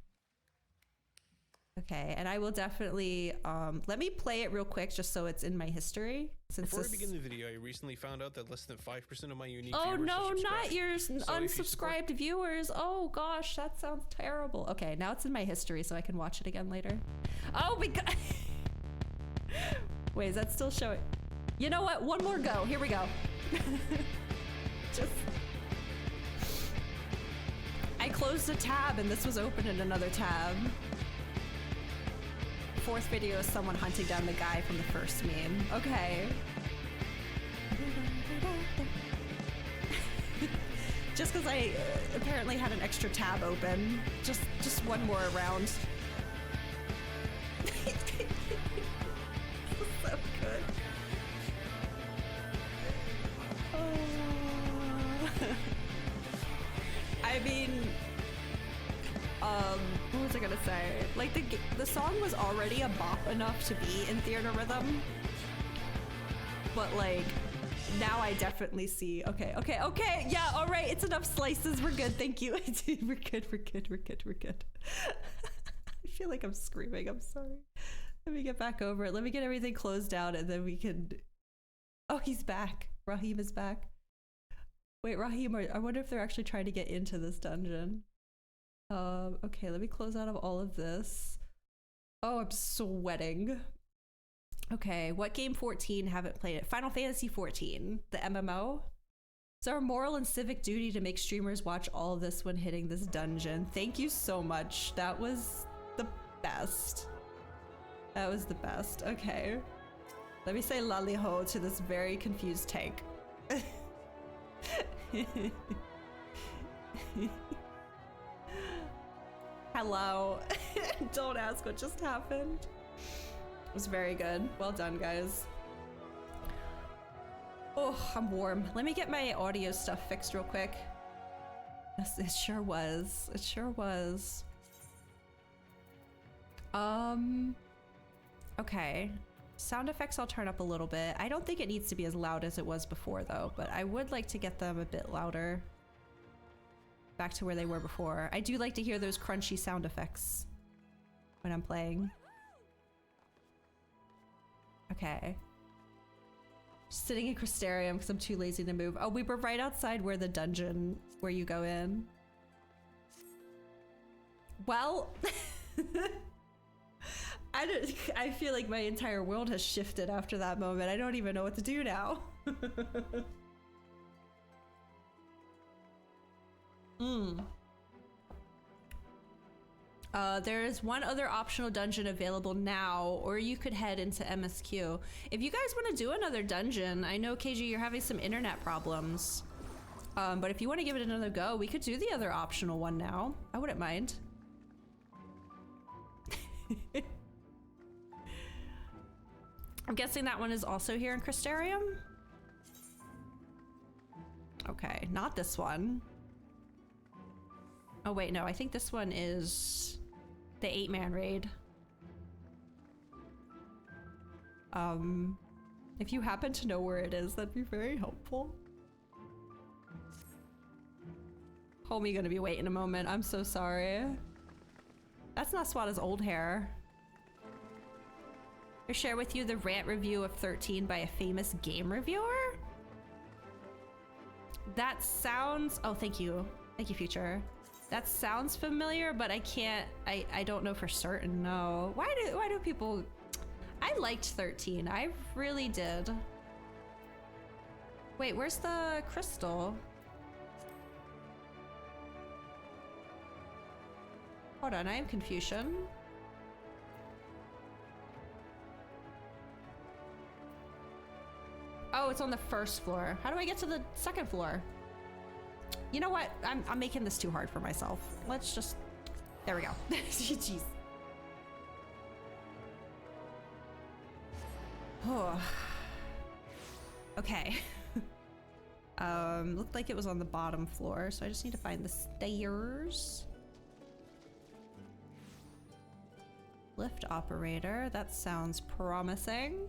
Okay, and I will definitely, let me play it real quick just so it's in my history. Since Before we begin the video, I recently found out that less than 5% of my unique Oh viewers no, are not your So unsubscribed viewers. Oh gosh, that sounds terrible. Okay, now it's in my history so I can watch it again later. Oh, because wait, is that still showing? You know what? One more go. Here we go. Just I closed a tab and this was open in another tab. Fourth video is someone hunting down the guy from the first meme. Okay. Just because I apparently had an extra tab open. Just one more round. So good. Oh. I mean, what was I gonna say? Like the song was already a bop enough to be in Theater Rhythm, but like now I definitely see. Okay, yeah, all right, it's enough slices. We're good, thank you. We're good. I feel like I'm screaming. I'm sorry. Let me get back over it. Let me get everything closed down, and then we can. Oh, he's back. Raheem is back. Wait, Raheem, I wonder if they're actually trying to get into this dungeon. Okay, let me close out of all of this. Oh, I'm sweating. Okay, what game 14 haven't played it? Final Fantasy 14, the MMO. It's our moral and civic duty to make streamers watch all of this when hitting this dungeon. Thank you so much. That was the best. That was the best. Okay. Let me say lally ho to this very confused tank. Hello. Don't ask what just happened. It was very good. Well done, guys. Oh, I'm warm. Let me get my audio stuff fixed real quick. Yes, it sure was. It sure was. Okay. Sound effects I'll turn up a little bit. I don't think it needs to be as loud as it was before though, but I would like to get them a bit louder. Back to where they were before. I do like to hear those crunchy sound effects when I'm playing. Okay. Just sitting in Crystarium because I'm too lazy to move. Oh, we were right outside where the dungeon where you go in. Well, I feel like my entire world has shifted after that moment. I don't even know what to do now. There is one other optional dungeon available now, or you could head into MSQ. If you guys want to do another dungeon, I know, KG, you're having some internet problems. But if you want to give it another go, we could do the other optional one now. I wouldn't mind. I'm guessing that one is also here in Crystarium? Okay, not this one. Oh wait, no, I think this one is the 8-man raid. If you happen to know where it is, that'd be very helpful. Homie gonna be waiting a moment, I'm so sorry. That's not Swada's old hair. I share with you the rant review of 13 by a famous game reviewer? That sounds, oh, thank you. Thank you, Future. That sounds familiar, but I can't, I don't know for certain, no. Why do people, I liked 13, I really did. Wait, where's the crystal? Hold on, I am Confucian. Oh, it's on the first floor. How do I get to the second floor? You know what? I'm making this too hard for myself. Let's just... There we go. Jeez. Oh. Okay. Looked like it was on the bottom floor, so I just need to find the stairs. Lift operator. That sounds promising.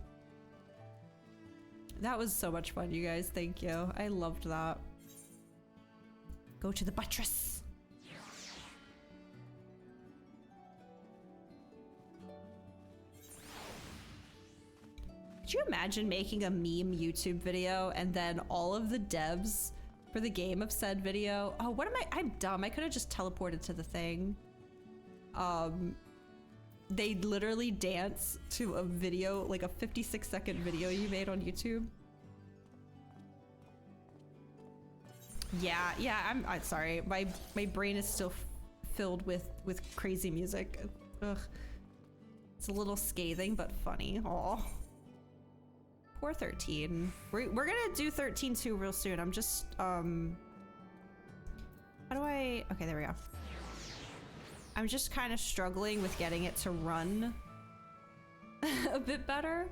That was so much fun, you guys. Thank you. I loved that. Go to the buttress. Could you imagine making a meme YouTube video and then all of the devs for the game of said video? Oh, what am I'm dumb. I could have just teleported to the thing. They literally dance to a video, like a 56-second video you made on YouTube. Yeah, I'm sorry. My brain is still filled with crazy music. Ugh. It's a little scathing, but funny. Aw. Poor 13. We're gonna do 13 too real soon. I'm just, how do I, okay, there we go. I'm just kind of struggling with getting it to run a bit better.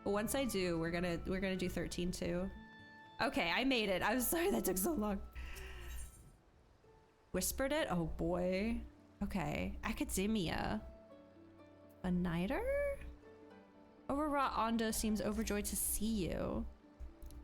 But once I do, we're gonna do 13 too. Okay, I made it. I'm sorry that took so long. Whispered it? Oh boy. Okay. Academia. A niter? Overwrought Onda seems overjoyed to see you.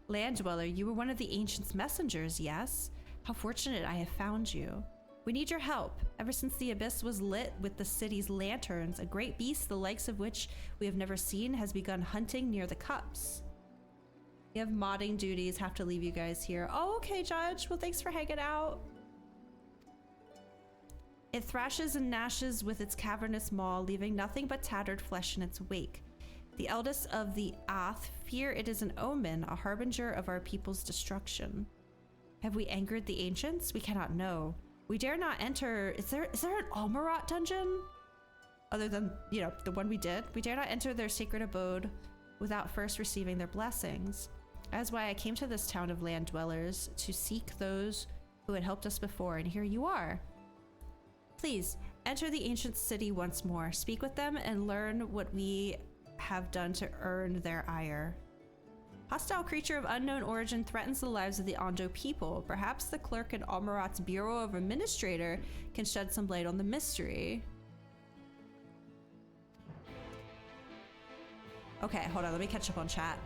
Land Dweller, you were one of the Ancient's messengers, yes? How fortunate I have found you. We need your help. Ever since the Abyss was lit with the city's lanterns, a great beast the likes of which we have never seen has begun hunting near the cups. We have modding duties, have to leave you guys here. Oh, okay, Judge. Well, thanks for hanging out. It thrashes and gnashes with its cavernous maw, leaving nothing but tattered flesh in its wake. The eldest of the Ath fear it is an omen, a harbinger of our people's destruction. Have we angered the ancients? We cannot know. We dare not enter. Is there an Almarat dungeon? Other than, you know, the one we did? We dare not enter their sacred abode without first receiving their blessings. That is why I came to this town of land dwellers, to seek those who had helped us before, and here you are. Please, enter the ancient city once more. Speak with them and learn what we have done to earn their ire. Hostile creature of unknown origin threatens the lives of the Ondo people. Perhaps the clerk in Almarat's Bureau of Administrator can shed some light on the mystery. Okay, hold on, let me catch up on chat.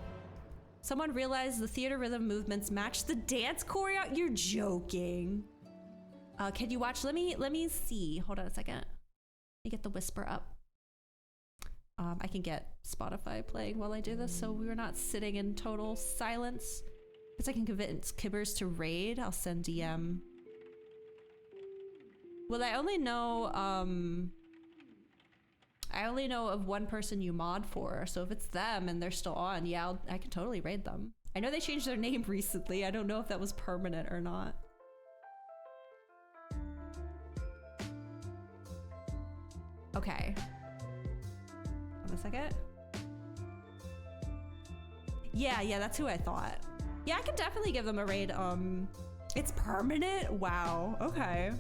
Someone realized the theater rhythm movements match the dance choreo. You're joking. Can you watch? Let me see. Hold on a second. Let me get the whisper up. I can get Spotify playing while I do this, so we're not sitting in total silence. Because I can convince Kibbers to raid. I'll send DM. Well, I only know of one person you mod for, so if it's them and they're still on, yeah, I can totally raid them. I know they changed their name recently. I don't know if that was permanent or not. Okay. Hold on a second. Yeah, that's who I thought. Yeah, I can definitely give them a raid. It's permanent? Wow, okay.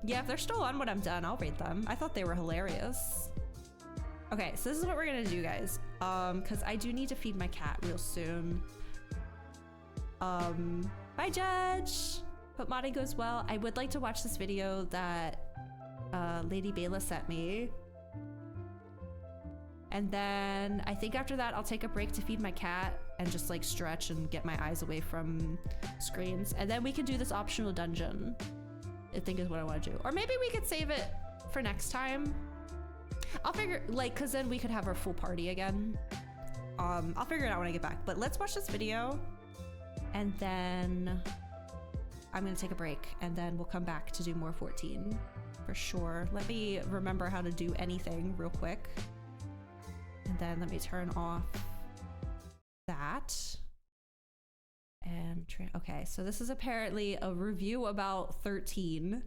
Yeah, if they're still on when I'm done, I'll raid them. I thought they were hilarious. Okay, so this is what we're gonna do, guys. Because I do need to feed my cat real soon. Bye, Judge! Hope modding goes well. I would like to watch this video that Lady Bayla sent me. And then I think after that, I'll take a break to feed my cat and just like stretch and get my eyes away from screens. And then we can do this optional dungeon. I think is what I want to do. Or maybe we could save it for next time. I'll figure, like, cause then we could have our full party again. I'll figure it out when I get back, but let's watch this video and then I'm gonna take a break and then we'll come back to do more 14 for sure. Let me remember how to do anything real quick. And then let me turn off that. And okay, so this is apparently a review about 13,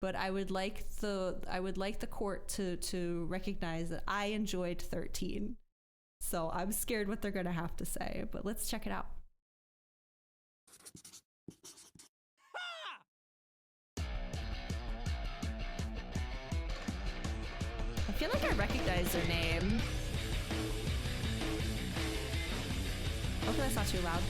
but I would like the court to recognize that I enjoyed 13. So I'm scared what they're gonna have to say, but let's check it out. I feel like I recognize their name. Hopefully that's not too loud.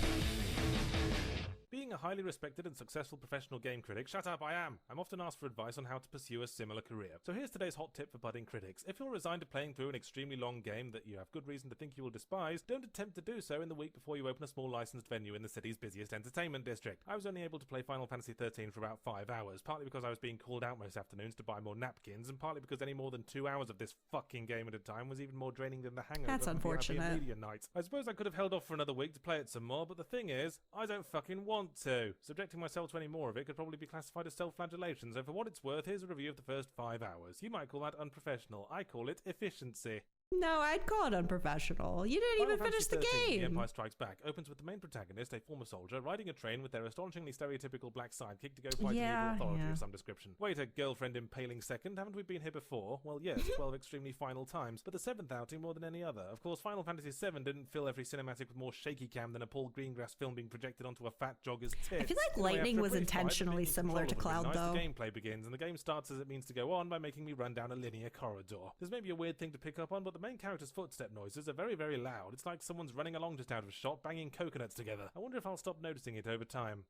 Being a highly respected and successful professional game critic, shut up, I am. I'm often asked for advice on how to pursue a similar career. So here's today's hot tip for budding critics. If you're resigned to playing through an extremely long game that you have good reason to think you will despise, don't attempt to do so in the week before you open a small licensed venue in the city's busiest entertainment district. I was only able to play Final Fantasy XIII for about 5 hours, partly because I was being called out most afternoons to buy more napkins, and partly because any more than 2 hours of this fucking game at a time was even more draining than the hangover. That's unfortunate. Media nights. I suppose I could have held off for another week to play it some more, but the thing is, I don't fucking want to. Subjecting myself to any more of it could probably be classified as self-flagellation, so for what it's worth, here's a review of the first 5 hours. You might call that unprofessional. I call it efficiency. No, I'd call it unprofessional. You didn't even finish the game. The Empire Strikes Back opens with the main protagonist, a former soldier, riding a train with their astonishingly stereotypical black sidekick to go fight an evil authority of some description. Wait a girlfriend impaling second, haven't we been here before? Well, yes, 12 extremely final times, but the 7th outing more than any other. Of course, Final Fantasy VII didn't fill every cinematic with more shaky cam than a Paul Greengrass film being projected onto a fat jogger's tits. I feel like Lightning was intentionally similar to Cloud, though. The gameplay begins, and the game starts as it means to go on by making me run down a linear corridor. This may be a weird thing to pick up on, but the main character's footsteps noises are very, very loud. It's like someone's running along just out of shot, banging coconuts together. I wonder if I'll stop noticing it over time.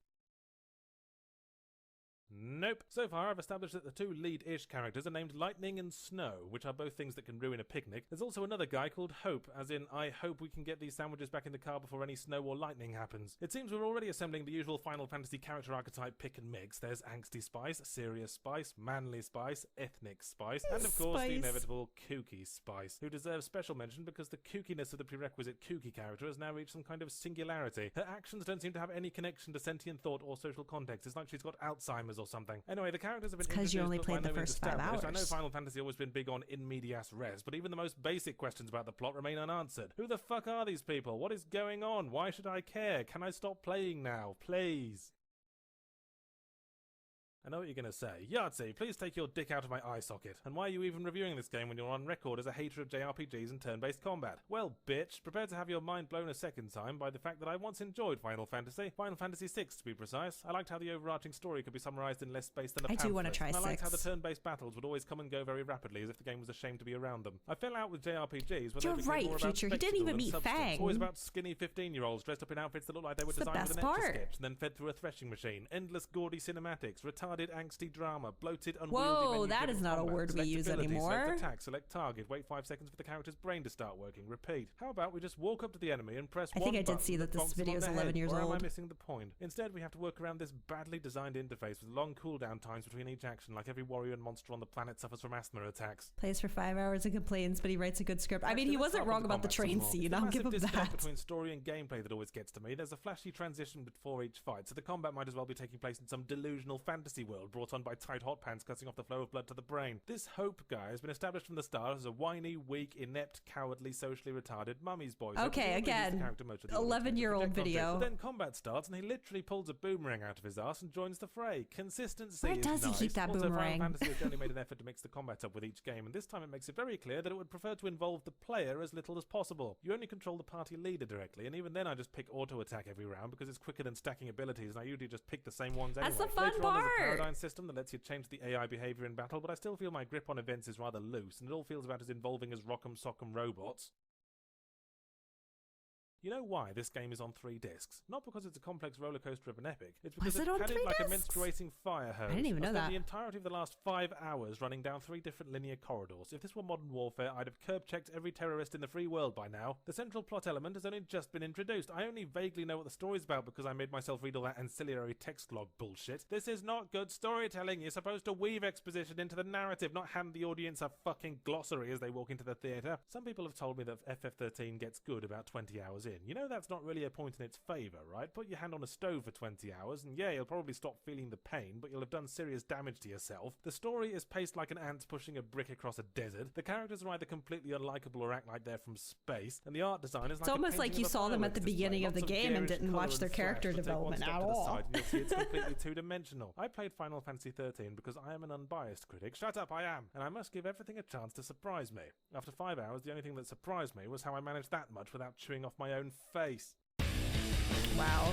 Nope. So far, I've established that the two lead-ish characters are named Lightning and Snow, which are both things that can ruin a picnic. There's also another guy called Hope, as in, I hope we can get these sandwiches back in the car before any snow or lightning happens. It seems we're already assembling the usual Final Fantasy character archetype pick and mix. There's angsty spice, serious spice, manly spice, ethnic spice, and of course the inevitable kooky spice, who deserves special mention because the kookiness of the prerequisite kooky character has now reached some kind of singularity. Her actions don't seem to have any connection to sentient thought or social context. It's like she's got Alzheimer's or something. Anyway, the characters have been 'cause you introduced, only but played by the no means first 5 established. I know hours. Final Fantasy has always been big on in medias res, but even the most basic questions about the plot remain unanswered. Who the fuck are these people? What is going on? Why should I care? Can I stop playing now? Please. I know what you're going to say. Yahtzee, please take your dick out of my eye socket. And why are you even reviewing this game when you're on record as a hater of JRPGs and turn-based combat? Well, bitch, prepare to have your mind blown a second time by the fact that I once enjoyed Final Fantasy VI to be precise. I liked how the overarching story could be summarized in less space than a pamphlet. I do want to try and I liked how the 6. turn-based battles would always come and go very rapidly as if the game was ashamed to be around them. I fell out with JRPGs when You're they became right, more about Future. He didn't spectacle even than meet substance. Fang. Always about skinny 15-year-olds dressed up in outfits that looked like they were It's the designed with best an part. etch-a-sketch and then fed through a threshing machine. Endless gaudy cinematics, retarded angsty drama, bloated, unwieldy Whoa, menu that driven is not a combat, word we use selectability, anymore. Select attack, select target, wait 5 seconds for the character's brain to start working, repeat. How about we just walk up to the enemy and press I one think I did button see that this bonks them video on is the 11 head, years or am I old. missing the point? Instead, we have to work around this badly designed interface with long cooldown times between each action, like every warrior and monster on the planet suffers from asthma attacks. Plays for 5 hours and complains, but he writes a good script. I mean, Actually, he let's wasn't start wrong with about the combat some train more. scene. It's the I'll give massive him disconnect that. between story and gameplay that always gets to me. There's a flashy transition before each fight, so the combat might as well be taking place in some delusional fantasy world brought on by tight hot pants cutting off the flow of blood to the brain. This Hope guy has been established from the start as a whiny, weak, inept, cowardly, socially retarded mummy's boy. So Okay, presumably he's the again, character most of the audience 11-year-old can project onto. video. But then combat starts and he literally pulls a boomerang out of his ass and joins the fray. Consistency Where is does he nice. keep that Also, boomerang? Final Fantasy has generally made an effort to mix the combat up with each game, and this time it makes it very clear that it would prefer to involve the player as little as possible. You only control the party leader directly, and even then I just pick auto attack every round because it's quicker than stacking abilities, and I usually just pick the same ones anyway. That's the fun Later on, there's a part. paradigm system that lets you change the AI behavior in battle, but I still feel my grip on events is rather loose, and it all feels about as involving as Rock'em Sock'em Robots. You know why this game is on 3 discs? Not because it's a complex rollercoaster of an epic. It's because Was it it's on padded 3 like a discs? menstruating fire hose. I didn't even know spent that. the entirety of the last 5 hours running down 3 different linear corridors. If this were modern warfare, I'd have curb-checked every terrorist in the free world by now. The central plot element has only just been introduced. I only vaguely know what the story's about because I made myself read all that ancillary text log bullshit. This is not good storytelling. You're supposed to weave exposition into the narrative, not hand the audience a fucking glossary as they walk into the theatre. Some people have told me that FF13 gets good about 20 hours in. You know that's not really a point in its favour, right? Put your hand on a stove for 20 hours, and yeah, you'll probably stop feeling the pain, but you'll have done serious damage to yourself. The story is paced like an ant pushing a brick across a desert. The characters are either completely unlikable or act like they're from space, and the art design is like It's almost like you saw them at the beginning of the game and didn't watch their character development at all. You'll see it's completely two-dimensional. I played Final Fantasy 13 because I am an unbiased critic. Shut up, I am. And I must give everything a chance to surprise me. After 5 hours, the only thing that surprised me was how I managed that much without chewing off my own face. Wow.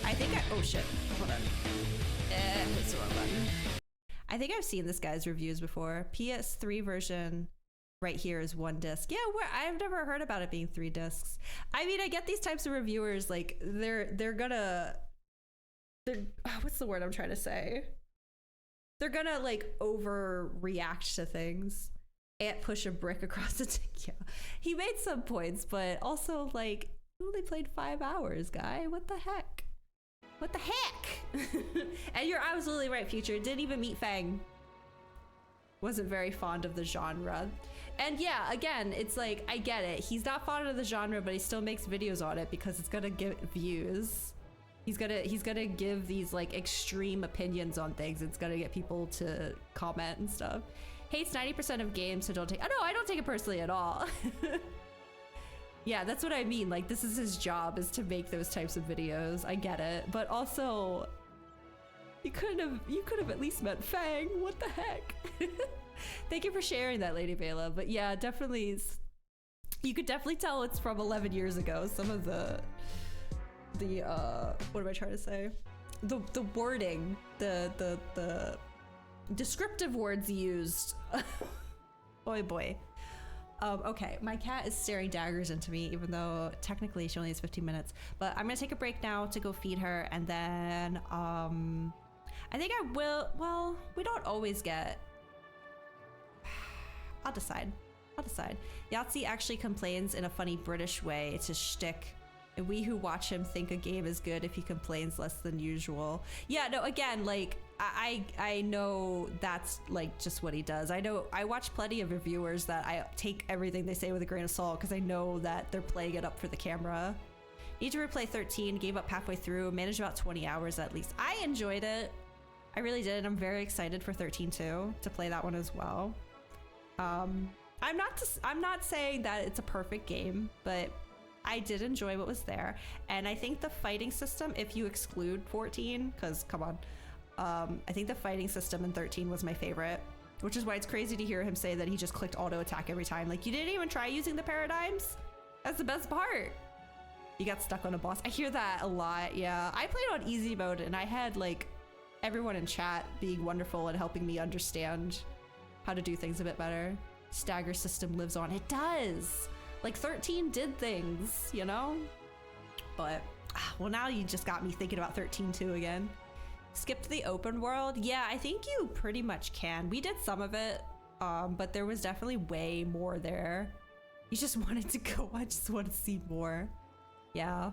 I think I... Oh, shit. Hold on. It's the wrong button. I think I've seen this guy's reviews before. PS3 version right here is 1 disc. Yeah, I've never heard about it being 3 discs. I mean, I get these types of reviewers, like, they're gonna... what's the word I'm trying to say? They're gonna, like, overreact to things. Ant push a brick across the yeah. He made some points, but also like you only played 5 hours, guy. What the heck? What the heck? And you're absolutely right, Future. Didn't even meet Fang. Wasn't very fond of the genre. And yeah, again, it's like I get it. He's not fond of the genre, but he still makes videos on it because it's gonna get views. He's gonna give these like extreme opinions on things. It's gonna get people to comment and stuff. Hates 90% of games, so don't take... Oh, no, I don't take it personally at all. Yeah, that's what I mean. Like, this is his job, is to make those types of videos. I get it. But also, you could have at least met Fang. What the heck? Thank you for sharing that, Lady Bela. But yeah, definitely... You could definitely tell it's from 11 years ago. Some of the what am I trying to say? The wording, the descriptive words used. boy. Okay, my cat is staring daggers into me, even though technically she only has 15 minutes. But I'm gonna take a break now to go feed her, and then I think I will. Well, we don't always get. I'll decide. Yahtzee actually complains in a funny British way. It's his shtick. And we who watch him think a game is good if he complains less than usual. Yeah, no, again, like, I know that's, like, just what he does. I watch plenty of reviewers that I take everything they say with a grain of salt because I know that they're playing it up for the camera. Need to replay 13, gave up halfway through, managed about 20 hours at least. I enjoyed it. I really did. I'm very excited for 13 too, to play that one as well. I'm not saying that it's a perfect game, but I did enjoy what was there. And I think the fighting system, if you exclude 14, because come on, I think the fighting system in 13 was my favorite, which is why it's crazy to hear him say that he just clicked auto attack every time. Like, you didn't even try using the paradigms? That's the best part. You got stuck on a boss. I hear that a lot. Yeah, I played on easy mode and I had like everyone in chat being wonderful and helping me understand how to do things a bit better. Stagger system lives on. It does. Like 13 did things, you know? But, well, now you just got me thinking about 13 too again. Skip to the open world. Yeah, I think you pretty much can. We did some of it, but there was definitely way more there. You just wanted to go. I just wanted to see more. Yeah.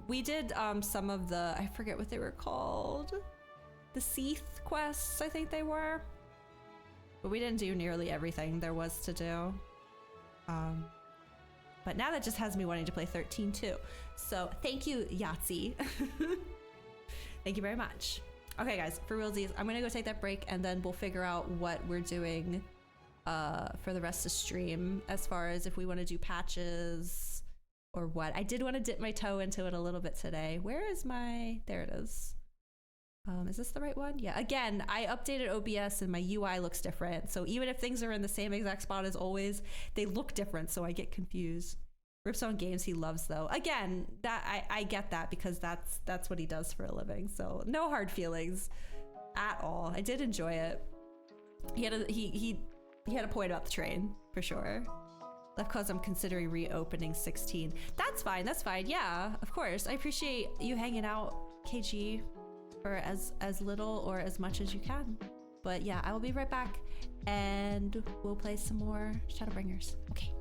We did some of the, I forget what they were called. The Seath quests, I think they were. But we didn't do nearly everything there was to do. But now that just has me wanting to play 13 too. So thank you, Yahtzee. Thank you very much. Okay, guys, for realsies, I'm gonna go take that break and then we'll figure out what we're doing for the rest of stream as far as if we want to do patches or what. I did want to dip my toe into it a little bit today. Where is my, there it is. Is this the right one? Yeah, again, I updated OBS and my UI looks different. So even if things are in the same exact spot as always, they look different, so I get confused. Rips on games he loves though. Again, that I get that because that's what he does for a living. So no hard feelings at all. I did enjoy it. He had a point about the train for sure. Left cause I'm considering reopening 16. That's fine. That's fine. Yeah, of course. I appreciate you hanging out, KG, for as little or as much as you can. But yeah, I will be right back and we'll play some more Shadowbringers. Okay.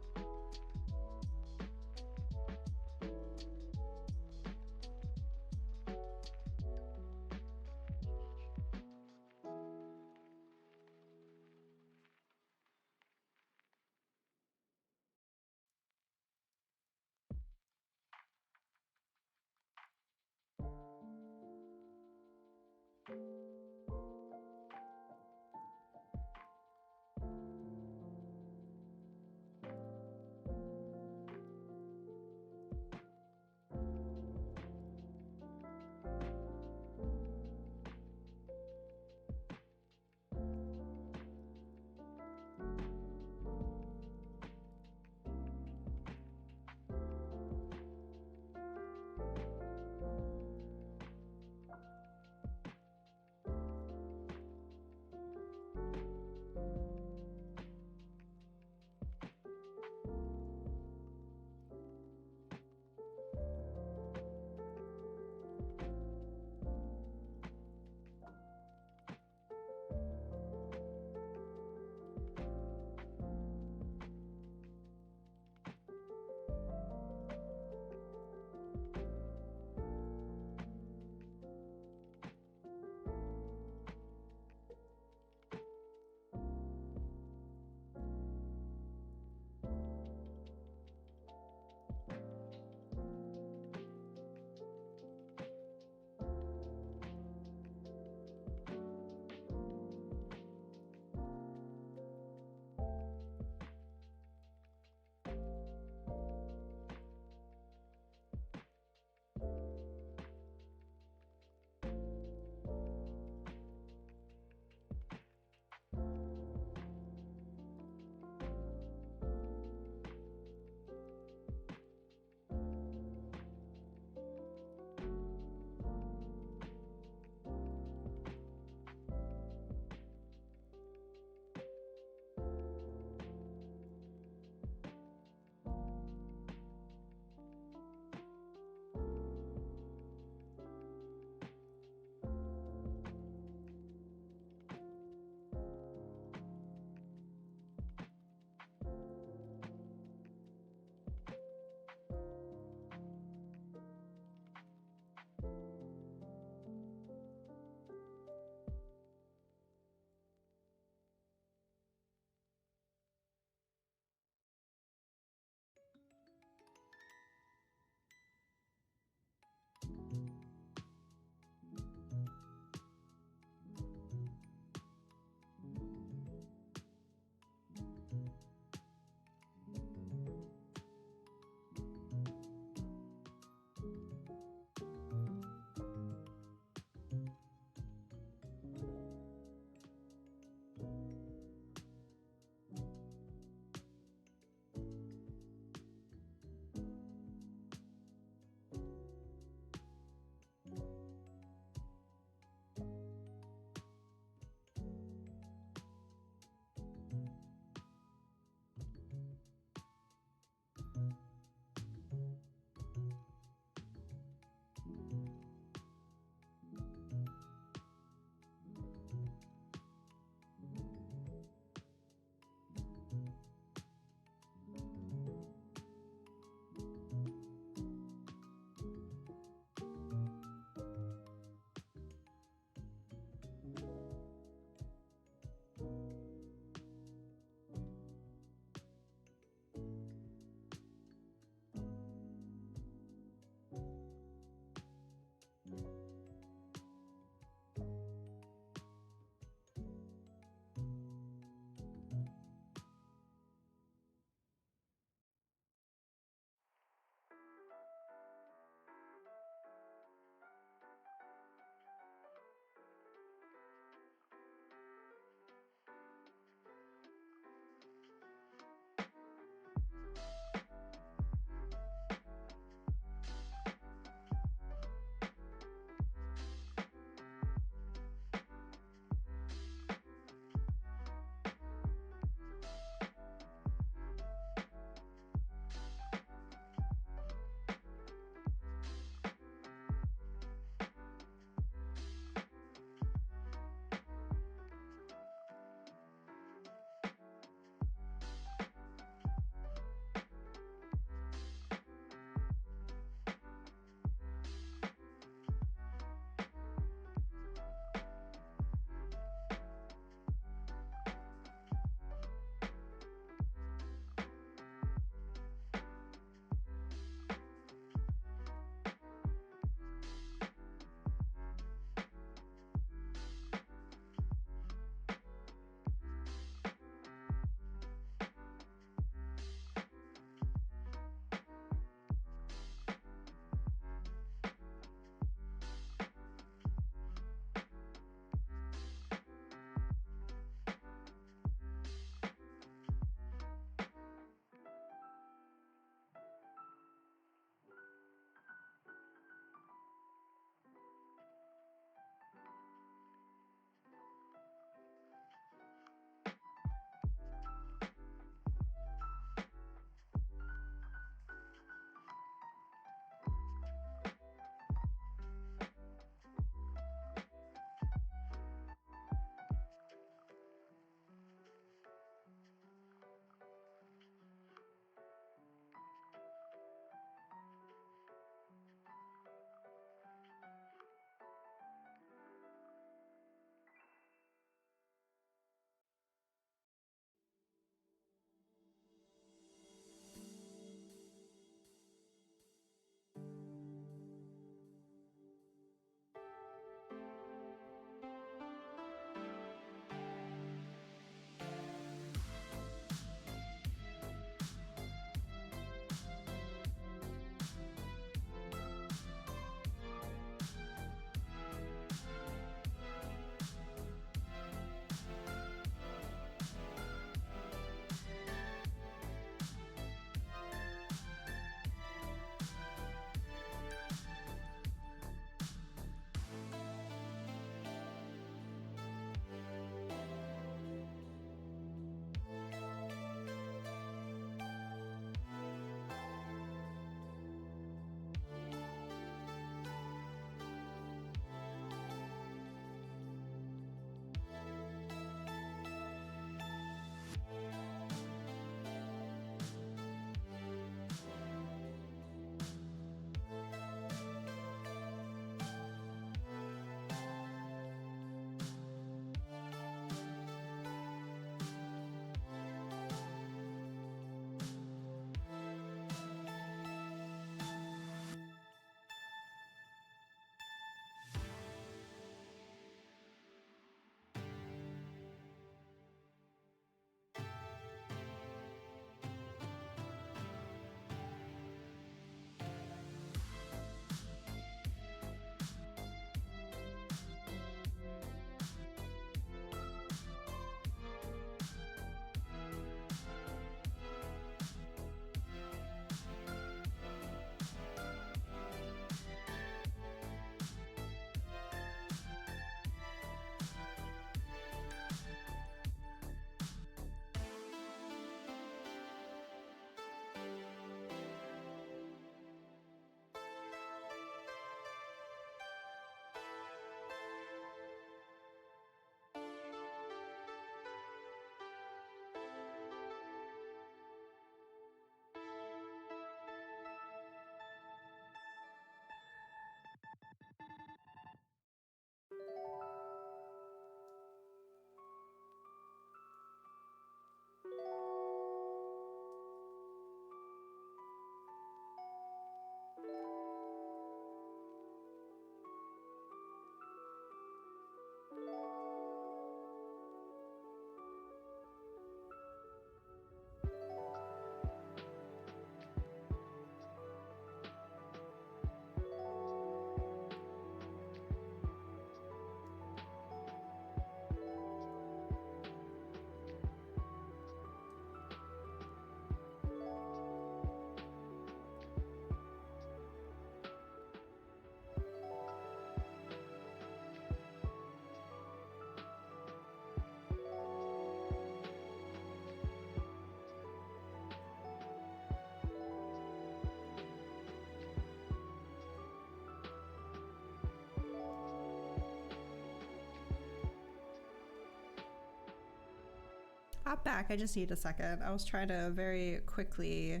I'm back. I just need a second. I was trying to very quickly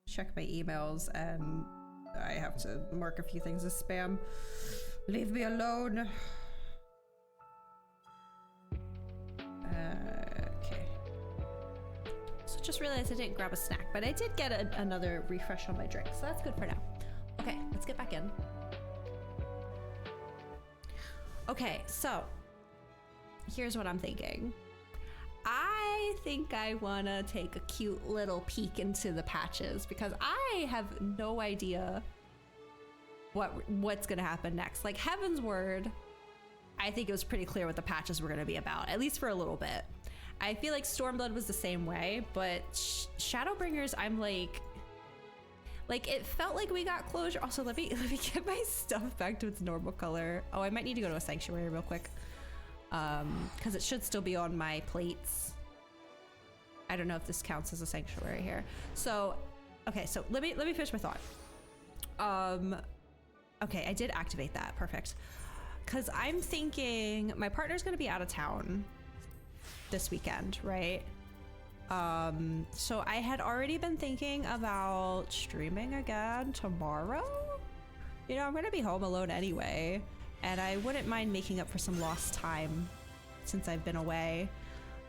check my emails and I have to mark a few things as spam. Leave me alone. Okay. So just realized I didn't grab a snack, but I did get another refresh on my drink, so that's good for now. Okay, let's get back in. Okay, so here's what I'm thinking. I think I want to take a cute little peek into the patches because I have no idea what's going to happen next. Like Heaven's Word, I think it was pretty clear what the patches were going to be about, at least for a little bit. I feel like Stormblood was the same way, but Shadowbringers, I'm like it felt like we got closure. Also, let me get my stuff back to its normal color. Oh, I might need to go to a sanctuary real quick. Because it should still be on my plates. I don't know if this counts as a sanctuary here. So, okay, so let me finish my thought. Okay, I did activate that. Perfect. Because I'm thinking my partner's going to be out of town this weekend, right? So I had already been thinking about streaming again tomorrow. You know, I'm going to be home alone anyway. And I wouldn't mind making up for some lost time since I've been away.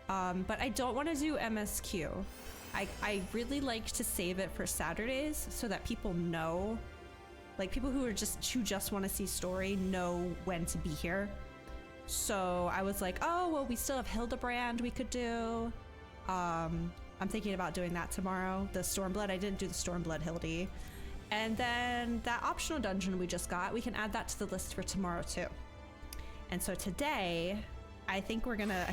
But I don't want to do MSQ. I really like to save it for Saturdays so that people know, like people who just want to see story know when to be here. So I was like, oh, well, we still have Hildebrand we could do. I'm thinking about doing that tomorrow. The Stormblood, I didn't do the Stormblood Hildy. And then that optional dungeon we just got, we can add that to the list for tomorrow too. And so today, I think we're gonna.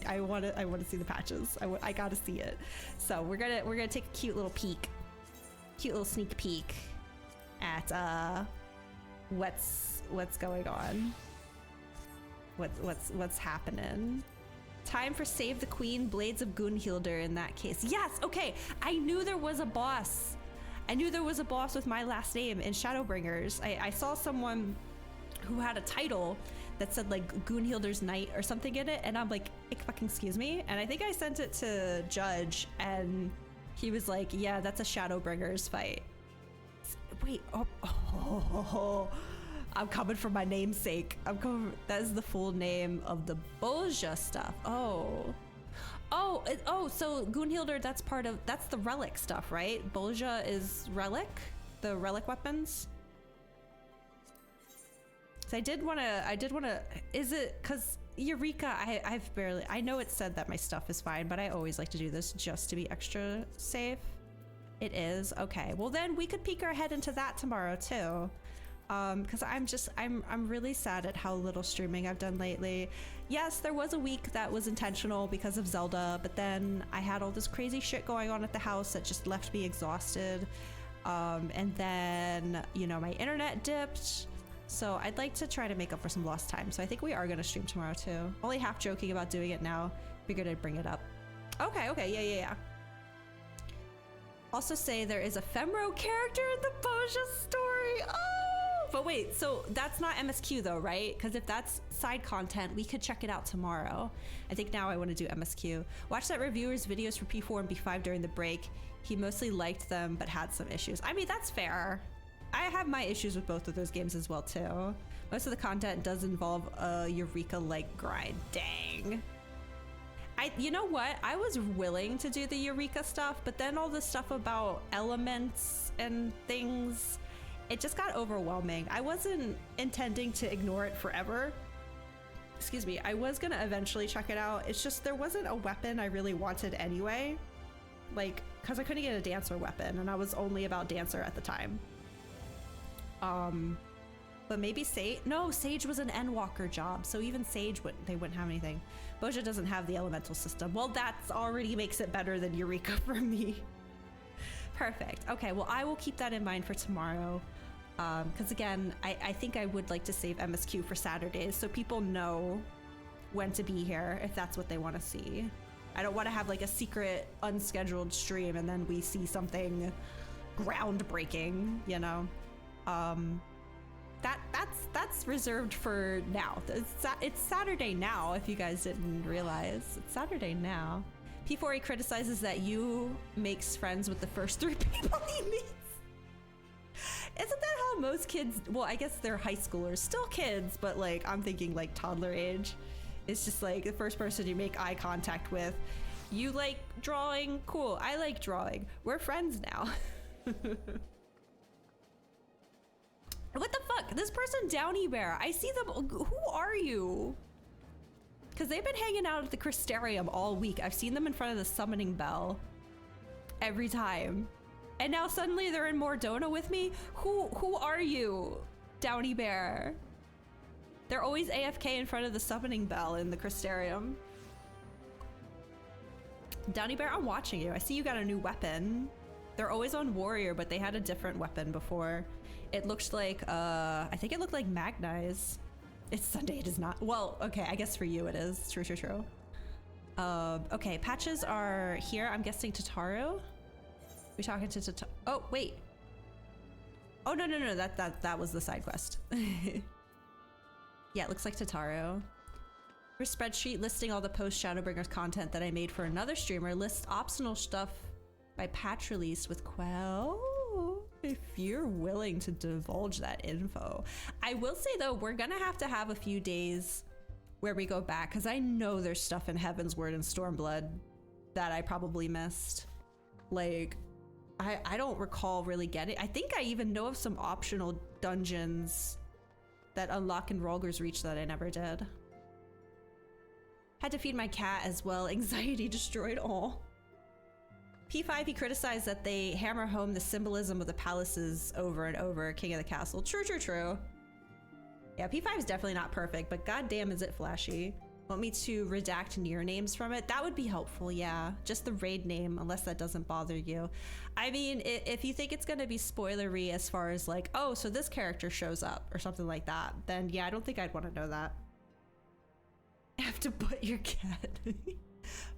I want to see the patches. I gotta see it. So we're gonna take a cute little sneak peek at what's going on. What's happening. Time for Save the Queen, Blades of Gunhildr in that case. Yes. Okay. I knew there was a boss. I knew there was a boss with my last name in Shadowbringers. I saw someone who had a title that said like Gunhildr's Knight or something in it, and I'm like, fucking excuse me? And I think I sent it to Judge, and he was like, yeah, that's a Shadowbringers fight. Wait, I'm coming for my namesake. That is the full name of the Bolja stuff. So Gunhildr, that's the relic stuff, right? Bolja is relic, the relic weapons. So I did want to, is it, cause Eureka, I know it said that my stuff is fine, but I always like to do this just to be extra safe. It is, okay. Well then we could peek our head into that tomorrow too. Because I'm really sad at how little streaming I've done lately. Yes, there was a week that was intentional because of Zelda, but then I had all this crazy shit going on at the house that just left me exhausted. And then, you know, my internet dipped. So I'd like to try to make up for some lost time. So I think we are going to stream tomorrow too. Only half joking about doing it now. Figured I'd bring it up. Okay, yeah. Also say there is a Femro character in the Bolja story. Oh, but wait, so that's not MSQ though, right? Because if that's side content, we could check it out tomorrow. I think now I want to do MSQ. Watch that reviewer's videos for P4 and P5 during the break. He mostly liked them, but had some issues. I mean, that's fair. I have my issues with both of those games as well too. Most of the content does involve a Eureka-like grind. Dang. You know what? I was willing to do the Eureka stuff, but then all the stuff about elements and things, it just got overwhelming. I wasn't intending to ignore it forever. Excuse me. I was gonna eventually check it out. It's just there wasn't a weapon I really wanted anyway. Like, because I couldn't get a dancer weapon, and I was only about dancer at the time. But maybe Sage. No, Sage was an Endwalker job, so even Sage they wouldn't have anything. Bolja doesn't have the elemental system. Well, that already makes it better than Eureka for me. Perfect. Okay, well, I will keep that in mind for tomorrow. Because again, I think I would like to save MSQ for Saturdays so people know when to be here if that's what they want to see. I don't want to have like a secret unscheduled stream and then we see something groundbreaking, you know? That's that's reserved for now. It's Saturday now, if you guys didn't realize. It's Saturday now. P4E criticizes that you makes friends with the first 3 people he meets. Isn't that how most kids, well, I guess they're high schoolers, still kids, but like, I'm thinking like toddler age. It's just like the first person you make eye contact with. You like drawing? Cool, I like drawing. We're friends now. What the fuck? This person, Downy Bear, I see them. Who are you? Because they've been hanging out at the Crystarium all week. I've seen them in front of the summoning bell every time. And now suddenly they're in Mordona with me? Who are you, Downy Bear? They're always AFK in front of the summoning bell in the Crystarium. Downy Bear, I'm watching you. I see you got a new weapon. They're always on Warrior, but they had a different weapon before. It looked like, I think it looked like Magnize. It's Sunday, it is not. Well, okay, I guess for you it is. True, true, true. Okay, patches are here. I'm guessing Tataru. We talking to Tataru? Oh, wait. Oh, no, that was the side quest. Yeah, it looks like Tataru. Her spreadsheet listing all the post Shadowbringers content that I made for another streamer lists optional stuff by patch release with Quell. If you're willing to divulge that info. I will say though, we're gonna have to have a few days where we go back, because I know there's stuff in Heaven's Word and Stormblood that I probably missed. Like, I don't recall really getting. I think I even know of some optional dungeons that unlock in Rolger's Reach that I never did. Had to feed my cat as well. Anxiety destroyed all. P5, he criticized that they hammer home the symbolism of the palaces over and over. King of the Castle. True, true, true. Yeah, P5 is definitely not perfect, but goddamn is it flashy. Want me to redact near names from it? That would be helpful, yeah. Just the raid name, unless that doesn't bother you. I mean, if you think it's gonna be spoilery as far as like, oh, so this character shows up or something like that, then yeah, I don't think I'd want to know that. I have to butt your cat.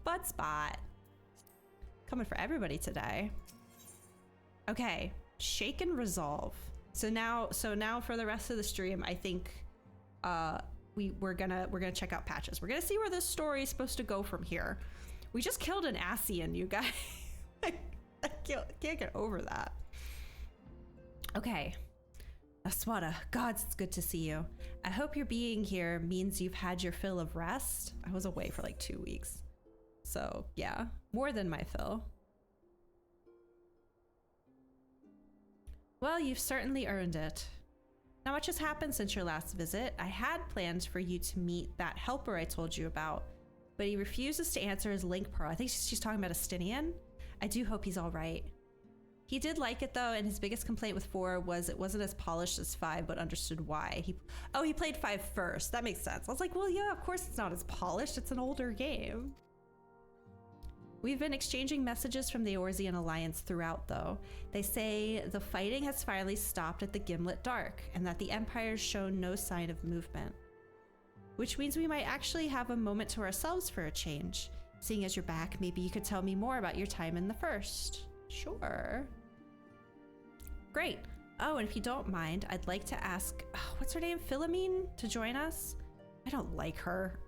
Butt spot. Coming for everybody today. Okay, shake and resolve. So now for the rest of the stream, I think we're gonna check out patches. We're gonna see where this story is supposed to go from here. We just killed an Ascian, you guys. I can't get over that. Okay. Aswada, gods, it's good to see you. I hope your being here means you've had your fill of rest. I was away for like 2 weeks. So yeah, more than my fill. Well, you've certainly earned it. Not much has happened since your last visit. I had plans for you to meet that helper I told you about, but he refuses to answer his link pearl. I think she's talking about Astinian. I do hope he's all right. He did like it though, and his biggest complaint with 4 was it wasn't as polished as 5, but understood why. He played 5 first. That makes sense. I was like, well, yeah, of course it's not as polished. It's an older game. We've been exchanging messages from the Eorzean Alliance throughout, though. They say the fighting has finally stopped at the Gimlet Dark, and that the Empire's shown no sign of movement. Which means we might actually have a moment to ourselves for a change. Seeing as you're back, maybe you could tell me more about your time in the First. Sure. Great. Oh, and if you don't mind, I'd like to ask, what's her name, Philomene, to join us? I don't like her.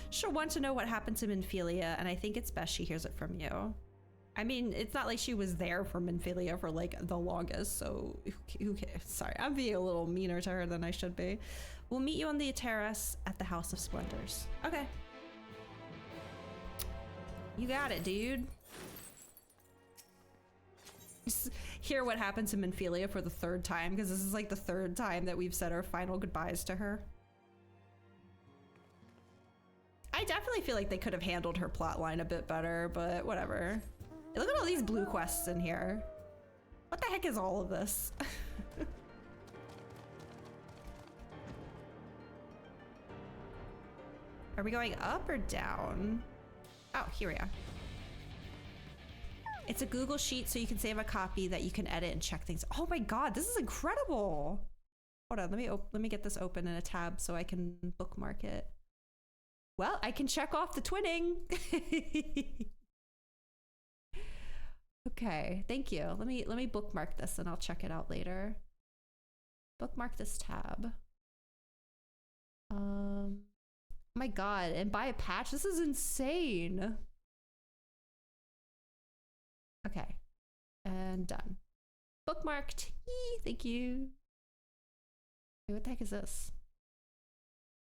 She'll want to know what happened to Minfilia, and I think it's best she hears it from you. I mean, it's not like she was there for Minfilia for like the longest, so who cares? Sorry, I'm being a little meaner to her than I should be. We'll meet you on the terrace at the House of Splendors. Okay. You got it, dude. Just hear what happened to Minfilia for the 3rd time, because this is like the 3rd time that we've said our final goodbyes to her. I definitely feel like they could have handled her plotline a bit better, but whatever. Hey, look at all these blue quests in here. What the heck is all of this? Are we going up or down? Oh, here we are. It's a Google Sheet, so you can save a copy that you can edit and check things. Oh my God, this is incredible. Hold on, let me get this open in a tab so I can bookmark it. Well, I can check off the twinning. Okay, thank you. Let me bookmark this and I'll check it out later. Bookmark this tab. my god, and buy a patch? This is insane. Okay. And done. Bookmarked. Yee, thank you. Wait, what the heck is this?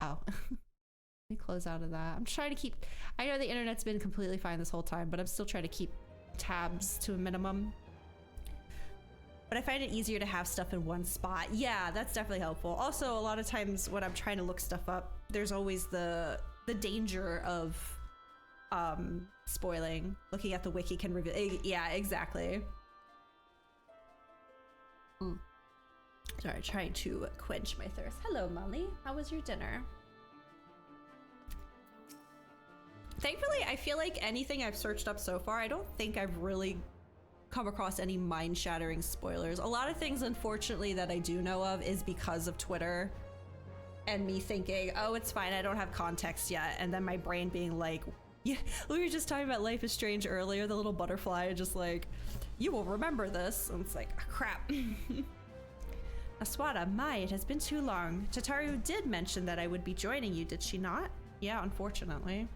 Oh. Let me close out of that. I'm trying to keep... I know the internet's been completely fine this whole time, but I'm still trying to keep tabs to a minimum. But I find it easier to have stuff in one spot. Yeah, that's definitely helpful. Also, a lot of times when I'm trying to look stuff up, there's always the danger of spoiling. Looking at the wiki can reveal... Yeah, exactly. Sorry, trying to quench my thirst. Hello, Molly. How was your dinner? Thankfully, I feel like anything I've searched up so far, I don't think I've really come across any mind-shattering spoilers. A lot of things, unfortunately, that I do know of is because of Twitter and me thinking, oh, it's fine, I don't have context yet. And then my brain being like, yeah, we were just talking about Life is Strange earlier, the little butterfly just like, you will remember this. And it's like, oh, crap. Aswada, my, it has been too long. Tataru did mention that I would be joining you, did she not? Yeah, unfortunately.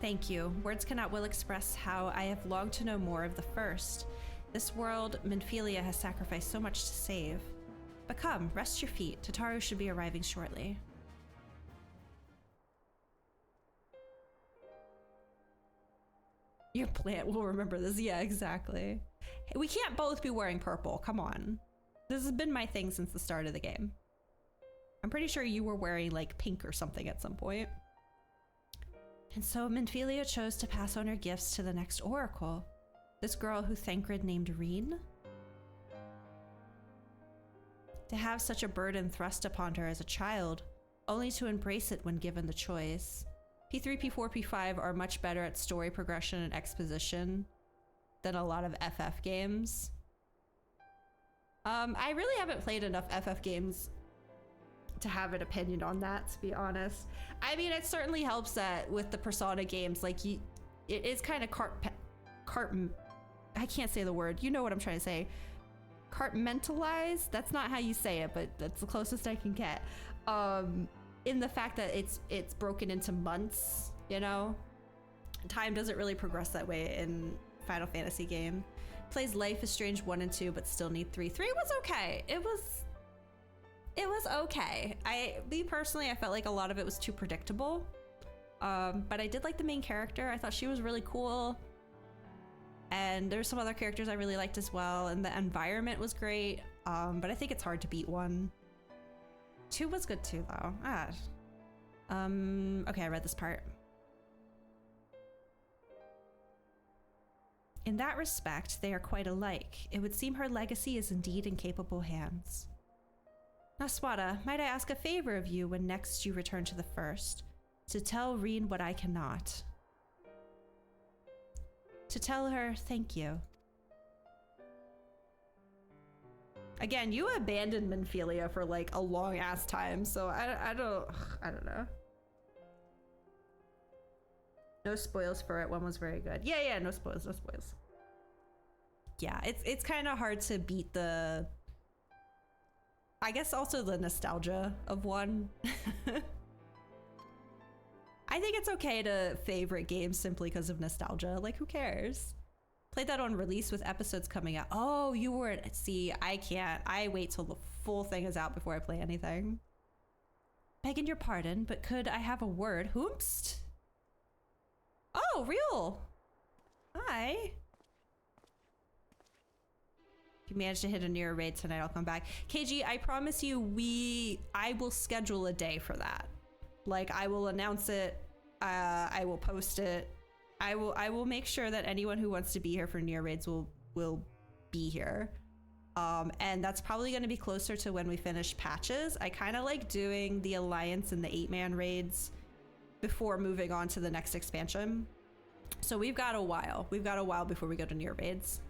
Thank you. Words cannot well express how I have longed to know more of the first. This world, Minfilia has sacrificed so much to save. But come, rest your feet. Tataru should be arriving shortly. Your plant will remember this. Yeah, exactly. Hey, we can't both be wearing purple. Come on. This has been my thing since the start of the game. I'm pretty sure you were wearing like pink or something at some point. And so Minfilia chose to pass on her gifts to the next oracle. This girl who Thancred named Reen? To have such a burden thrust upon her as a child, only to embrace it when given the choice. P3, P4, P5 are much better at story progression and exposition than a lot of FF games. I really haven't played enough FF games to have an opinion on that, to be honest. I mean, it certainly helps that with the Persona games, like it is kind of I can't say the word. You know what I'm trying to say. Compartmentalized? That's not how you say it, but that's the closest I can get. In the fact that it's broken into months, you know? Time doesn't really progress that way in Final Fantasy game. Plays Life is Strange 1 and 2, but still need 3. 3 was okay. It was okay. Me personally, I felt like a lot of it was too predictable. But I did like the main character. I thought she was really cool. And there's some other characters I really liked as well. And the environment was great. But I think it's hard to beat 1. 2 was good too, though. Okay, I read this part. In that respect, they are quite alike. It would seem her legacy is indeed in capable hands. Naswada, might I ask a favor of you when next you return to the first? To tell Reen what I cannot. To tell her thank you. Again, you abandoned Minfilia for like a long ass time, so I don't know. No spoils for it. 1 was very good. Yeah, no spoils, no spoils. Yeah, it's kind of hard to beat the, I guess also the nostalgia of 1. I think it's okay to favorite games simply because of nostalgia. Like, who cares? Played that on release with episodes coming out. Oh, you weren't. See, I can't. I wait till the full thing is out before I play anything. Begging your pardon, but could I have a word? Hoomst? Oh, real. Hi. If you manage to hit a near raid tonight, I'll come back. KG, I promise you, I will schedule a day for that. Like, I will announce it. I will post it. I will make sure that anyone who wants to be here for near raids will be here. And that's probably going to be closer to when we finish patches. I kind of like doing the Alliance and the 8-man raids before moving on to the next expansion. So we've got a while. We've got a while before we go to near raids.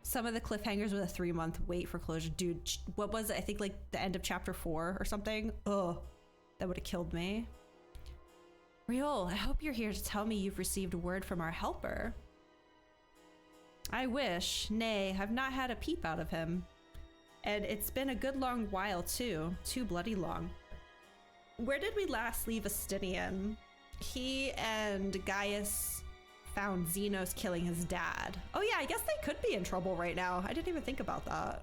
Some of the cliffhangers with a 3-month wait for closure. Dude, what was it? I think like the end of chapter 4 or something. Ugh, that would have killed me. Riol, I hope you're here to tell me you've received word from our helper. I wish. Nay, I've not had a peep out of him. And it's been a good long while too. Too bloody long. Where did we last leave Astinian? He and Gaius found Xenos killing his dad. Oh yeah, I guess they could be in trouble right now. I didn't even think about that.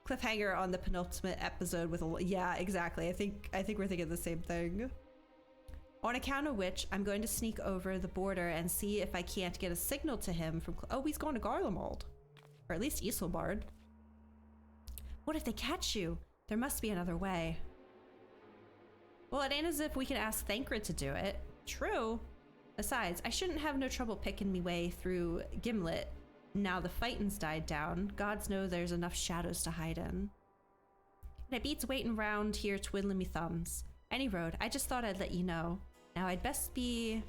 Cliffhanger on the penultimate episode with a... Yeah, exactly. I think we're thinking the same thing. On account of which, I'm going to sneak over the border and see if I can't get a signal to him from... Oh, he's going to Garlemald. Or at least Isilbard. What if they catch you? There must be another way. Well, it ain't as if we can ask Thancred to do it. True. Besides, I shouldn't have no trouble picking me way through Gimlet. Now the fighting's died down. Gods know there's enough shadows to hide in. And it beats waiting round here twiddling me thumbs. Any road, I just thought I'd let you know. Now I'd best be...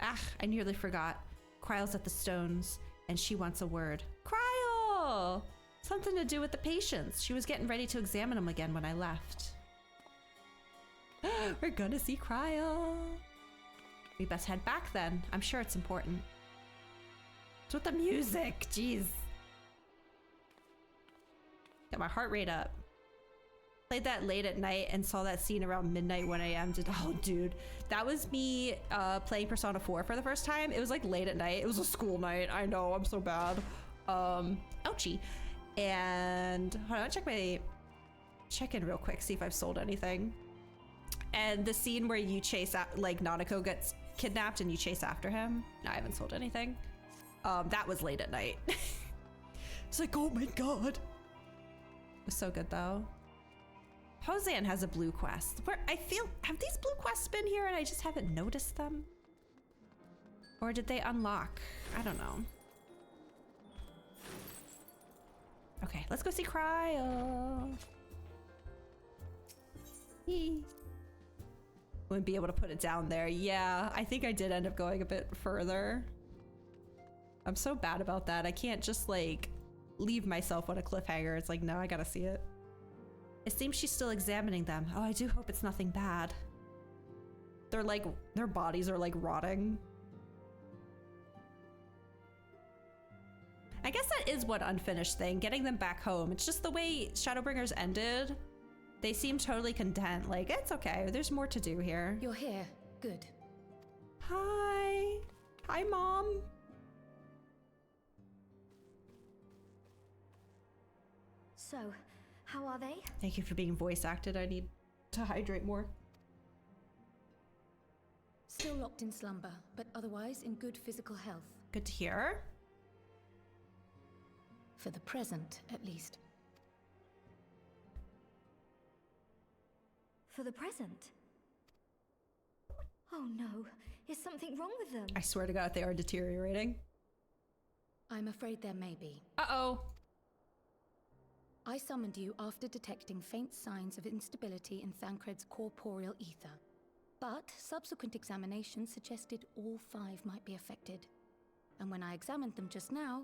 Ah, I nearly forgot. Kryle's at the stones, and she wants a word. Kryle! Something to do with the patients. She was getting ready to examine them again when I left. We're gonna see Kryle. We best head back then. I'm sure it's important. What's with the music? Jeez. Got my heart rate up. Played that late at night and saw that scene around midnight, 1 a.m. Oh, dude. That was me playing Persona 4 for the first time. It was like late at night. It was a school night. I know, I'm so bad. Ouchie. And hold on, check in real quick, see if I've sold anything. And the scene where you chase out, like Nanako gets kidnapped and you chase after him. No, I haven't sold anything. That was late at night. It's like, oh my god. It was so good though. Hosean has a blue quest. Where I feel, have these blue quests been here and I just haven't noticed them? Or did they unlock? I don't know. Okay, let's go see Kryle. Wouldn't be able to put it down there. Yeah, I think I did end up going a bit further. I'm so bad about that. I can't just like leave myself on a cliffhanger. It's like, no, I gotta see it. It seems she's still examining them. Oh, I do hope it's nothing bad. They're like, their bodies are like rotting. I guess that is one unfinished thing, getting them back home. It's just the way Shadowbringers ended. They seem totally content. Like, it's okay. There's more to do here. You're here. Good. Hi. Hi, Mom. So, how are they? Thank you for being voice acted. I need to hydrate more. Still locked in slumber, but otherwise in good physical health. Good to hear. For the present, at least. For the present? Oh no, is something wrong with them? I swear to God, they are deteriorating. I'm afraid there may be. Uh-oh. I summoned you after detecting faint signs of instability in Thancred's corporeal ether. But subsequent examination suggested all 5 might be affected. And when I examined them just now,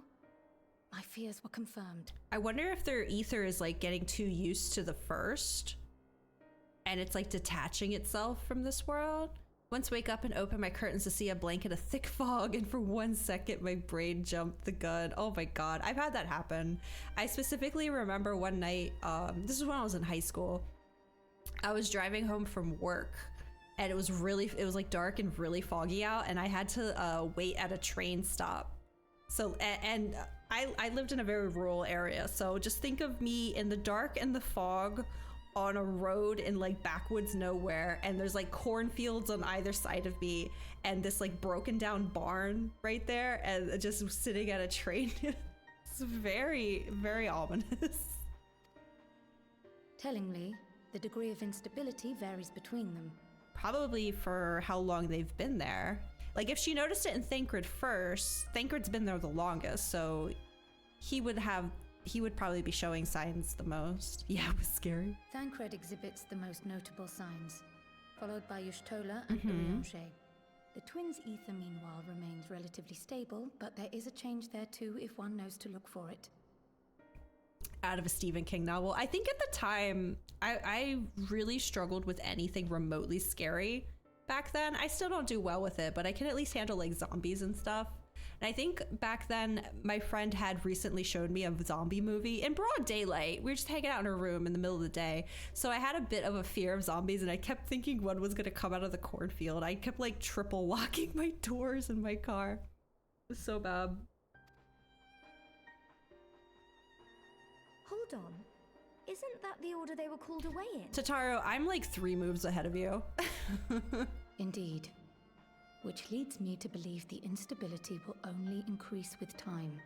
my fears were confirmed. I wonder if their ether is like getting too used to the first and it's like detaching itself from this world. Once wake up and open my curtains to see a blanket of thick fog, and for 1 second my brain jumped the gun. Oh my god, I've had that happen. I specifically remember one night, this is when I was in high school. I was driving home from work and it was like dark and really foggy out, and I had to wait at a train stop. So, and I lived in a very rural area, so just think of me in the dark and the fog on a road in like backwoods nowhere, and there's like cornfields on either side of me and this like broken down barn right there, and just sitting at a train. It's very, very ominous. Tellingly, the degree of instability varies between them. Probably for how long they've been there. Like if she noticed it in Thancred first, Thancred's been there the longest, so he would probably be showing signs the most. Yeah, it was scary. Thancred exhibits the most notable signs, followed by Y'shtola and Urianger. The twins' ether, meanwhile, remains relatively stable, but there is a change there too if one knows to look for it. Out of a Stephen King novel. I think at the time, I really struggled with anything remotely scary back then. I still don't do well with it, but I can at least handle like zombies and stuff. And I think back then my friend had recently showed me a zombie movie in broad daylight. We were just hanging out in her room in the middle of the day. So I had a bit of a fear of zombies, and I kept thinking one was gonna come out of the cornfield. I kept like triple locking my doors in my car. It was so bad. Hold on. Isn't that the order they were called away in? Totaro, I'm like 3 moves ahead of you. Indeed. Which leads me to believe the instability will only increase with time.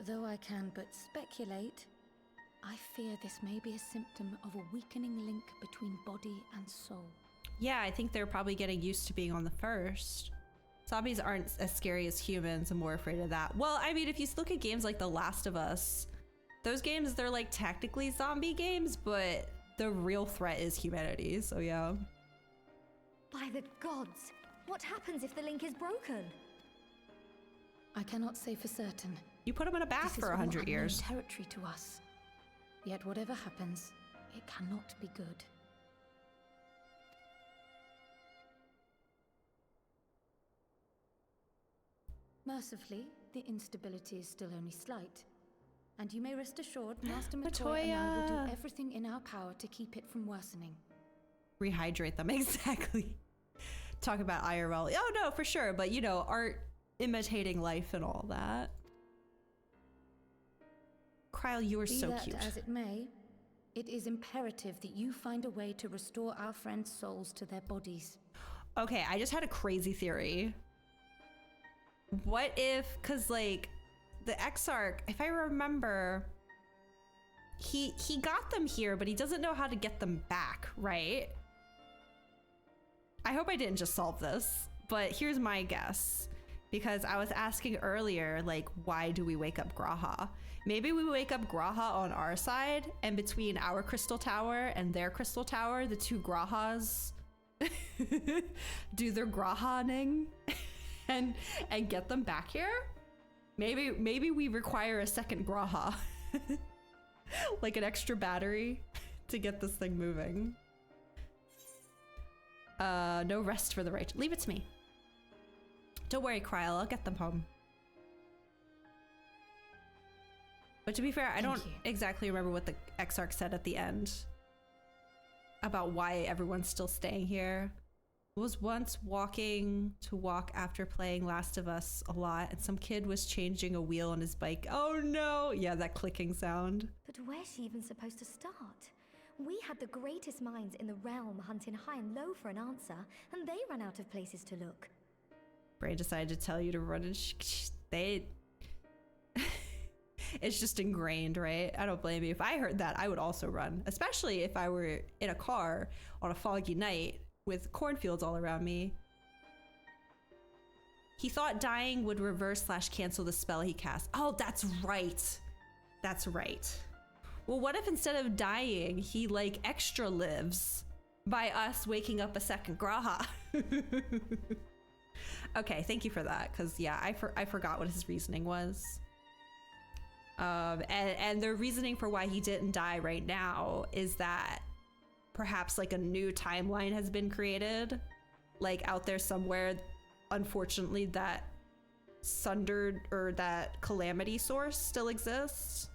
Though I can but speculate, I fear this may be a symptom of a weakening link between body and soul. Yeah, I think they're probably getting used to being on the first. Zombies aren't as scary as humans. I'm more afraid of that. Well, I mean, if you look at games like The Last of Us, those games, they're like technically zombie games, but the real threat is humanity, so yeah. By the gods! What happens if the link is broken? I cannot say for certain. You put them in a bath This for is 100 all years. unknown territory to us. Yet whatever happens, it cannot be good. Mercifully, the instability is still only slight. And you may rest assured, Master Matoya and I will Matoya. do everything in our power to keep it from worsening. Rehydrate them, exactly. Talk about IRL. Oh no, for sure, but you know, art imitating life and all that. Kryle, you are Be so that cute. as it may, it is imperative that you find a way to restore our friends' souls to their bodies. Okay, I just had a crazy theory. What if, cause like, the Exarch, if I remember, he got them here, but he doesn't know how to get them back, right? I hope I didn't just solve this, but here's my guess. Because I was asking earlier, like, why do we wake up Graha? Maybe we wake up Graha on our side, and between our crystal tower and their crystal tower, the 2 Grahas do their Grahaning and get them back here? Maybe we require a second Graha. Like an extra battery to get this thing moving. No rest for the right. Leave it to me. Don't worry, Kryle, I'll get them home. But to be fair, I don't exactly remember what the Exarch said at the end about why everyone's still staying here. Was once walking to walk after playing Last of Us a lot, and some kid was changing a wheel on his bike. Oh no! Yeah, that clicking sound. But where's she even supposed to start? We had the greatest minds in the realm hunting high and low for an answer, and they ran out of places to look. Bray decided to tell you to run and they... It's just ingrained, right? I don't blame you. If I heard that, I would also run. Especially if I were in a car on a foggy night with cornfields all around me. He thought dying would reverse/cancel the spell he cast. Oh, that's right. That's right. Well, what if instead of dying, he like extra lives by us waking up a second Graha? Okay, thank you for that. Cause yeah, I forgot what his reasoning was. And the reasoning for why he didn't die right now is that perhaps like a new timeline has been created, like out there somewhere. Unfortunately, that sundered or that calamity source still exists,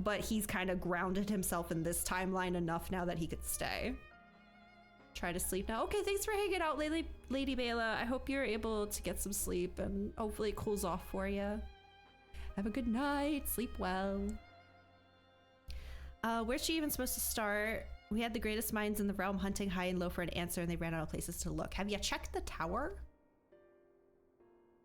but he's kind of grounded himself in this timeline enough now that he could stay. Try to sleep now. Okay, thanks for hanging out, Lady Bela. I hope you're able to get some sleep and hopefully it cools off for you. Have a good night. Sleep well. Where's she even supposed to start? We had the greatest minds in the realm hunting high and low for an answer, and they ran out of places to look. Have you checked the tower?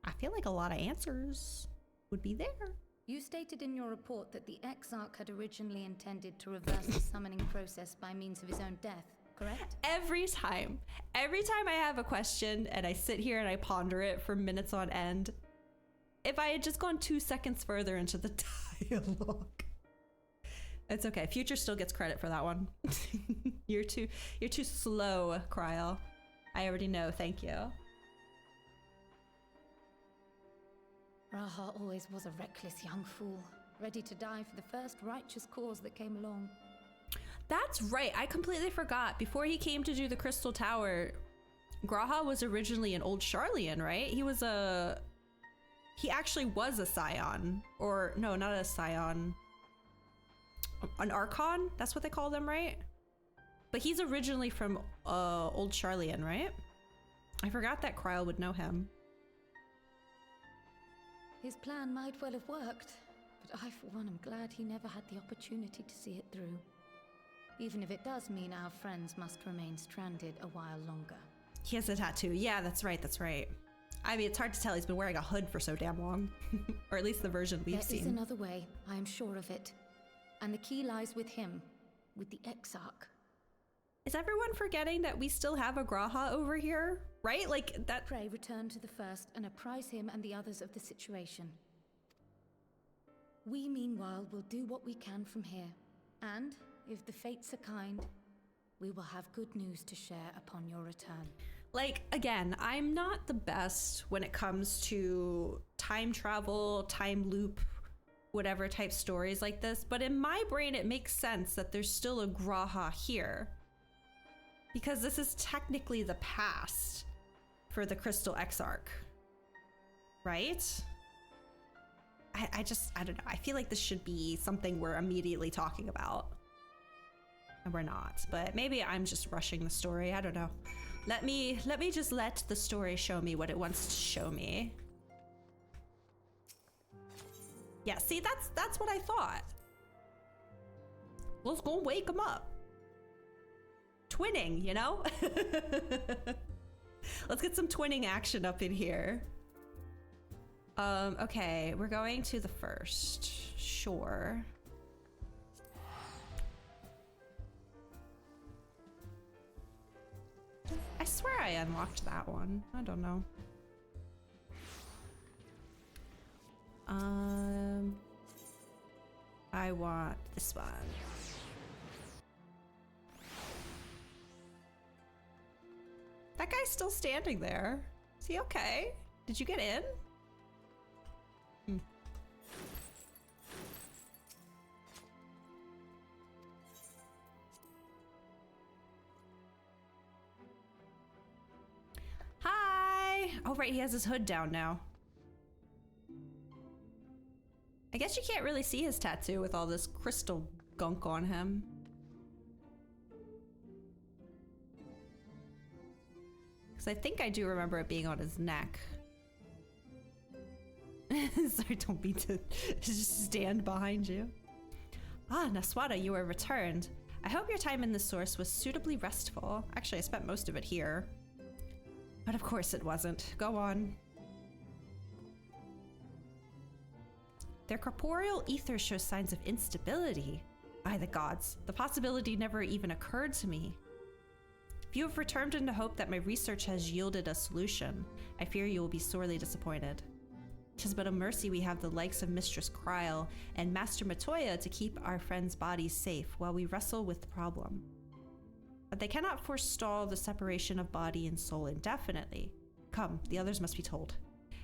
I feel like a lot of answers would be there. You stated in your report that the Exarch had originally intended to reverse the summoning process by means of his own death, correct? Every time I have a question and I sit here and I ponder it for minutes on end, if I had just gone 2 seconds further into the dialogue. It's okay. Future still gets credit for that one. You're too slow, Kryle. I already know. Thank you. Raha always was a reckless young fool, ready to die for the first righteous cause that came along. That's right. I completely forgot. Before he came to do the Crystal Tower, Graha was originally an old Charlian, right? He actually was a scion. Or, no, not a scion. An Archon? That's what they call them, right? But he's originally from old Charlian, right? I forgot that Kryle would know him. His plan might well have worked, but I, for one, am glad he never had the opportunity to see it through. Even if it does mean our friends must remain stranded a while longer. He has a tattoo. Yeah, that's right, that's right. I mean, it's hard to tell. He's been wearing a hood for so damn long. Or at least the version we've seen. There is another way, I am sure of it. And the key lies with him, with the Exarch. Is everyone forgetting that we still have a Graha over here? Right? Like, that... Pray return to the first and apprise him and the others of the situation. We, meanwhile, will do what we can from here. And, if the fates are kind, we will have good news to share upon your return. Like, again, I'm not the best when it comes to time travel, time loop, whatever type stories like this, but in my brain it makes sense that there's still a Graha here. Because this is technically the past for the Crystal Exarch. Right? I don't know. I feel like this should be something we're immediately talking about. And we're not. But maybe I'm just rushing the story. I don't know. Let me just let the story show me what it wants to show me. Yeah, see, that's what I thought. Let's go wake him up. Twinning, you know? Let's get some twinning action up in here. Okay, we're going to the first. Sure. I swear I unlocked that one. I don't know. I want this one. That guy's still standing there. Is he okay? Did you get in? Hi! Oh, right, he has his hood down now. I guess you can't really see his tattoo with all this crystal gunk on him. Because I think I do remember it being on his neck. Sorry, don't mean to just stand behind you. Ah, Naswada, you are returned. I hope your time in the source was suitably restful. Actually, I spent most of it here. But of course it wasn't. Go on. Their corporeal ether shows signs of instability. By the gods, the possibility never even occurred to me. If you have returned in the hope that my research has yielded a solution, I fear you will be sorely disappointed. 'Tis but a mercy we have the likes of Mistress Kryle and Master Matoya to keep our friends' bodies safe while we wrestle with the problem. But they cannot forestall the separation of body and soul indefinitely. Come, the others must be told.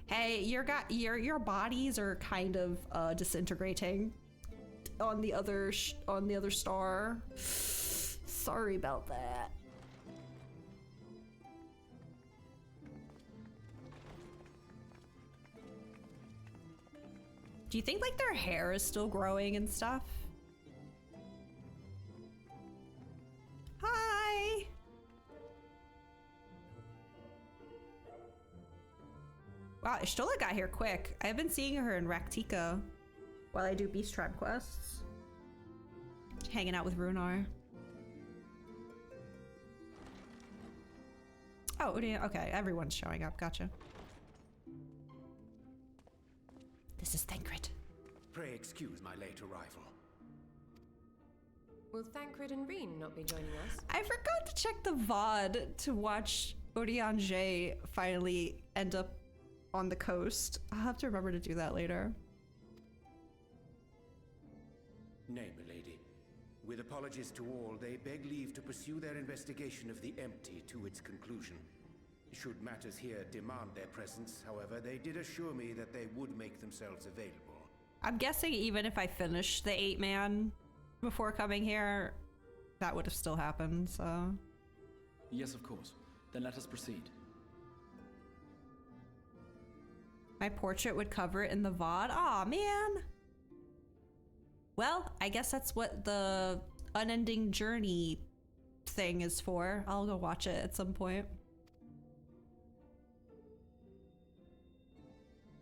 Hey, your bodies are kind of disintegrating on the other star. Sorry about that. Do you think like their hair is still growing and stuff? Hi. Wow, Ishtola got here quick. I've been seeing her in Raktika while I do Beast Tribe quests. Hanging out with Runar. Oh, okay, everyone's showing up, gotcha. This is Thancred. Pray excuse my late arrival. Will Thancred and Reen not be joining us? I forgot to check the VOD to watch Odianje finally end up on the coast. I'll have to remember to do that later. Nay, milady. With apologies to all, they beg leave to pursue their investigation of the empty to its conclusion. Should matters here demand their presence, however, they did assure me that they would make themselves available. I'm guessing even if I finished the 8-man before coming here, that would have still happened, so... Yes, of course. Then let us proceed. My portrait would cover it in the VOD. Aw, man. Well, I guess that's what the unending journey thing is for. I'll go watch it at some point.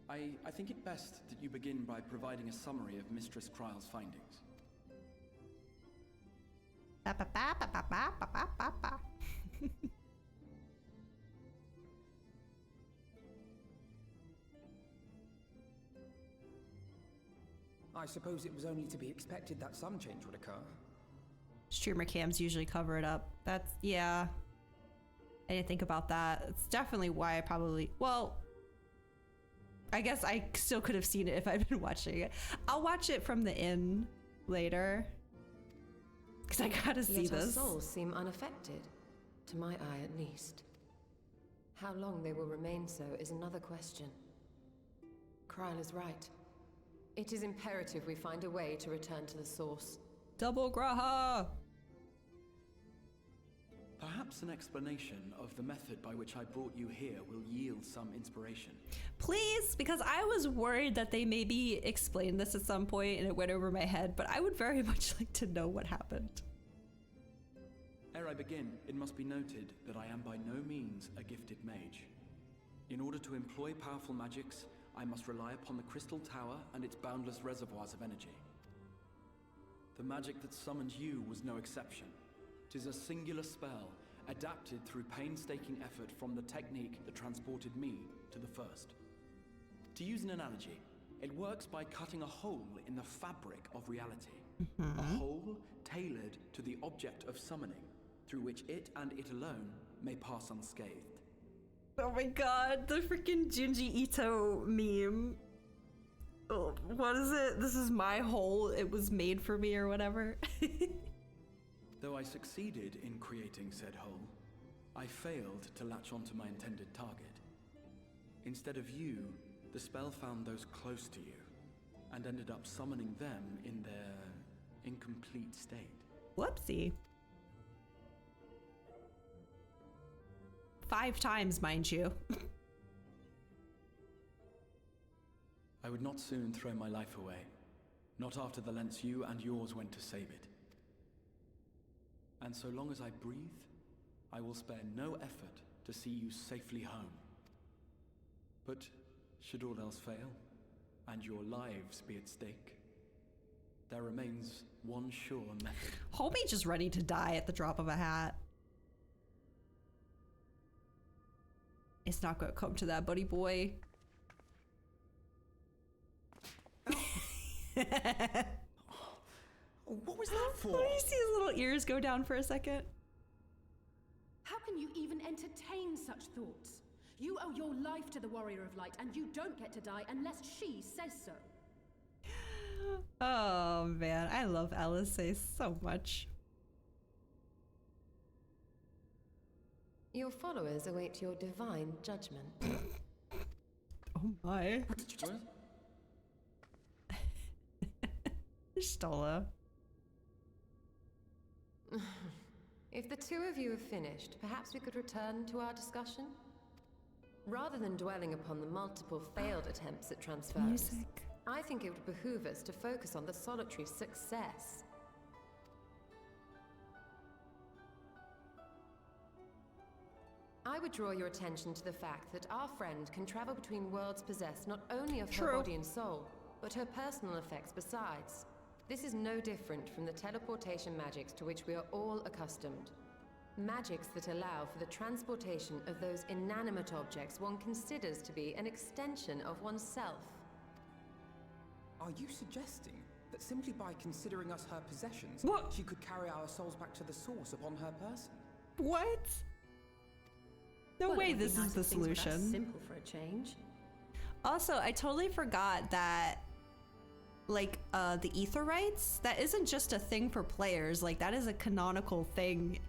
I think it best that you begin by providing a summary of Mistress Kryle's findings. Ba, ba, ba, ba, ba, ba, ba, ba, ba. I suppose it was only to be expected that some change would occur. Streamer cams usually cover it up. That's, yeah. I didn't think about that. It's definitely why I probably, well, I guess I still could have seen it if I'd been watching it. I'll watch it from the inn later. Because I gotta see Yet our this. souls seem unaffected, to my eye at least. How long they will remain so is another question. Kryle is right. It is imperative we find a way to return to the source. Double Graha! Perhaps an explanation of the method by which I brought you here will yield some inspiration. Please, because I was worried that they maybe explained this at some point and it went over my head, but I would very much like to know what happened. Ere I begin, it must be noted that I am by no means a gifted mage. In order to employ powerful magics, I must rely upon the Crystal Tower and its boundless reservoirs of energy. The magic that summoned you was no exception. 'Tis a singular spell, adapted through painstaking effort from the technique that transported me to the first. To use an analogy, it works by cutting a hole in the fabric of reality. A hole tailored to the object of summoning, through which it and it alone may pass unscathed. Oh my god, the freaking Junji Ito meme. Oh, what is it? This is my hole. It was made for me or whatever. Though I succeeded in creating said hole, I failed to latch onto my intended target. Instead of you, the spell found those close to you, and ended up summoning them in their incomplete state. Whoopsie. 5 times, mind you. I would not soon throw my life away, not after the lengths you and yours went to save it. And so long as I breathe, I will spare no effort to see you safely home. But should all else fail, and your lives be at stake, there remains one sure method. Homie just ready to die at the drop of a hat. It's not gonna come to that, buddy boy. What was that for? Let me see his little ears go down for a second. How can you even entertain such thoughts? You owe your life to the Warrior of Light, and you don't get to die unless she says so. Oh man, I love Alice so much. Your followers await your divine judgment. Oh my. What did you just... Stola. If the two of you have finished, perhaps we could return to our discussion? Rather than dwelling upon the multiple failed attempts at transference, Music. I think it would behoove us to focus on the solitary's success. I would draw your attention to the fact that our friend can travel between worlds possessed not only of her body and soul, but her personal effects besides. This is no different from the teleportation magics to which we are all accustomed. Magics that allow for the transportation of those inanimate objects one considers to be an extension of oneself. Are you suggesting that simply by considering us her possessions, What? she could carry our souls back to the source upon her person? What? No Well, way it would be this nice is the if things were that solution. simple for a change. Also, I totally forgot that, like, the ether rights, that isn't just a thing for players. Like, that is a canonical thing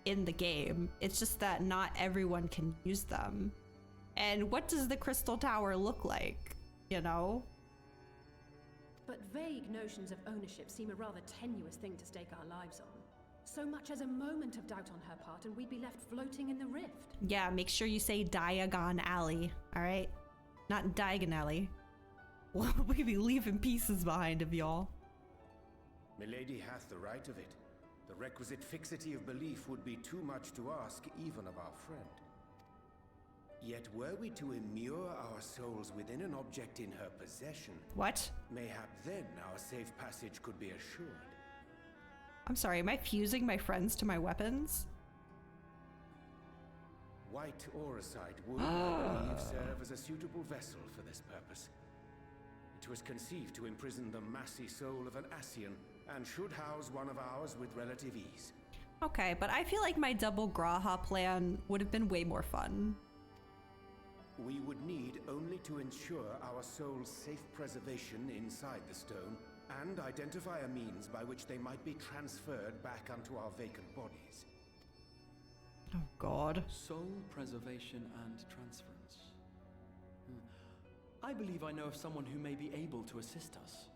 in the game. It's just that not everyone can use them. And what does the Crystal Tower look like, you know? But vague notions of ownership seem a rather tenuous thing to stake our lives on. So much as a moment of doubt on her part, and we'd be left floating in the rift. Yeah, make sure you say Diagon Alley, alright? Not Diagon Alley. We'd be leaving pieces behind of y'all. Milady hath the right of it. The requisite fixity of belief would be too much to ask even of our friend. Yet were we to immure our souls within an object in her possession... What? Mayhap then our safe passage could be assured. I'm sorry, am I fusing my friends to my weapons? White Auracite would, I believe, serve as a suitable vessel for this purpose. It was conceived to imprison the massy soul of an Ascian, and should house one of ours with relative ease. Okay, but I feel like my double Graha plan would have been way more fun. We would need only to ensure our soul's safe preservation inside the stone, and identify a means by which they might be transferred back unto our vacant bodies. Oh god. Soul preservation and transference. I believe I know of someone who may be able to assist us.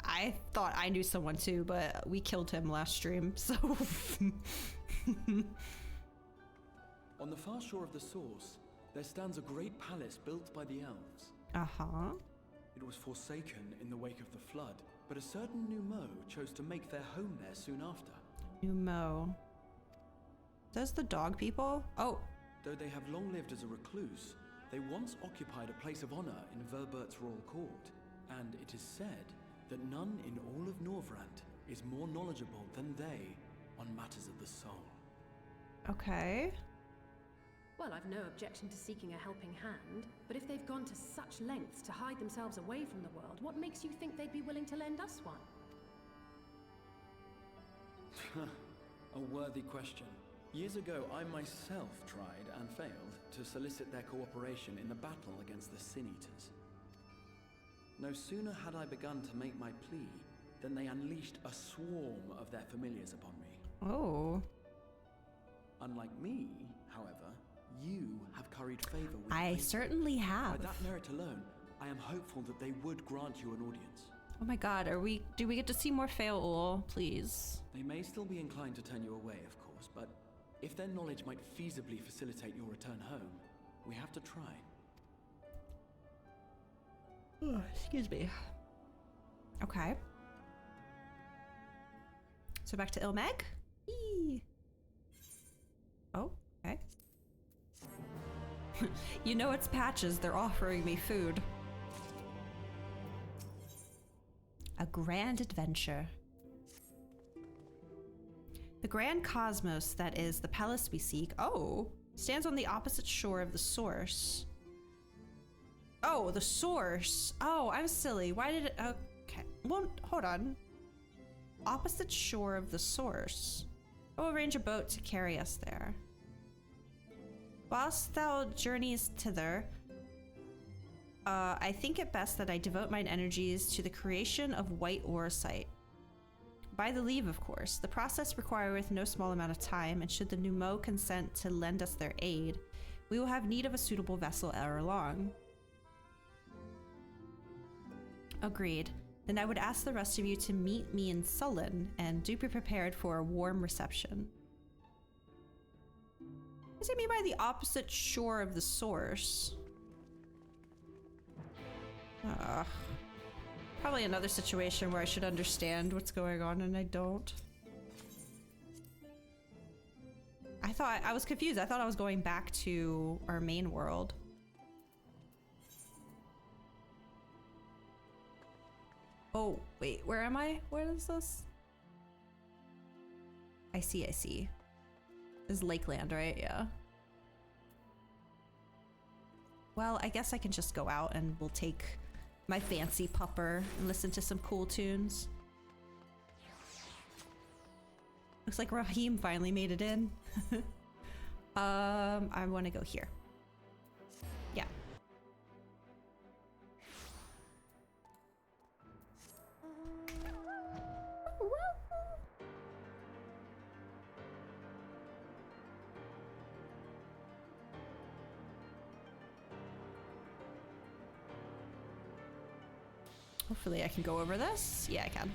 I thought I knew someone too, but we killed him last stream, so... On the far shore of the source, there stands a great palace built by the elves. Uh-huh. It was forsaken in the wake of the flood, but a certain Numo chose to make their home there soon after. Numo. Those the dog people? Oh. Though they have long lived as a recluse, they once occupied a place of honor in Verbert's royal court, and it is said that none in all of Norvrant is more knowledgeable than they on matters of the soul. Okay. Well, I've no objection to seeking a helping hand, but if they've gone to such lengths to hide themselves away from the world, what makes you think they'd be willing to lend us one? A worthy question. Years ago, I myself tried and failed to solicit their cooperation in the battle against the Sin Eaters. No sooner had I begun to make my plea than they unleashed a swarm of their familiars upon me. Oh. Unlike me, however, you have curried favor with I certainly have. By that merit alone, I am hopeful that they would grant you an audience. Oh my god, do we get to see more Fail? Please. They may still be inclined to turn you away, of course, but if their knowledge might feasibly facilitate your return home, we have to try. Oh, excuse me. Okay. So back to Ilmeg? Eee. Oh, okay. You know it's Patches, they're offering me food. A grand adventure. The grand cosmos that is the palace we seek, stands on the opposite shore of the source. Oh, the source. Oh, I'm silly. Why did it... Okay. Well, hold on. Opposite shore of the source. We'll arrange a boat to carry us there. Whilst thou journeys thither, I think it best that I devote mine energies to the creation of white Auracite. By the leave, of course. The process requireth no small amount of time, and should the Numo consent to lend us their aid, we will have need of a suitable vessel ere long. Agreed. Then I would ask the rest of you to meet me in Sullen, and do be prepared for a warm reception. What does it mean by the opposite shore of the source? Probably another situation where I should understand what's going on and I don't. I was confused. I thought I was going back to our main world. Oh, wait, where am I? Where is this? I see. This is Lakeland, right? Yeah. Well, I guess I can just go out and we'll take my fancy pupper and listen to some cool tunes. Looks like Raheem finally made it in. I want to go here. Yeah. Hopefully I can go over this. Yeah, I can.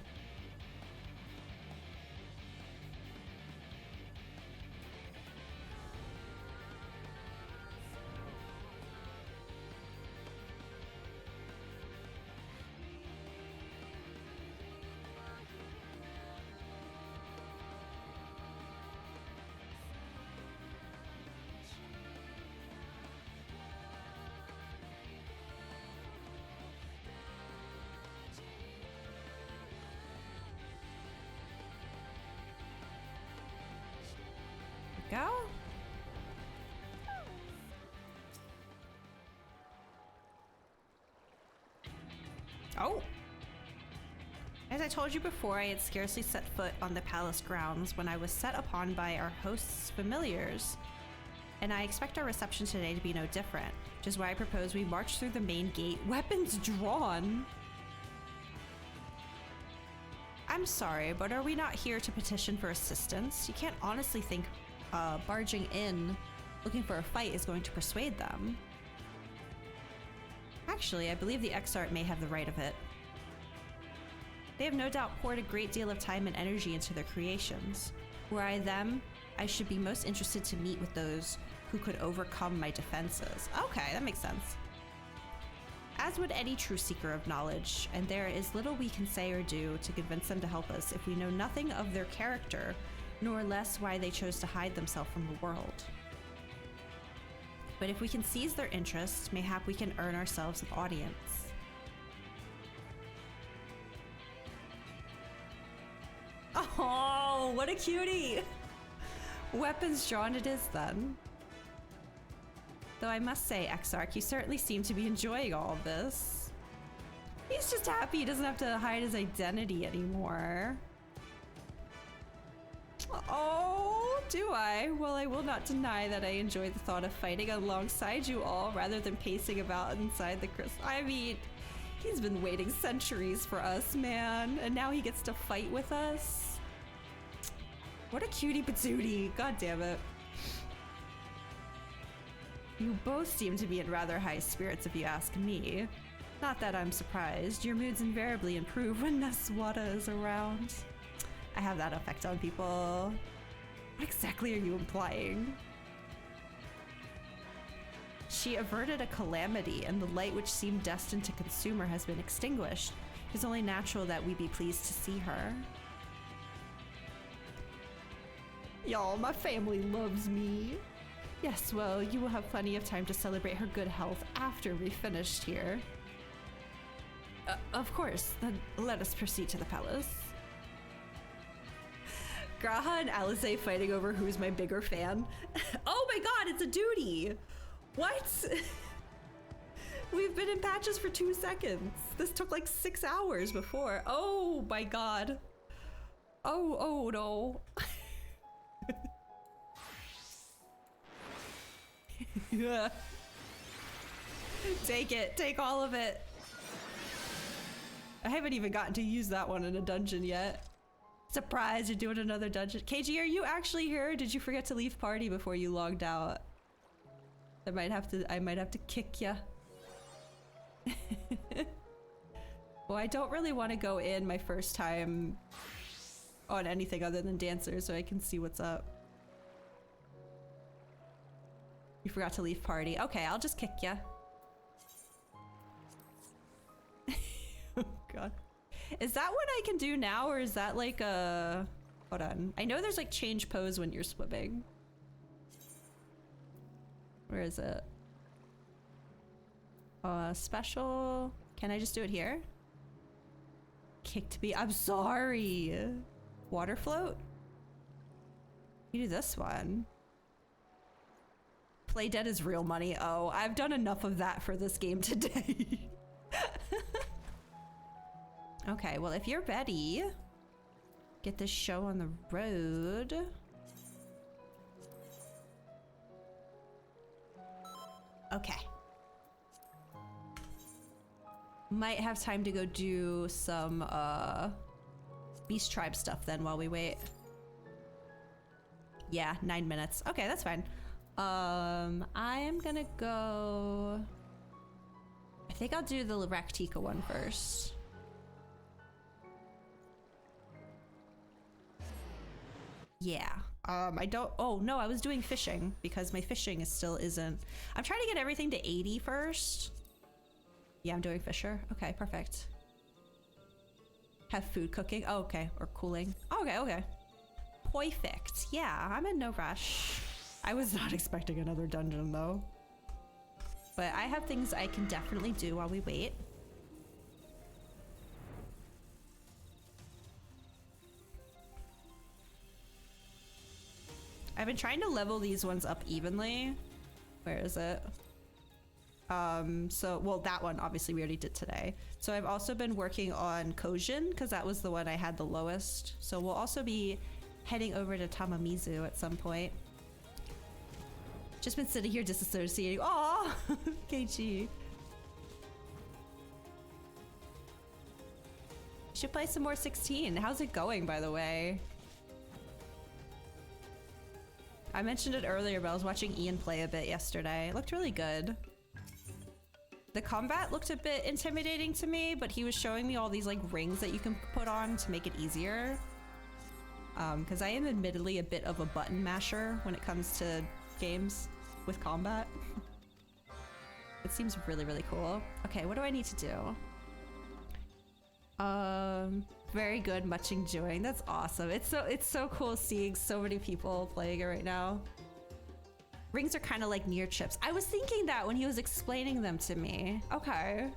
go. Oh! As I told you before, I had scarcely set foot on the palace grounds when I was set upon by our host's familiars. And I expect our reception today to be no different, which is why I propose we march through the main gate, weapons drawn. I'm sorry, but are we not here to petition for assistance? You can't honestly think barging in looking for a fight is going to persuade them. Actually, I believe the Exarch may have the right of it. They have no doubt poured a great deal of time and energy into their creations. Were I them, I should be most interested to meet with those who could overcome my defenses. Okay, that makes sense. As would any true seeker of knowledge, and there is little we can say or do to convince them to help us if we know nothing of their character, nor less why they chose to hide themselves from the world. But if we can seize their interest, mayhap we can earn ourselves an audience. Oh, what a cutie! Weapons drawn it is then. Though I must say, Exarch, you certainly seem to be enjoying all of this. He's just happy he doesn't have to hide his identity anymore. Oh, do I? Well, I will not deny that I enjoy the thought of fighting alongside you all rather than pacing about inside the crystal. I mean, he's been waiting centuries for us, man, and now he gets to fight with us. What a cutie patootie. God damn it. You both seem to be in rather high spirits if you ask me. Not that I'm surprised. Your moods invariably improve when Neswata is around. I have that effect on people. What exactly are you implying? She averted a calamity, and the light which seemed destined to consume her has been extinguished. It is only natural that we be pleased to see her. Y'all, my family loves me. Yes, well, you will have plenty of time to celebrate her good health after we've finished here. Of course, then let us proceed to the palace. Graha and Alisaie fighting over who's my bigger fan. Oh my god, it's a duty! What? We've been in patches for 2 seconds. This took like 6 hours before. Oh my god. Oh no. Yeah. Take it. Take all of it. I haven't even gotten to use that one in a dungeon yet. Surprise, you're doing another dungeon. KG, are you actually here? Or did you forget to leave party before you logged out? I might have to kick ya. Well, I don't really want to go in my first time on anything other than Dancer, so I can see what's up. You forgot to leave party. Okay, I'll just kick ya. Oh god. Is that what I can do now, or is that like a... Hold on. I know there's like change pose when you're swimming. Where is it? Special... Can I just do it here? Kick to be... I'm sorry! Water float? You do this one. Play dead is real money. Oh, I've done enough of that for this game today. Okay, well, if you're ready, get this show on the road. Okay. Might have time to go do some Beast Tribe stuff then while we wait. Yeah, 9 minutes. Okay, that's fine. I am gonna go... I think I'll do the Raktika one first. Yeah. I don't... Oh, no, I was doing fishing because my fishing still isn't... I'm trying to get everything to 80 first. Yeah, I'm doing Fisher. Okay, perfect. Have food cooking. Oh, okay. Or cooling. Okay, okay. Perfect. Yeah, I'm in no rush. I was not expecting another dungeon, though. But I have things I can definitely do while we wait. I've been trying to level these ones up evenly. Where is it? Well, that one obviously we already did today. So I've also been working on Kojin because that was the one I had the lowest. So we'll also be heading over to Tamamizu at some point. Just been sitting here disassociating. Aw, KG. Should play some more 16. How's it going, by the way? I mentioned it earlier, but I was watching Ian play a bit yesterday. It looked really good. The combat looked a bit intimidating to me, but he was showing me all these like rings that you can put on to make it easier. Because I am admittedly a bit of a button masher when it comes to games with combat. It seems really, really cool. Okay, what do I need to do? Very good, much enjoying. That's awesome. It's so cool seeing so many people playing it right now. Rings are kind of like Nier chips. I was thinking that when he was explaining them to me. Okay.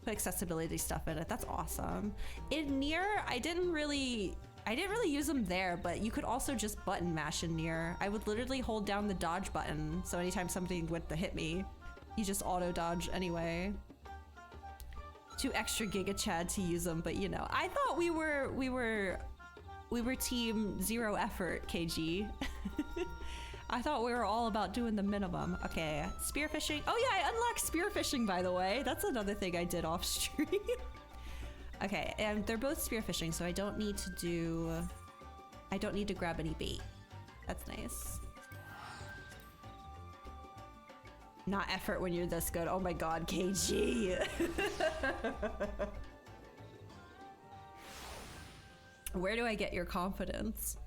Put accessibility stuff in it. That's awesome. In Nier, I didn't really use them there, but you could also just button mash in Nier. I would literally hold down the dodge button, so anytime something went to hit me, you just auto dodge anyway. 2 extra Giga Chad to use them, but you know, I thought we were team 0 effort, KG. I thought we were all about doing the minimum. Okay, spearfishing. Oh yeah, I unlocked spearfishing, by the way. That's another thing I did off stream. Okay, and they're both spearfishing, so I don't need to grab any bait. That's nice. Not effort when you're this good. Oh my god, KG. Where do I get your confidence?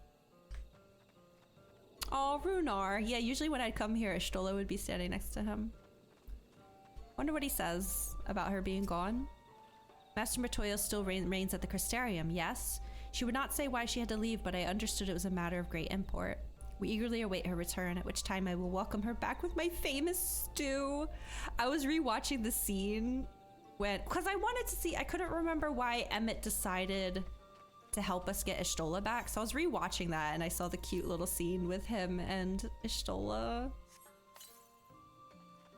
Oh, Runar. Yeah, usually when I'd come here, Ishtola would be standing next to him. Wonder what he says about her being gone. Master Matoya still reigns at the Crystarium, yes. She would not say why she had to leave, but I understood it was a matter of great import. We eagerly await her return, at which time I will welcome her back with my famous stew. I was rewatching the scene because I wanted to see, I couldn't remember why Emmett decided to help us get Ishtola back. So I was rewatching that and I saw the cute little scene with him and Ishtola.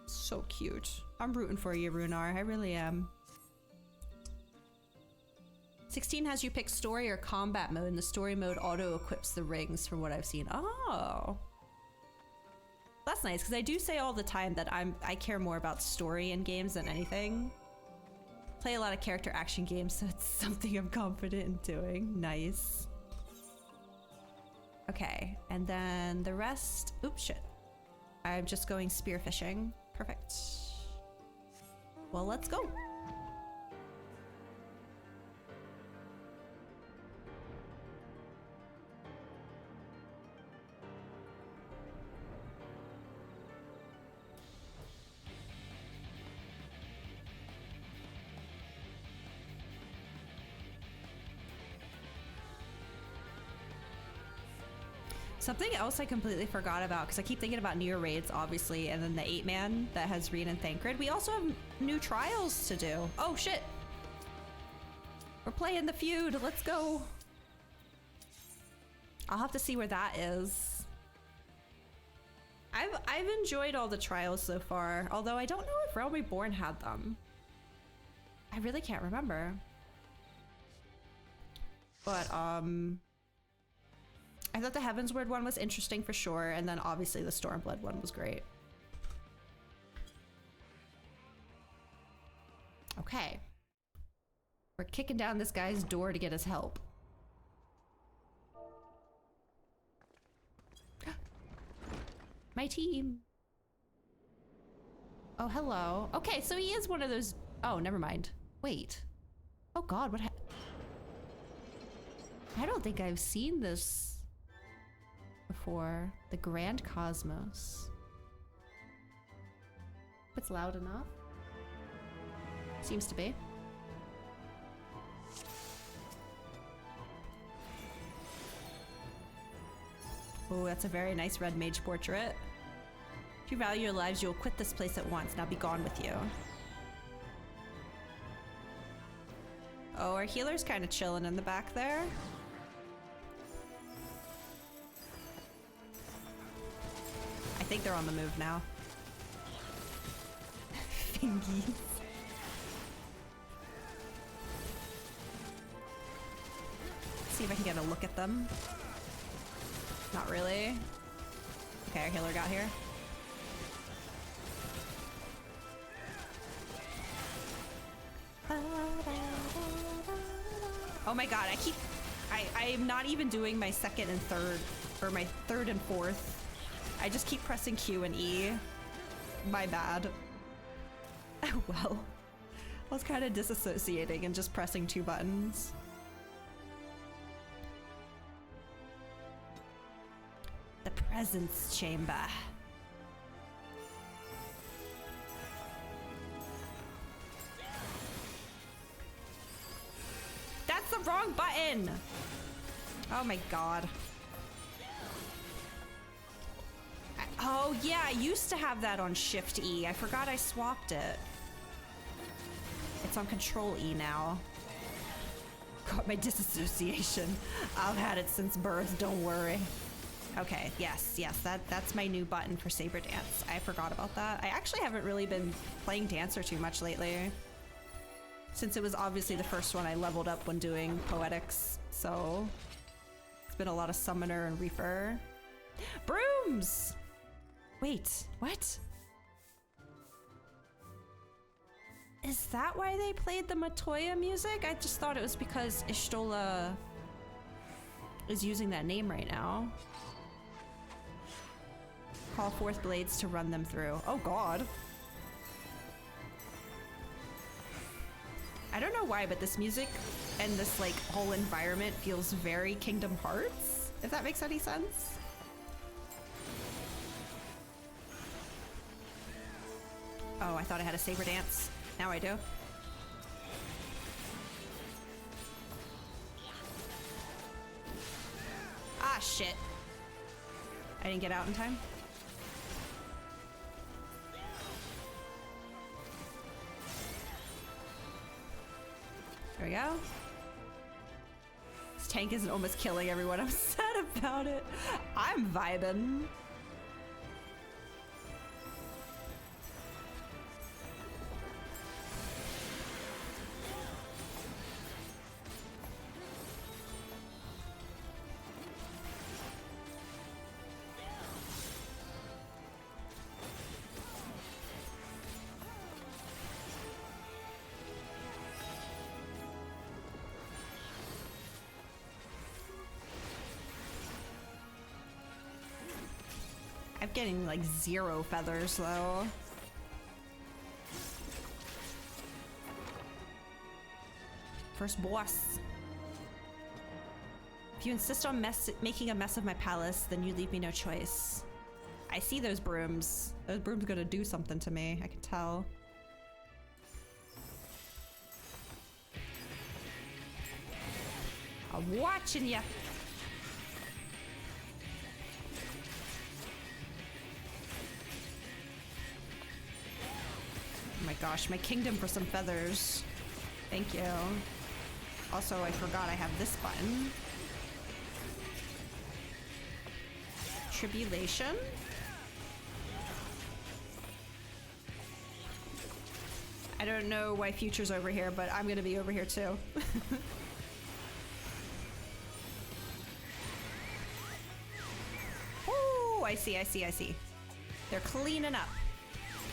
So cute. I'm rooting for you, Runar. I really am. 16 has you pick story or combat mode, and the story mode auto-equips the rings from what I've seen. Oh. That's nice, because I do say all the time that I care more about story in games than anything. Play a lot of character action games, so it's something I'm confident in doing. Nice. Okay, and then the rest... Oops, shit. I'm just going spearfishing. Perfect. Well, let's go. Something else I completely forgot about, because I keep thinking about Nier raids, obviously, and then the 8-man that has Reen and Thancred. We also have new trials to do. Oh, shit. We're playing the feud. Let's go. I'll have to see where that is. I've enjoyed all the trials so far, although I don't know if Realm Reborn had them. I really can't remember. But, I thought the Heavensward one was interesting for sure, and then obviously the Stormblood one was great. Okay. We're kicking down this guy's door to get his help. My team. Oh, hello. Okay, so he is one of those... Oh, never mind. Wait. Oh god, what I don't think I've seen this before. The Grand Cosmos. It's loud enough. Seems to be. Oh, that's a very nice red mage portrait. If you value your lives, you'll quit this place at once. Now be gone with you. Oh, our healer's kind of chilling in the back there. think they're on the move now. Fingies. See if I can get a look at them. Not really. Okay, our healer got here. Oh my god, I'm not even doing my second and third, or my third and fourth. I just keep pressing Q and E. My bad. Well, I was kind of disassociating and just pressing 2 buttons. The presence chamber. That's the wrong button! Oh my god. Oh yeah, I used to have that on Shift E. I forgot I swapped it. It's on Control E now. Got my disassociation. I've had it since birth, don't worry. Okay, yes, that's my new button for Saber Dance. I forgot about that. I actually haven't really been playing Dancer too much lately, since it was obviously the first one I leveled up when doing Poetics, so it's been a lot of Summoner and Reaper. Brooms! Wait, what? Is that why they played the Matoya music? I just thought it was because Ishtola is using that name right now. Call forth blades to run them through. Oh god. I don't know why, but this music and this like whole environment feels very Kingdom Hearts, if that makes any sense. Oh, I thought I had a Saber Dance. Now I do. Ah, shit. I didn't get out in time. There we go. This tank isn't almost killing everyone. I'm sad about it. I'm vibing. I'm getting like 0 feathers though. First boss. If you insist on making a mess of my palace, then you leave me no choice. I see those brooms. Those brooms gonna do something to me, I can tell. I'm watching ya. Oh my gosh, my kingdom for some feathers. Thank you. Also, I forgot I have this button. Tribulation. I don't know why Future's over here, but I'm gonna be over here too. Ooh, I see. They're cleaning up.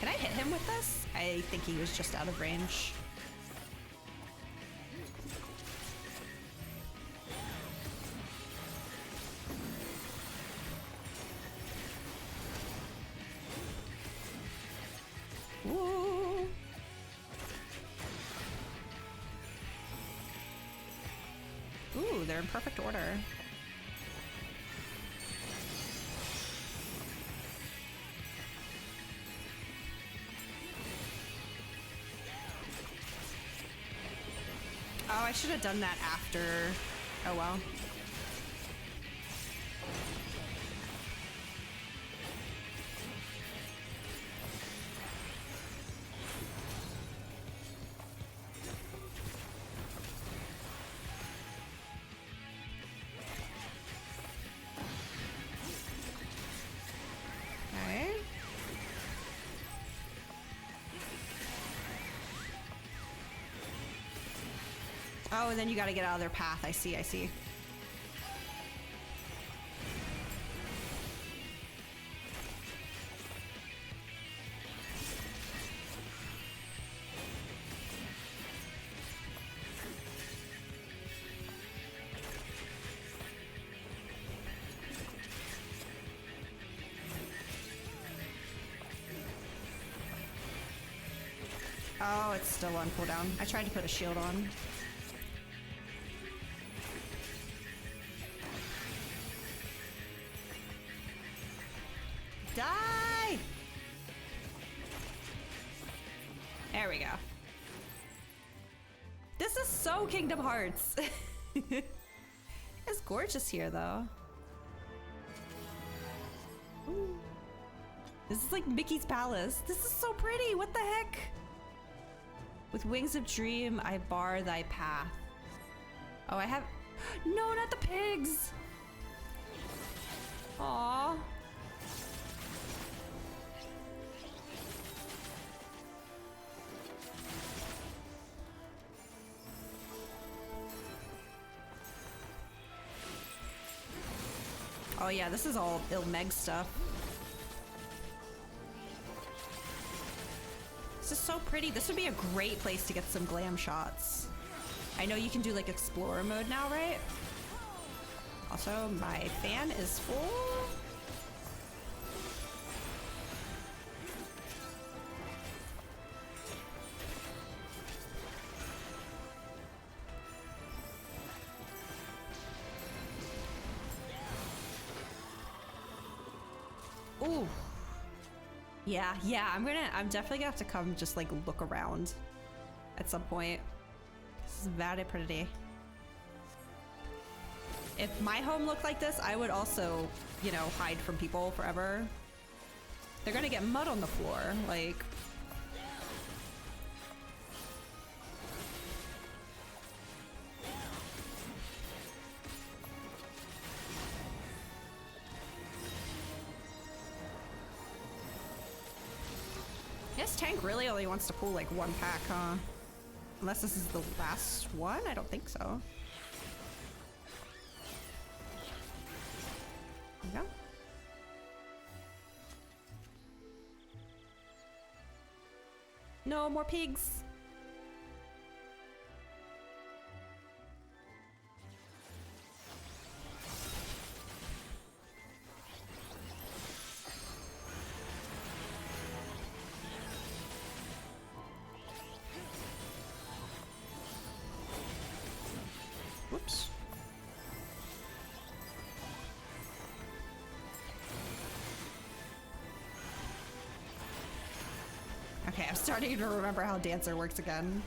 Can I hit him with this? I think he was just out of range. Ooh. Ooh, they're in perfect order. Oh, I should have done that after. Oh well. Okay. Oh, and then you gotta get out of their path. I see, I see. Oh, it's still on cooldown. I tried to put a shield on. Die! There we go. This is so Kingdom Hearts. It's gorgeous here, though. Ooh. This is like Mickey's palace. This is so pretty. What the heck? With wings of dream, I bar thy path. Oh, I have... No, not the pigs! Aww. Oh yeah, this is all Meg stuff. This is so pretty. This would be a great place to get some glam shots. I know you can do like explorer mode now, right? Also, my fan is full. Ooh. Yeah, I'm definitely gonna have to come just like look around at some point. This is very pretty. If my home looked like this, I would also, you know, hide from people forever. They're gonna get mud on the floor, like. This tank really only wants to pull like one pack, huh? Unless this is the last one? I don't think so. There we go. No more pigs. Whoops. Okay, I'm starting to remember how Dancer works again.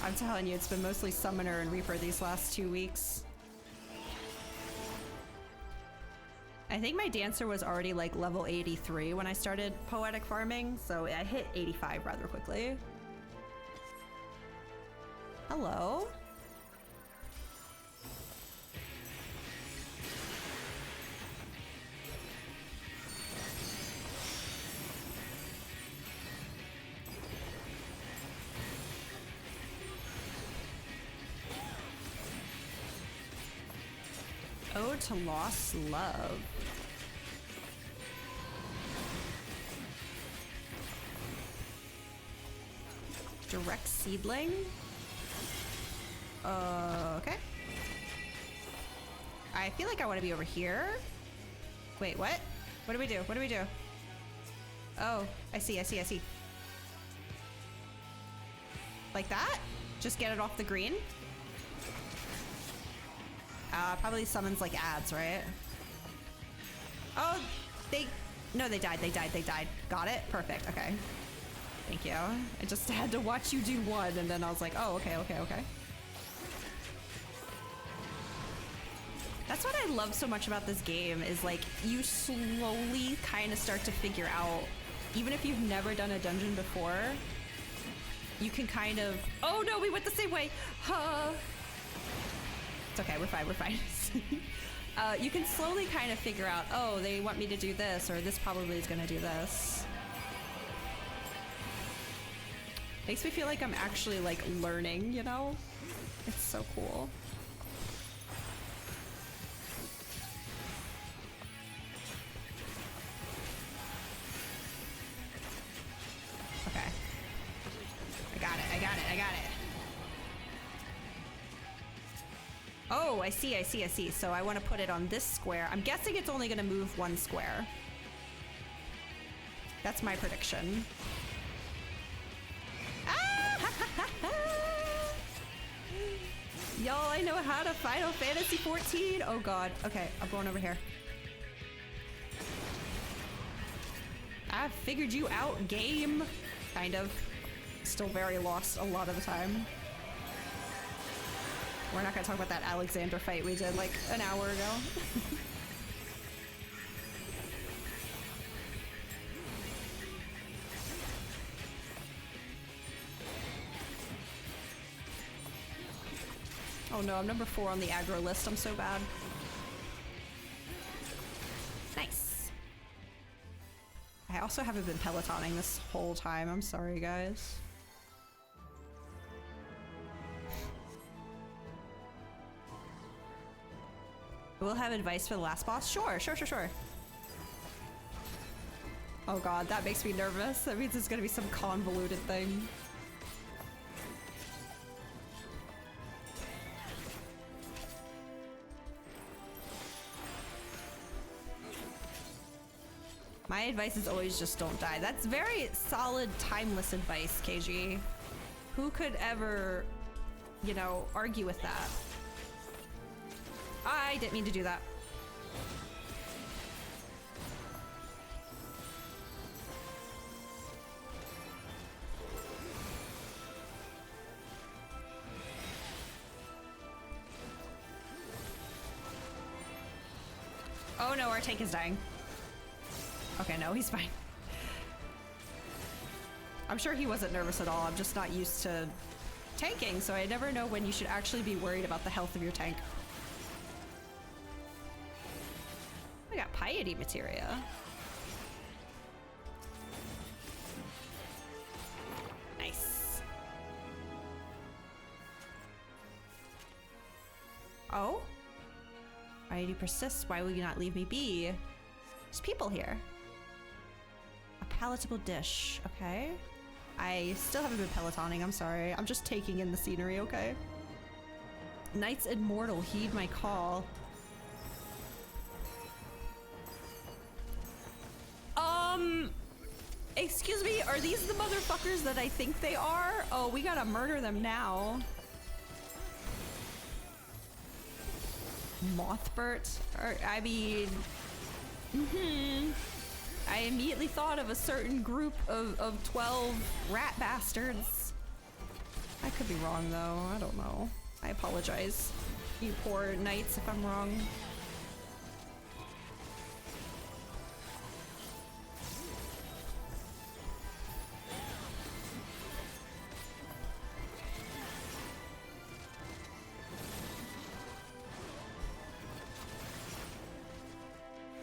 I'm telling you, it's been mostly Summoner and Reaper these last 2 weeks. I think my Dancer was already like level 83 when I started Poetic farming, so I hit 85 rather quickly. Hello? Ode to Lost Love. Direct Seedling? Okay. I feel like I want to be over here. Wait, what? What do we do? What do we do? Oh, I see. Like that? Just get it off the green? Probably summons like ads, right? Oh, no, they died. Got it? Perfect, okay. Thank you. I just had to watch you do one and then I was like, oh, okay. That's what I love so much about this game is like you slowly kind of start to figure out, even if you've never done a dungeon before, you can kind of, oh no, we went the same way. It's okay, we're fine. You can slowly kind of figure out, oh, they want me to do this, or this probably is gonna do this. Makes me feel like I'm actually like learning, you know? It's so cool. Okay. I got it, I got it, I got it. Oh, I see, I see, I see. So I want to put it on this square. I'm guessing it's only going to move one square. That's my prediction. Ah! Y'all, I know how to Final Fantasy 14. Oh god. Okay, I'm going over here. I figured you out, game. Kind of. Still very lost a lot of the time. We're not gonna talk about that Alexander fight we did like an hour ago. Oh no, I'm number 4 on the aggro list. I'm so bad. Nice. I also haven't been pelotoning this whole time. I'm sorry, guys. We'll have advice for the last boss? Sure, sure, sure, sure. Oh god, that makes me nervous. That means it's gonna be some convoluted thing. My advice is always just don't die. That's very solid, timeless advice, KG. Who could ever, you know, argue with that? I didn't mean to do that. Oh no, our tank is dying. Okay, no, he's fine. I'm sure he wasn't nervous at all. I'm just not used to tanking, so I never know when you should actually be worried about the health of your tank. I got piety materia. Nice. Oh? Piety persists. Why will you not leave me be? There's people here. A palatable dish. Okay. I still haven't been pelotoning. I'm sorry. I'm just taking in the scenery, okay? Knights Immortal, heed my call. Excuse me, are these the motherfuckers that I think they are? Oh, we gotta murder them now. Mothbert? Or, I mean... I immediately thought of a certain group of 12 rat bastards. I could be wrong though, I don't know. I apologize, you poor knights, if I'm wrong.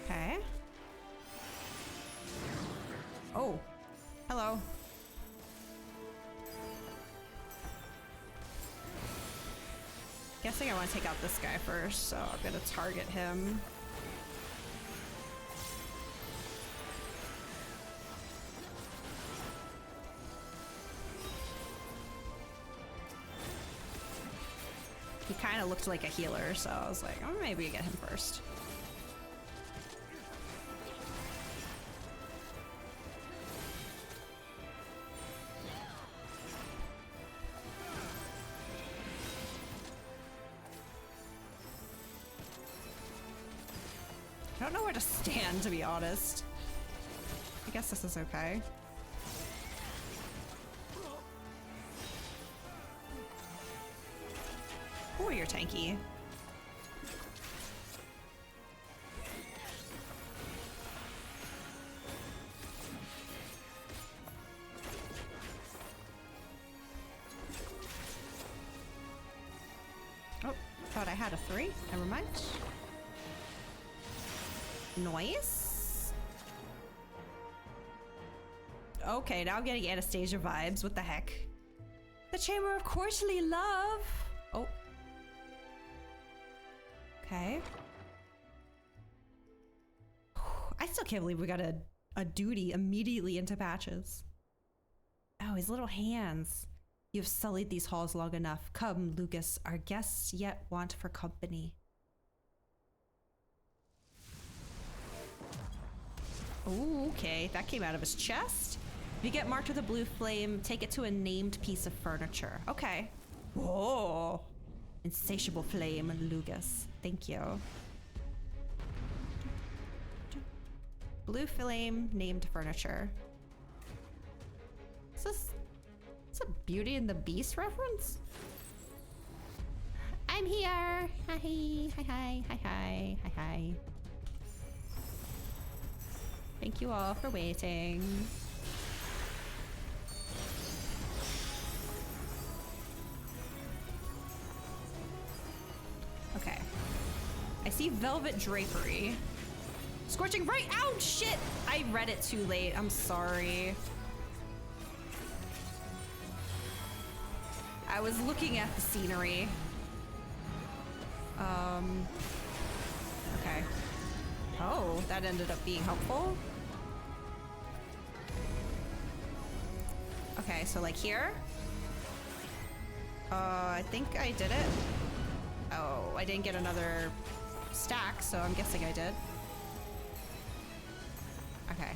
Okay. Oh, hello. Guessing I want to take out this guy first, so I'm gonna target him. He kind of looked like a healer, so I was like, oh, maybe get him first. I don't know where to stand, to be honest. I guess this is okay. Oh, you're tanky. Oh, thought I had a 3. Never mind. Noise? Okay, now I'm getting Anastasia vibes. What the heck? The Chamber of Courtly Love! Oh. Okay. I still can't believe we got a duty immediately into patches. Oh, his little hands. You've sullied these halls long enough. Come, Lucas, our guests yet want for company. Ooh, okay, that came out of his chest. If you get marked with a blue flame, take it to a named piece of furniture. Okay. Whoa. Insatiable flame, Lucas. Thank you. Blue flame, named furniture. Is this a Beauty and the Beast reference? I'm here. Hi, hi, hi, hi, hi, hi, hi. Thank you all for waiting. Okay. I see velvet drapery. Scorching right out! Shit! I read it too late. I'm sorry. I was looking at the scenery. Okay. Oh, that ended up being helpful. Okay, so like here. I think I did it. Oh, I didn't get another stack, so I'm guessing I did. Okay.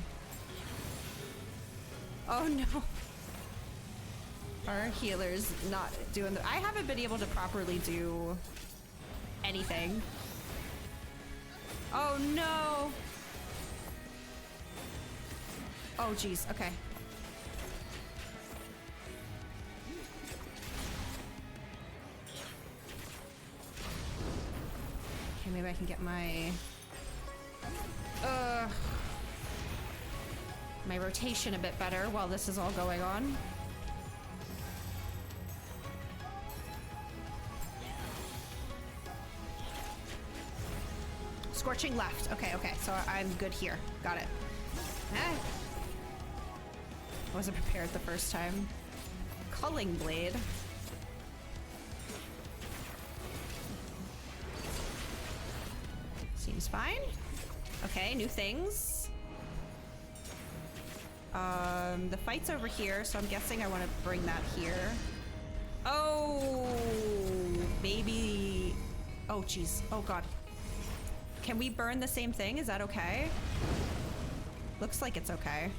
Oh no. Our healer's not doing the— I haven't been able to properly do anything. Oh no. Oh geez, okay. Okay, maybe I can get my rotation a bit better while this is all going on. Scorching left. Okay, okay, so I'm good here. Got it. Ah. I wasn't prepared the first time. Culling blade. Seems fine. Okay, new things. The fight's over here, so I'm guessing I want to bring that here. Oh, maybe. Oh, jeez. Oh, God. Can we burn the same thing? Is that okay? Looks like it's okay.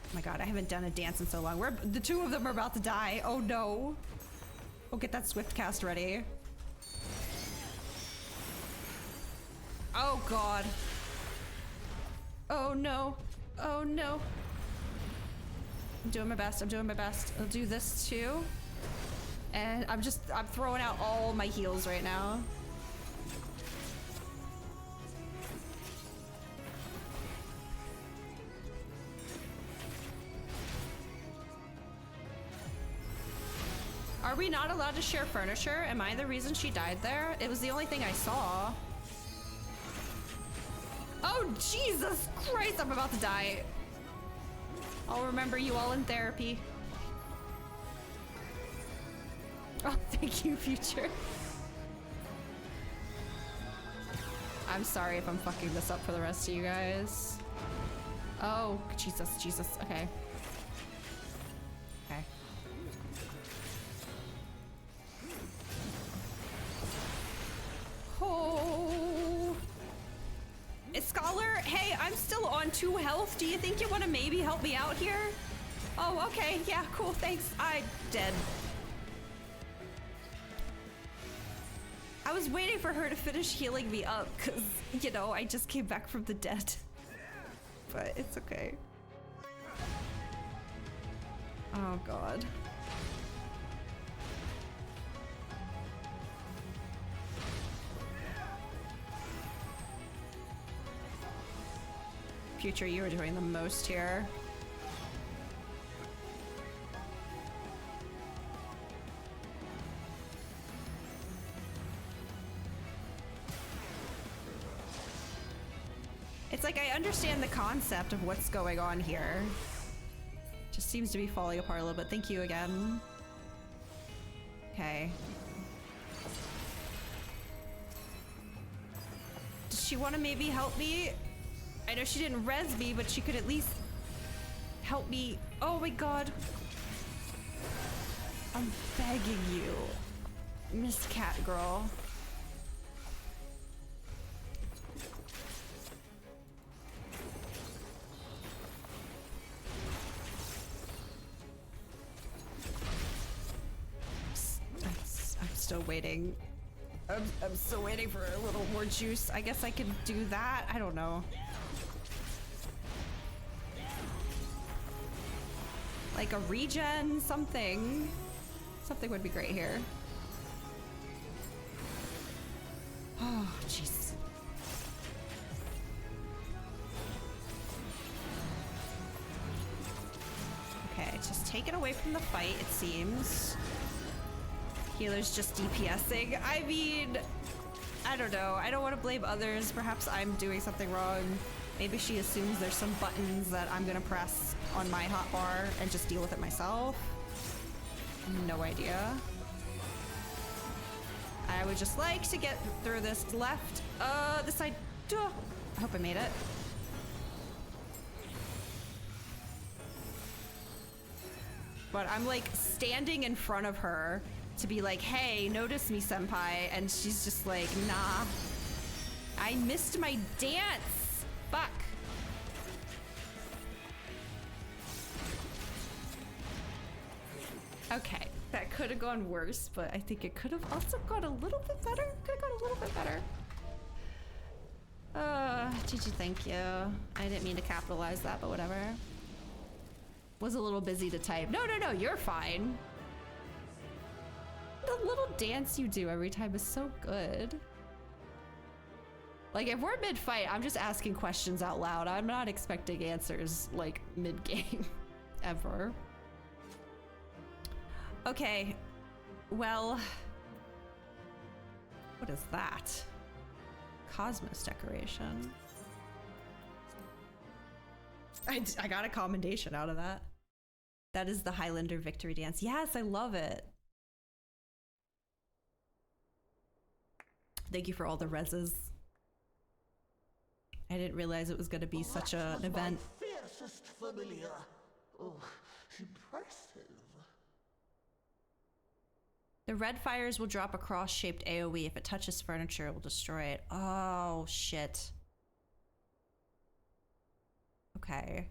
Oh my God, I haven't done a dance in so long. The two of them are about to die. Oh no. We'll get that swift cast ready. Oh God. Oh no. Oh no. I'm doing my best. I'm doing my best. I'll do this too. And I'm throwing out all my heals right now. Are we not allowed to share furniture? Am I the reason she died there? It was the only thing I saw. Oh, Jesus Christ, I'm about to die. I'll remember you all in therapy. Oh, thank you, future. I'm sorry if I'm fucking this up for the rest of you guys. Oh, Jesus, Jesus. Okay. Okay. Oh. Scholar, hey, I'm still on 2 health. Do you think you want to maybe help me out here? Oh, okay. Yeah, cool. Thanks. I'm dead. I was waiting for her to finish healing me up because, you know, I just came back from the dead. But it's okay. Oh, God. Future, you are doing the most here. It's like I understand the concept of what's going on here. Just seems to be falling apart a little bit. Thank you again. Okay. Does she want to maybe help me? I know she didn't res me, but she could at least help me. Oh my god. I'm begging you, Miss Cat Girl. I'm still waiting. I'm still waiting for a little more juice. I guess I could do that. I don't know. Like a regen, something. Something would be great here. Oh, jeez. Okay, just take it away from the fight, it seems. Healer's just DPSing. I mean, I don't know. I don't want to blame others. Perhaps I'm doing something wrong. Maybe she assumes there's some buttons that I'm gonna press on my hotbar and just deal with it myself. No idea. I would just like to get through this left. This side. I hope I made it. But I'm like standing in front of her to be like, hey, notice me, senpai. And she's just like, nah. I missed my dance. Fuck. Okay, that could have gone worse, but I think it could have also gone a little bit better. Could have gone a little bit better. Gigi, thank you. I didn't mean to capitalize that, but whatever. Was a little busy to type. No, you're fine. The little dance you do every time is so good. Like, if we're mid-fight, I'm just asking questions out loud. I'm not expecting answers, like, mid-game. Ever. Okay. Well... what is that? Cosmos decoration. I got a commendation out of that. That is the Highlander victory dance. Yes, I love it. Thank you for all the reses. I didn't realize it was going to be such an event. My fiercest familiar. Oh, impressive. The red fires will drop a cross-shaped AoE. If it touches furniture, it will destroy it. Oh, shit. Okay.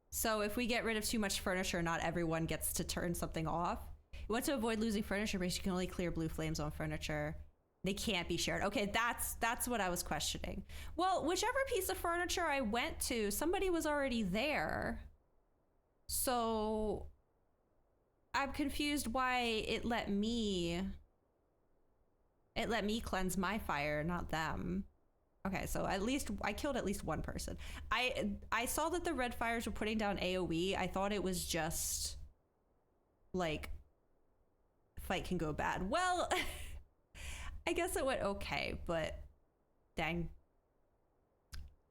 So if we get rid of too much furniture, not everyone gets to turn something off. You want to avoid losing furniture because you can only clear blue flames on furniture. They can't be shared. Okay, that's what I was questioning. Well, whichever piece of furniture I went to, somebody was already there. So I'm confused why it let me cleanse my fire, not them. Okay, so at least I killed at least one person. I saw that the red fires were putting down AoE. I thought it was just like fight can go bad. Well, I guess it went okay, but dang.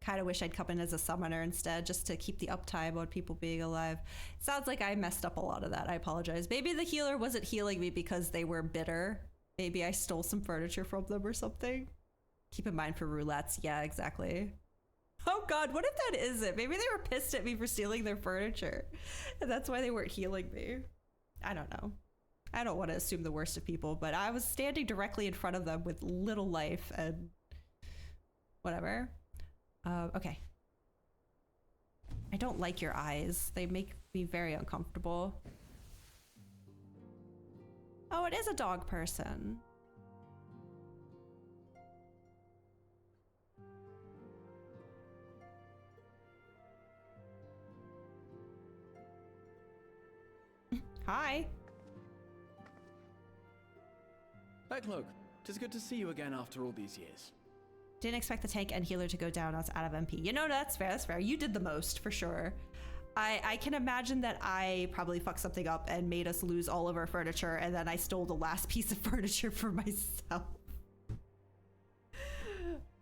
Kind of wish I'd come in as a summoner instead, just to keep the uptime on people being alive. Sounds like I messed up a lot of that. I apologize. Maybe the healer wasn't healing me because they were bitter. Maybe I stole some furniture from them or something. Keep in mind for roulettes. Yeah, exactly. Oh god, what if that is it? Maybe they were pissed at me for stealing their furniture. And that's why they weren't healing me. I don't know. I don't want to assume the worst of people, but I was standing directly in front of them with little life and whatever. Okay. I don't like your eyes. They make me very uncomfortable. Oh, it is a dog person. Hi. Backlook, 'tis good to see you again after all these years. Didn't expect the tank and healer to go down. I was out of MP. You know, that's fair. That's fair. You did the most for sure. I can imagine that I probably fucked something up and made us lose all of our furniture, and then I stole the last piece of furniture for myself.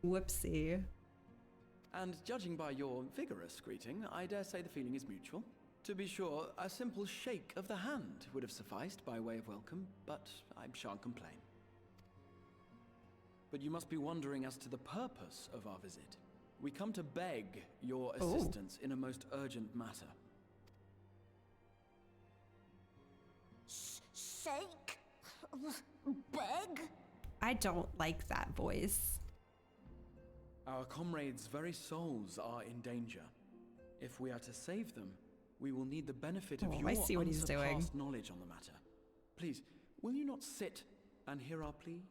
Whoopsie. And judging by your vigorous greeting, I dare say the feeling is mutual. To be sure, a simple shake of the hand would have sufficed by way of welcome, but I shan't complain. But you must be wondering as to the purpose of our visit. We come to beg your assistance in a most urgent matter. Shake? Beg? I don't like that voice. Our comrades' very souls are in danger. If we are to save them, we will need the benefit of your I see what he's doing. unsurpassed knowledge on the matter. Please, will you not sit and hear our plea?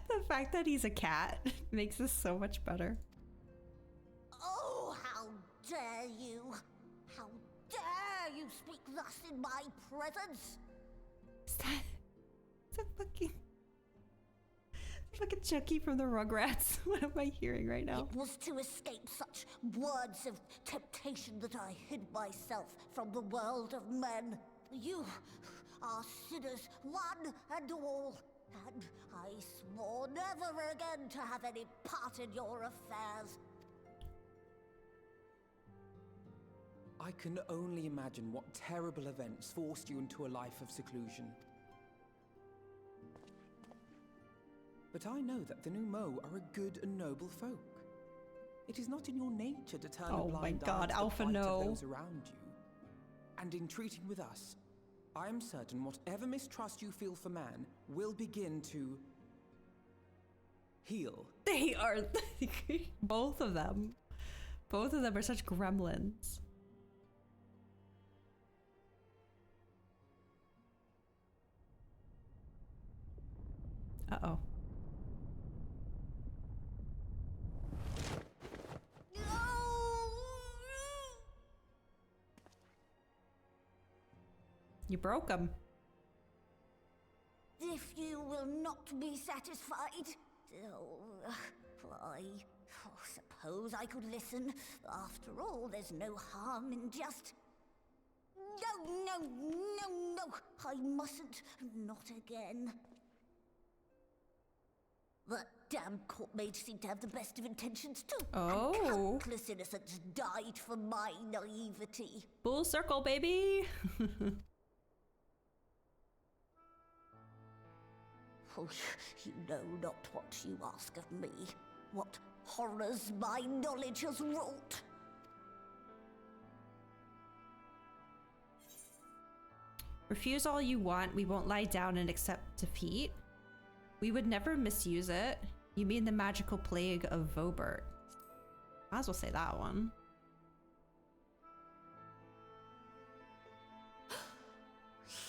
The fact that he's a cat makes this so much better. Oh, how dare you! How dare you speak thus in my presence! Is that fucking Chucky from the Rugrats? What am I hearing right now? It was to escape such words of temptation that I hid myself from the world of men. You are sinners, one and all, and I swore never again to have any part in your affairs. I can only imagine what terrible events forced you into a life of seclusion. But I know that the Numo are a good and noble folk. It is not in your nature to turn a blind eye to the plight of those around you. And in treating with us, I am certain whatever mistrust you feel for man will begin to heal. They are both of them. Both of them are such gremlins. Uh-oh. You broke him. If you will not be satisfied, I suppose I could listen. After all, there's no harm in just... No, I mustn't. Not again. That damn court mage seemed to have the best of intentions too. Oh. And countless innocents died for my naivety. Full circle, baby. Oh, you know not what you ask of me. What horrors my knowledge has wrought. Refuse all you want. We won't lie down and accept defeat. We would never misuse it. You mean the magical plague of Vobert. Might as well say that one.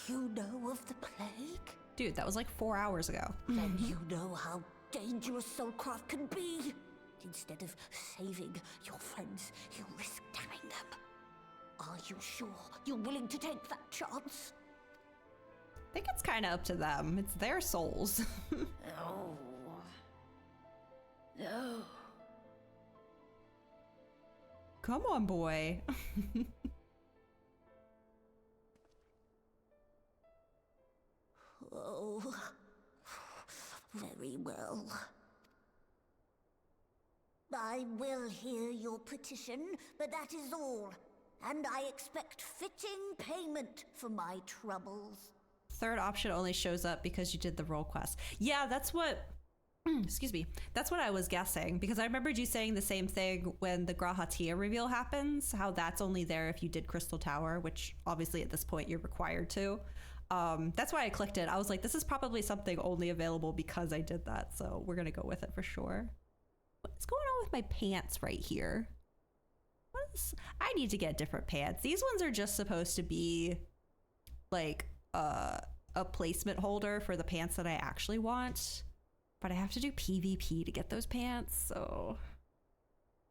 You know of the plague? Dude, that was like 4 hours ago. Then you know how dangerous soulcraft can be. Instead of saving your friends, you risk damning them. Are you sure you're willing to take that chance? I think it's kind of up to them. It's their souls. No. No. Come on, boy. Oh, very well. I will hear your petition, but that is all. And I expect fitting payment for my troubles. Third option only shows up because you did the role quest. Yeah, that's what... excuse me. That's what I was guessing, because I remembered you saying the same thing when the Grahatia reveal happens, how that's only there if you did Crystal Tower, which obviously at this point you're required to. That's why I clicked it. I was like, this is probably something only available because I did that, so we're gonna go with it for sure. What's going on with my pants right here? I need to get different pants. These ones are just supposed to be like a placement holder for the pants that I actually want, but I have to do PvP to get those pants, so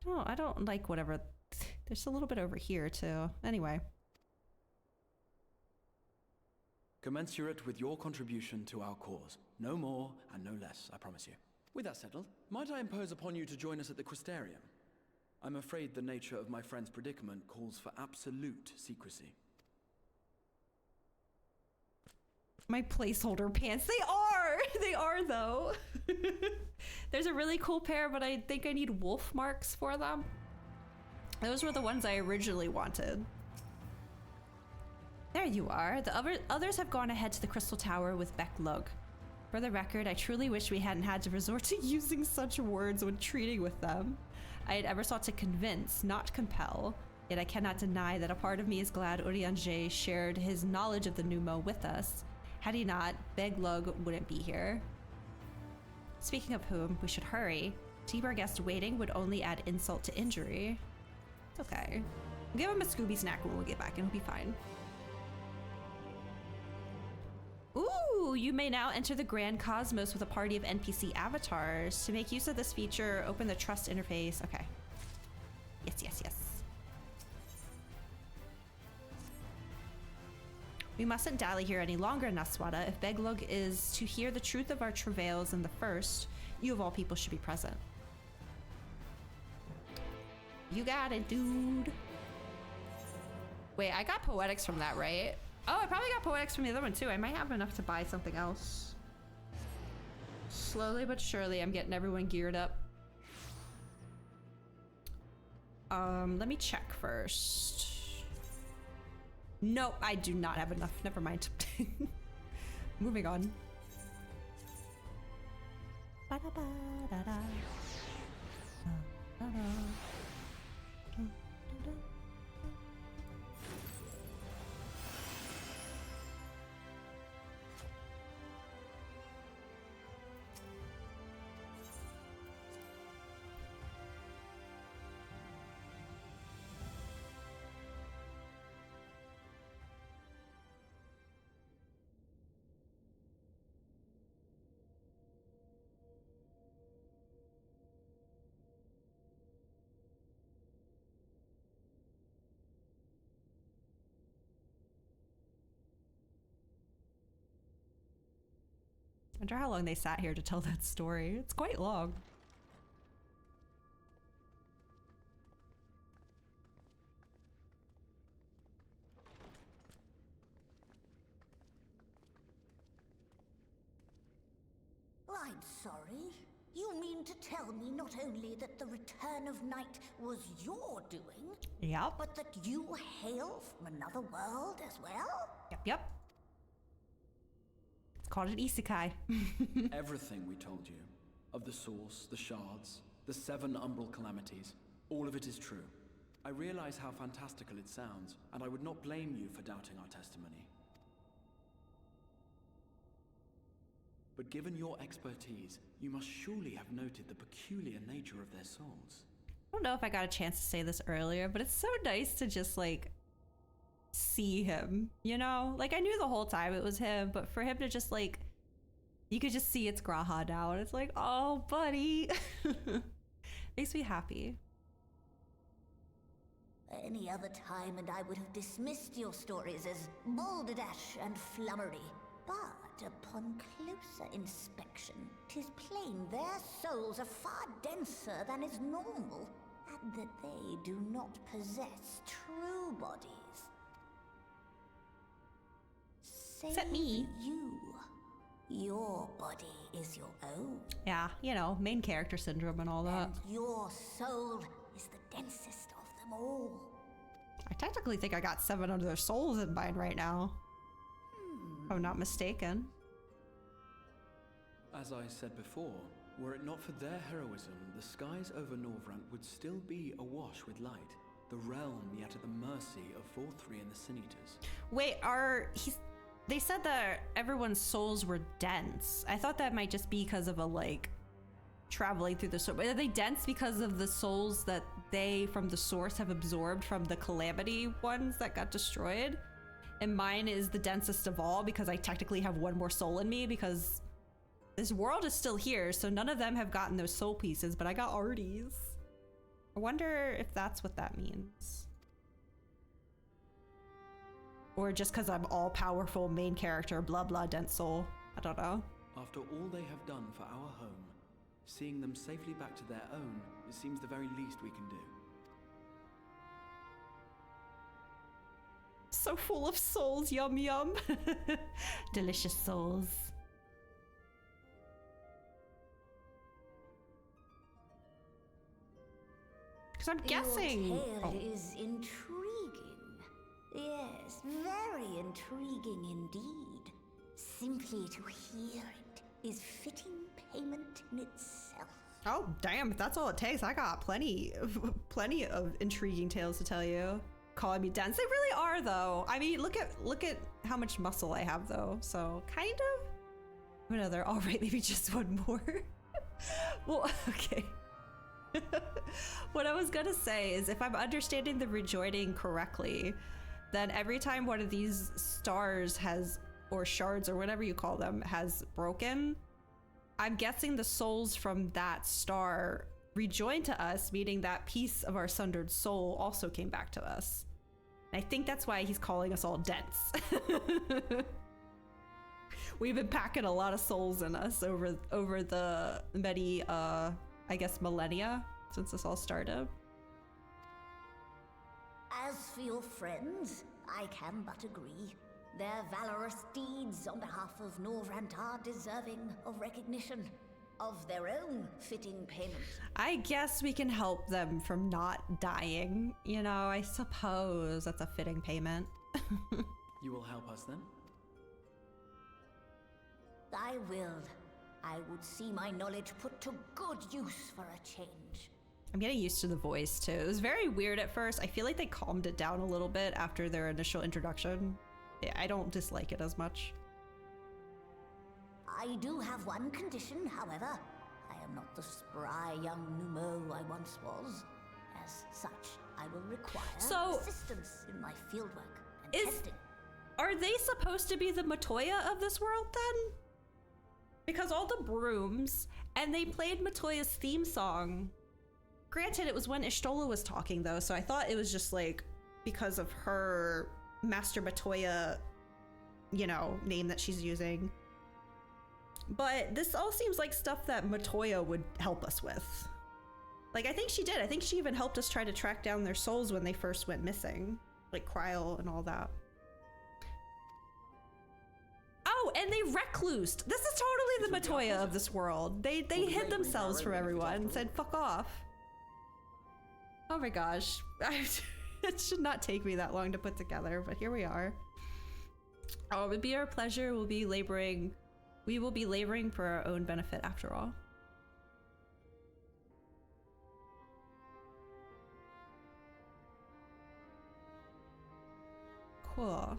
I don't like whatever. There's a little bit over here too. Anyway. Commensurate with your contribution to our cause. No more and no less, I promise you. With that settled, might I impose upon you to join us at the Crystarium? I'm afraid the nature of my friend's predicament calls for absolute secrecy. My placeholder pants. They are! They are, though. There's a really cool pair, but I think I need wolf marks for them. Those were the ones I originally wanted. There you are. The others have gone ahead to the Crystal Tower with Becklug. For the record, I truly wish we hadn't had to resort to using such words when treating with them. I had ever sought to convince, not compel. Yet I cannot deny that a part of me is glad Urianger shared his knowledge of the Numo with us. Had he not, Becklug wouldn't be here. Speaking of whom, we should hurry. To keep our guest waiting would only add insult to injury. It's okay. We'll give him a Scooby snack when we get back and he'll be fine. Ooh, you may now enter the Grand Cosmos with a party of NPC avatars. To make use of this feature, open the Trust interface. Okay. Yes, yes, yes. We mustn't dally here any longer, Naswada. If Becklug is to hear the truth of our travails in the first, you of all people should be present. You got it, dude. Wait, I got poetics from that, right? Oh, I probably got poetics from the other one too. I might have enough to buy something else. Slowly but surely, I'm getting everyone geared up. Let me check first. No, I do not have enough. Never mind. Moving on. I wonder how long they sat here to tell that story. It's quite long. I'm sorry. You mean to tell me not only that the return of night was your doing, yep, but that you hail from another world as well? Yep, yep. Called it isekai. Everything we told you, of the source, the shards, the 7 umbral calamities, all of it is true. I realize how fantastical it sounds, and I would not blame you for doubting our testimony. But given your expertise, you must surely have noted the peculiar nature of their souls. I don't know if I got a chance to say this earlier, but it's so nice to just like see him, you know? Like I knew the whole time it was him, but for him to just like, you could just see it's Graha now and it's like, oh buddy. Makes me happy. Any other time and I would have dismissed your stories as balderdash and flummery. But upon closer inspection, 'tis plain their souls are far denser than is normal, and that they do not possess true bodies. Except me. Your body is your own. Yeah, you know, main character syndrome and all that. And your soul is the densest of them all. I technically think I got 7 other souls in mine right now. If I'm not mistaken. As I said before, were it not for their heroism, the skies over Norvrant would still be awash with light. The realm yet at the mercy of Vorthri and the Sin Eaters. Wait, they said that everyone's souls were dense. I thought that might just be because of a like traveling through the soul. Are they dense because of the souls that they from the source have absorbed from the calamity ones that got destroyed? And mine is the densest of all because I technically have 1 more soul in me because this world is still here, so none of them have gotten those soul pieces, but I got Artie's. I wonder if that's what that means. Or just because I'm all-powerful main character, blah blah, dense soul. I don't know. After all they have done for our home, seeing them safely back to their own, it seems the very least we can do. So full of souls, yum yum. Delicious souls. Because I'm guessing. Your tale is intriguing. Yes, very intriguing indeed. Simply to hear it is fitting payment in itself. Oh, damn, if that's all it takes, I got plenty of intriguing tales to tell you. Calling me dense. They really are, though. I mean, look at how much muscle I have, though. So, kind of. Another. All right, maybe just one more. Well, okay. What I was gonna say is, if I'm understanding the rejoining correctly, then every time one of these stars has, or shards, or whatever you call them, has broken, I'm guessing the souls from that star rejoined to us, meaning that piece of our sundered soul also came back to us. And I think that's why he's calling us all dense. We've been packing a lot of souls in us over the many, I guess, millennia since this all started. As for your friends, I can but agree. Their valorous deeds on behalf of Norvrant are deserving of recognition, of their own fitting payment. I guess we can help them from not dying. You know, I suppose that's a fitting payment. You will help us then? I will. I would see my knowledge put to good use for a change. I'm getting used to the voice too. It was very weird at first. I feel like they calmed it down a little bit after their initial introduction. I don't dislike it as much. I do have one condition, however. I am not the spry young Numo I once was. As such, I will require assistance in my fieldwork and testing. Are they supposed to be the Matoya of this world then? Because all the brooms, and they played Matoya's theme song. Granted, it was when Ishtola was talking though, so I thought it was just like because of her Master Matoya, you know, name that she's using. But this all seems like stuff that Matoya would help us with. Like, I think she did. I think she even helped us try to track down their souls when they first went missing. Like Kryl and all that. Oh, and they reclused. This is totally the Matoya of this world. They hid themselves from everyone and said, fuck off. Oh my gosh. It should not take me that long to put together, but here we are. Oh, it would be our pleasure. We will be laboring for our own benefit after all. Cool.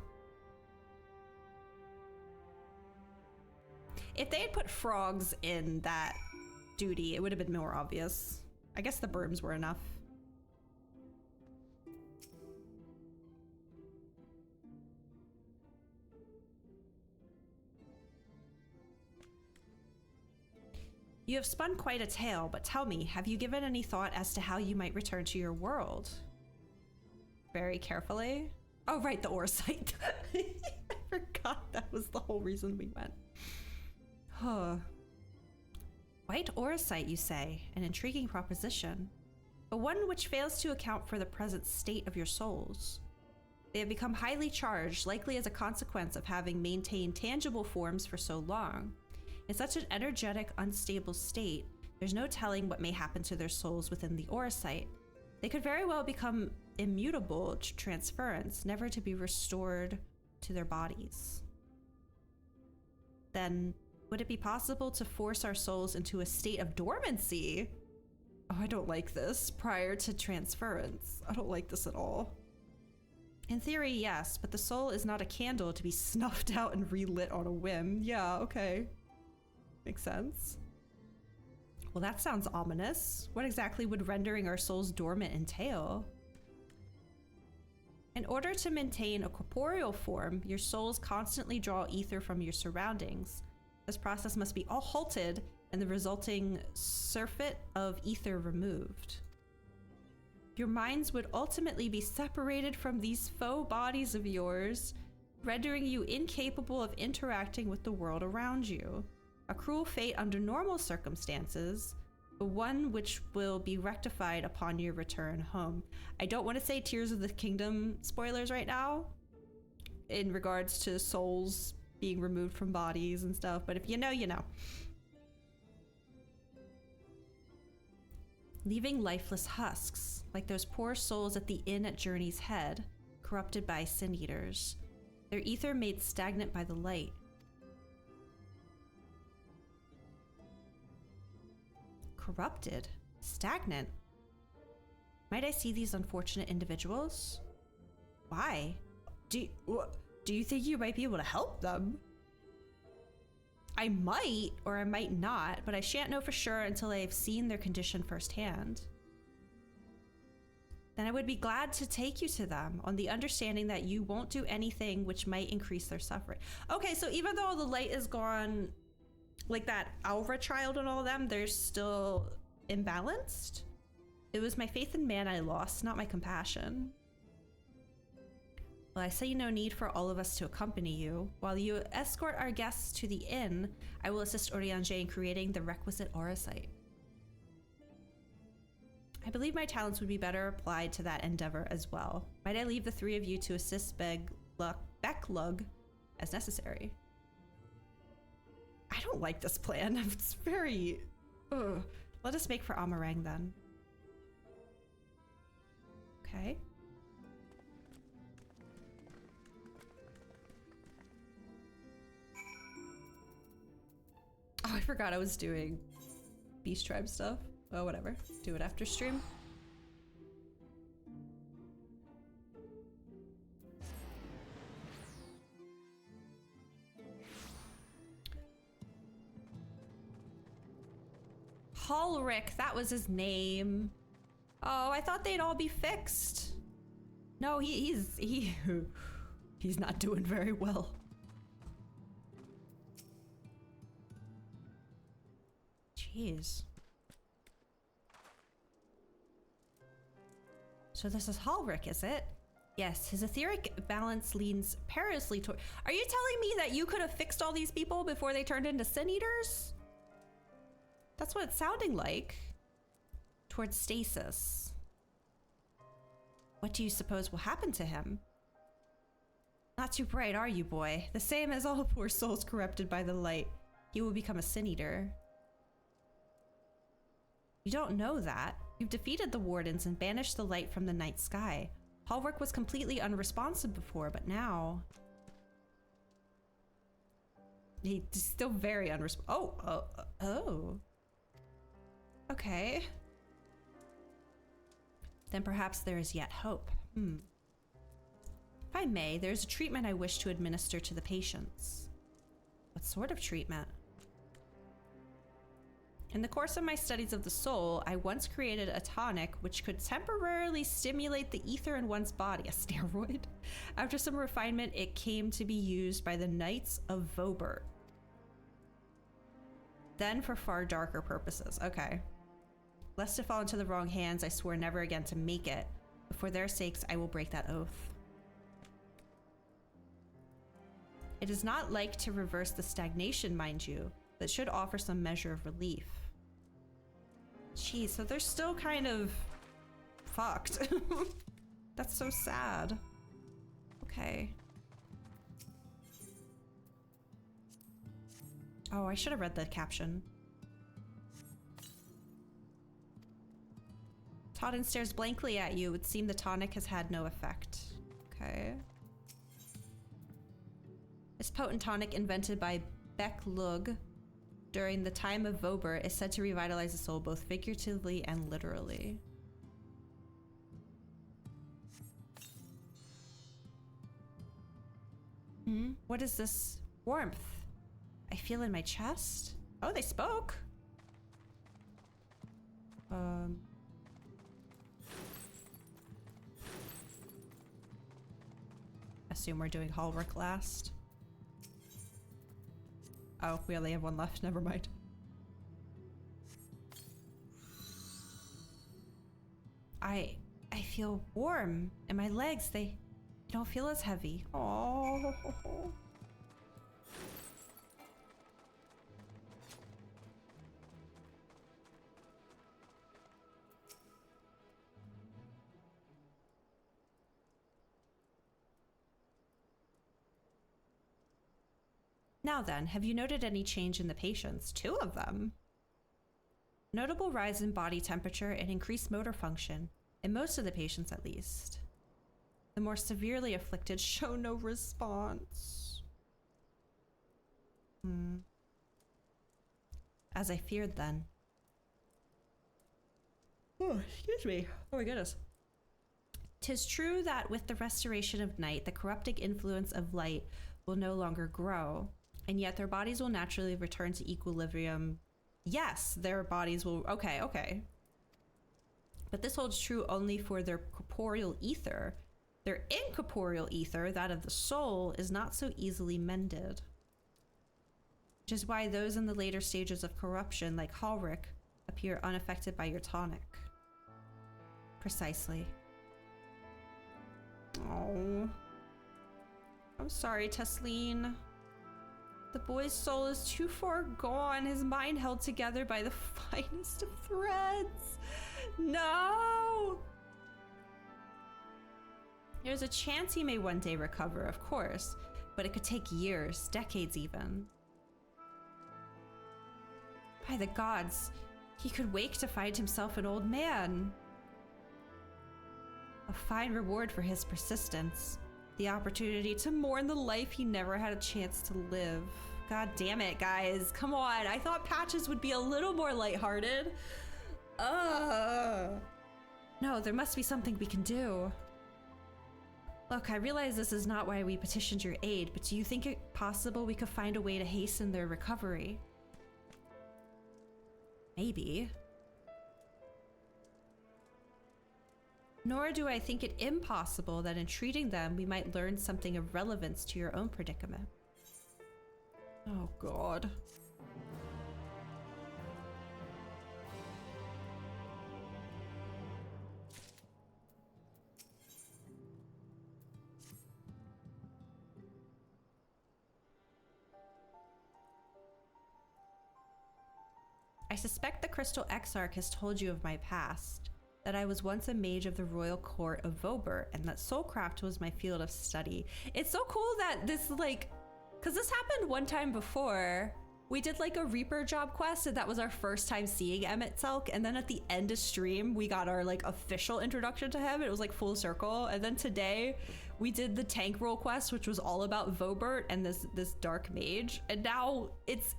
If they had put frogs in that duty, it would have been more obvious. I guess the brooms were enough. You have spun quite a tale, but tell me, have you given any thought as to how you might return to your world? Very carefully. Oh, right, the ore site. I forgot that was the whole reason we went. Huh. White ore site, you say? An intriguing proposition, but one which fails to account for the present state of your souls. They have become highly charged, likely as a consequence of having maintained tangible forms for so long. In such an energetic, unstable state, there's no telling what may happen to their souls within the ore site. They could very well become immutable to transference, never to be restored to their bodies. Then, would it be possible to force our souls into a state of dormancy? Oh, I don't like this. Prior to transference. I don't like this at all. In theory, yes, but the soul is not a candle to be snuffed out and relit on a whim. Yeah, okay. Makes sense. Well, that sounds ominous. What exactly would rendering our souls dormant entail? In order to maintain a corporeal form, your souls constantly draw ether from your surroundings. This process must be all halted and the resulting surfeit of ether removed. Your minds would ultimately be separated from these faux bodies of yours, rendering you incapable of interacting with the world around you. A cruel fate under normal circumstances, but one which will be rectified upon your return home. I don't want to say Tears of the Kingdom spoilers right now in regards to souls being removed from bodies and stuff, but if you know, you know. leaving lifeless husks, like those poor souls at the inn at Journey's Head, corrupted by sin eaters. Their ether made stagnant by the light. Corrupted? Stagnant? Might I see these unfortunate individuals? Why? Do you think you might be able to help them? I might, or I might not, but I shan't know for sure until I have seen their condition firsthand. Then I would be glad to take you to them on the understanding that you won't do anything which might increase their suffering. Okay, so even though the light is gone, like that Alva child and all of them, they're still imbalanced? It was my faith in man I lost, not my compassion. Well, I see no need for all of us to accompany you. While you escort our guests to the inn, I will assist Oriange in creating the requisite aura site. I believe my talents would be better applied to that endeavor as well. Might I leave the three of you to assist Becklug as necessary? I don't like this plan. It's very... Ugh. Let us make for Amarang then. Okay. Oh, I forgot I was doing Beast Tribe stuff. Oh, whatever. Do it after stream. Halric, that was his name. Oh, I thought they'd all be fixed. No, he's not doing very well. Jeez. So this is Halric, is it? Yes, his etheric balance leans perilously toward... Are you telling me that you could have fixed all these people before they turned into Sin Eaters? That's what it's sounding like. Towards stasis. What do you suppose will happen to him? Not too bright, are you, boy? The same as all poor souls corrupted by the light. He will become a Sin Eater. You don't know that. You've defeated the Wardens and banished the light from the night sky. Halric was completely unresponsive before, but now... He's still very unresponsive. Oh. Okay. Then perhaps there is yet hope. If I may, there's a treatment I wish to administer to the patients. What sort of treatment? In the course of my studies of the soul, I once created a tonic which could temporarily stimulate the ether in one's body, a steroid. After some refinement, it came to be used by the Knights of Vobert. Then for far darker purposes. Okay. Lest it fall into the wrong hands, I swore never again to make it. But for their sakes, I will break that oath. It is not like to reverse the stagnation, mind you, but should offer some measure of relief. Geez, so they're still kind of fucked. That's so sad. Okay. Oh, I should have read the caption. Todden stares blankly at you. It would seem the tonic has had no effect. Okay. This potent tonic invented by Becklug during the time of Vobert is said to revitalize the soul both figuratively and literally. What is this warmth I feel in my chest? Oh, they spoke. Assume we're doing Halric last. Oh, we only have one left. Never mind. I feel warm in my legs. They don't feel as heavy. Oh. Now then, have you noted any change in the patients? 2 of them. Notable rise in body temperature and increased motor function, in most of the patients at least. The more severely afflicted show no response. As I feared then. Oh, excuse me. Oh my goodness. 'Tis true that with the restoration of night, the corrupting influence of light will no longer grow, and yet their bodies will naturally return to equilibrium. Yes, their bodies will... Okay. But this holds true only for their corporeal ether. Their incorporeal ether, that of the soul, is not so easily mended. Which is why those in the later stages of corruption, like Halric, appear unaffected by your tonic. Precisely. Oh. I'm sorry, Tesleen. The boy's soul is too far gone, his mind held together by the finest of threads. No! There's a chance he may one day recover, of course, but it could take years, decades even. By the gods, he could wake to find himself an old man. A fine reward for his persistence. The opportunity to mourn the life he never had a chance to live. God damn it, guys. Come on. I thought patches would be a little more lighthearted. No, there must be something we can do. Look, I realize this is not why we petitioned your aid, but do you think it possible we could find a way to hasten their recovery? Maybe. Nor do I think it impossible that in treating them, we might learn something of relevance to your own predicament. Oh, God. I suspect the Crystal Exarch has told you of my past, that I was once a mage of the royal court of Vobert, and that soulcraft was my field of study. It's so cool that this, like, because this happened one time before. We did like a Reaper job quest, and that was our first time seeing Emmett Selk, and then at the end of stream, we got our like official introduction to him. It was like full circle, and then today, we did the tank roll quest, which was all about Vobert and this dark mage, and now it's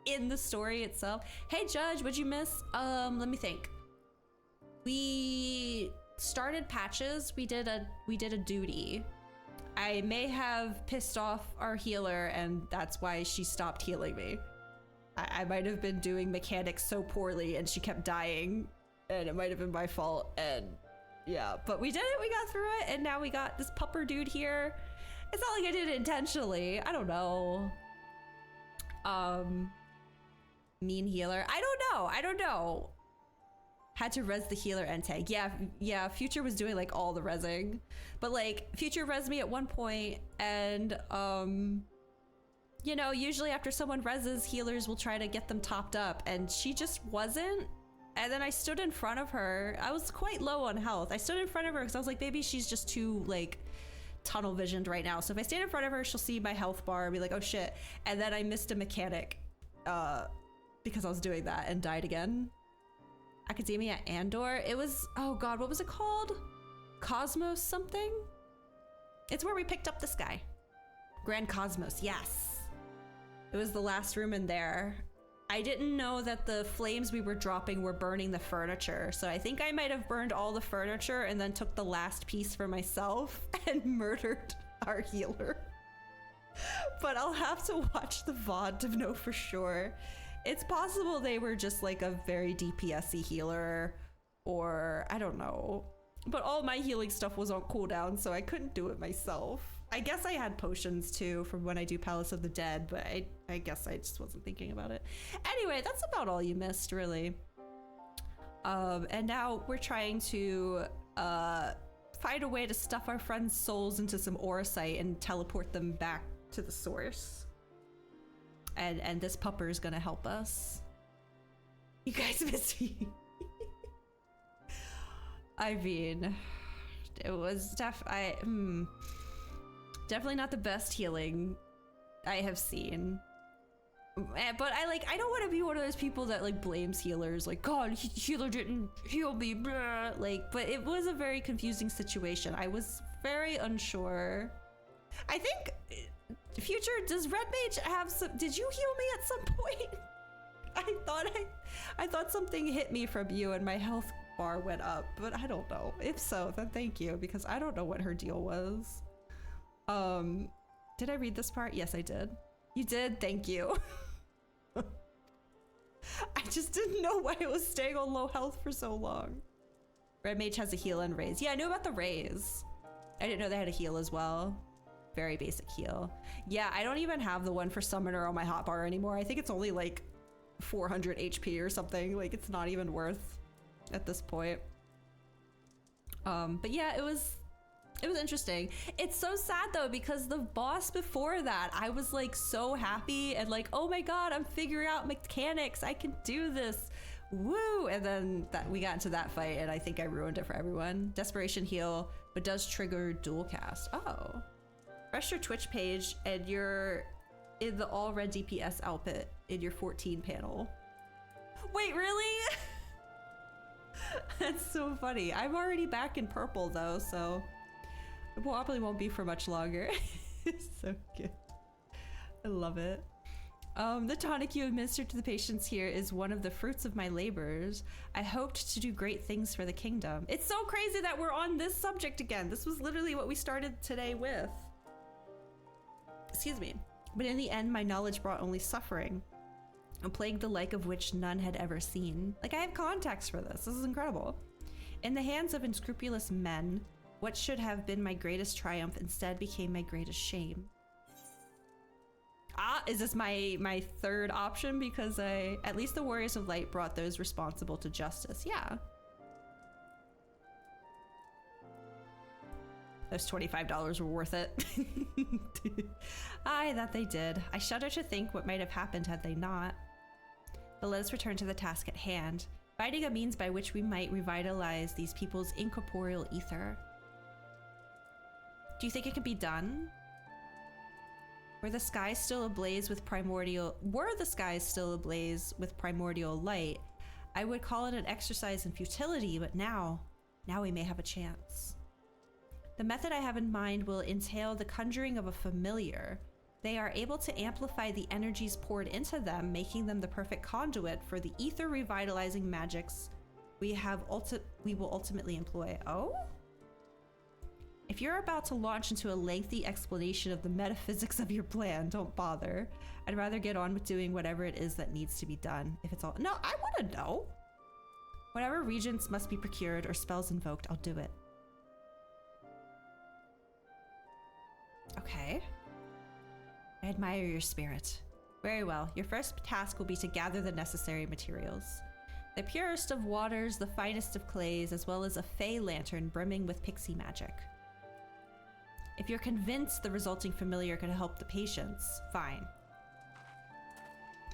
in the story itself. Hey Judge, what'd you miss? Let me think. We started patches. We did a duty. I may have pissed off our healer, and that's why she stopped healing me. I might have been doing mechanics so poorly, and she kept dying, and it might have been my fault, and yeah. But we did it, we got through it, and now we got this pupper dude here. It's not like I did it intentionally. I don't know. Mean healer. I don't know. Had to res the healer and tank. Yeah, Future was doing like all the resing. But like Future res me at one point, and you know, usually after someone reses, healers will try to get them topped up, and she just wasn't. And then I stood in front of her. I was quite low on health. I stood in front of her because I was like, maybe she's just too like tunnel visioned right now. So if I stand in front of her, she'll see my health bar and be like, oh shit. And then I missed a mechanic because I was doing that and died again. Academia Andor. It was, oh god, what was it called? Cosmos something? It's where we picked up this guy. Grand Cosmos, yes. It was the last room in there. I didn't know that the flames we were dropping were burning the furniture, so I think I might have burned all the furniture and then took the last piece for myself and murdered our healer. But I'll have to watch the VOD to know for sure. It's possible they were just like a very DPS-y healer, or I don't know. But all my healing stuff was on cooldown, so I couldn't do it myself. I guess I had potions too from when I do Palace of the Dead, but I guess I just wasn't thinking about it. Anyway, that's about all you missed, really. And now we're trying to find a way to stuff our friends' souls into some auracite and teleport them back to the source. And this pupper is gonna help us. You guys miss me. I mean, it was definitely not the best healing I have seen. But I don't want to be one of those people that like blames healers, like, God, healer didn't heal me, blah. Like, but it was a very confusing situation. I was very unsure. I think, Future, does Red Mage have some, did you heal me at some point? I thought something hit me from you and my health bar went up, but I don't know. If so, then thank you, because I don't know what her deal was. Did I read this part? Yes, I did. You did? Thank you. I just didn't know why it was staying on low health for so long. Red Mage has a heal and raise. Yeah, I knew about the raise. I didn't know they had a heal as well. Very basic heal. Yeah, I don't even have the one for Summoner on my hotbar anymore. I think it's only like 400 HP or something. Like, it's not even worth at this point. But yeah, it was interesting. It's so sad though, because the boss before that, I was like so happy and like, oh my God, I'm figuring out mechanics. I can do this. Woo! And then we got into that fight and I think I ruined it for everyone. Desperation heal, but does trigger dual cast. Oh. Refresh your Twitch page and you're in the all red DPS outfit in your 14 panel. Wait, really? That's so funny. I'm already back in purple though, so it probably won't be for much longer. It's so good. I love it. The tonic you administered to the patients here is one of the fruits of my labors. I hoped to do great things for the kingdom. It's so crazy that we're on this subject again. This was literally what we started today with. Excuse me. But in the end, my knowledge brought only suffering. A plague the like of which none had ever seen. Like, I have context for this. This is incredible. In the hands of unscrupulous men, what should have been my greatest triumph instead became my greatest shame. Ah, is this my third option? Because at least the Warriors of Light brought those responsible to justice. Yeah. Those $25 were worth it. Aye, that they did. I shudder to think what might have happened had they not. But let us return to the task at hand, finding a means by which we might revitalize these people's incorporeal ether. Do you think it can be done? Were the skies still ablaze with primordial light, I would call it an exercise in futility, but now we may have a chance. The method I have in mind will entail the conjuring of a familiar. They are able to amplify the energies poured into them, making them the perfect conduit for the ether revitalizing magics we will ultimately employ. Oh? If you're about to launch into a lengthy explanation of the metaphysics of your plan, don't bother. I'd rather get on with doing whatever it is that needs to be done. If it's all— No, I want to know. Whatever regents must be procured or spells invoked, I'll do it. Okay. I admire your spirit. Very well. Your first task will be to gather the necessary materials. The purest of waters, the finest of clays, as well as a fey lantern brimming with pixie magic. If you're convinced the resulting familiar could help the patients, fine.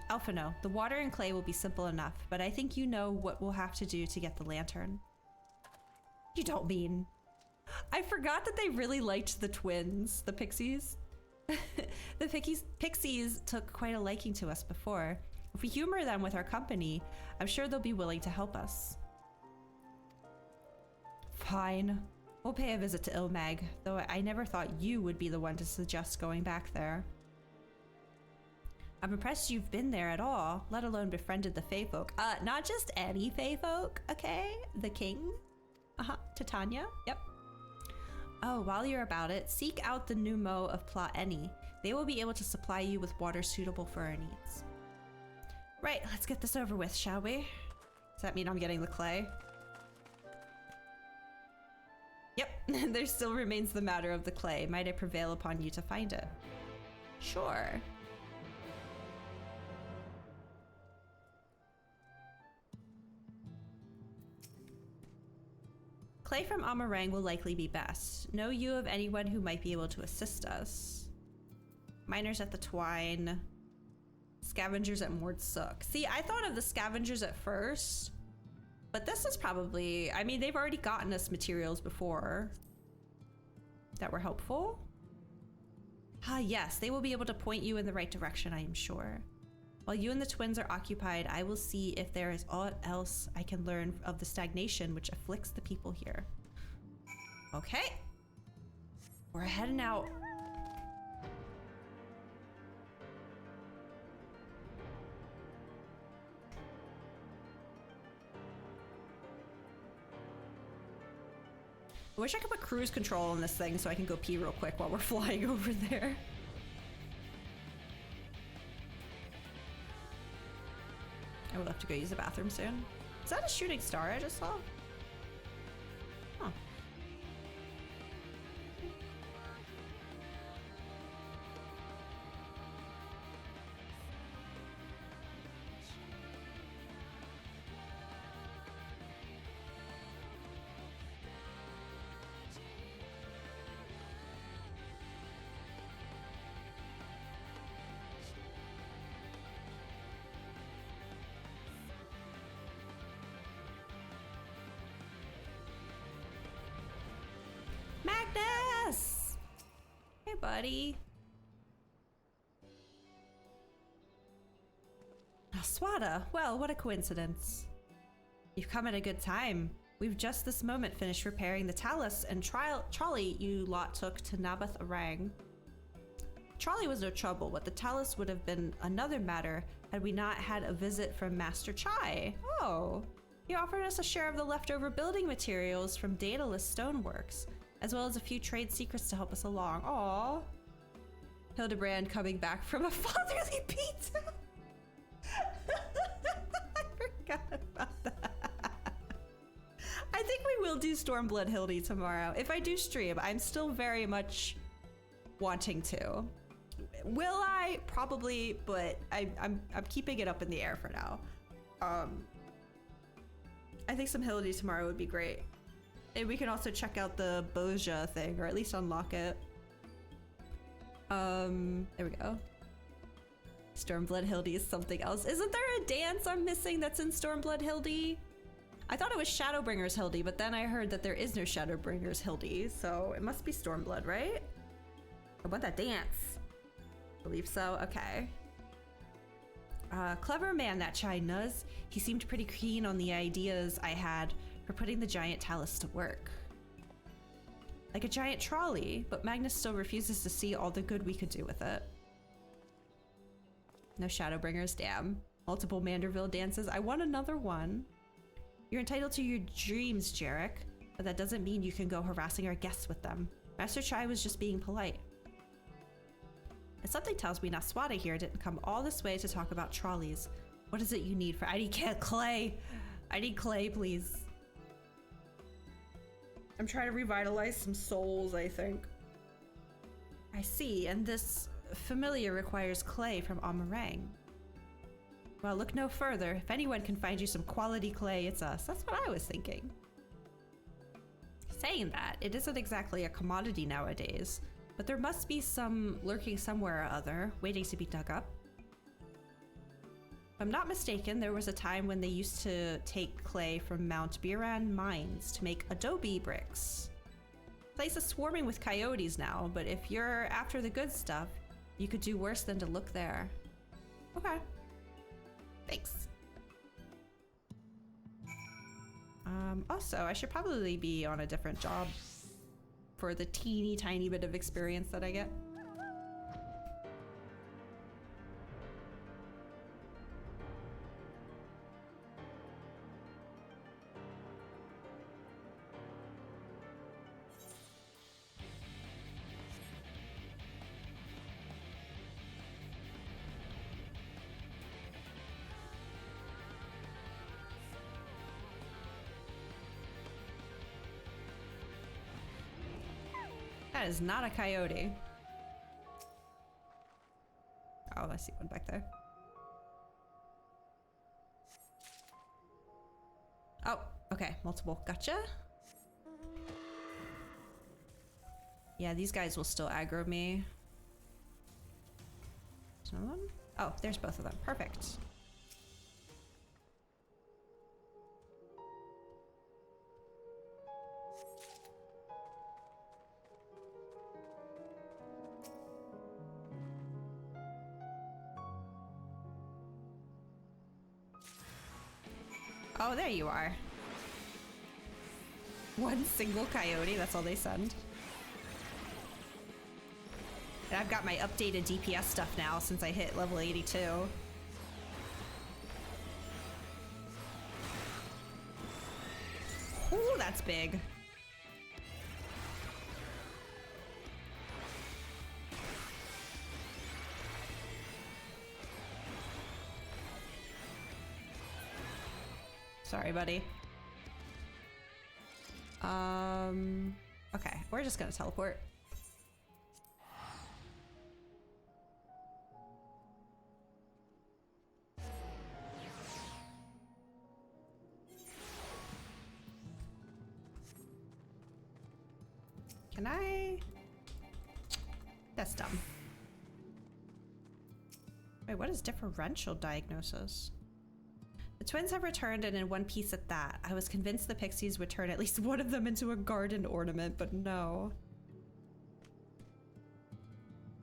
Alphino, the water and clay will be simple enough, but I think you know what we'll have to do to get the lantern. You don't mean... I forgot that they really liked the twins, the pixies. The pixies took quite a liking to us before. If we humor them with our company, I'm sure they'll be willing to help us. Fine. We'll pay a visit to Ilmag, though I never thought you would be the one to suggest going back there. I'm impressed you've been there at all, let alone befriended the Fey folk. Not just any Fey folk, okay? The king? Titania? Yep. Oh, while you're about it, seek out the Numo of Plot Eni. They will be able to supply you with water suitable for our needs. Right, let's get this over with, shall we? Does that mean I'm getting the clay? Yep, there still remains the matter of the clay. Might I prevail upon you to find it? Sure. Clay from Amarang will likely be best. Know you of anyone who might be able to assist us? Miners at the Twine. Scavengers at Mordsuk. See, I thought of the scavengers at first, but this is probably... I mean, they've already gotten us materials before that were helpful. Ah, yes, they will be able to point you in the right direction, I am sure. While you and the twins are occupied, I will see if there is aught else I can learn of the stagnation which afflicts the people here. Okay. We're heading out. I wish I could put cruise control on this thing so I can go pee real quick while we're flying over there. I would love to go use the bathroom soon. Is that a shooting star I just saw? Huh. Magnus! Hey, buddy. Swada, well, what a coincidence. You've come at a good time. We've just this moment finished repairing the Talus and trolley you lot took to Naboth Arang. Trolley was no trouble, but the Talus would have been another matter had we not had a visit from Master Chai. Oh, he offered us a share of the leftover building materials from Daedalus Stoneworks, as well as a few trade secrets to help us along. Aww. Hildebrand coming back from a fatherly pizza. I forgot about that. I think we will do Stormblood Hildy tomorrow. If I do stream, I'm still very much wanting to. Will I? Probably, but I'm keeping it up in the air for now. I think some Hildy tomorrow would be great. And we can also check out the Boja thing, or at least unlock it. There we go. Stormblood Hildy is something else. Isn't there a dance I'm missing that's in Stormblood Hildy? I thought it was Shadowbringers Hildy, but then I heard that there is no Shadowbringers Hildy, so it must be Stormblood, right? I want that dance. I believe so. Okay. Clever man, that Chai Nuz. He seemed pretty keen on the ideas I had for putting the giant Talus to work. Like a giant trolley, but Magnus still refuses to see all the good we could do with it. No Shadowbringers, damn. Multiple Manderville dances. I want another one. You're entitled to your dreams, Jarek, but that doesn't mean you can go harassing our guests with them. Master Chai was just being polite. And something tells me Naswada here didn't come all this way to talk about trolleys. What is it you need for— I need clay. I need clay, please. I'm trying to revitalize some souls, I think. I see, and this familiar requires clay from Amarang. Well, look no further. If anyone can find you some quality clay, it's us. That's what I was thinking. Saying that, it isn't exactly a commodity nowadays, but there must be some lurking somewhere or other, waiting to be dug up. If I'm not mistaken, there was a time when they used to take clay from Mount Biran mines to make adobe bricks. The place is swarming with coyotes now, but if you're after the good stuff, you could do worse than to look there. Okay. Thanks. Also, I should probably be on a different job for the teeny tiny bit of experience that I get. That is not a coyote. Oh, I see one back there. Oh, okay, multiple. Gotcha. Yeah, these guys will still aggro me. There's another one? Oh, there's both of them. Perfect. Oh, there you are. One single coyote, that's all they send. And I've got my updated DPS stuff now since I hit level 82. Ooh, that's big. Sorry, buddy. Okay, we're just gonna teleport. Can I? That's dumb. Wait, what is differential diagnosis? The twins have returned, and in one piece at that. I was convinced the pixies would turn at least one of them into a garden ornament, but no.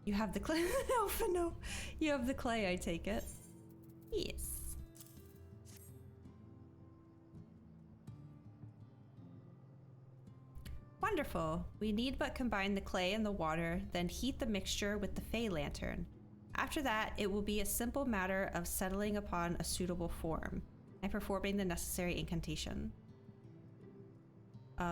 You have the clay. Alpha, no. You have the clay, I take it. Yes. Wonderful. We need but combine the clay and the water, then heat the mixture with the Fey lantern. After that, it will be a simple matter of settling upon a suitable form and performing the necessary incantation.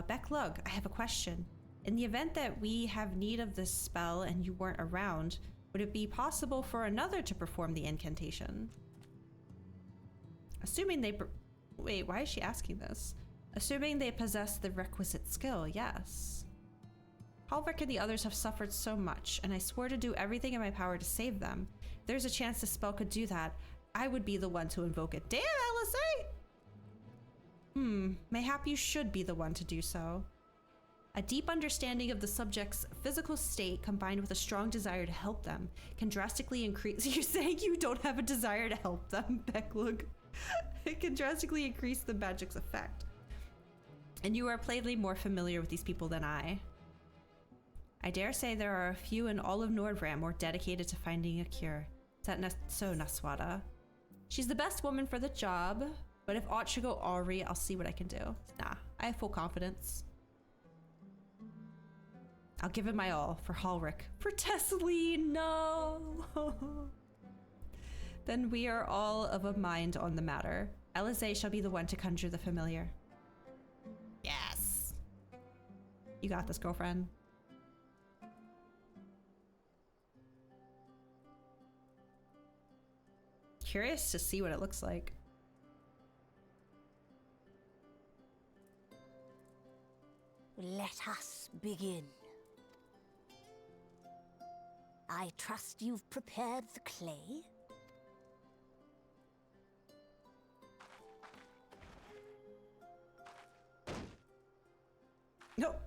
Beck Lug, I have a question. In the event that we have need of this spell and you weren't around, would it be possible for another to perform the incantation? Assuming they... Wait, why is she asking this? Assuming they possess the requisite skill, yes. Halvik and the others have suffered so much, and I swore to do everything in my power to save them. If there's a chance the spell could do that, I would be the one to invoke it. Damn, LSA! Mayhap you should be the one to do so. A deep understanding of the subject's physical state combined with a strong desire to help them can drastically increase... You're saying you don't have a desire to help them, Becklug. It can drastically increase the magic's effect. And you are plainly more familiar with these people than I. I dare say there are a few in all of Nordram more dedicated to finding a cure. Is that so, Naswada? She's the best woman for the job, but if aught should go awry, I'll see what I can do. Nah, I have full confidence. I'll give it my all for Halric. For Tesseline, no! Then we are all of a mind on the matter. Elizay shall be the one to conjure the familiar. Yes! You got this, girlfriend. Curious to see what it looks like. Let us begin. I trust you've prepared the clay? Nope.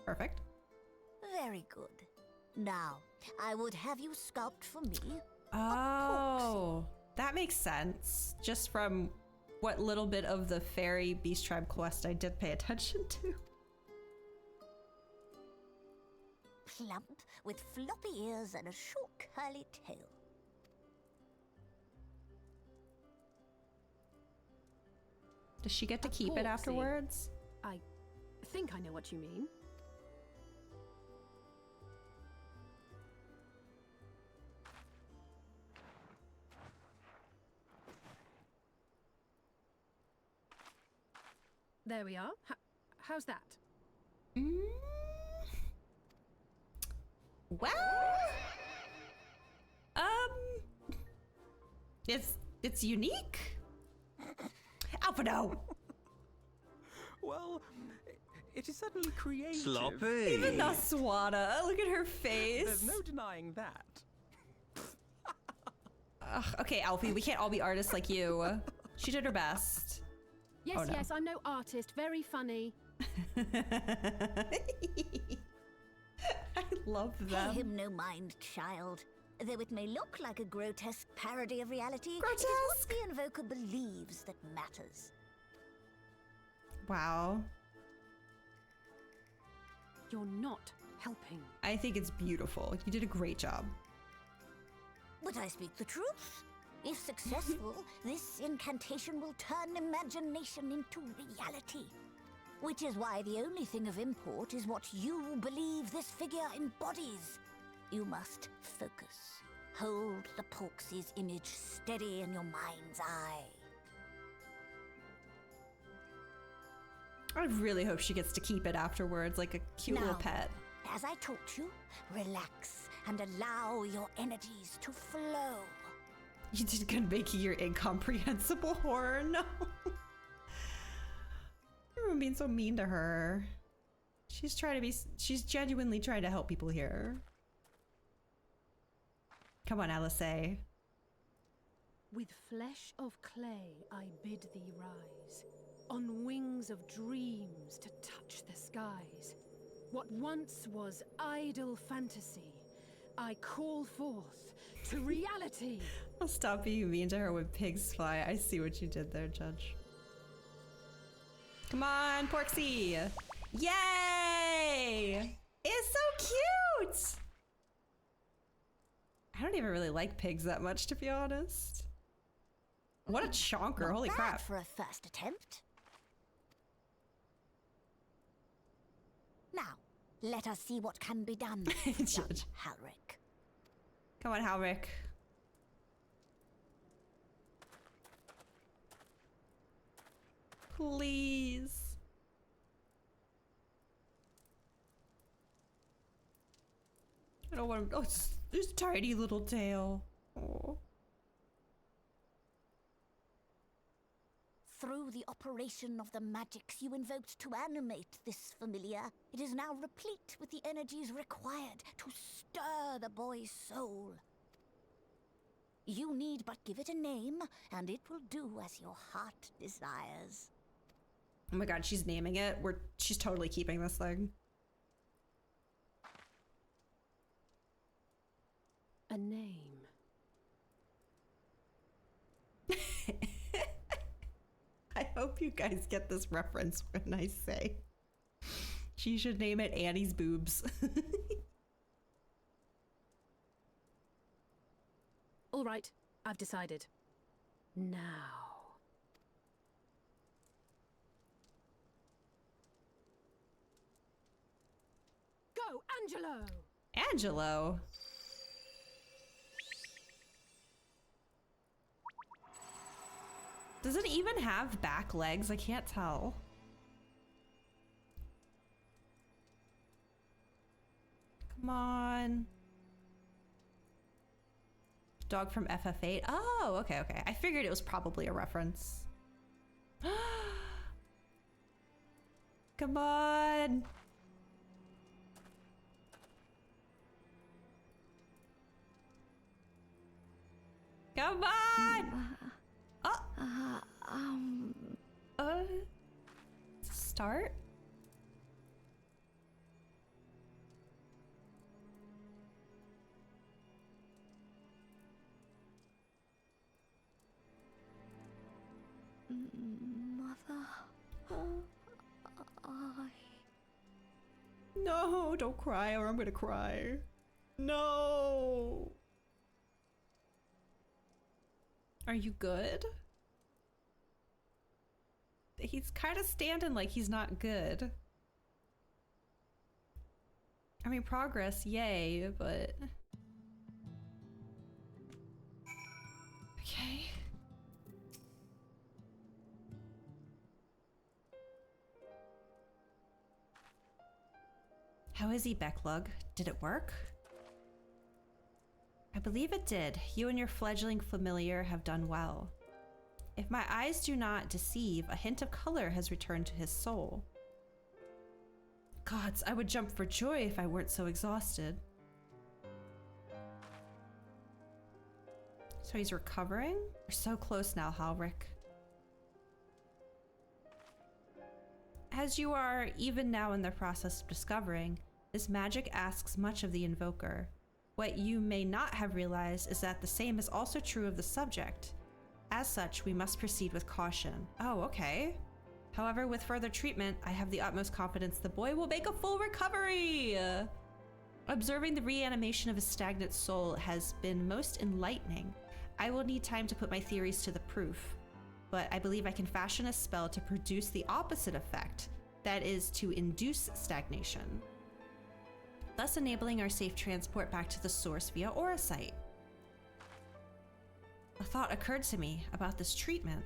Perfect. Very good. Now, I would have you sculpt for me. Oh, that makes sense. Just from what little bit of the fairy beast tribe quest I did pay attention to. Plump, with floppy ears and a short curly tail. Does she get to keep it afterwards? I think I know what you mean. There we are. How's that? Well, it's unique. Alpha, no. Well, it is certainly creative. Sloppy. Even Naswada, look at her face. There's no denying that. Ugh, okay, Alfie, we can't all be artists like you. She did her best. Yes, Oh, no. yes, I'm no artist. Very funny. I love them. Pay him no mind, child. Though it may look like a grotesque parody of reality, Grotesque? it is what the invoker believes that matters. Wow. You're not helping. I think it's beautiful. You did a great job. But I speak the truth. If successful, this incantation will turn imagination into reality. Which is why the only thing of import is what you believe this figure embodies. You must focus. Hold the Porksy's image steady in your mind's eye. I really hope she gets to keep it afterwards, like a cute little pet. As I taught you, relax and allow your energies to flow. You did good making your incomprehensible horror. No. Everyone being so mean to her. She's genuinely trying to help people here. Come on, Alice. With flesh of clay I bid thee rise, on wings of dreams to touch the skies. What once was idle fantasy, I call forth to reality. I'll stop being mean to her when pigs fly. I see what you did there, Judge. Come on, Porksy! Yay! It's so cute! I don't even really like pigs that much, to be honest. What a chonker, Not holy bad crap. for a first attempt. Now, let us see what can be done, young Halric. Come on, Halric. Please. I don't want to. Oh, it's this tiny little tail. Oh. Through the operation of the magics you invoked to animate this familiar, it is now replete with the energies required to stir the boy's soul. You need but give it a name, and it will do as your heart desires. Oh my god, she's naming it. She's totally keeping this thing. A name. I hope you guys get this reference when I say she should name it Annie's boobs. All right, I've decided. Now. Go, Angelo! Angelo? Does it even have back legs? I can't tell. Come on. Dog from FF8. Oh, okay. I figured it was probably a reference. Come on. Come on. Start? Mother, No, don't cry or I'm gonna cry. No. Are you good? He's kind of standing like he's not good. I mean, progress, yay, but... Okay. How is he, Becklug? Did it work? I believe it did. You and your fledgling familiar have done well. If my eyes do not deceive, a hint of color has returned to his soul. Gods, I would jump for joy if I weren't so exhausted. So he's recovering? We're so close now, Halric. As you are even now in the process of discovering, this magic asks much of the invoker. What you may not have realized is that the same is also true of the subject. As such, we must proceed with caution. Oh, okay. However, with further treatment, I have the utmost confidence the boy will make a full recovery! Observing the reanimation of his stagnant soul has been most enlightening. I will need time to put my theories to the proof, but I believe I can fashion a spell to produce the opposite effect, that is, to induce stagnation, thus enabling our safe transport back to the source via Auracite. A thought occurred to me about this treatment.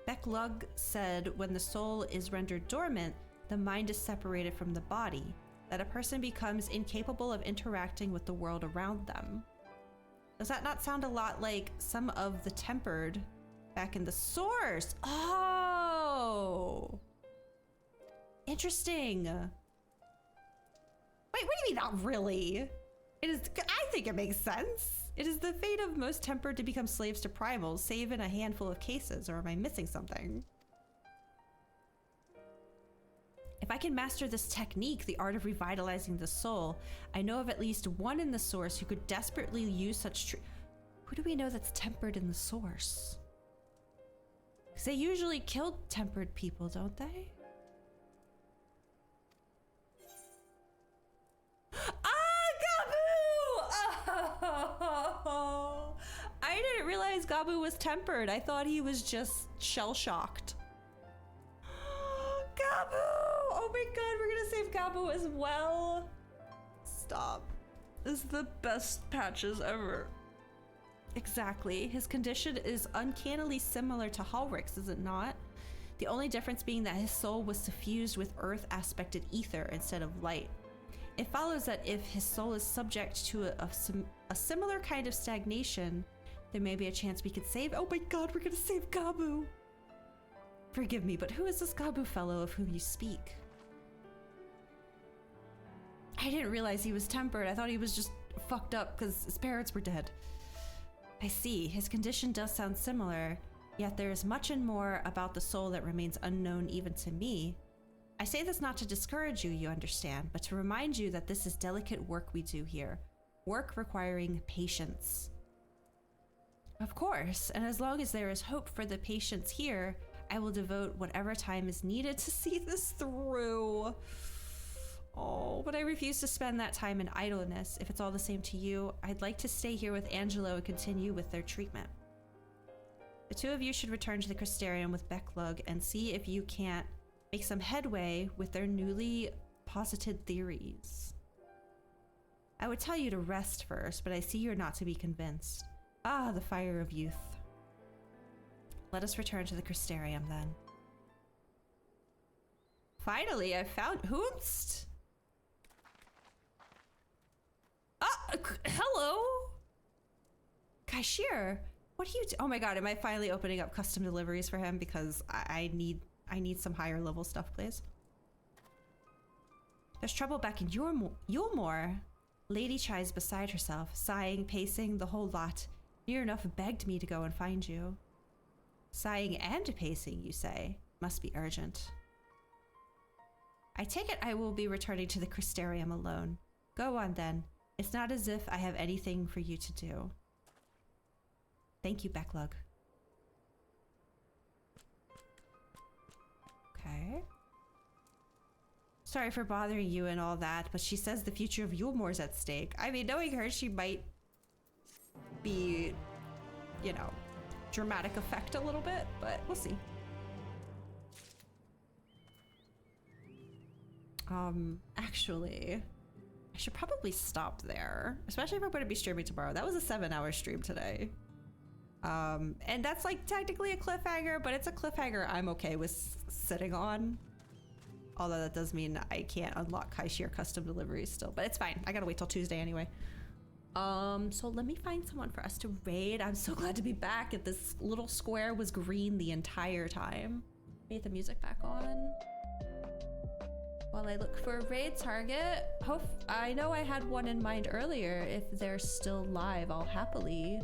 Becklug said when the soul is rendered dormant, the mind is separated from the body, that a person becomes incapable of interacting with the world around them. Does that not sound a lot like some of the tempered back in the source? Oh! Interesting. Wait, what do you mean not really? It is, I think it makes sense. It is the fate of most tempered to become slaves to primals, save in a handful of cases, or am I missing something? If I can master this technique, the art of revitalizing the soul, I know of at least one in the source who could desperately use such Who do we know that's tempered in the source? Because they usually kill tempered people, don't they? Oh, I didn't realize Gabu was tempered. I thought he was just shell-shocked. Gabu! Oh my god, we're gonna save Gabu as well. Stop. This is the best patches ever. Exactly. His condition is uncannily similar to Halrick's, is it not? The only difference being that his soul was suffused with earth-aspected ether instead of light. It follows that if his soul is subject to a similar kind of stagnation, there may be a chance we could save— Oh my god, we're gonna save Gabu! Forgive me, but who is this Gabu fellow of whom you speak? I didn't realize he was tempered. I thought he was just fucked up because his parents were dead. I see. His condition does sound similar, yet there is much and more about the soul that remains unknown even to me. I say this not to discourage you, you understand, but to remind you that this is delicate work we do here. Work requiring patience. Of course, and as long as there is hope for the patients here, I will devote whatever time is needed to see this through. Oh, but I refuse to spend that time in idleness. If it's all the same to you, I'd like to stay here with Angelo and continue with their treatment. The two of you should return to the Crystarium with Becklug and see if you can't make some headway with their newly posited theories. I would tell you to rest first, but I see you're not to be convinced. Ah, the fire of youth. Let us return to the Crystarium then. Finally, I found Hoonst. Ah, hello. Cashier, what are you oh my god, am I finally opening up custom deliveries for him? Because I need some higher level stuff, please. There's trouble back in Yulmore. Lady chides beside herself, sighing, pacing, the whole lot. Near enough begged me to go and find you. Sighing and pacing, you say? Must be urgent. I take it I will be returning to the Crystarium alone. Go on then. It's not as if I have anything for you to do. Thank you, Becklug. Okay. Sorry for bothering you and all that, but she says the future of Yulmore's at stake. I mean, knowing her, she might be, you know, dramatic effect a little bit, but we'll see. Actually, I should probably stop there, especially if I'm going to be streaming tomorrow. That was a 7-hour stream today. And that's like technically a cliffhanger, but it's a cliffhanger I'm okay with sitting on. Although that does mean I can't unlock Kaishir custom deliveries still, but it's fine. I gotta wait till Tuesday anyway. So let me find someone for us to raid. I'm so glad to be back. If this little square was green the entire time. Made the music back on. While I look for a raid target. I know I had one in mind earlier. If they're still live, I'll happily.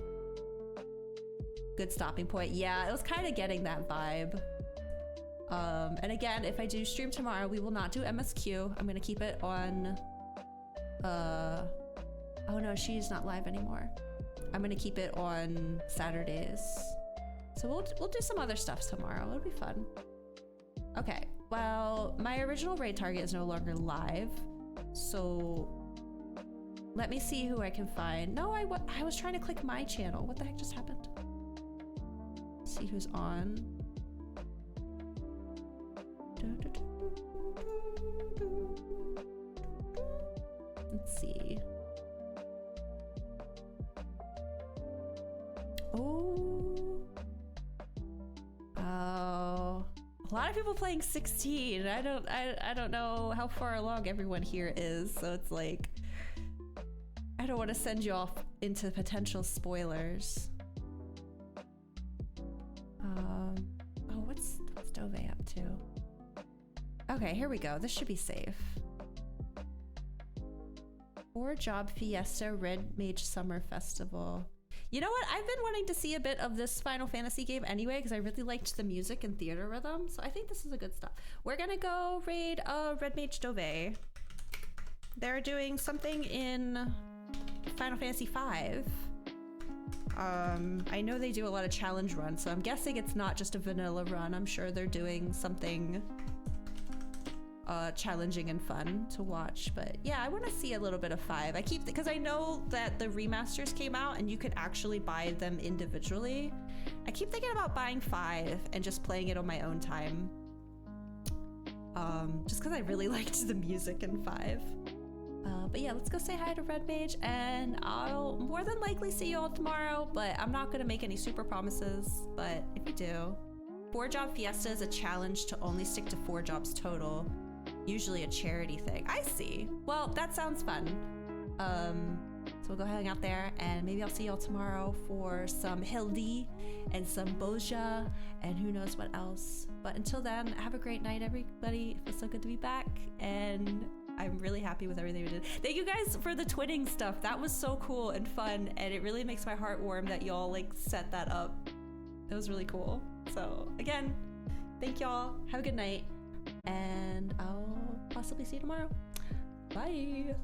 Good stopping point. Yeah, it was kind of getting that vibe. And again, if I do stream tomorrow, we will not do MSQ. I'm gonna keep it on, oh no, she's not live anymore. I'm gonna keep it on Saturdays. So we'll do some other stuff tomorrow. It'll be fun. Okay, well, my original raid target is no longer live. So Let me see who I can find. No, I was trying to click my channel. What the heck just happened? See who's on. Let's see. Oh. Oh. A lot of people playing 16. I don't know how far along everyone here is, so it's like I don't want to send you off into potential spoilers. Oh, what's Dove up to? Okay, here we go. This should be safe. 4-Job Fiesta Red Mage Summer Festival. You know what? I've been wanting to see a bit of this Final Fantasy game anyway because I really liked the music and theater rhythm. So I think this is a good stuff. We're gonna go raid Red Mage Dove. They're doing something in Final Fantasy V. I know they do a lot of challenge runs, so I'm guessing it's not just a vanilla run. I'm sure they're doing something challenging and fun to watch. But yeah, I want to see a little bit of 5. I keep, because I know that the remasters came out and you could actually buy them individually. I keep thinking about buying 5 and just playing it on my own time. Just because I really liked the music in 5. But yeah, let's go say hi to Red Mage, and I'll more than likely see you all tomorrow, but I'm not gonna make any super promises. But if you do, 4-Job Fiesta is a challenge to only stick to 4 jobs total. Usually a charity thing. I see. Well, that sounds fun. So we'll go hang out there, and maybe I'll see y'all tomorrow for some Hildy and some Boja and who knows what else. But until then, have a great night, everybody. It feels so good to be back, and I'm really happy with everything we did. Thank you guys for the twinning stuff. That was so cool and fun, and it really makes my heart warm that y'all like set that up. It was really cool. So again, thank y'all. Have a good night, and I'll possibly see you tomorrow. Bye.